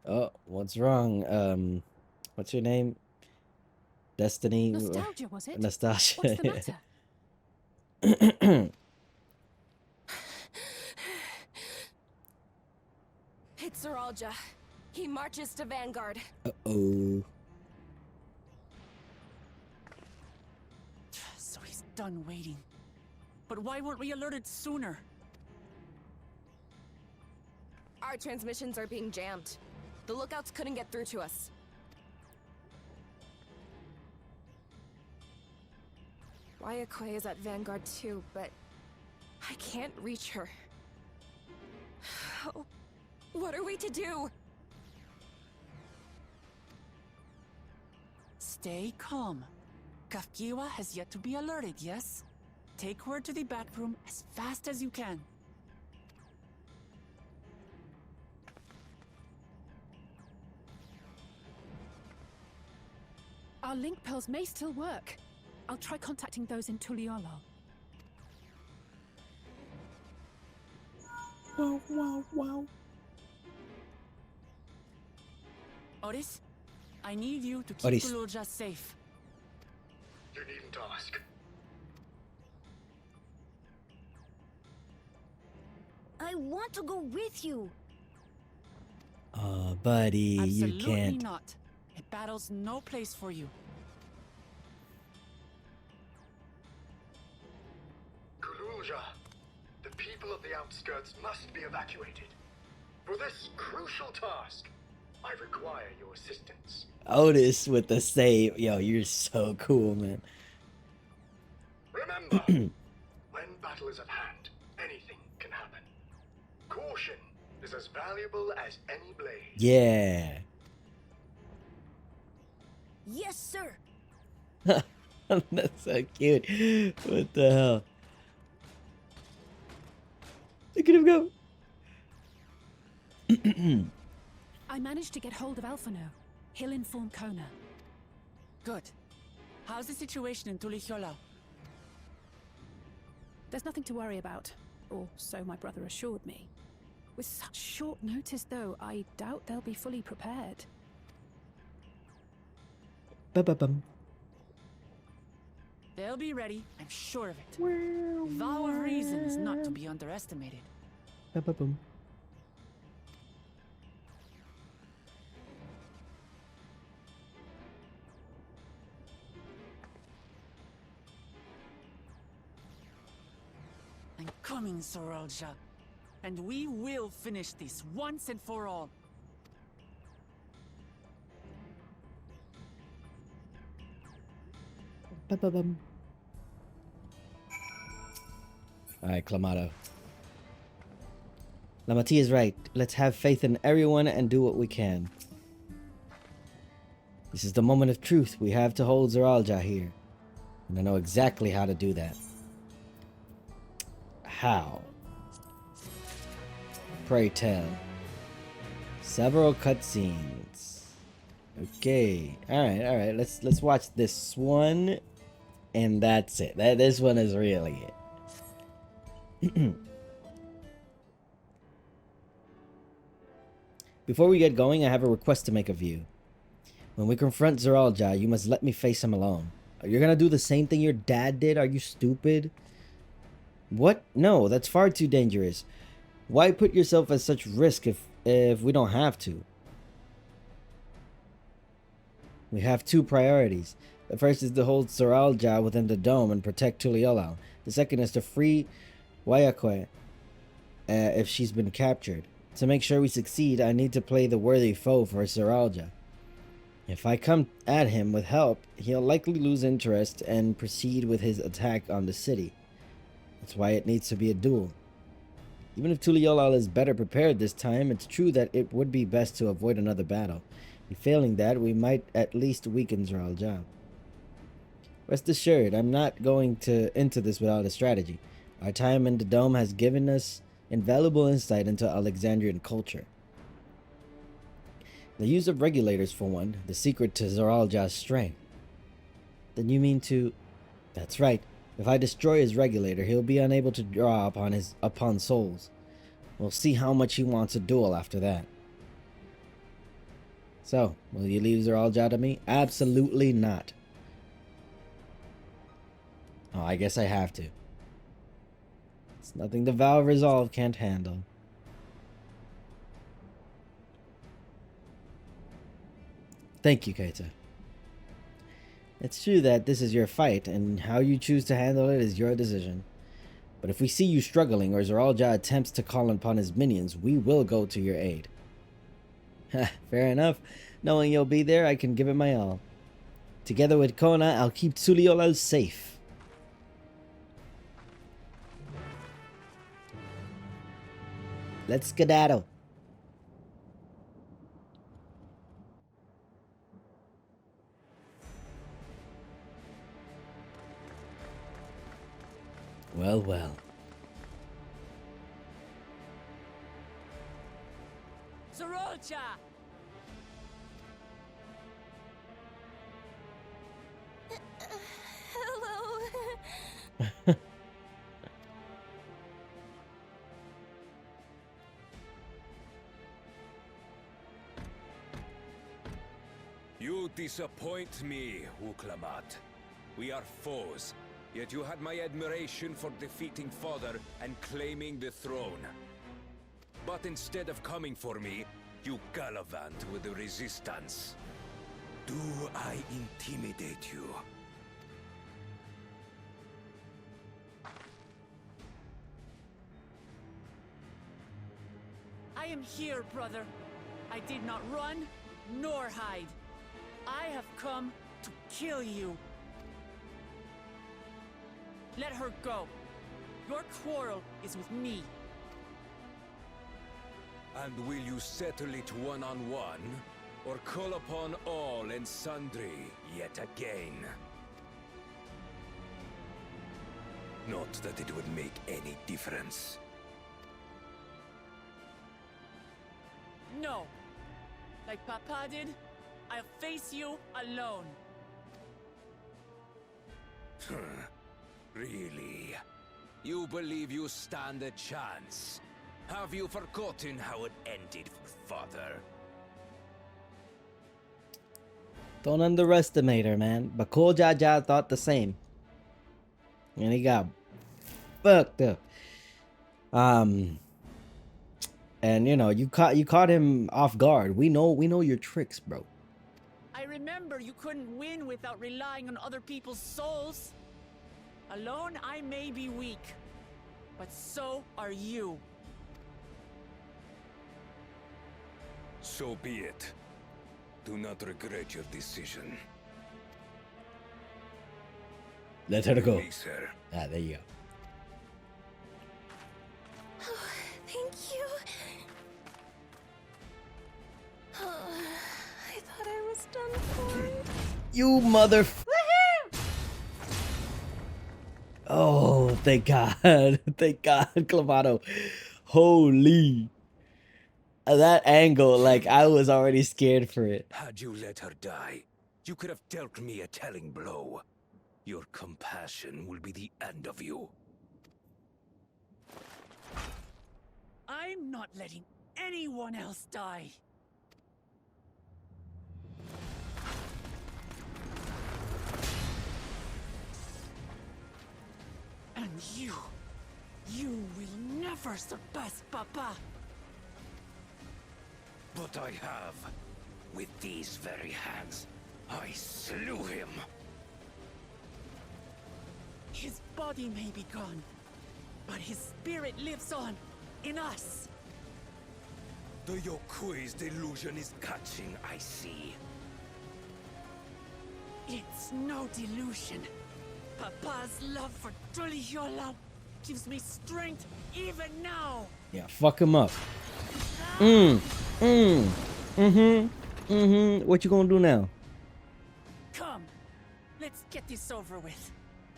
Oh, what's wrong? What's your name? Destiny? Nostalgia, was it? Nostalgia. What's the matter? It's Zeralja. He marches to Vanguard. Uh-oh. So he's done waiting. But why weren't we alerted sooner? Our transmissions are being jammed. The lookouts couldn't get through to us. Wayakwe is at Vanguard too, but I can't reach her. What are we to do? Stay calm. Kafkiwa has yet to be alerted, yes? Take her to the back room as fast as you can. Our link pearls may still work. I'll try contacting those in Tuliolo. Wow, wow, wow. Otis, I need you to keep Otis. Tululja safe. You needn't ask. I want to go with you. Oh, buddy, you Absolutely can't. not. A battle's no place for you. Kululja, the people of the outskirts must be evacuated. For this crucial task, I require your assistance. Otis with the save. Yo, you're so cool, man. Remember, when battle is at hand, anything can happen. Caution is as valuable as any blade. Yeah. Yes, sir. That's so cute. What the hell? Look at him go. I managed to get hold of Alphano. He'll inform Kona. Good. How's the situation in Tulihiola? There's nothing to worry about, or so my brother assured me. With such short notice, though, I doubt they'll be fully prepared. Ba-ba-bum. They'll be ready, I'm sure of it. Vow of Reason is not to be underestimated. Ba-ba-bum. I'm coming, Soralja. And we will finish this once and for all. Ba-ba-bum. Alright, Clamato. Lamati is right. Let's have faith in everyone and do what we can. This is the moment of truth. We have to hold Zoralja here. And I know exactly how to do that. How? Pray tell. Several cutscenes. Okay. Alright. Let's watch this one. And that's it. This one is really it. Before we get going, I have a request to make of you. When we confront Zoralja, you must let me face him alone. You're gonna do the same thing your dad did? Are you stupid? What? No, that's far too dangerous. Why put yourself at such risk if we don't have to? We have two priorities. The first is to hold Zoralja within the dome and protect Tuliolal. The second is to free Wayakwe if she's been captured. To make sure we succeed, I need to play the worthy foe for Zoralja. If I come at him with help, he'll likely lose interest and proceed with his attack on the city. That's why it needs to be a duel. Even if Tuliolal is better prepared this time, it's true that it would be best to avoid another battle. And failing that, we might at least weaken Zoralja. Rest assured, I'm not going into this without a strategy. Our time in the dome has given us invaluable insight into Alexandrian culture. The use of regulators, for one, the secret to Zoralja's strength. Then you mean to... That's right. If I destroy his regulator, he'll be unable to draw upon souls. We'll see how much he wants a duel after that. So, will you leave Zoralja to me? Absolutely not. Oh, I guess I have to. It's nothing the vow of resolve can't handle. Thank you, Keita. It's true that this is your fight, and how you choose to handle it is your decision. But if we see you struggling or Zoralja attempts to call upon his minions, we will go to your aid. Fair enough. Knowing you'll be there, I can give it my all. Together with Kona, I'll keep Tuliolal safe. Let's skedaddle. Well, well. Zorolcha! Hello. You disappoint me, Uklamat. We are foes, yet you had my admiration for defeating Father and claiming the throne. But instead of coming for me, you gallivant with the resistance. Do I intimidate you? I am here, brother. I did not run, nor hide. I have come to kill you. Let her go. Your quarrel is with me. And will you settle it one-on-one, or call upon all and sundry yet again? Not that it would make any difference. No. Like Papa did, I'll face you alone. Really? You believe you stand a chance? Have you forgotten how it ended for Father? Don't underestimate her, man. But Cool Jaja thought the same. And he got fucked up. And you know, you caught him off guard. We know your tricks, bro. I remember you couldn't win without relying on other people's souls. Alone, I may be weak, but so are you. So be it. Do not regret your decision. Let her go. Release her. Ah, there you go. Oh, thank you. Oh, I thought I was done for. You mother. Oh, thank God. Thank God, Clamato. Holy. That angle, like, I was already scared for it. Had you let her die, you could have dealt me a telling blow. Your compassion will be the end of you. I'm not letting anyone else die. And you will never surpass Papa. But I have. With these very hands, I slew him. His body may be gone, but his spirit lives on, in us. The Yokui's delusion is catching, I see. It's no delusion. Papa's love for Tulihiola gives me strength even now. Yeah, fuck him up. What you gonna do now? Come, let's get this over with.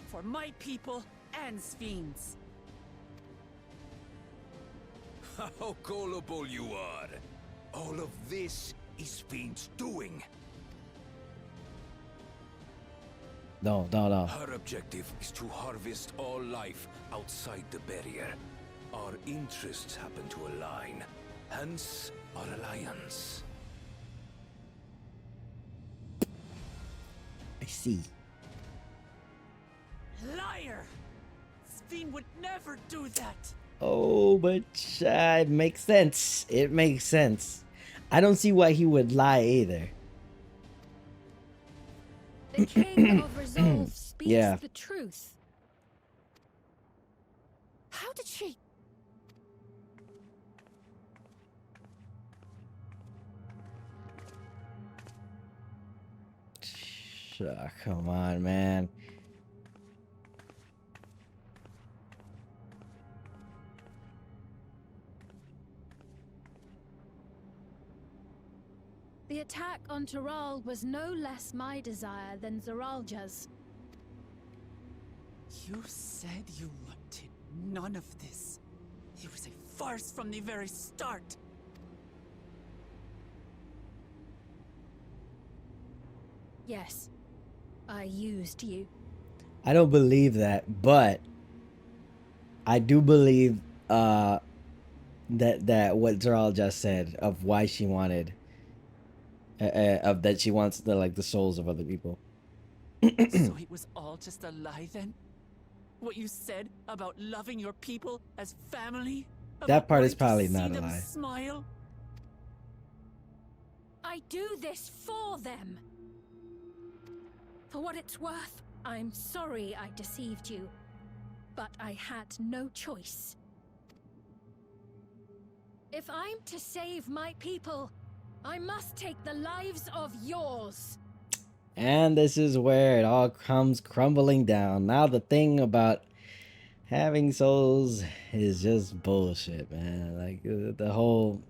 For my people and Sfiends. How gullible you are. All of this is Fiend's doing. No. Her objective is to harvest all life outside the barrier. Our interests happen to align, hence our alliance. I see. Liar! Sfiend would never do that. Oh, but it makes sense. It makes sense. I don't see why he would lie either. The King of Resolve speaks Yeah. the truth. How did she? Come on, man. The attack on Taral was no less my desire than Zoralja's. You said you wanted None of this. It was a farce from the very start. Yes, I used you. I don't believe that, but I do believe that what Zeral just said of why she wanted of that she wants the souls of other people. So it was all just a lie then? What you said about loving your people as family? That part is wanting to probably see not a them lie. Smile? I do this for them. For what it's worth, I'm sorry I deceived you, but I had no choice. If I'm to save my people, I must take the lives of yours. And this is where it all comes crumbling down. Now the thing about having souls is just bullshit, man. Like the whole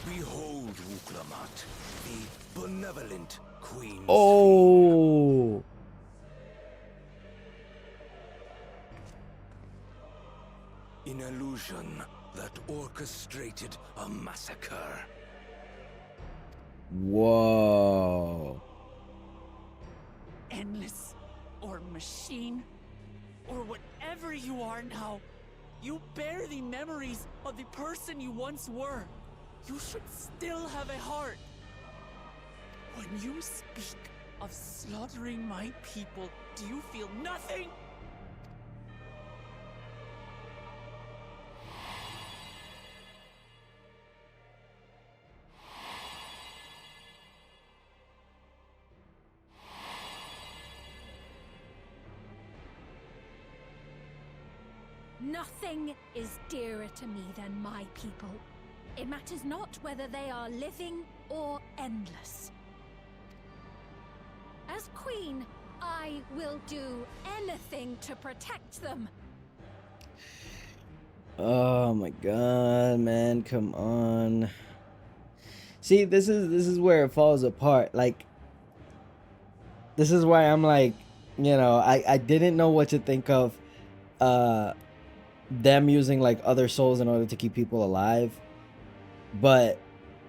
Behold, Wuklamat, the benevolent Queen. oh. An illusion that orchestrated a massacre. Whoa. Endless, or machine, or whatever you are now, you bear the memories of the person you once were. You should still have a heart. When you speak of slaughtering my people, do you feel nothing? Nothing is dearer to me than my people. It matters not whether they are living or endless. As queen, I will do anything to protect them. Oh my god, man, come on. See, this is where it falls apart. Like, this is why I'm like, you know, I didn't know what to think of them using like other souls in order to keep people alive. But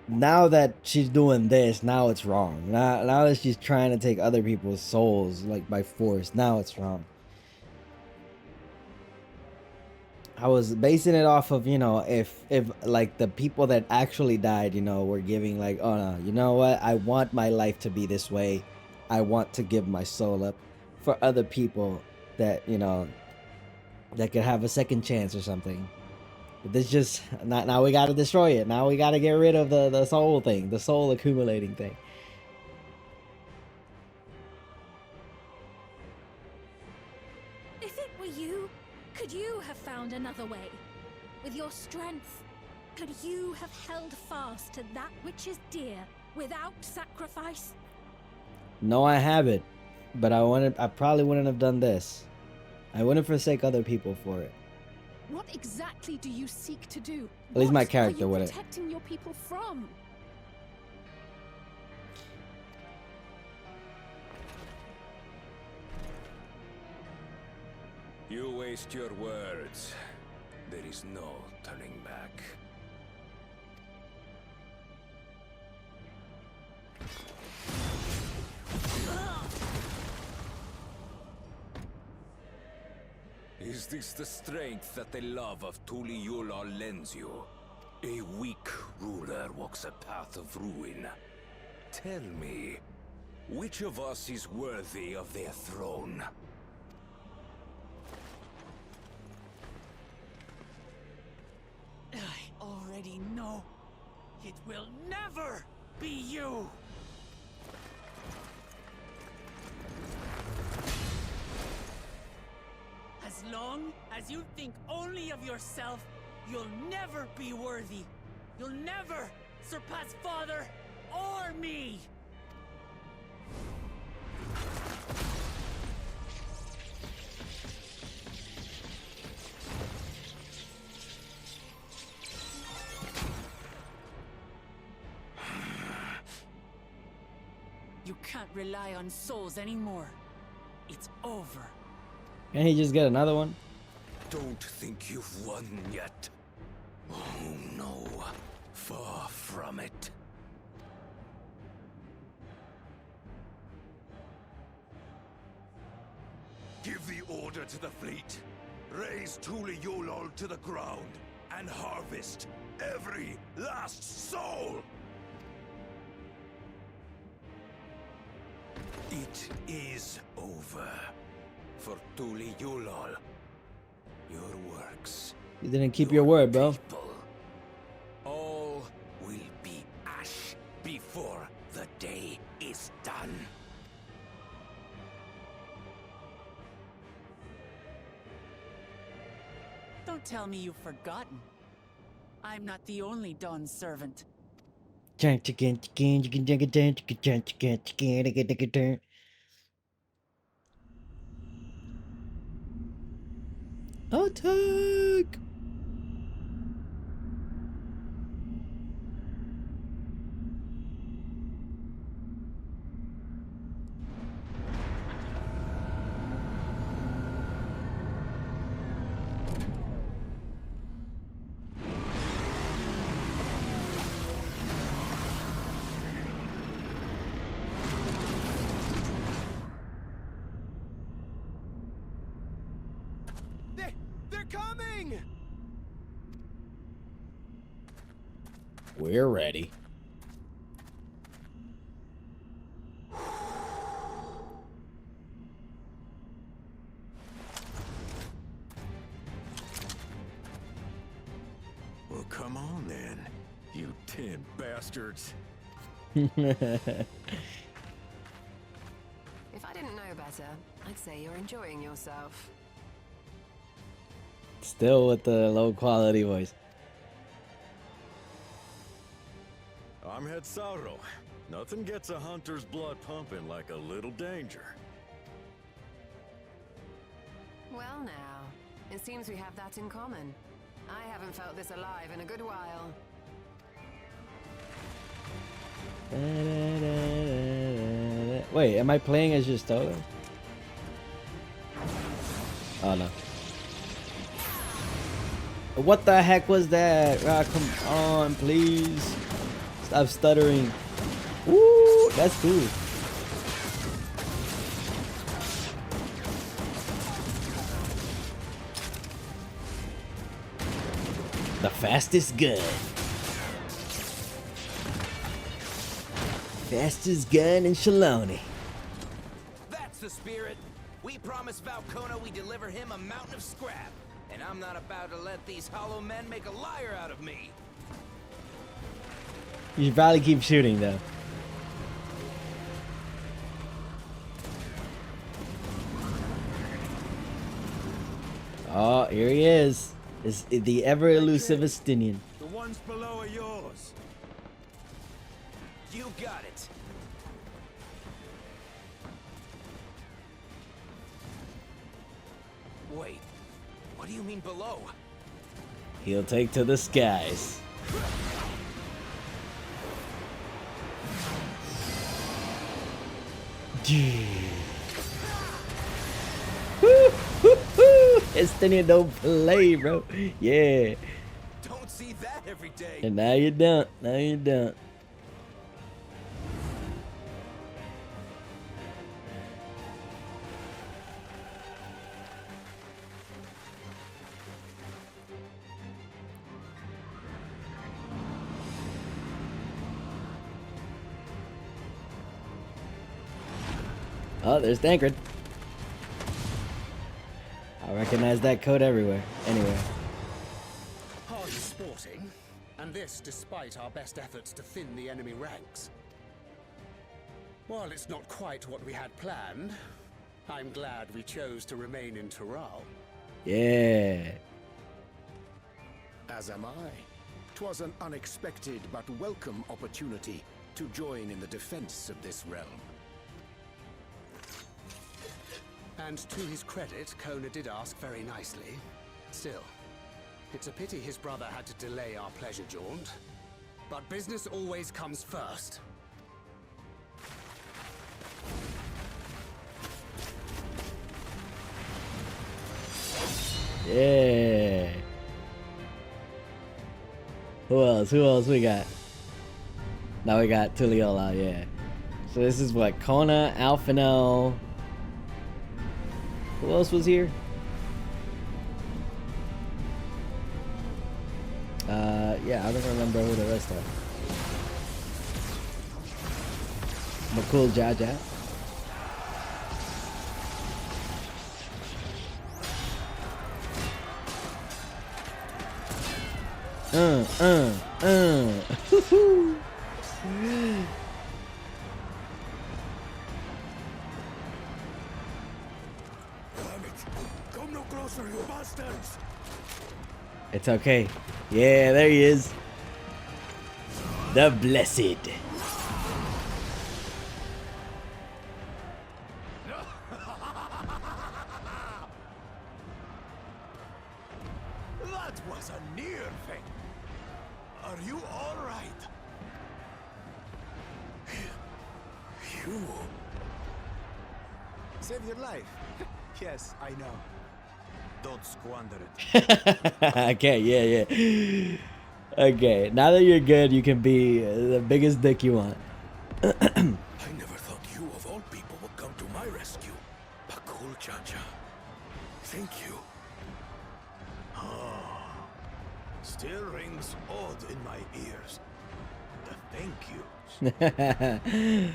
now that she's doing this, now it's wrong. Now that she's trying to take other people's souls like by force, now it's wrong. I was basing it off of, you know, if like the people that actually died, you know, were giving like, oh no, you know what? I want my life to be this way. I want to give my soul up for other people that, you know, that could have a second chance or something. But this just now we got to destroy it. Now we got to get rid of the soul thing, the soul accumulating thing. If it were you, could you have found another way? With your strength, could you have held fast to that which is dear without sacrifice? No, I haven't. But I probably wouldn't have done this. I wouldn't forsake other people for it. What exactly do you seek to do? At least my What character are you wouldn't. protecting your people from? You waste your words. There is no turning back. Is this the strength that the love of Tuliula lends you? A weak ruler walks a path of ruin. Tell me, which of us is worthy of their throne? I already know. It will never be you! As long as you think only of yourself, you'll never be worthy. You'll never surpass Father or me! You can't rely on souls anymore. It's over. Can he just get another one? Don't think you've won yet. Oh no, far from it. Give the order to the fleet. Raise Tuli Yulol to the ground and harvest every last soul! It is over for Tuli Yulol. Your works. You didn't keep your word, bro. All will be ash before the day is done. Don't tell me you've forgotten. I'm not the only Dawn's servant. Attack! They're coming! We're ready. Well, come on then, you 10 bastards. If I didn't know better, I'd say you're enjoying yourself. Still with the low quality voice. I'm Head Sauro. Nothing gets a hunter's blood pumping like a little danger. Well now, it seems we have that in common. I haven't felt this alive in a good while. Wait, am I playing as Justola? Oh no. What the heck was that? Ah, come on, please. Stop stuttering. Woo, that's cool. The fastest gun. Fastest gun in Shaloni. That's the spirit. We promised Valkona we deliver him a mountain of scrap. And I'm not about to let these hollow men make a liar out of me. You should probably keep shooting though. Oh, here he is. Is the ever elusive Estinian. The ones below are yours. You got it. Wait, what do you mean below? He'll take to the skies. Estinian don't play, bro. Yeah. Don't see that every day. And now you don't. Now you don't. Oh, there's Tancred. I recognize that code everywhere. Anyway. Hardly sporting, and this despite our best efforts to thin the enemy ranks. While it's not quite what we had planned, I'm glad we chose to remain in Tural. Yeah. As am I. 'Twas an unexpected but welcome opportunity to join in the defense of this realm. And to his credit, Kona did ask very nicely. Still, it's a pity his brother had to delay our pleasure jaunt. But business always comes first. Yeah. Who else? Who else we got? Now we got Tuliyola, yeah. So this is what? Kona, Alphanel. Who else was here? Yeah, I don't remember who the rest are. Makul Jaja. Come no closer, you bastards! It's okay. Yeah, there he is. The Blessed. That was a near thing. Are you all right? You saved your life. Yes, I know. Don't squander it. Okay, yeah. Okay, now that you're good, you can be the biggest dick you want. I never thought you of all people would come to my rescue. Bakul Chacha. Thank you. Ah, still rings odd in my ears. The thank yous.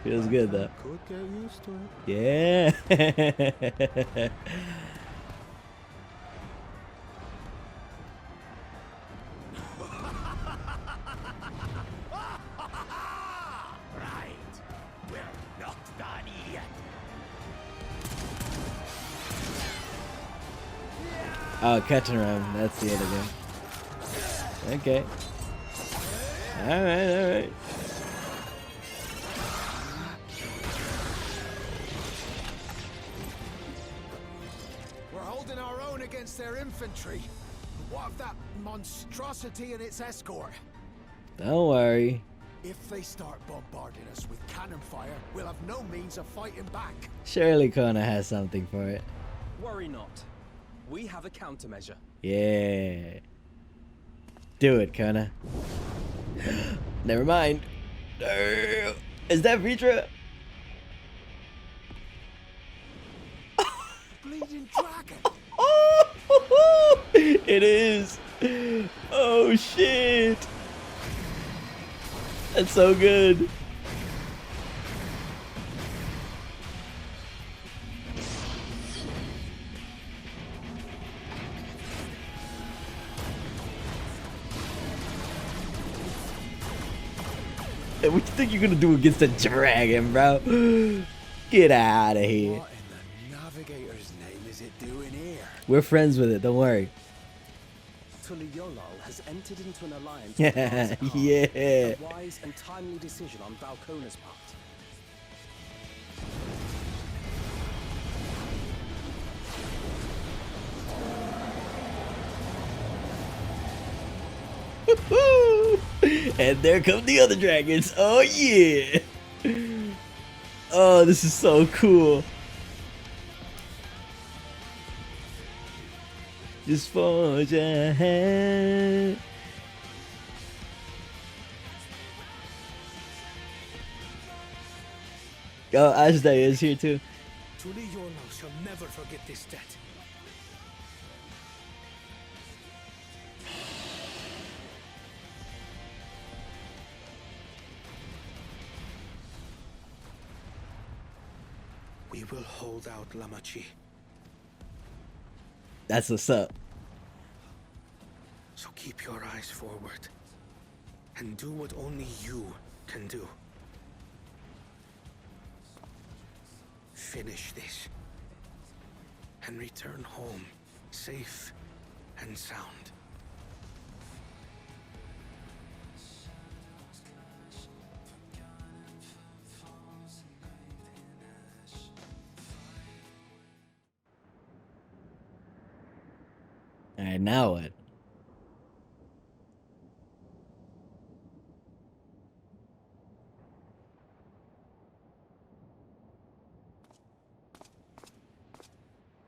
Feels good though. Could get used to it. Yeah. Right. We're not done yet. Oh, catching around. That's the other guy. Okay. Alright. We're holding our own against their infantry. What of that monstrosity and its escort? Don't worry. If they start bombarding us with cannon fire, we'll have no means of fighting back. Surely Kona has something for it. Worry not. We have a countermeasure. Yeah. Do it, Kona. Never mind. Is that Vitra? Bleeding dragon. It is. Oh shit. That's so good. Hey, what you think you're gonna do against a dragon, bro? Get out of here. What in the navigator's name is it doing here? We're friends with it, don't worry. Tuliyola has entered into an alliance Yeah, with Mars Khan. yeah. A wise and timely decision on Valkona's part. And there come the other dragons. Oh yeah. Oh, this is so cool. Just forge ahead. Oh, Ashday is here too. Tuliyola shall never forget this debt. We will hold out, Lamachi. That's what's up. So keep your eyes forward and do what only you can do. Finish this and return home safe and sound. All right, now what?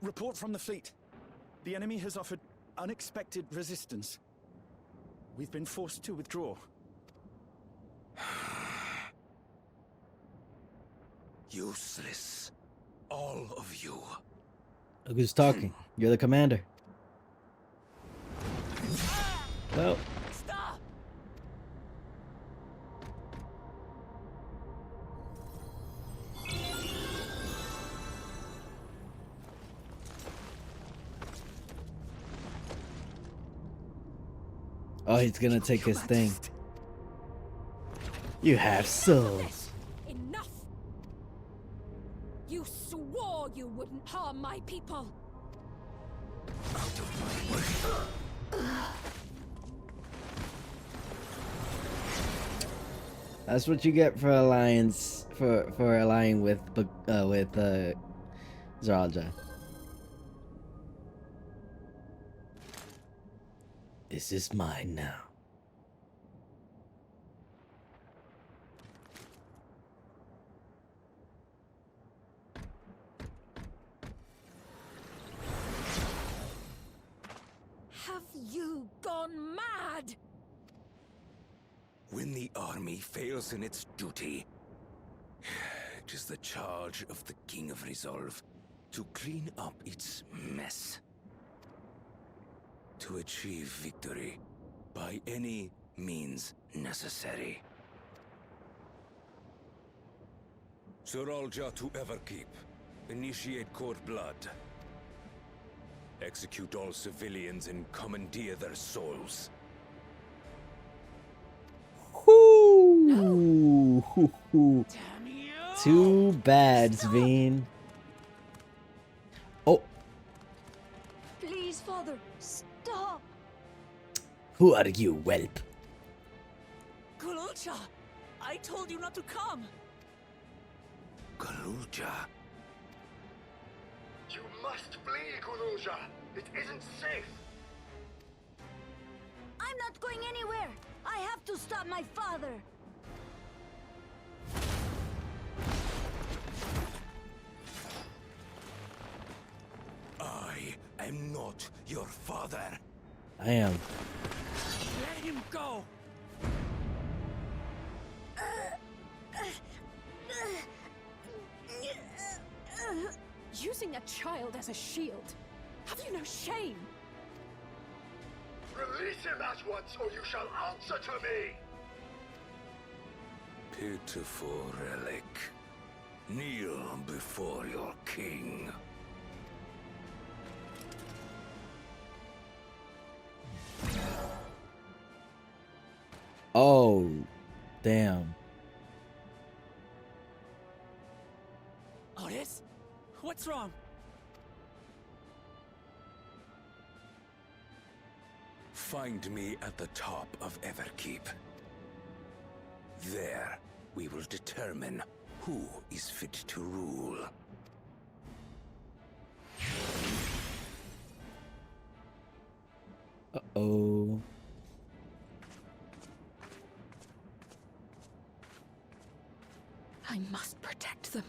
Report from the fleet. The enemy has offered unexpected resistance. We've been forced to withdraw. Useless. All of you. Look who's talking. You're the commander. Well. Stop! Oh, he's gonna take his thing. You have souls. Enough! You swore you wouldn't harm my people. That's what you get for alliance for allying with Zeralja. This is mine now. Have you gone mad? When the army fails in its duty, it is the charge of the King of Resolve to clean up its mess. To achieve victory by any means necessary. Zeralja to Everkeep. Initiate court blood. Execute all civilians and commandeer their souls. Ooh. Too bad, Sveen. Oh, Please, Father, stop. who are you, whelp? Kululcha! I told you not to come! Kululcha. You must flee, Kululja. It isn't safe. I'm not going anywhere. I have to stop my father. I am not your father. I am. Let him go! Using a child as a shield. Have you no shame? Release him at once, or you shall answer to me. Pitiful relic. Kneel before your king. Oh, damn. Otis? What's wrong? Find me at the top of Everkeep. There, we will determine who is fit to rule. Uh-oh. I must protect them.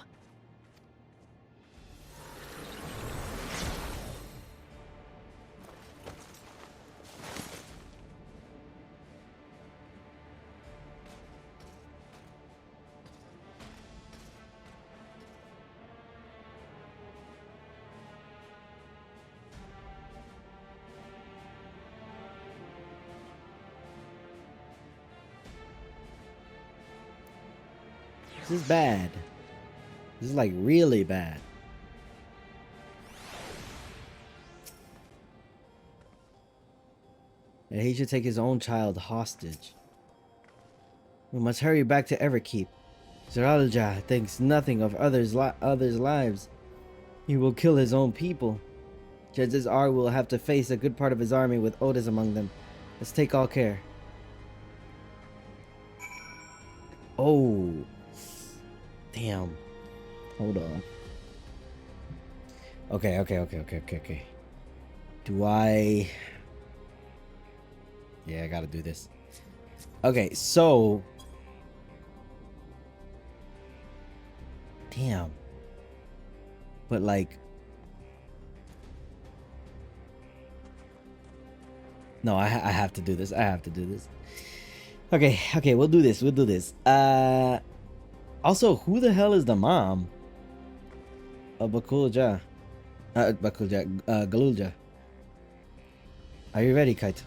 This is bad. This is like really bad. And he should take his own child hostage. We must hurry back to Everkeep. Zeralja thinks nothing of others' lives. He will kill his own people. Chances are we'll have to face a good part of his army with Otis among them. Let's take all care. Oh. Damn. Hold on. Okay. Do I... Yeah, I gotta do this. Okay, so... Damn. But like... No, I have to do this. I have to do this. Okay, we'll do this. We'll do this. Also, who the hell is the mom of Bakulja? Galulja. Are you ready, Kaito?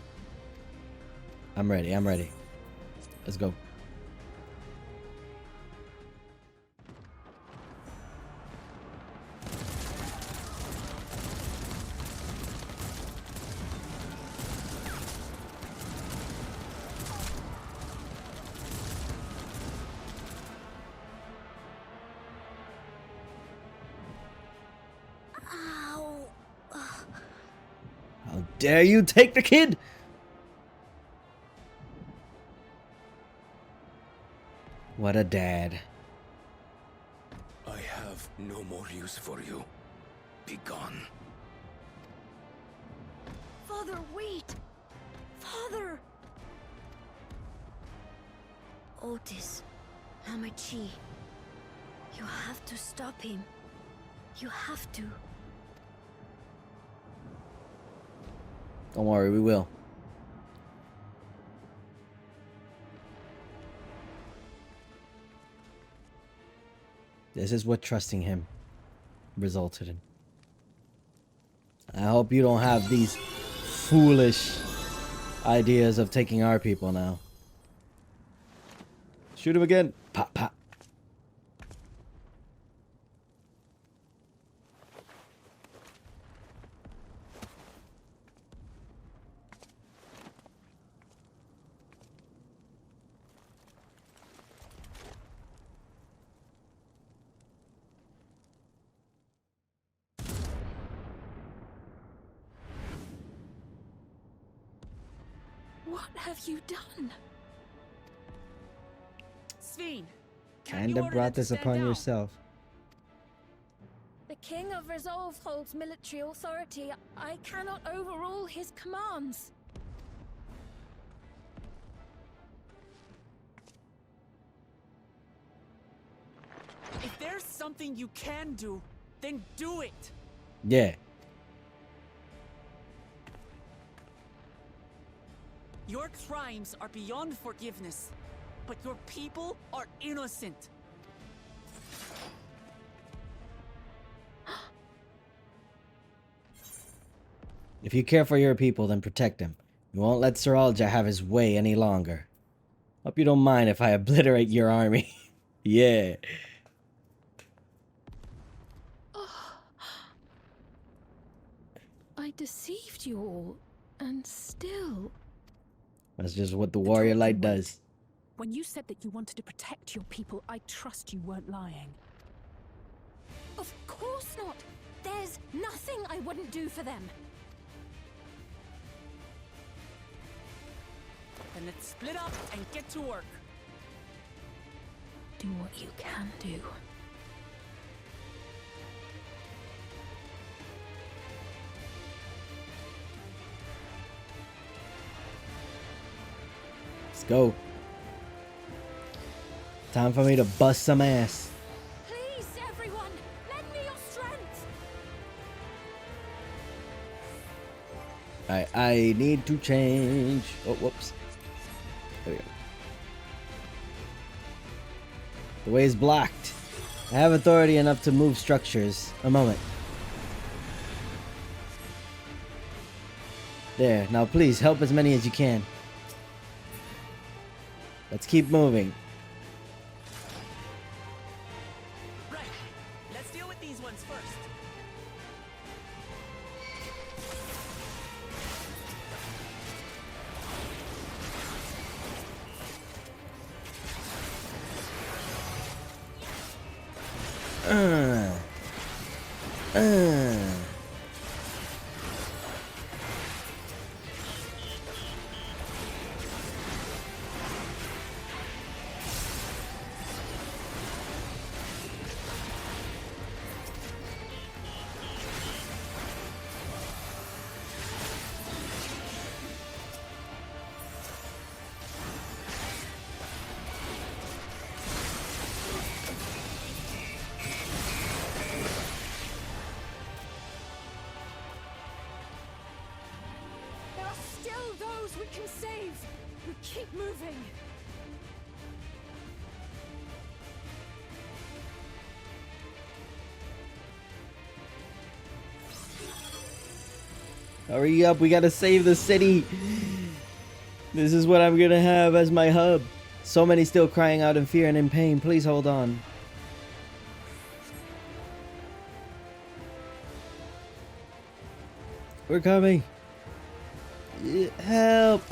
I'm ready. I'm ready. Let's go. How dare you take the kid? What a dad. I have no more use for you. Be gone. Father, wait! Father! Otis, Hamachi, you have to stop him. You have to. Don't worry, we will. This is what trusting him resulted in. I hope you don't have these foolish ideas of taking our people now. Shoot him again. Pop, pop. What have you done? Sveen, Kinda brought this upon yourself. The King of Resolve holds military authority. I cannot overrule his commands. If there's something you can do, then do it. Yeah. Your crimes are beyond forgiveness, but your people are innocent. If you care for your people, then protect them. You won't let Sir Alja have his way any longer. Hope you don't mind if I obliterate your army. Yeah. I deceived you all, and still... That's just what the warrior light does. When you said that you wanted to protect your people, I trust you weren't lying. Of course not! There's nothing I wouldn't do for them! Then let's split up and get to work. Do what you can do. Let's go. Time for me to bust some ass. Please, everyone, lend me your strength! Alright, I need to change. Oh, whoops. There we go. The way is blocked. I have authority enough to move structures. A moment. There. Now please help as many as you can. Let's keep moving. Right. Let's deal with these ones first. those we can save. We keep moving. Hurry up, we gotta save the city. This is what I'm gonna have as my hub. So many still crying out in fear and in pain. Please hold on. We're coming. Help.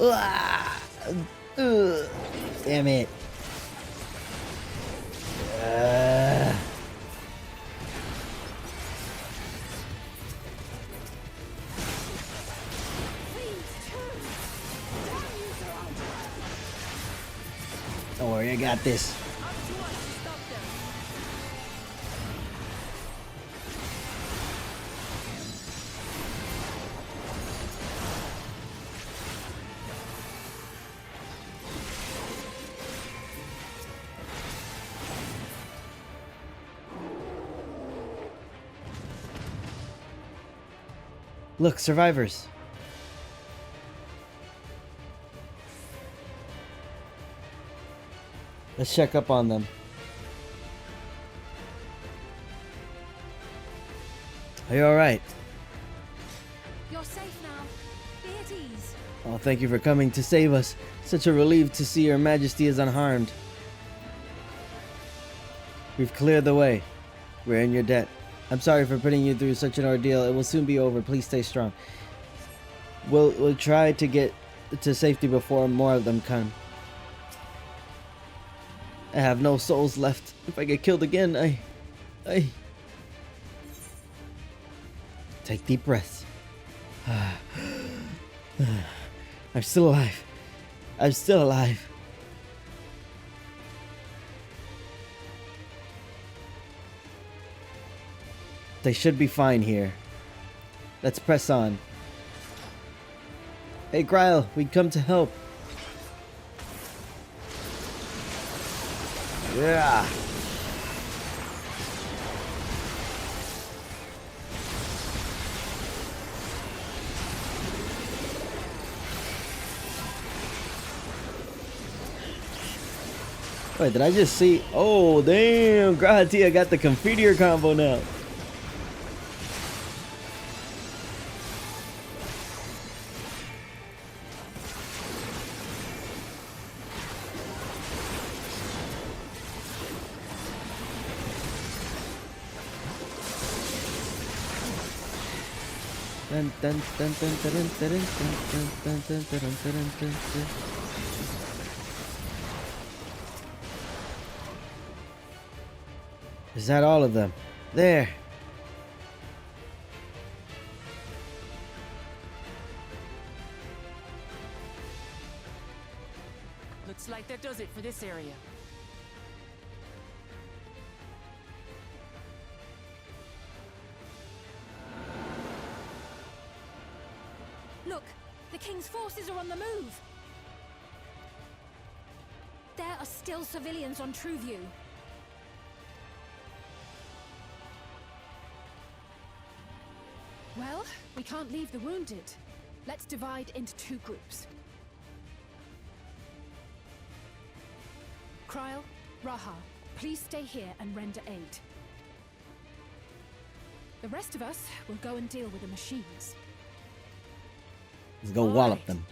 Damn it. Don't worry, I got this. Look, survivors. Let's check up on them. Are you alright? You're safe now. Be at ease. Oh, thank you for coming to save us. Such a relief to see your majesty is unharmed. We've cleared the way. We're in your debt. I'm sorry for putting you through such an ordeal. It will soon be over. Please stay strong. We'll try to get to safety before more of them come. I have no souls left. If I get killed again, I... Take deep breaths. I'm still alive. I'm still alive. They should be fine here. Let's press on. Hey, Gryle, we'd come to help. Yeah. Wait, did I just see? Oh, damn. Grahatia got the Confiteor combo now. Is that all of them? There. Looks like that does it for this area. Look, the king's forces are on the move. There are still civilians on Trueview. Well, we can't leave the wounded. Let's divide into two groups. Kryl, Raha, please stay here and render aid. The rest of us will go and deal with the machines. Let's go wallop them.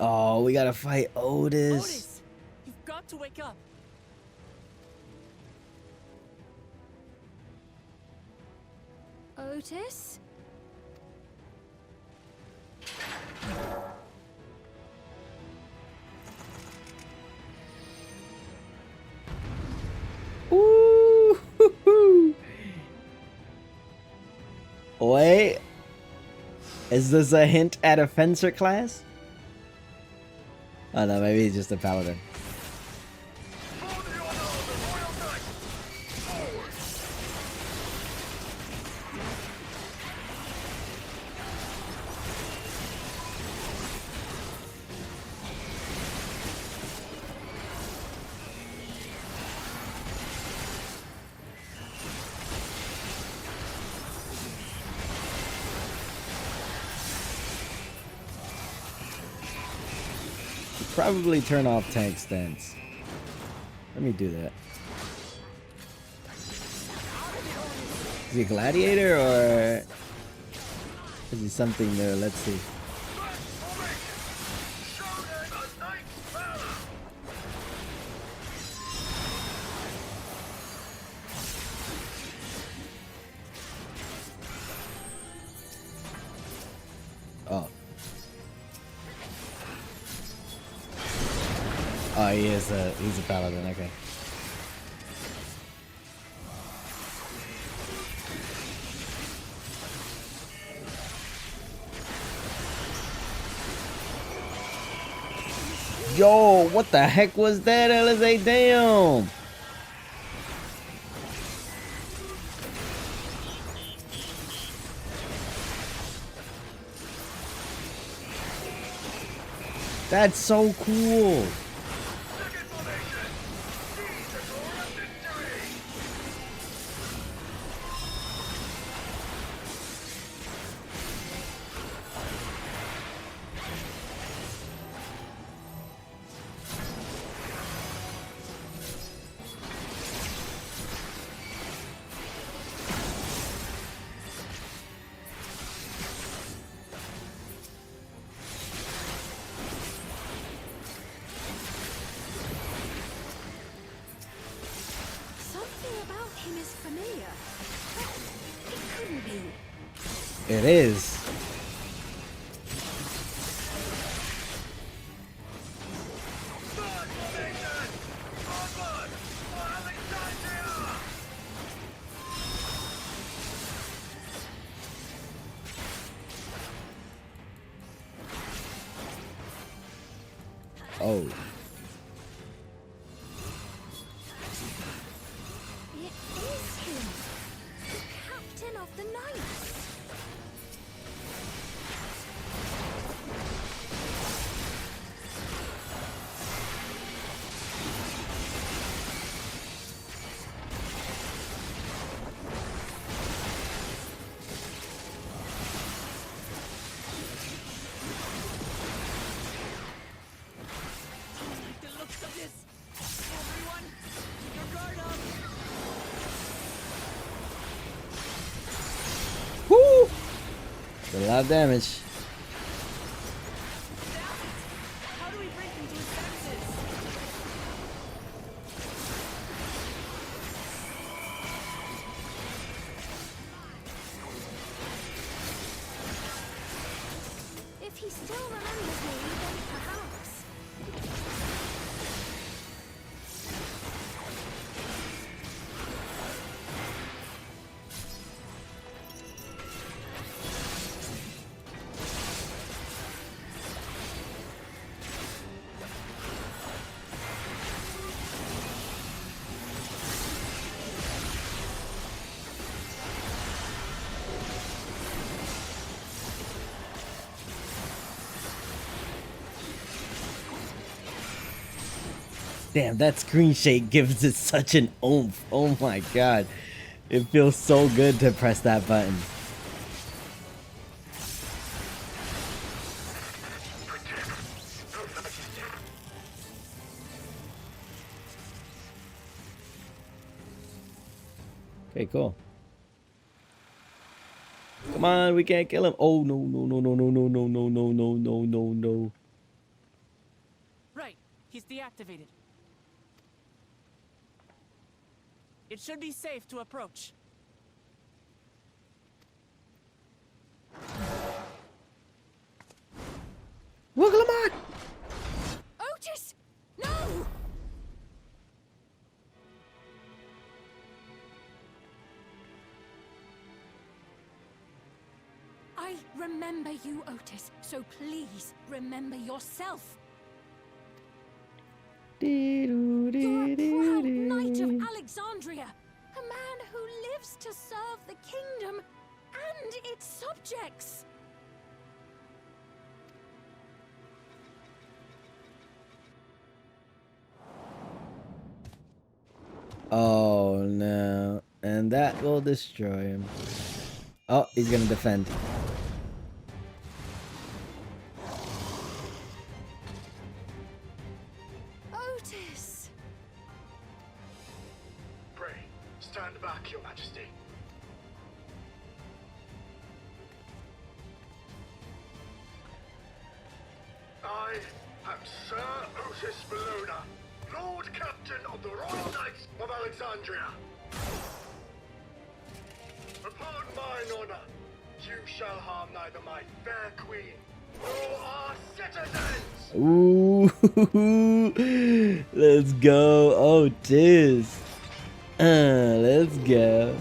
Oh, we gotta fight Otis. Otis, you've got to wake up. Otis? Ooh. Wait. Is this a hint at a fencer class? Oh no, maybe he's just a paladin. probably turn off tank stance. Let me do that. Is he a gladiator or is he something new? Let's see. Oh. Oh, he's a paladin, okay. Yo, what the heck was that, LSA? Damn! That's so cool! It is. Oh. It is him, the captain of the knights. Woo! A lot of damage. If he still remembers me, then perhaps. Damn, that screen shake gives it such an oomph. Oh my god. It feels so good to press that button. Okay, cool. Come on, we can't kill him. Oh no, no, no, no, no, no, no, no, no, no, no, no, no. Right, he's deactivated. It should be safe to approach. Wiggle Otis! No! I remember you, Otis, so please remember yourself. You're a proud knight of Alexandria, a man who lives to serve the kingdom and its subjects. Oh no. And that will destroy him. Oh, he's gonna defend. stand back, Your Majesty. I am Sir Otis Bologna, Lord Captain of the Royal Knights of Alexandria. Upon mine honor, you shall harm neither my fair queen nor our citizens! Ooh, let's go, Otis. Let's go.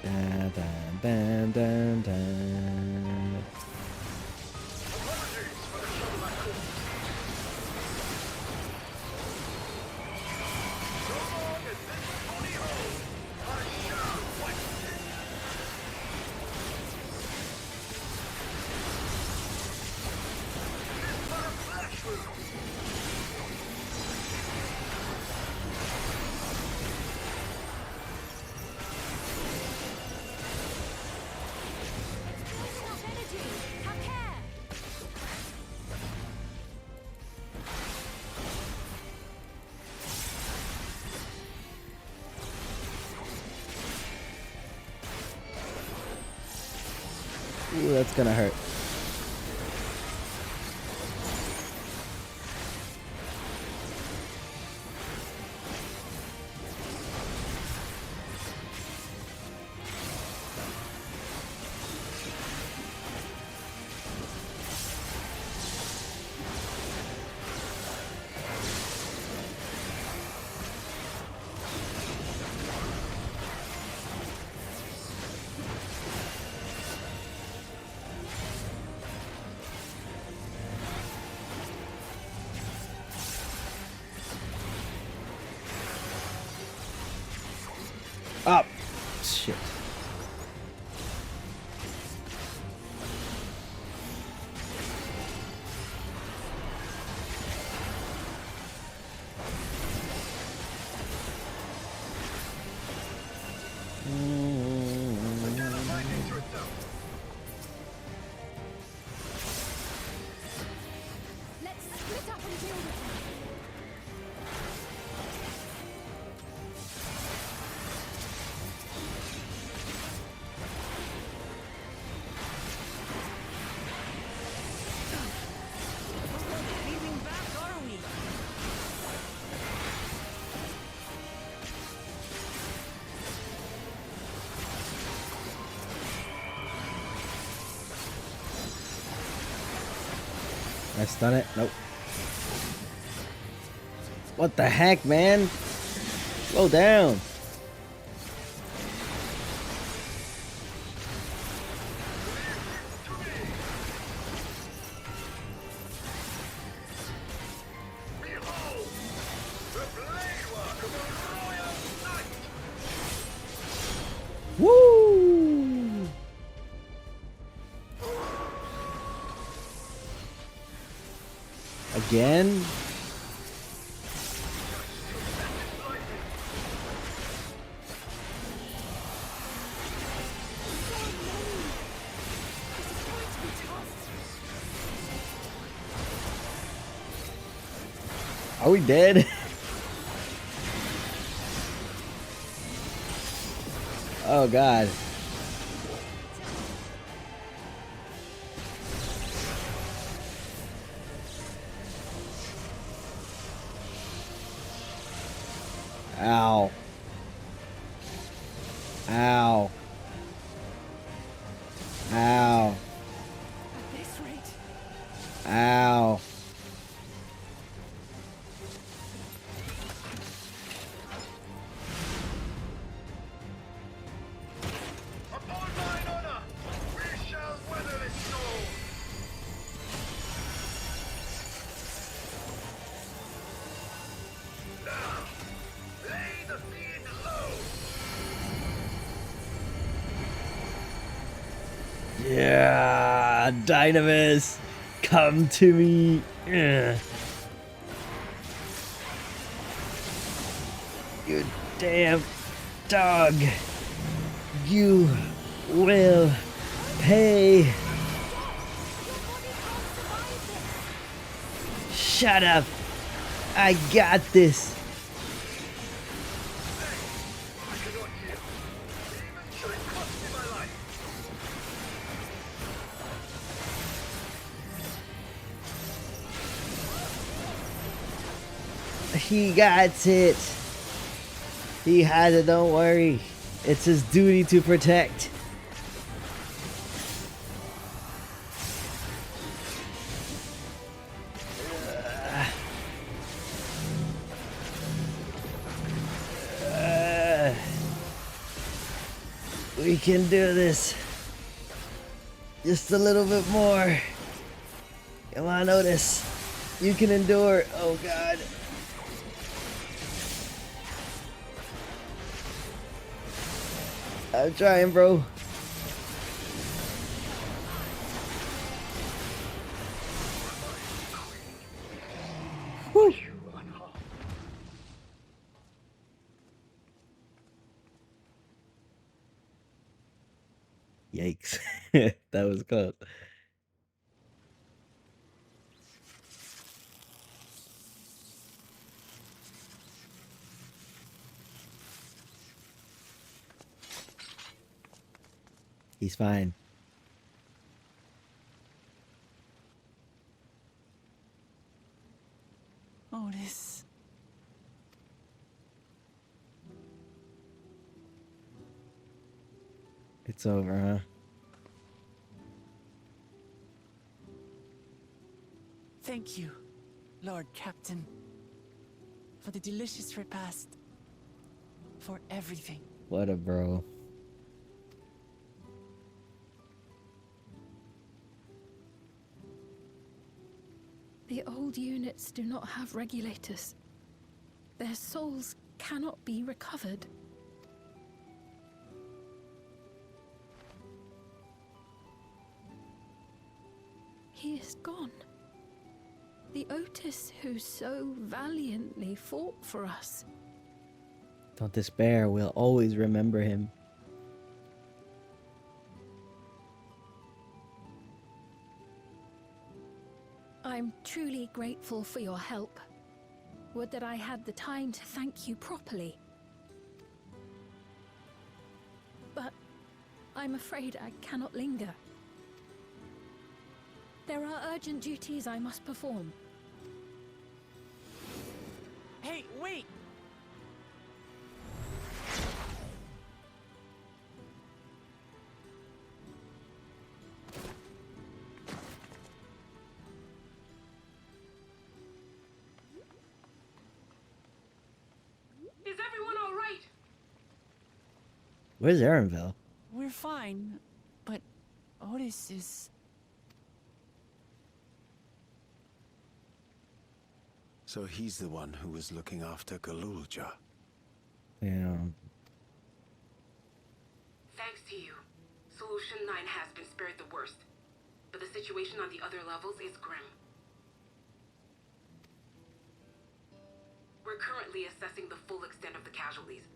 Dun, dun, dun, dun, dun. Ooh, that's gonna hurt. Up. Shit. Let's split up and deal with him. I stun it? Nope. What the heck, man? Slow down. Woo! Again? Are we dead? Oh god. Ow. Ow. Ow. At this rate. Ow. Upon mine honor, we shall weather this storm! Now, lay the fiend low! Yeah, Dynamis, come to me. Ugh. You damn dog. You will pay. Shut up. I got this. He got it. He has it, don't worry. It's his duty to protect. We can do this. Just a little bit more. Come on, Otis. You can endure. Oh, God. I'm trying, bro. Woo. Yikes. That was close. He's fine. Otis. It's over, huh? Thank you, Lord Captain, for the delicious repast, for everything. What a bro. The old units do not have regulators. Their souls cannot be recovered. He is gone. The Otis who so valiantly fought for us. Don't despair. We'll always remember him. I'm truly grateful for your help. Would that I had the time to thank you properly. But I'm afraid I cannot linger. There are urgent duties I must perform. Hey, wait! Is everyone all right? Where's Aaronville? We're fine, but Otis is... So he's the one who was looking after Galulja. Yeah. Thanks to you, Solution 9 has been spared the worst. But the situation on the other levels is grim. We're currently assessing the full extent of the casualties.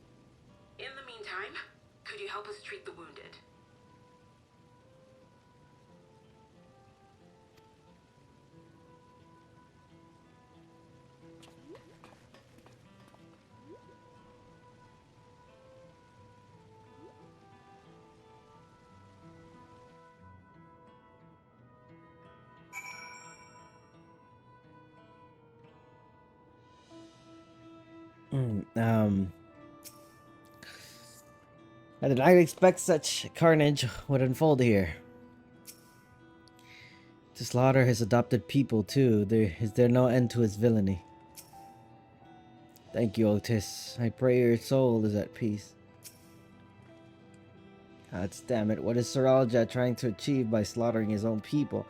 In the meantime, could you help us treat the wounded? I did not expect such carnage would unfold here. To slaughter his adopted people, too. Is there no end to his villainy? Thank you, Otis. I pray your soul is at peace. God damn it. What is Saralja trying to achieve by slaughtering his own people?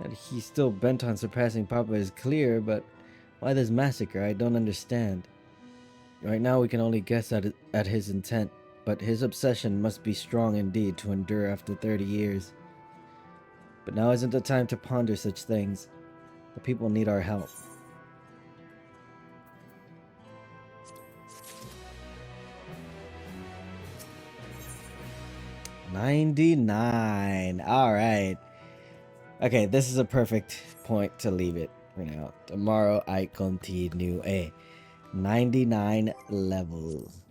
That he's still bent on surpassing Papa is clear, but why this massacre? I don't understand. Right now we can only guess at his intent, but his obsession must be strong indeed to endure after 30 years. But now isn't the time to ponder such things. The people need our help. $99. Alright. Okay, this is a perfect point to leave it. Tomorrow I continue. 99 levels.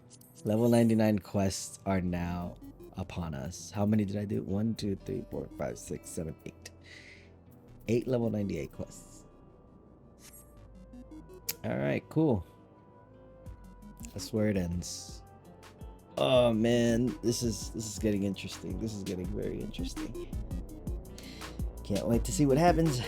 Level 99 quests are now upon us. How many did I do? 1, 2, 3, 4, 5, 6, 7, 8. 8 level 98 quests. Alright, cool. That's where it ends. Oh man, this is getting interesting. This is getting very interesting. Can't wait to see what happens.